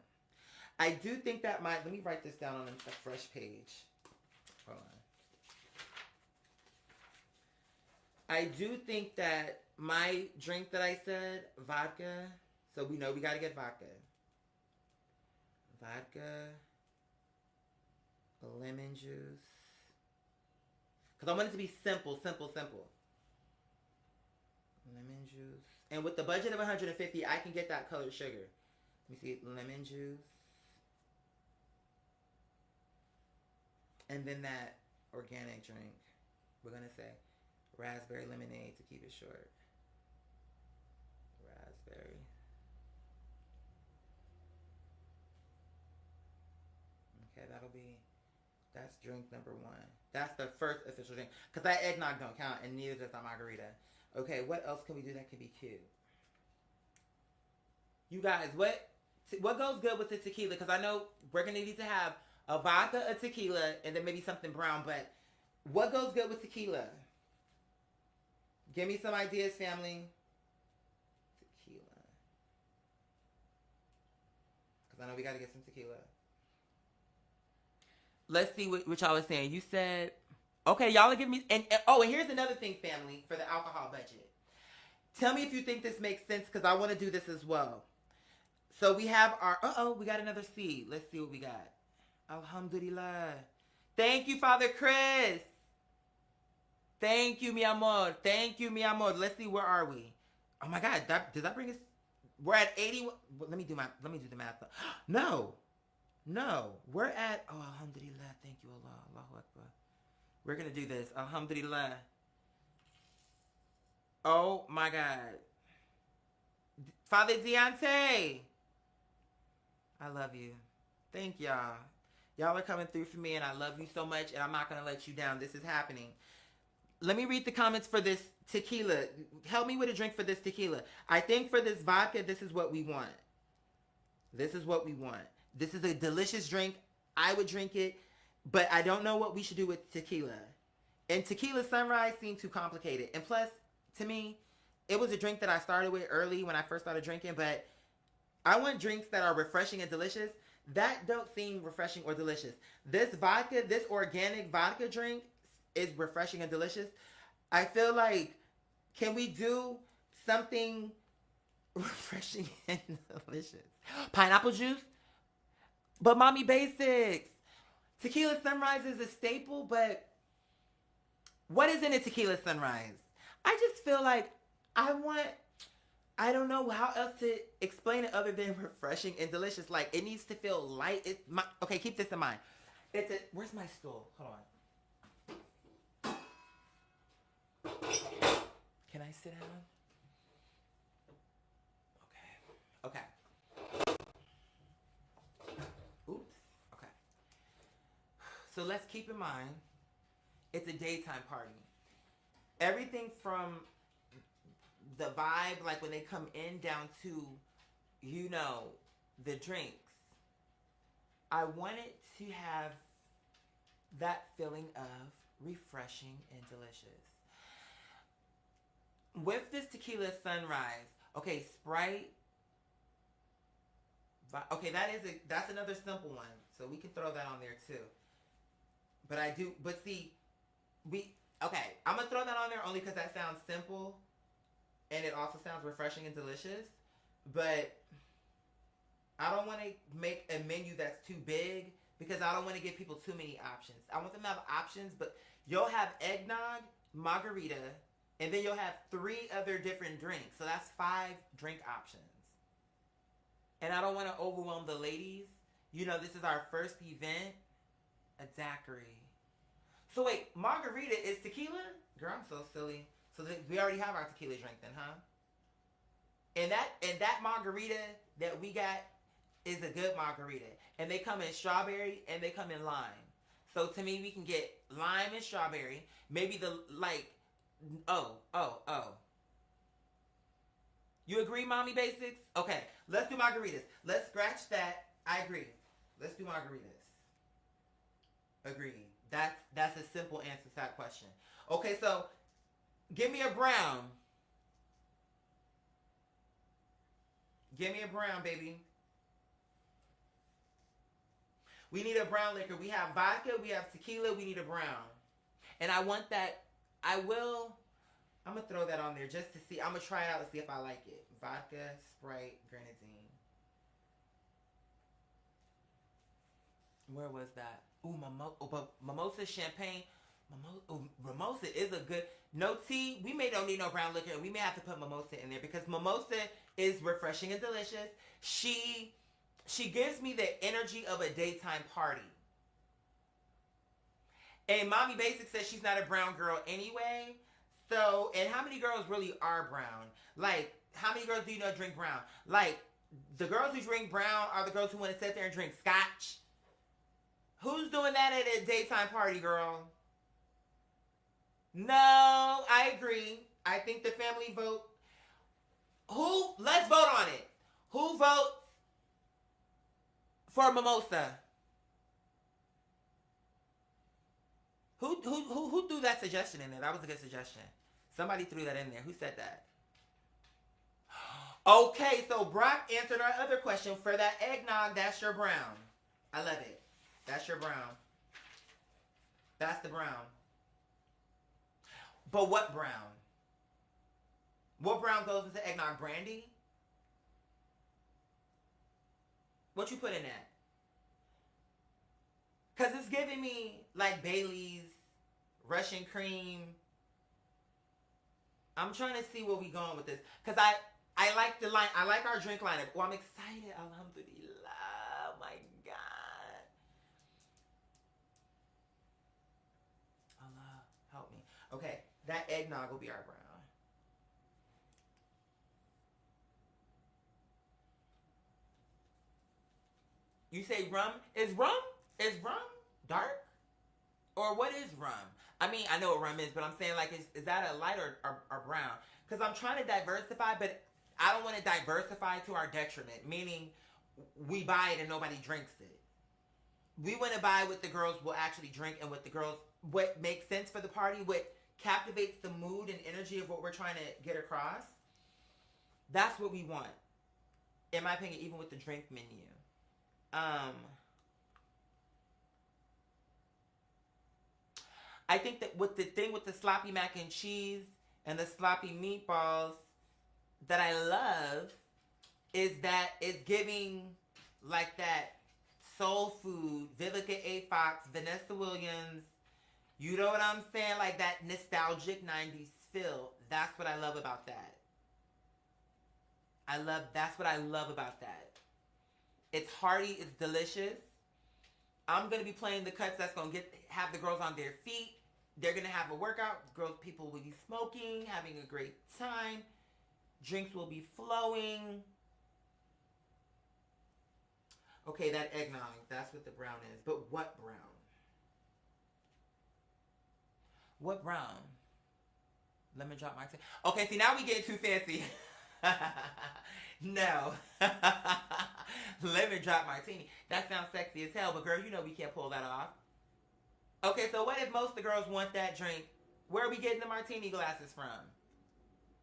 I do think that let me write this down on a fresh page. Hold I do think that my drink that I said, vodka. So we know we got to get vodka. Vodka. Lemon juice. Because I want it to be simple. Lemon juice. And with the budget of 150, I can get that colored sugar. Let me see. Lemon juice. And then that organic drink. We're going to say raspberry lemonade to keep it short. Raspberry. Okay, that's drink number 1. That's the first official drink. Because that eggnog don't count, and neither does that margarita. Okay, what else can we do that can be cute? You guys, what goes good with the tequila? Because I know we're going to need to have a vodka, a tequila, and then maybe something brown. But what goes good with tequila? Give me some ideas, family. Tequila. Because I know we got to get some tequila. Let's see what y'all was saying. You said, okay, y'all are giving me, and here's another thing, family, for the alcohol budget. Tell me if you think this makes sense, because I want to do this as well. So we have our, we got another seed. Let's see what we got. Alhamdulillah. Thank you, Father Chris. Thank you, mi amor. Let's see, where are we? Oh my God, does that bring us? We're at 80. Let me do the math. No, we're at, alhamdulillah. Thank you, Allah. Allahu Akbar. We're gonna do this. Alhamdulillah. Oh my God. Father Deontay. I love you. Thank y'all. Y'all are coming through for me, and I love you so much, and I'm not gonna let you down. This is happening. Let me read the comments for this tequila. Help me with a drink for this tequila. I think for this vodka, this is what we want. This is a delicious drink. I would drink it, but I don't know what we should do with tequila. And tequila sunrise seemed too complicated. And plus, to me, it was a drink that I started with early when I first started drinking, but I want drinks that are refreshing and delicious. That don't seem refreshing or delicious. This vodka, this organic vodka drink is refreshing and delicious. I feel like, can we do something refreshing and delicious? Pineapple juice? But Mommy Basics. Tequila sunrise is a staple, but what is in a tequila sunrise? I just feel like I don't know how else to explain it other than refreshing and delicious. Like, it needs to feel light. Okay, keep this in mind. Where's my stool? Hold on. Can I sit down? Okay. Oops. Okay. So let's keep in mind, it's a daytime party. Everything from the vibe, like when they come in, down to, the drinks. I want it to have that feeling of refreshing and delicious. With this tequila sunrise, okay, Sprite. Okay, that's another simple one, so we can throw that on there too. But I'm gonna throw that on there only because that sounds simple, and it also sounds refreshing and delicious. But I don't want to make a menu that's too big because I don't want to give people too many options. I want them to have options, but you'll have eggnog, margarita, and then you'll have 3 other different drinks. So that's 5 drink options. And I don't want to overwhelm the ladies. This is our first event. A daiquiri. So wait, margarita is tequila? Girl, I'm so silly. So we already have our tequila drink then, huh? And that margarita that we got is a good margarita. And they come in strawberry and they come in lime. So to me, we can get lime and strawberry. Maybe You agree, Mommy Basics? Okay, let's do margaritas. Let's scratch that. I agree. Let's do margaritas. Agreed. That's a simple answer to that question. Okay, so give me a brown. Give me a brown, baby. We need a brown liquor. We have vodka, we have tequila, we need a brown. And I want that, I'm gonna throw that on there just to see. I'm gonna try it out and see if I like it. Vodka, Sprite, grenadine. Where was that? Ooh, but mimosa champagne. Mimosa is a good. No tea. We don't need no brown liquor. We may have to put mimosa in there because mimosa is refreshing and delicious. She gives me the energy of a daytime party. And Mommy Basic says she's not a brown girl anyway. So, and how many girls really are brown? Like, how many girls do you know drink brown? Like, the girls who drink brown are the girls who want to sit there and drink scotch. Who's doing that at a daytime party, girl? No, I agree. I think the family vote. Let's vote on it. Who votes for mimosa? Who threw that suggestion in there? That was a good suggestion. Somebody threw that in there. Who said that? Okay, so Brock answered our other question. For that eggnog, that's your brown. I love it. That's your brown. That's the brown. But what brown? What brown goes into eggnog? Brandy? What you put in that? Because it's giving me like Bailey's, Russian cream. I'm trying to see where we going with this. Because I like the line. I like our drink lineup. Oh, I'm excited. Alhamdulillah. Oh my God. Allah, help me. Okay, that eggnog will be our brown. You say rum? Is rum dark? Or what is rum? I mean, I know what rum is, but I'm saying, like, is that a light or brown? Because I'm trying to diversify, but I don't want to diversify to our detriment, meaning we buy it and nobody drinks it. We want to buy what the girls will actually drink and what makes sense for the party, what captivates the mood and energy of what we're trying to get across. That's what we want, in my opinion, even with the drink menu. I think that with the thing with the sloppy mac and cheese and the sloppy meatballs that I love is that it's giving like that soul food, Vivica A. Fox, Vanessa Williams, you know what I'm saying? Like that nostalgic 90s feel. That's what I love about that. That's what I love about that. It's hearty, it's delicious. I'm going to be playing the cuts that's going to have the girls on their feet. They're going to have a workout. People will be smoking, having a great time. Drinks will be flowing. Okay, that eggnog, that's what the brown is. But what brown? What brown? Lemon drop martini. Okay, see, now we getting too fancy. No. Lemon drop martini. That sounds sexy as hell, but girl, you know we can't pull that off. Okay, so what if most of the girls want that drink? Where are we getting the martini glasses from?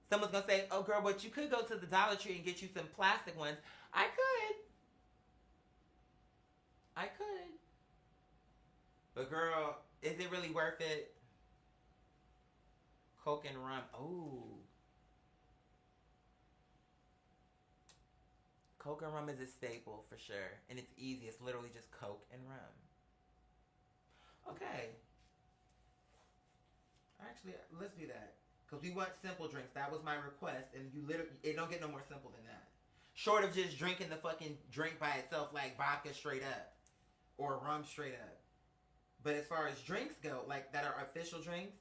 Someone's going to say, oh girl, but you could go to the Dollar Tree and get you some plastic ones. I could. But girl, is it really worth it? Coke and rum. Ooh. Coke and rum is a staple for sure. And it's easy. It's literally just Coke and rum. Okay. Actually, let's do that. Because we want simple drinks. That was my request. And it don't get no more simple than that. Short of just drinking the fucking drink by itself like vodka straight up. Or rum straight up. But as far as drinks go, like that are official drinks,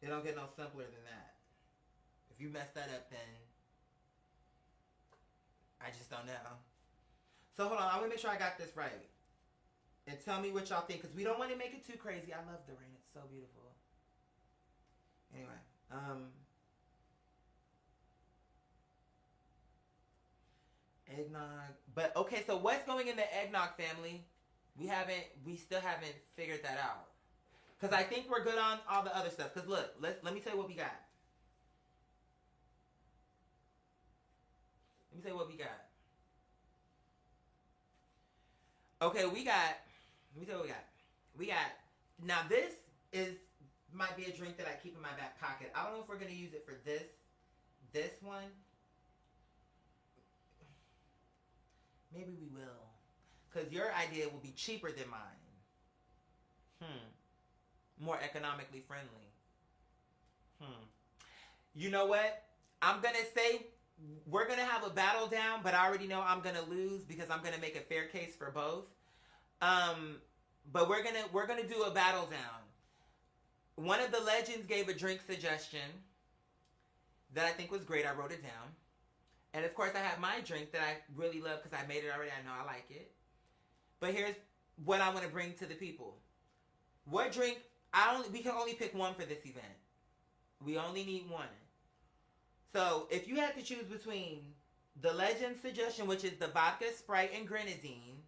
it don't get no simpler than that. If you mess that up, then I just don't know. So hold on, I want to make sure I got this right. And tell me what y'all think, because we don't want to make it too crazy. I love the rain. It's so beautiful. Anyway, eggnog. But okay, so what's going in the eggnog, family? We still haven't figured that out. Because I think we're good on all the other stuff. Because look, let me tell you what we got. Let me tell you what we got. Okay, let me tell you what we got. Now this is might be a drink that I keep in my back pocket. I don't know if we're gonna use it for this one. Maybe we will, because your idea will be cheaper than mine. More economically friendly. You know what? I'm gonna say we're gonna have a battle down, but I already know I'm gonna lose because I'm gonna make a fair case for both. But we're gonna do a battle down. One of the legends gave a drink suggestion that I think was great. I wrote it down. And of course I have my drink that I really love because I made it already. I know I like it. But here's what I want to bring to the people. What drink? We can only pick one for this event. We only need one. So if you had to choose between the legend suggestion, which is the vodka, Sprite, and grenadine,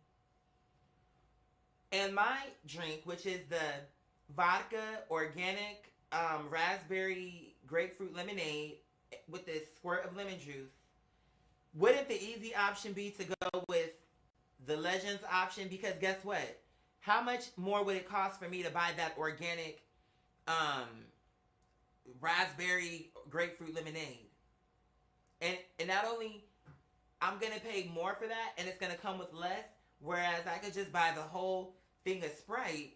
and my drink, which is the vodka, organic, raspberry, grapefruit lemonade with this squirt of lemon juice, wouldn't the easy option be to go with the Legends option? Because guess what? How much more would it cost for me to buy that organic raspberry grapefruit lemonade? And not only I'm going to pay more for that and it's going to come with less, whereas I could just buy the whole thing of Sprite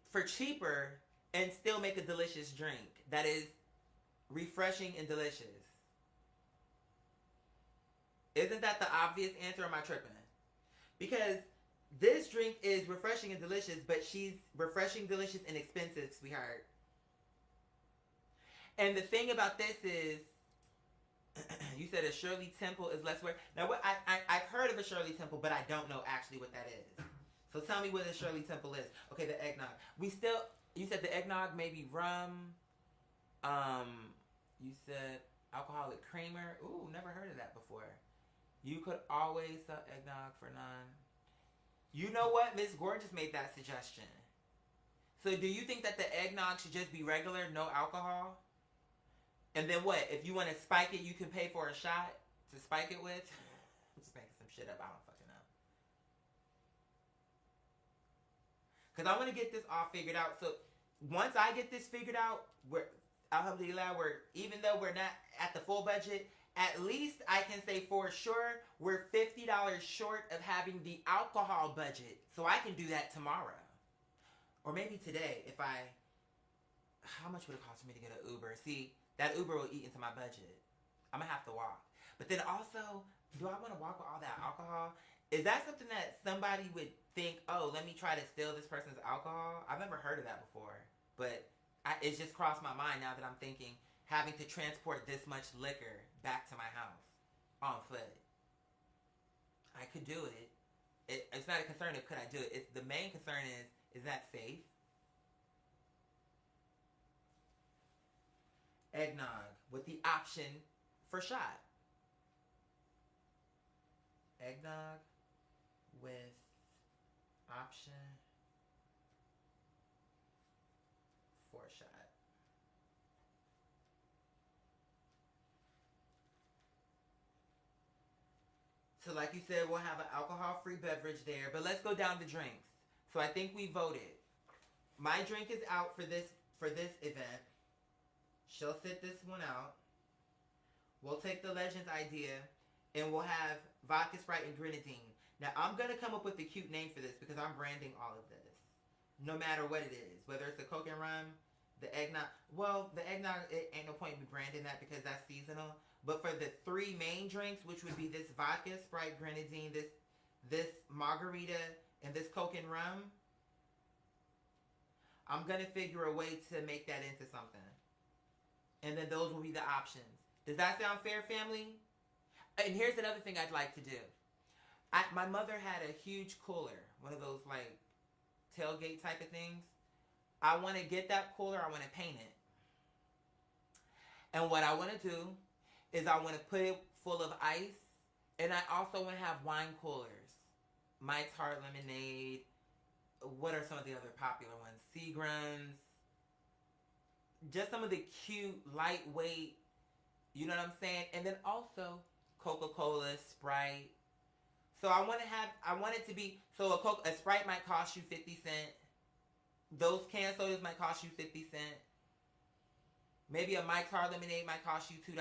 for cheaper and still make a delicious drink that is refreshing and delicious. Isn't that the obvious answer? Or am I tripping? Because this drink is refreshing and delicious, but she's refreshing, delicious, and expensive, sweetheart. And the thing about this is, you said a Shirley Temple is less worth. Now, what I've heard of a Shirley Temple, but I don't know actually what that is. So tell me what a Shirley Temple is. Okay, the eggnog. You said the eggnog, maybe rum. You said alcoholic creamer. Ooh, never heard of that before. You could always sell eggnog for none. You know what? Miss Gorgeous made that suggestion. So do you think that the eggnog should just be regular, no alcohol? And then what? If you want to spike it, you can pay for a shot to spike it with? I'm just making some shit up. I don't fucking know. Because I want to get this all figured out. So once I get this figured out, alhamdulillah, even though we're not at the full budget, at least I can say for sure we're $50 short of having the alcohol budget. So I can do that tomorrow. Or maybe today how much would it cost me to get an Uber? See, that Uber will eat into my budget. I'm going to have to walk. But then also, do I want to walk with all that alcohol? Is that something that somebody would think, oh, let me try to steal this person's alcohol? I've never heard of that before. But it's just crossed my mind now that I'm thinking having to transport this much liquor back to my house on foot. I could do it. It's not a concern of could I do it. The main concern is that safe? Eggnog with the option for shot. Eggnog with option for shot. So like you said, we'll have an alcohol-free beverage there. But let's go down to drinks. So I think we voted. My drink is out for this event. She'll sit this one out. We'll take the Legends idea, and we'll have vodka, Sprite, and grenadine. Now, I'm going to come up with a cute name for this because I'm branding all of this. No matter what it is. Whether it's the Coke and rum, the eggnog. Well, the eggnog, it ain't no point in me branding that because that's seasonal. But for the three main drinks, which would be this vodka, Sprite, grenadine, this margarita, and this Coke and rum, I'm going to figure a way to make that into something. And then those will be the options. Does that sound fair, family? And here's another thing I'd like to do. My mother had a huge cooler, one of those like tailgate type of things. I want to get that cooler. I want to paint it. And what I want to do is I want to put it full of ice. And I also want to have wine coolers. Mike's Hard Lemonade. What are some of the other popular ones? Seagram's. Just some of the cute, lightweight, you know what I'm saying? And then also Coca-Cola, Sprite. So I want it to be, so a Sprite might cost you 50 cents. those canned sodas might cost you 50 cents. Maybe a Mike's Hard Lemonade might cost you $2.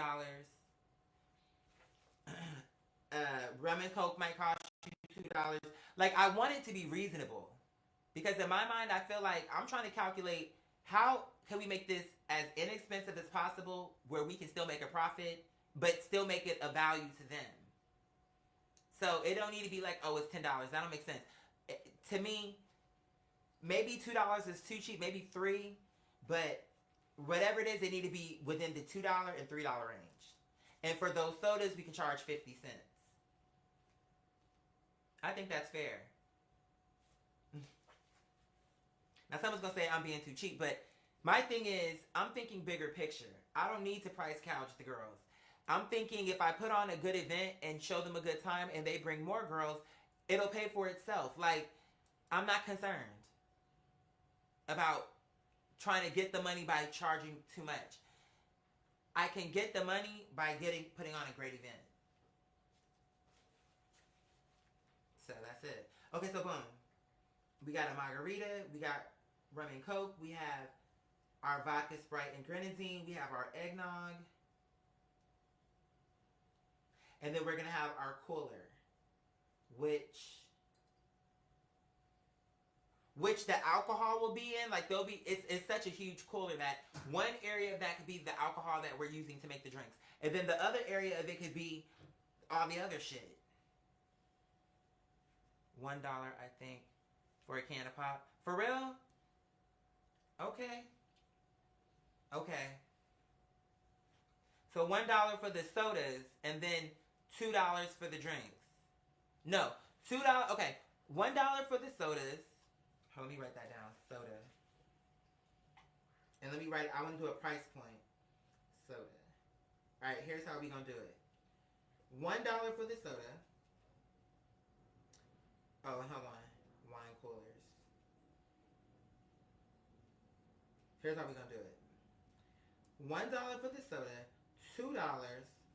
Rum and Coke might cost you $2. Like, I want it to be reasonable. Because in my mind, I feel like I'm trying to calculate how can we make this as inexpensive as possible where we can still make a profit, but still make it a value to them. So it don't need to be like, oh, it's $10. That don't make sense. To me, maybe $2 is too cheap, maybe $3, but whatever it is, they need to be within the $2 and $3 range. And for those sodas, we can charge 50 cents. I think that's fair. Now, someone's going to say I'm being too cheap, but my thing is, I'm thinking bigger picture. I don't need to price gouge the girls. I'm thinking if I put on a good event and show them a good time and they bring more girls, it'll pay for itself. Like, I'm not concerned about trying to get the money by charging too much. I can get the money by putting on a great event. So that's it. Okay, so boom. We got a margarita. We got rum and Coke. We have our vodka, Sprite, and grenadine. We have our eggnog. And then we're going to have our cooler, which the alcohol will be in. Like, it's such a huge cooler that one area of that could be the alcohol that we're using to make the drinks. And then the other area of it could be all the other shit. $1, I think, for a can of pop. For real? Okay. Okay. So $1 for the sodas, and then $2 for the drinks. No, $2. Okay, $1 for the sodas. Let me write that down. Soda. And let me write. I want to do a price point. Soda. All right. Here's how we gonna do it. $1 for the soda. Oh, hold on. Wine coolers. Here's how we gonna do it. $1 for the soda. $2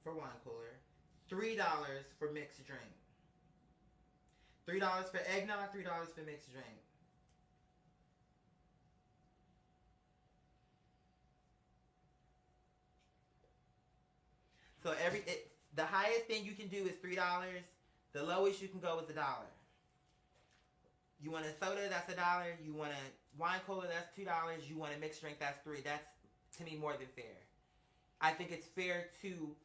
for wine cooler. $3 for mixed drink. $3 for eggnog, $3 for mixed drink. So the highest thing you can do is $3. The lowest you can go is $1. You want a soda, that's $1. You want a wine cooler, that's $2. You want a mixed drink, that's $3. That's, to me, more than fair. I think it's fair to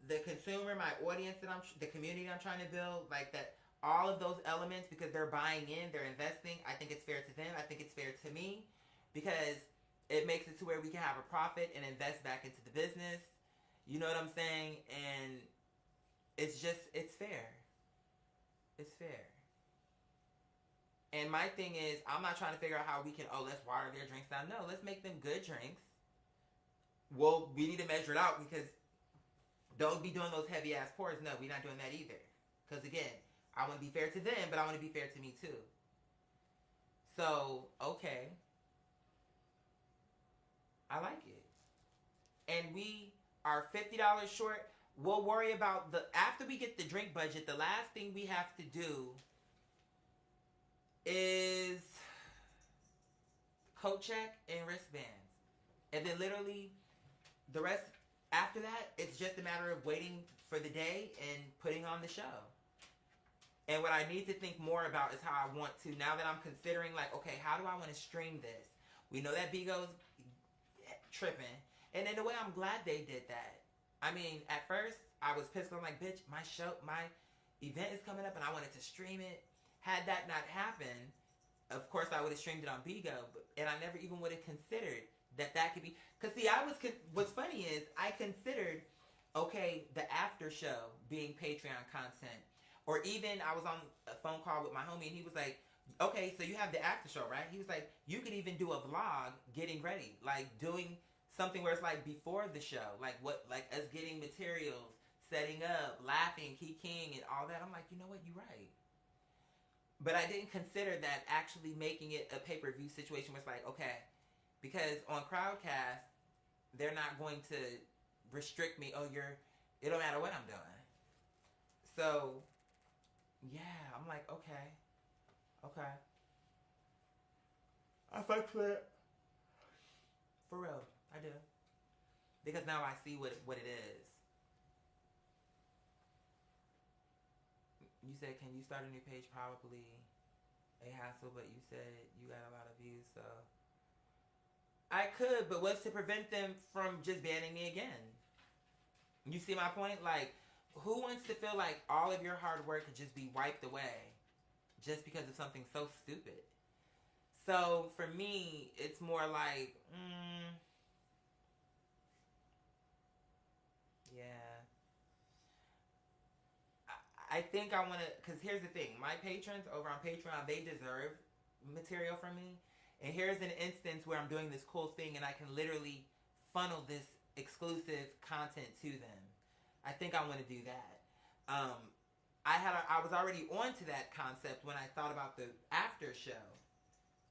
the consumer, my audience, the community I'm trying to build, like that, all of those elements, because they're buying in, they're investing. I think it's fair to them. I think it's fair to me, because it makes it to where we can have a profit and invest back into the business. You know what I'm saying? And it's fair. It's fair. And my thing is, I'm not trying to figure out how we can, let's water their drinks down. No, let's make them good drinks. Well, we need to measure it out, because don't be doing those heavy ass pours. No, we're not doing that either. Because again, I want to be fair to them, but I want to be fair to me too. So, okay. I like it. And we are $50 short. We'll worry about after we get the drink budget, the last thing we have to do is coat check and wristbands. And then literally the rest, after that, it's just a matter of waiting for the day and putting on the show. And what I need to think more about is how I want to, now that I'm considering, like, okay, how do I want to stream this? We know that Bigo's tripping. And in a way, I'm glad they did that. I mean, at first, I was pissed. I'm like, bitch, my event is coming up and I wanted to stream it. Had that not happened, of course, I would have streamed it on Bigo. And I never even would have considered that could be. Because, see, what's funny is I considered, okay, the after show being Patreon content. Or even I was on a phone call with my homie and he was like, okay, so you have the after show, right? He was like, you could even do a vlog getting ready. Like doing something where it's like before the show. Like us getting materials, setting up, laughing, kikiing, and all that. I'm like, you know what? You're right. But I didn't consider that actually making it a pay-per-view situation where it's like, okay, because on Crowdcast, they're not going to restrict me. It don't matter what I'm doing. So, yeah, I'm like, okay. I fuck with it. For real, I do. Because now I see what it is. You said, can you start a new page? Probably a hassle, but you said you got a lot of views, so I could, but what's to prevent them from just banning me again? You see my point? Like, who wants to feel like all of your hard work could just be wiped away just because of something so stupid? So for me, it's more like, yeah. I think I want to, because here's the thing. My patrons over on Patreon, they deserve material from me. And here's an instance where I'm doing this cool thing and I can literally funnel this exclusive content to them. I think I want to do that. I was already onto that concept when I thought about the after show.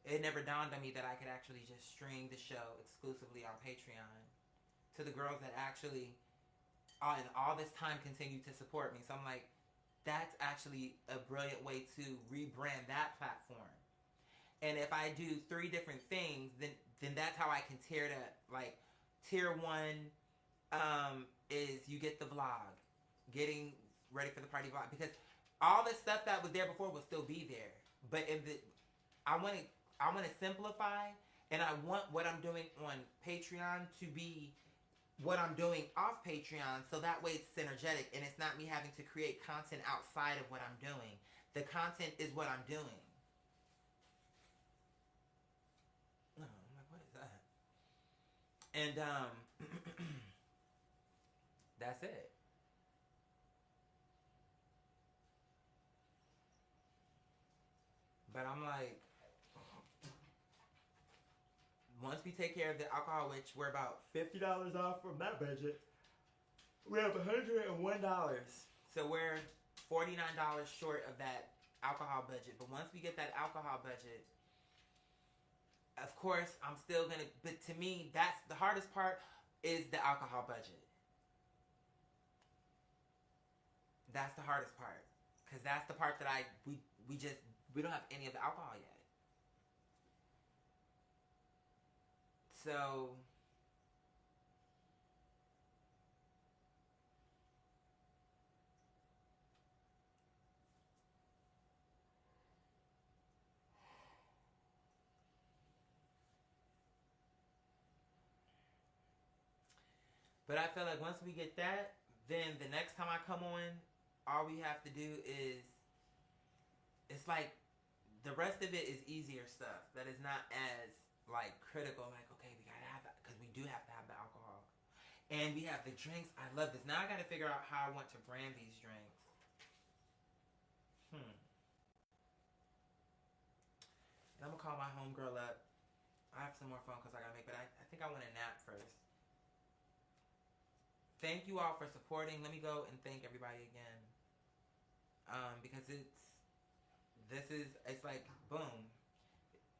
It never dawned on me that I could actually just stream the show exclusively on Patreon to the girls that actually, in all this time, continue to support me. So I'm like, that's actually a brilliant way to rebrand that platform. And if I do 3 different things, then that's how I can tear that. Like, tier 1 is you get the vlog, getting ready for the party vlog, because all the stuff that was there before will still be there. But I want to simplify, and I want what I'm doing on Patreon to be what I'm doing off Patreon, so that way it's synergetic and it's not me having to create content outside of what I'm doing. The content is what I'm doing. Oh, I'm like, what is that? And that's it. But I'm like, once we take care of the alcohol, which we're about $50 off from that budget, we have $101. So we're $49 short of that alcohol budget. But once we get that alcohol budget, of course, I'm still going to, but to me, that's the hardest part, is the alcohol budget. That's the hardest part. Because that's the part that we don't have any of the alcohol yet. So, but I feel like once we get that, then the next time I come on, all we have to do is, it's like, the rest of it is easier stuff that is not as, like, critical. Like, okay, we gotta have that, because we do have to have the alcohol. And we have the drinks. I love this. Now I gotta figure out how I want to brand these drinks. And I'm gonna call my homegirl up. I have some more phone calls I gotta make, but I think I want to nap first. Thank you all for supporting. Let me go and thank everybody again. Because it's like, boom.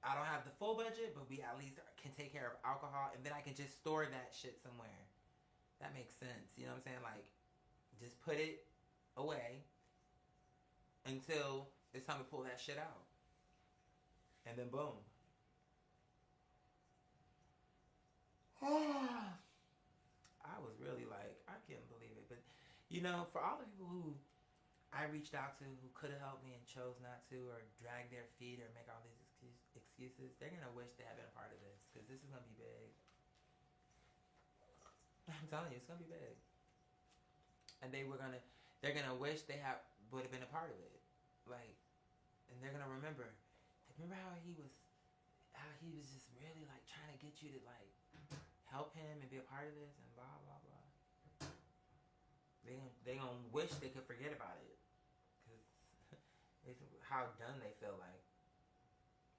I don't have the full budget, but we at least can take care of alcohol, and then I can just store that shit somewhere. That makes sense. You know what I'm saying? Like, just put it away until it's time to pull that shit out. And then boom. I was really like, I can't believe it. But, you know, for all the people who I reached out to who could have helped me and chose not to, or drag their feet, or make all these excuses, they're going to wish they had been a part of this, because this is going to be big. I'm telling you, it's going to be big. And they're going to wish they would have been a part of it. Like, and they're going to remember how he was just really, like, trying to get you to, like, help him and be a part of this, and blah, blah, blah. They gonna wish they could forget about it, because it's how done they feel like.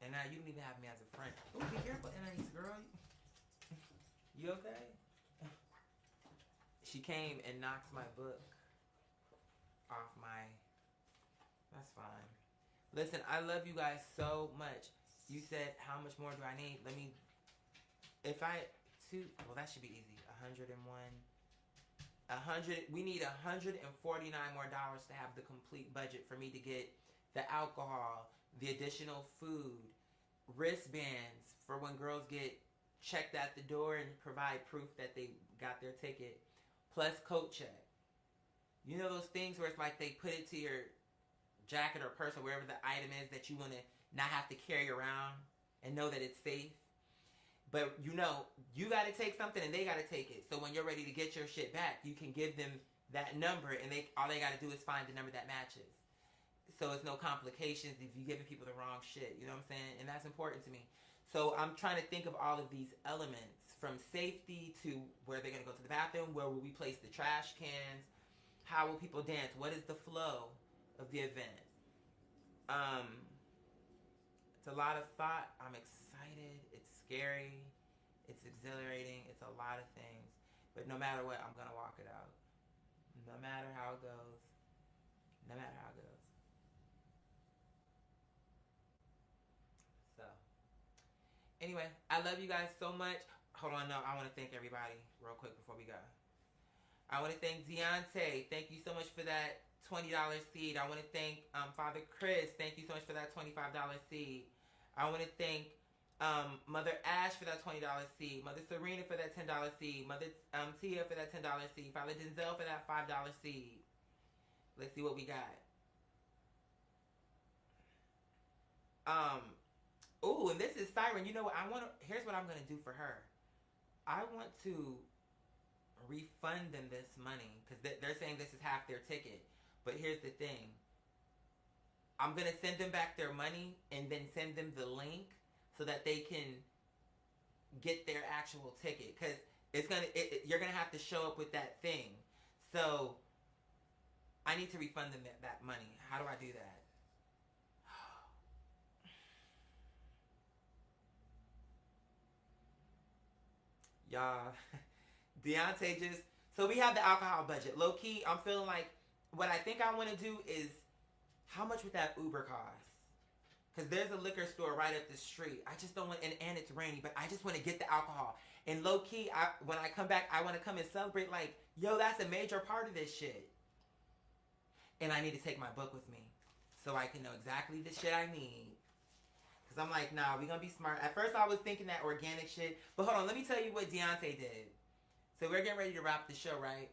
And now you don't even have me as a friend. Oh, be careful, Anais, girl. You okay? She came and knocked my book off my... That's fine. Listen, I love you guys so much. You said, how much more do I need? Let me... Well, that should be easy. 101... We need $149 more to have the complete budget for me to get the alcohol, the additional food, wristbands for when girls get checked at the door and provide proof that they got their ticket, plus coat check. You know those things where it's like they put it to your jacket or purse or wherever the item is that you want to not have to carry around and know that it's safe. But you know, you got to take something and they got to take it. So when you're ready to get your shit back, you can give them that number and all they got to do is find the number that matches. So it's no complications if you're giving people the wrong shit. You know what I'm saying? And that's important to me. So I'm trying to think of all of these elements, from safety to where they're going to go to the bathroom, where will we place the trash cans, how will people dance, what is the flow of the event. It's a lot of thought. I'm excited. It's scary. It's exhilarating. It's a lot of things. But no matter what, I'm going to walk it out. No matter how it goes. No matter how it goes. So, anyway, I love you guys so much. Hold on, no, I want to thank everybody real quick before we go. I want to thank Deontay. Thank you so much for that $20 seed. I want to thank Father Chris. Thank you so much for that $25 seed. I want to thank Mother Ash for that $20 seed. Mother Serena for that $10 seed. Mother Tia for that $10 seed. Father Denzel for that $5 seed. Let's see what we got. Ooh, and this is Siren. You know what? Here's what I'm gonna do for her. I want to refund them this money because they're saying this is half their ticket. But here's the thing. I'm gonna send them back their money and then send them the link so that they can get their actual ticket, because you're gonna have to show up with that thing. So I need to refund them that money. How do I do that? Y'all, Deontay just... So we have the alcohol budget. Low key, I'm feeling like what I think I want to do is, how much would that Uber cost? Because there's a liquor store right up the street. I just don't want... And it's rainy, but I just want to get the alcohol. And low key, when I come back, I want to come and celebrate like, yo, that's a major part of this shit. And I need to take my book with me so I can know exactly the shit I need. Because I'm like, nah, we going to be smart. At first, I was thinking that organic shit. But hold on, let me tell you what Deontay did. So we're getting ready to wrap the show, right?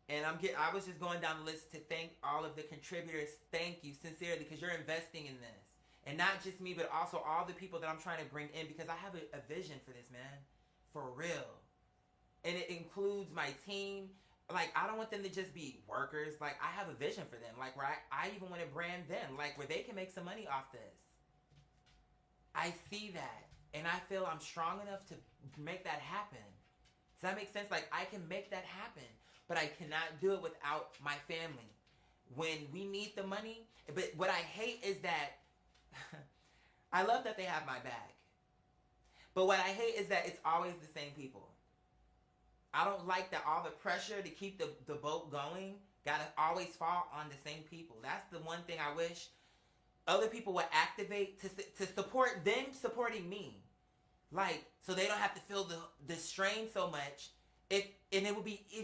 And I was just going down the list to thank all of the contributors. Thank you, sincerely, because you're investing in this. And not just me, but also all the people that I'm trying to bring in, because I have a vision for this, man. For real. And it includes my team. Like, I don't want them to just be workers. Like, I have a vision for them. Like, where I even want to brand them. Like, where they can make some money off this. I see that. And I feel I'm strong enough to make that happen. Does that make sense? Like, I can make that happen. But I cannot do it without my family. When we need the money. But what I hate is that I love that they have my back. But what I hate is that it's always the same people. I don't like that all the pressure to keep the boat going gotta always fall on the same people. That's the one thing I wish other people would activate to support them supporting me. Like, so they don't have to feel the strain so much. It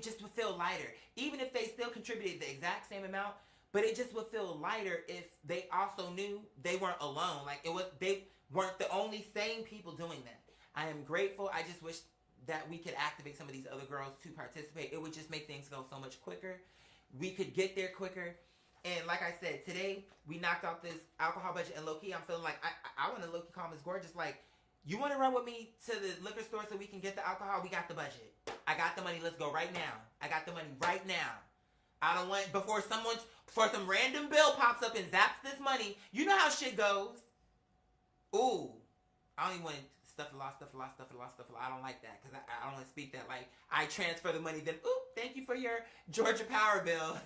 just would feel lighter. Even if they still contributed the exact same amount, but it just would feel lighter if they also knew they weren't alone. Like, they weren't the only sane people doing that. I am grateful. I just wish that we could activate some of these other girls to participate. It would just make things go so much quicker. We could get there quicker. And like I said, today we knocked out this alcohol budget, and low-key I'm feeling like I want to low-key call Miss Gorgeous, like, you want to run with me to the liquor store so we can get the alcohol? We got the budget. I got the money. Let's go right now. I got the money right now. I don't want, before some random bill pops up and zaps this money. You know how shit goes. Ooh. I don't even want to stuff a lot. I don't like that, because I don't want to speak that like I transfer the money, then, ooh, thank you for your Georgia Power bill.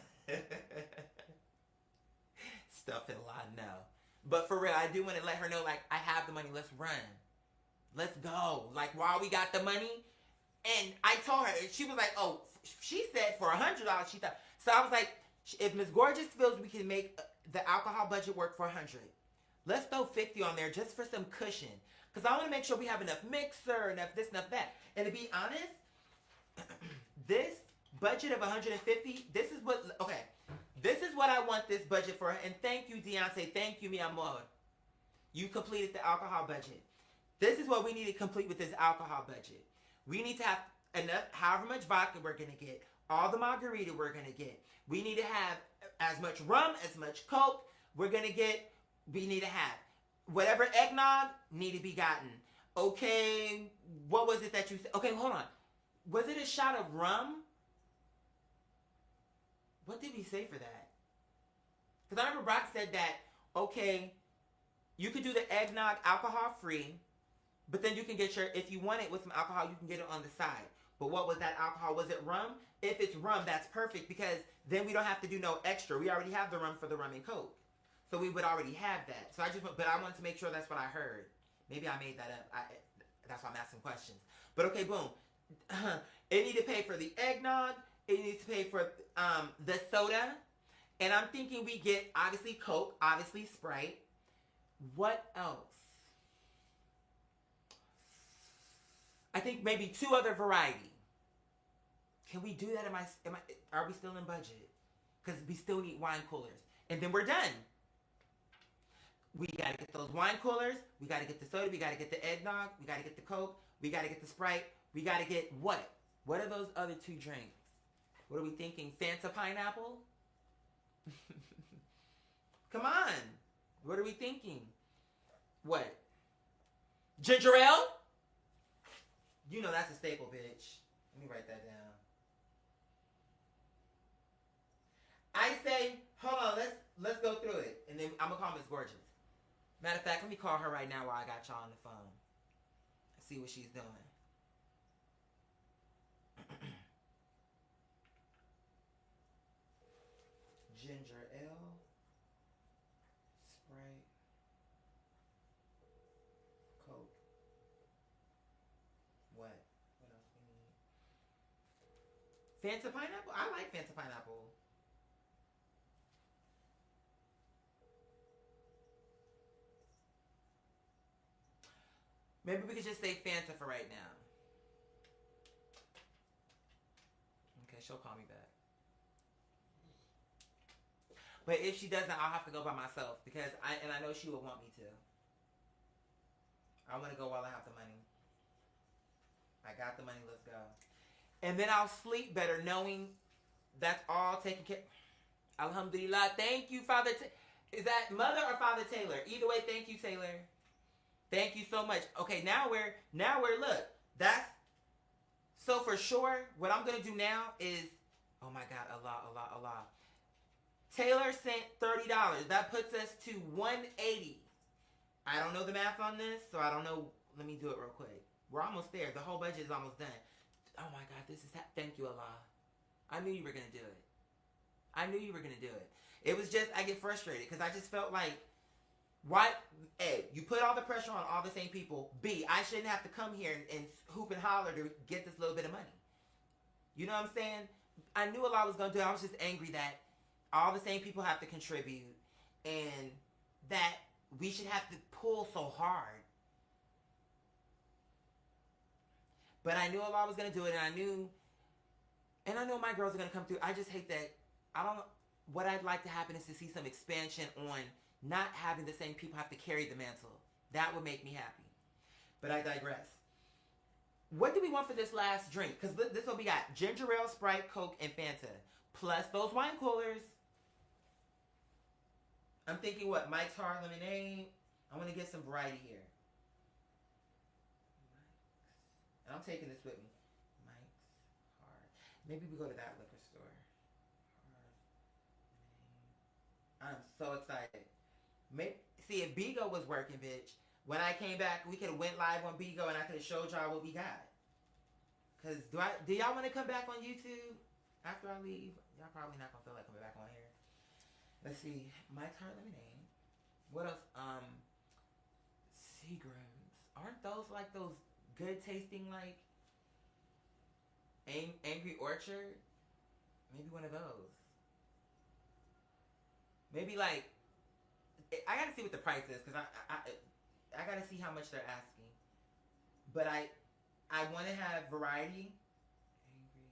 Stuff it a lot, no. But for real, I do want to let her know, like, I have the money. Let's run. Let's go. Like, while we got the money. And I told her, she was like, oh, she said for $100, she thought. So I was like, if Miss Gorgeous feels we can make the alcohol budget work for $100, let's throw $50 on there just for some cushion. Because I want to make sure we have enough mixer, enough this, enough that. And to be honest, this budget of $150, this is what I want this budget for. And thank you, Deontay. Thank you, mi amor. You completed the alcohol budget. This is what we need to complete with this alcohol budget. We need to have enough, however much vodka we're going to get, all the margarita we're going to get. We need to have as much rum, as much Coke we're going to get. We need to have whatever eggnog need to be gotten. Okay, what was it that you said? Okay, hold on. Was it a shot of rum? What did we say for that? Because I remember Brock said that, okay, you could do the eggnog alcohol free, but then you can get your, if you want it with some alcohol, you can get it on the side. But what was that alcohol? Was it rum? If it's rum, that's perfect because then we don't have to do no extra. We already have the rum for the rum and Coke. So we would already have that. So but I wanted to make sure that's what I heard. Maybe I made that up. That's why I'm asking questions. But okay, boom. It needs to pay for the eggnog. It needs to pay for the soda. And I'm thinking we get, obviously, Coke, obviously, Sprite. What else? I think maybe 2 other variety. Can we do that? Are we still in budget? Because we still need wine coolers. And then we're done. We got to get those wine coolers. We got to get the soda. We got to get the eggnog. We got to get the Coke. We got to get the Sprite. We got to get what? What are those other 2 drinks? What are we thinking? Fanta pineapple? Come on. What are we thinking? What? Ginger ale? You know that's a staple, bitch. Let me write that down. I say, hold on, let's go through it. And then I'm going to call Miss Gorgeous. Matter of fact, let me call her right now while I got y'all on the phone. See what she's doing. Ginger ale, Sprite, Coke. What? What else we need? Fanta pineapple? I like Fanta pineapple. Maybe we could just say Fanta for right now. Okay, she'll call me back. But if she doesn't, I'll have to go by myself because I know she will want me to. I want to go while I have the money. I got the money, let's go. And then I'll sleep better knowing that's all taken care. Alhamdulillah. Thank you, Father. Is that Mother or Father Taylor? Either way, thank you, Taylor. Thank you so much. Okay, now we're look. That's so for sure. What I'm gonna do now is, oh my God, Allah. Taylor sent $30. That puts us to $180. I don't know the math on this, so I don't know. Let me do it real quick. We're almost there. The whole budget is almost done. Oh my God, this is thank you, Allah. I knew you were gonna do it. I knew you were gonna do it. It was just I get frustrated because I just felt like, why? A, you put all the pressure on all the same people. B, I shouldn't have to come here and hoop and holler to get this little bit of money. You know what I'm saying? I knew Allah was gonna do it. I was just angry that all the same people have to contribute and that we should have to pull so hard. But I knew Allah was going to do it, and I know my girls are going to come through. I just hate that. What I'd like to happen is to see some expansion on not having the same people have to carry the mantle. That would make me happy. But I digress. What do we want for this last drink? Because this is what we got. Ginger ale, Sprite, Coke, and Fanta. Plus those wine coolers. I'm thinking what? Mike's Hard Lemonade. I want to get some variety here. And I'm taking this with me. Mike's Hard. Maybe we go to that liquor store. Hard. I'm so excited. See, if Bigo was working, bitch, when I came back, we could have went live on Bigo and I could have showed y'all what we got. Because do y'all want to come back on YouTube after I leave? Y'all probably not going to feel like coming back on here. Let's see. Mike's Hard Lemonade. What else? Seagrams. Aren't those like those good tasting like Angry Orchard? Maybe one of those. Maybe like I gotta see what the price is because I gotta see how much they're asking. But I want to have variety. Angry.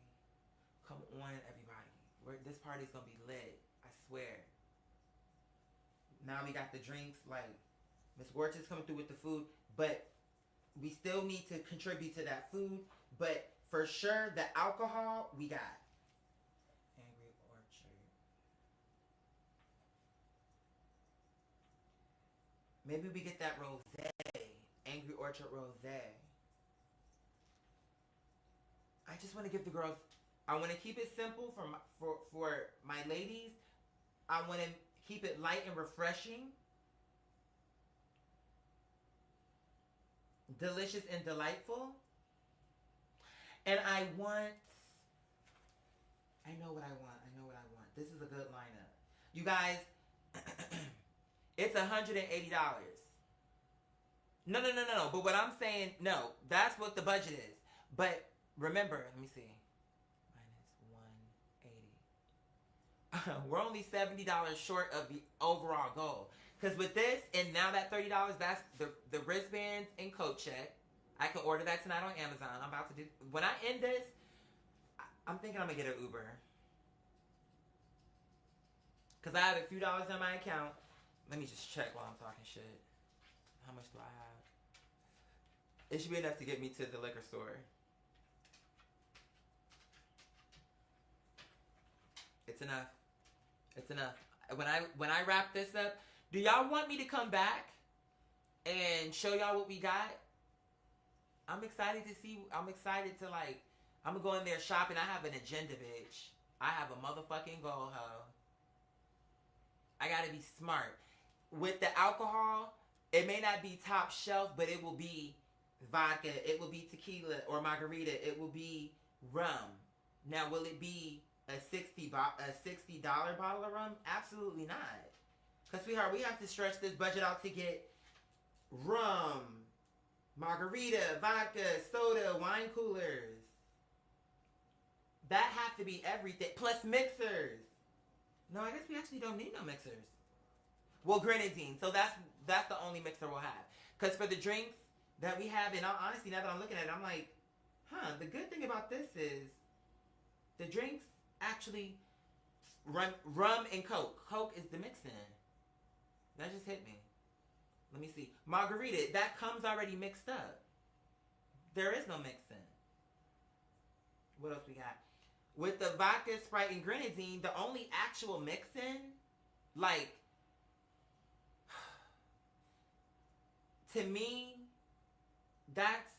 Come on, everybody. This party's gonna be lit. I swear. Now we got the drinks. Like Miss Orchard's coming through with the food, but we still need to contribute to that food. But for sure, the alcohol we got. Angry Orchard. Maybe we get that rosé. Angry Orchard rosé. I just want to give the girls. I want to keep it simple for my ladies. I want to keep it light and refreshing. Delicious and delightful. And I know what I want. This is a good lineup. You guys, it's $180. No. But what I'm saying, no, that's what the budget is. But remember, let me see. Minus 180. We're only $70 short of the overall goal. Because with this, and now that $30, that's the wristbands and coat check. I can order that tonight on Amazon. I'm about to do... When I end this, I'm thinking I'm going to get an Uber. Because I have a few dollars on my account. Let me just check while I'm talking shit. How much do I have? It should be enough to get me to the liquor store. It's enough. It's enough. When I wrap this up, do y'all want me to come back and show y'all what we got? I'm excited to see. I'm excited to like. I'm gonna go in there shopping. I have an agenda, bitch. I have a motherfucking goal, ho. I gotta be smart. With the alcohol, it may not be top shelf, but it will be vodka. It will be tequila or margarita. It will be rum. Now, will it be a $60 bottle of rum? Absolutely not. Because, sweetheart, we have to stretch this budget out to get rum, margarita, vodka, soda, wine coolers. That have to be everything. Plus mixers. No, I guess we actually don't need no mixers. Well, grenadine. So that's the only mixer we'll have. Because for the drinks that we have, and honestly, now that I'm looking at it, I'm like, the good thing about this is the drinks actually rum and Coke. Coke is the mix-in. That just hit me. Let me see. Margarita, that comes already mixed up. There is no mix-in. What else we got? With the vodka, Sprite, and grenadine, the only actual mix-in, like, to me, that's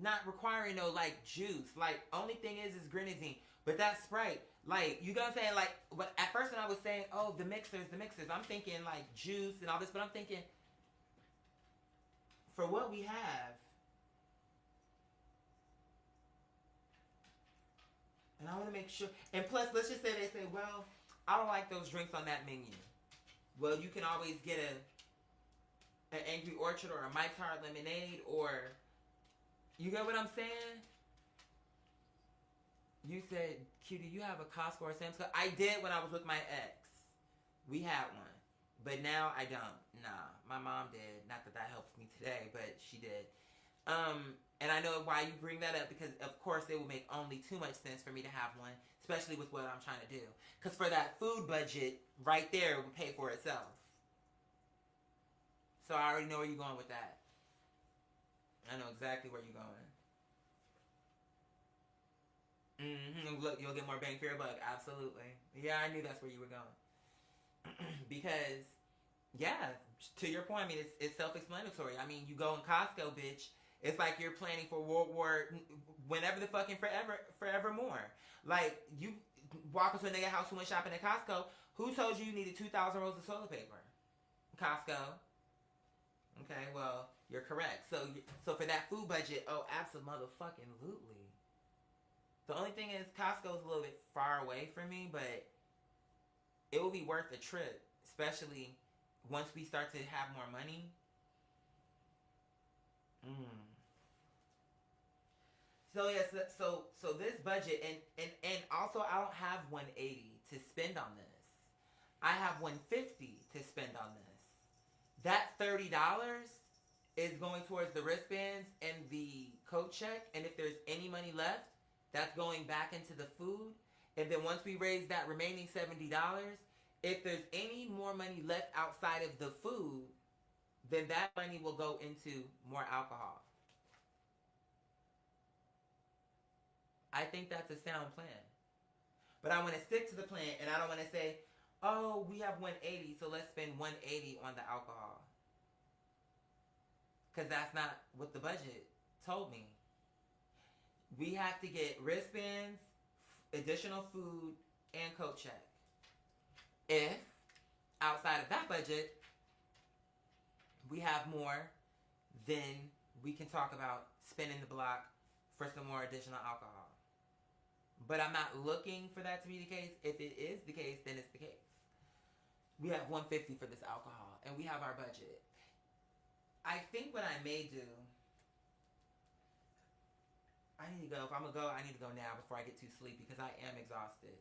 not requiring no, like, juice. Like, only thing is grenadine. But that Sprite, like, you know what I'm saying? Like, but at first when I was saying, oh, the mixers, I'm thinking, like, juice and all this. But I'm thinking, for what we have, and I want to make sure, and plus, let's just say they say, well, I don't like those drinks on that menu. Well, you can always get an Angry Orchard or a Mike's Hard Lemonade, or, you get what I'm saying? You said, Q, do you have a Costco or Sam's Club? I did when I was with my ex. We had one. But now I don't. Nah, my mom did. Not that helps me today, but she did. And I know why you bring that up, because of course it will make only too much sense for me to have one, especially with what I'm trying to do. Because for that food budget, right there would pay for itself. So I already know where you're going with that. I know exactly where you're going. Look, you'll get more bang for your buck. Absolutely. Yeah, I knew that's where you were going. Because, yeah, to your point, I mean, it's self-explanatory. I mean, you go in Costco, bitch. It's like you're planning for World War, whenever the fucking forevermore. Like, you walk into a nigga house who went shopping at Costco. Who told you needed 2,000 rolls of toilet paper? Costco. Okay, well, you're correct. So for that food budget, oh, absolutely. The only thing is, Costco's a little bit far away from me, but it will be worth the trip, especially once we start to have more money. So yes, so this budget, and also I don't have 180 to spend on this. I have 150 to spend on this. That $30 is going towards the wristbands and the coat check, and if there's any money left, that's going back into the food. And then once we raise that remaining $70, if there's any more money left outside of the food, then that money will go into more alcohol. I think that's a sound plan. But I want to stick to the plan, and I don't want to say, oh, we have 180, so let's spend 180 on the alcohol. Because that's not what the budget told me. We have to get wristbands, additional food, and coat check. If, outside of that budget, we have more, then we can talk about spinning the block for some more additional alcohol. But I'm not looking for that to be the case. If it is the case, then it's the case. We have $150 for this alcohol, and we have our budget. I think what I may do, I need to go. If I'm going to go, I need to go now before I get too sleepy because I am exhausted.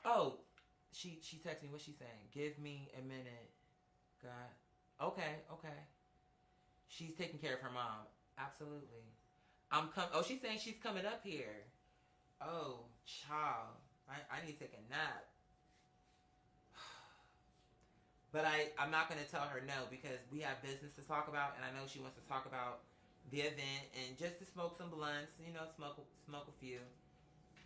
Oh, she texted me. What's she saying? Give me a minute. God. Okay. She's taking care of her mom. Absolutely. Oh, she's saying she's coming up here. Oh, child. I need to take a nap. But I'm not going to tell her no because we have business to talk about, and I know she wants to talk about the event and just to smoke some blunts, smoke a few,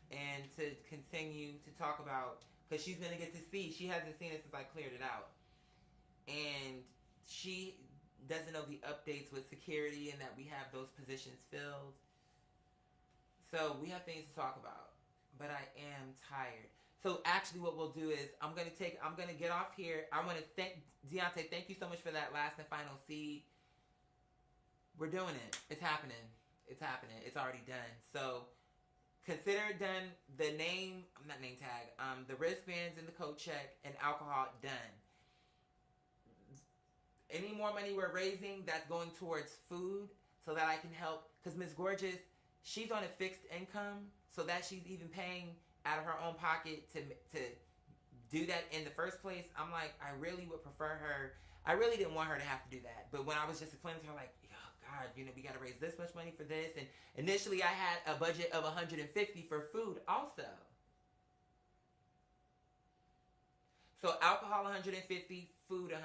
and to continue to talk about, because she's going to get to see. She hasn't seen it since I cleared it out. And she doesn't know the updates with security and that we have those positions filled. So we have things to talk about, but I am tired. So actually what we'll do is I'm going to get off here. I want to thank Deontay. Thank you so much for that last and final seed. We're doing it. It's happening. It's already done. So consider it done. The the wristbands and the coat check and alcohol done. Any more money we're raising, that's going towards food so that I can help. Because Miss Gorgeous, she's on a fixed income, so that she's even paying out of her own pocket to do that in the first place. I'm like, I really would prefer her. I really didn't want her to have to do that. But when I was just explaining to her, like, oh God, we got to raise this much money for this. And initially I had a budget of $150 for food also. So alcohol $150, food $150.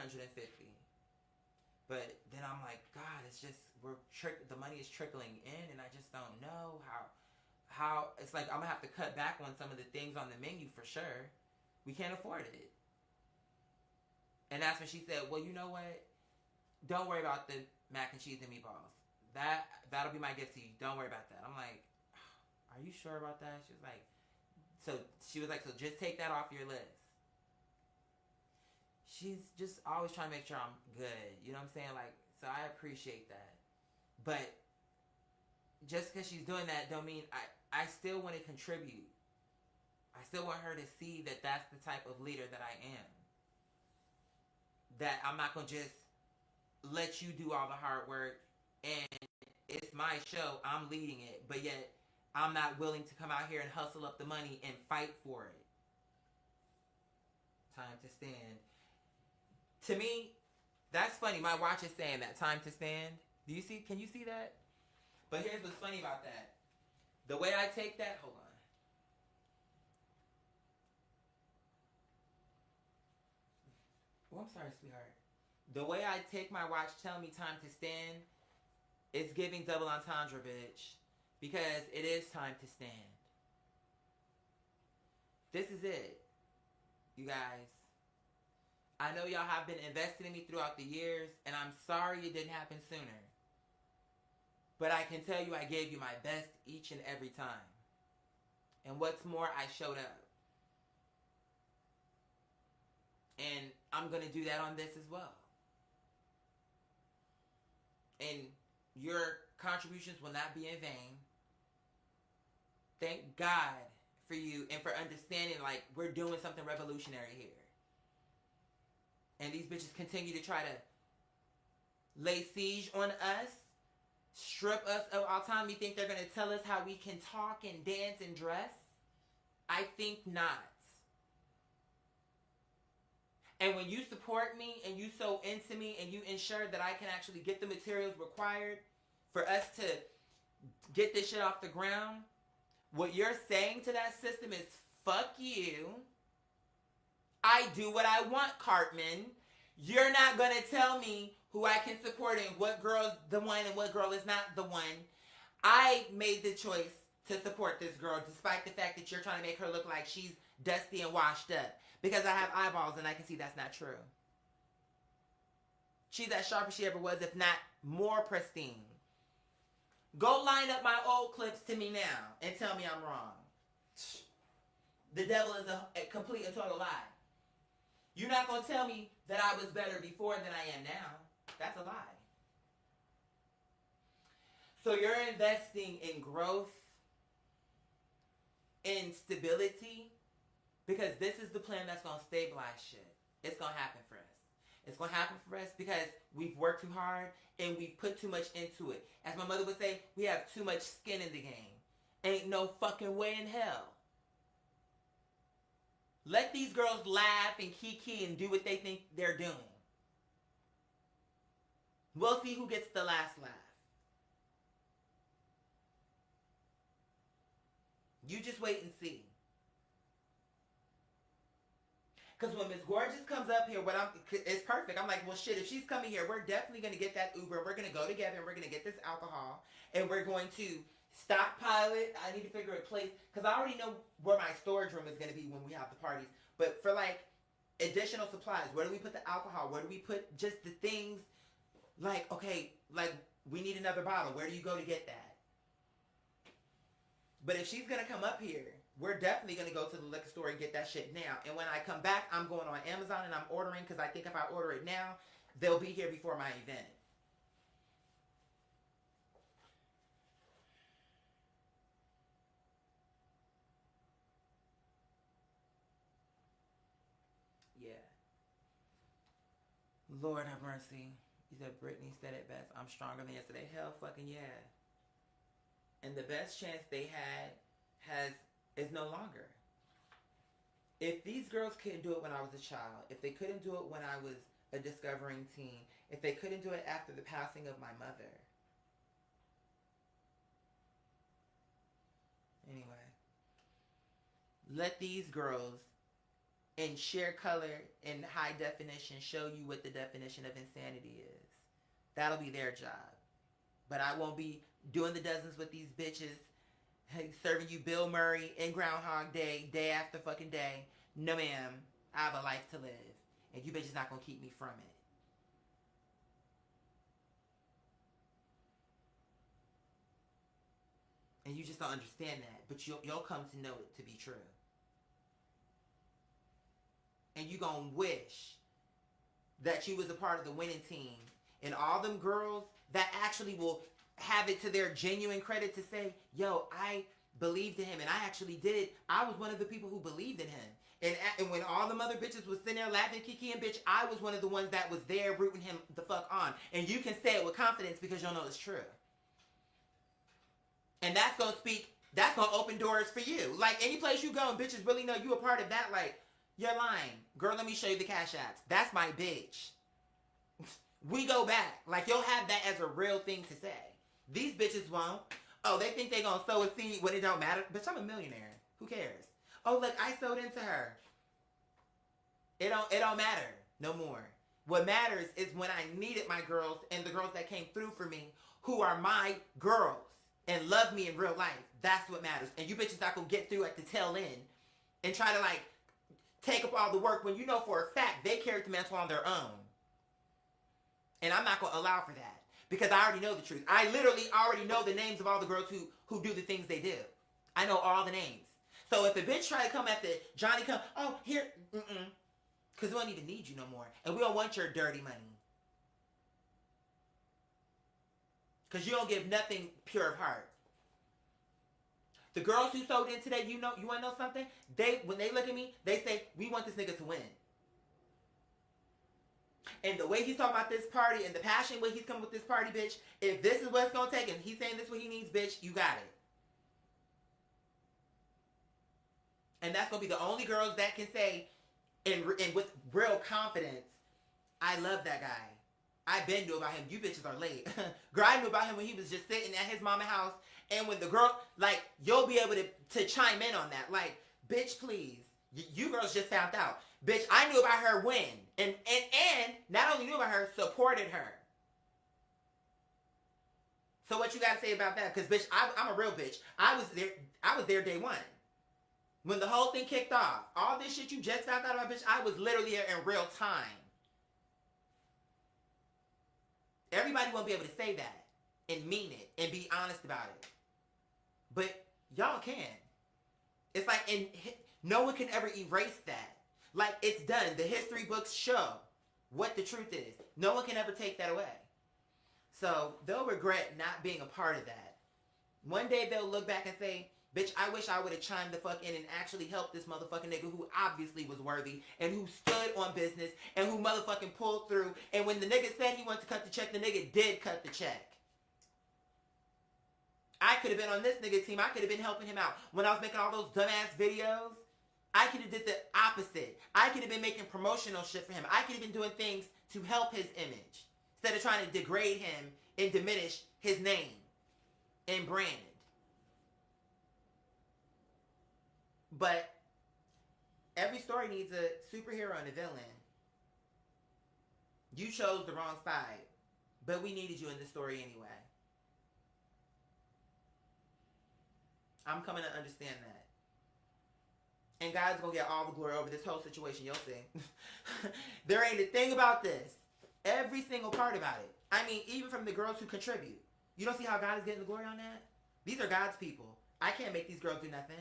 But then I'm like, God, it's just, the money is trickling in, and I just don't know how, it's like I'm going to have to cut back on some of the things on the menu for sure. We can't afford it. And that's when she said, well, you know what? Don't worry about the mac and cheese and meatballs. That'll be my gift to you. Don't worry about that. I'm like, are you sure about that? She was like, so just take that off your list. She's just always trying to make sure I'm good. You know what I'm saying? Like, so I appreciate that. But just because she's doing that don't mean I still want to contribute. I still want her to see that that's the type of leader that I am. That I'm not going to just let you do all the hard work and it's my show. I'm leading it. But yet I'm not willing to come out here and hustle up the money and fight for it. Time to stand. To me, that's funny. My watch is saying that. Time to stand. Can you see that? But here's what's funny about that. The way I take that, hold on. Oh, I'm sorry, sweetheart. The way I take my watch telling me time to stand, it's giving double entendre, bitch. Because it is time to stand. This is it. You guys. I know y'all have been investing in me throughout the years, and I'm sorry it didn't happen sooner. But I can tell you I gave you my best each and every time. And what's more, I showed up. And I'm going to do that on this as well. And your contributions will not be in vain. Thank God for you and for understanding, like, we're doing something revolutionary here. And these bitches continue to try to lay siege on us, strip us of autonomy, think they're going to tell us how we can talk and dance and dress. I think not. And when you support me and you so into me and you ensure that I can actually get the materials required for us to get this shit off the ground, what you're saying to that system is, fuck you. I do what I want, Cartman. You're not going to tell me who I can support and what girl's the one and what girl is not the one, I made the choice to support this girl despite the fact that you're trying to make her look like she's dusty and washed up. Because I have eyeballs and I can see that's not true. She's as sharp as she ever was, if not more pristine. Go line up my old clips to me now and tell me I'm wrong. The devil is a complete and total lie. You're not going to tell me that I was better before than I am now. That's a lie. So you're investing in growth, in stability, because this is the plan that's going to stabilize shit. It's going to happen for us. It's going to happen for us because we've worked too hard and we've put too much into it. As my mother would say, we have too much skin in the game. Ain't no fucking way in hell. Let these girls laugh and kiki and do what they think they're doing. We'll see who gets the last laugh. You just wait and see. Because when Miss Gorgeous comes up here, it's perfect. I'm like, well, shit, if she's coming here, we're definitely going to get that Uber. We're going to go together and we're going to get this alcohol. And we're going to stockpile it. I need to figure a place. Because I already know where my storage room is going to be when we have the parties. But for, like, additional supplies, where do we put the alcohol? Where do we put just the things? Like, okay, like, we need another bottle. Where do you go to get that? But if she's going to come up here, we're definitely going to go to the liquor store and get that shit now. And when I come back, I'm going on Amazon and I'm ordering because I think if I order it now, they'll be here before my event. Yeah. Lord have mercy. He said, Brittany said it best. I'm stronger than yesterday. Hell fucking yeah. And the best chance they had is no longer. If these girls couldn't do it when I was a child, if they couldn't do it when I was a discovering teen, if they couldn't do it after the passing of my mother. Anyway. Let these girls in sheer color and high definition show you what the definition of insanity is. That'll be their job. But I won't be doing the dozens with these bitches, serving you Bill Murray in Groundhog Day, day after fucking day. No, ma'am. I have a life to live. And you bitches not going to keep me from it. And you just don't understand that. But you'll come to know it to be true. And you going to wish that you was a part of the winning team. And all them girls that actually will have it to their genuine credit to say, yo, I believed in him and I actually did it. I was one of the people who believed in him. And when all the other bitches was sitting there laughing, kiki and bitch, I was one of the ones that was there rooting him the fuck on. And you can say it with confidence because you'll know it's true. And that's going to open doors for you. Like any place you go and bitches really know you a part of that, like, you're lying. Girl, let me show you the cash apps. That's my bitch. We go back. Like, you'll have that as a real thing to say. These bitches won't. Oh, they think they gonna sow a seed when it don't matter. Bitch, I'm a millionaire. Who cares? Oh, look, I sewed into her. It don't matter no more. What matters is when I needed my girls and the girls that came through for me, who are my girls and love me in real life. That's what matters. And you bitches not gonna get through at the tail end and try to, like, take up all the work when you know for a fact they carried the mantle on their own. And I'm not going to allow for that. Because I already know the truth. I literally already know the names of all the girls who do the things they do. I know all the names. So if a bitch try to come at the Johnny come, oh, here, because we don't even need you no more. And we don't want your dirty money. Because you don't give nothing pure of heart. The girls who sold in today, you want to know something? When they look at me, they say, we want this nigga to win. And the way he's talking about this party and the passion way he's coming with this party, bitch, if this is what it's going to take and he's saying this is what he needs, bitch, you got it. And that's going to be the only girls that can say, and with real confidence, I love that guy. I been knew about him. You bitches are late. Girl, I knew about him when he was just sitting at his mama house. And when the girl, like, you'll be able to chime in on that. Like, bitch, please. You girls just found out. Bitch, I knew about her when. And not only knew about her, supported her. So what you gotta say about that? Because bitch, I'm a real bitch. I was there day one. When the whole thing kicked off. All this shit you just found out about, bitch, I was literally there in real time. Everybody won't be able to say that and mean it and be honest about it. But y'all can. It's like, and no one can ever erase that. Like, it's done. The history books show what the truth is. No one can ever take that away. So they'll regret not being a part of that. One day they'll look back and say, bitch, I wish I would have chimed the fuck in and actually helped this motherfucking nigga who obviously was worthy and who stood on business and who motherfucking pulled through. And when the nigga said he wanted to cut the check, the nigga did cut the check. I could have been on this nigga team. I could have been helping him out. When I was making all those dumbass videos, I could have did the opposite. I could have been making promotional shit for him. I could have been doing things to help his image instead of trying to degrade him and diminish his name and brand. But every story needs a superhero and a villain. You chose the wrong side, but we needed you in the story anyway. I'm coming to understand that. And God's going to get all the glory over this whole situation, you'll see. There ain't a thing about this. Every single part about it. I mean, even from the girls who contribute. You don't see how God is getting the glory on that? These are God's people. I can't make these girls do nothing.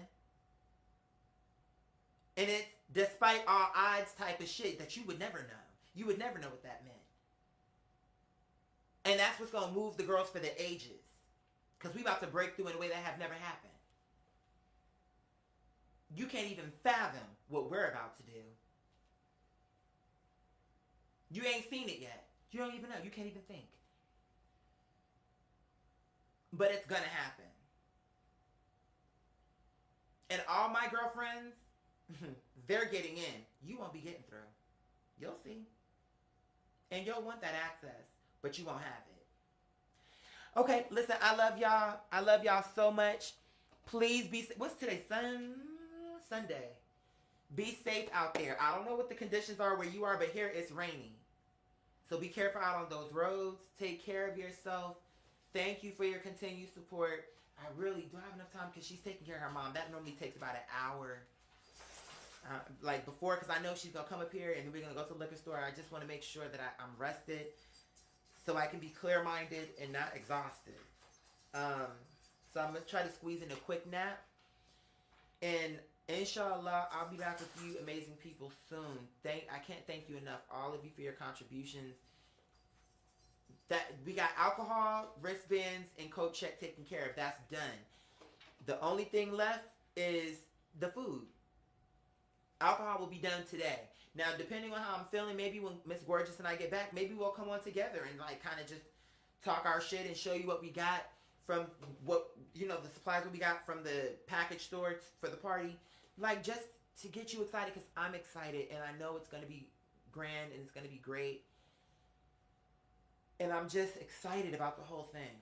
And it's despite all odds type of shit that you would never know. You would never know what that meant. And that's what's going to move the girls for the ages. Because we about to break through in a way that have never happened. You can't even fathom what we're about to do. You ain't seen it yet. You don't even know. You can't even think. But it's going to happen. And all my girlfriends, they're getting in. You won't be getting through. You'll see. And you'll want that access, but you won't have it. Okay, listen, I love y'all. I love y'all so much. Please be, what's today? Sunday. Be safe out there. I don't know what the conditions are where you are, but here it's raining. So be careful out on those roads. Take care of yourself. Thank you for your continued support. I really do have enough time because she's taking care of her mom. That normally takes about an hour. Like before, because I know she's going to come up here and we're going to go to the liquor store. I just want to make sure that I'm rested so I can be clear-minded and not exhausted. So I'm going to try to squeeze in a quick nap. And inshallah, I'll be back with you amazing people soon. I can't thank you enough, all of you, for your contributions. That we got alcohol, wristbands, and coat check taken care of. That's done. The only thing left is the food. Alcohol will be done today. Now, depending on how I'm feeling, maybe when Miss Gorgeous and I get back, maybe we'll come on together and like kind of just talk our shit and show you what we got from what, you know, the supplies that we got from the package store for the party. Like, just to get you excited, because I'm excited and I know it's going to be grand and it's going to be great. And I'm just excited about the whole thing.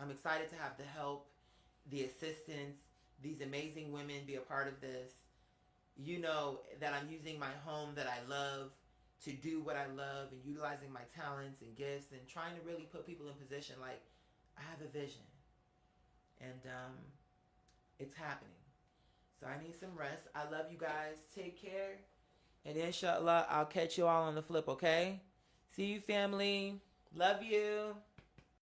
I'm excited to have the help, the assistance, these amazing women be a part of this. You know that I'm using my home that I love to do what I love and utilizing my talents and gifts and trying to really put people in position. Like, I have a vision. And it's happening. So I need some rest. I love you guys. Take care. And inshallah, I'll catch you all on the flip, okay? See you, family. Love you.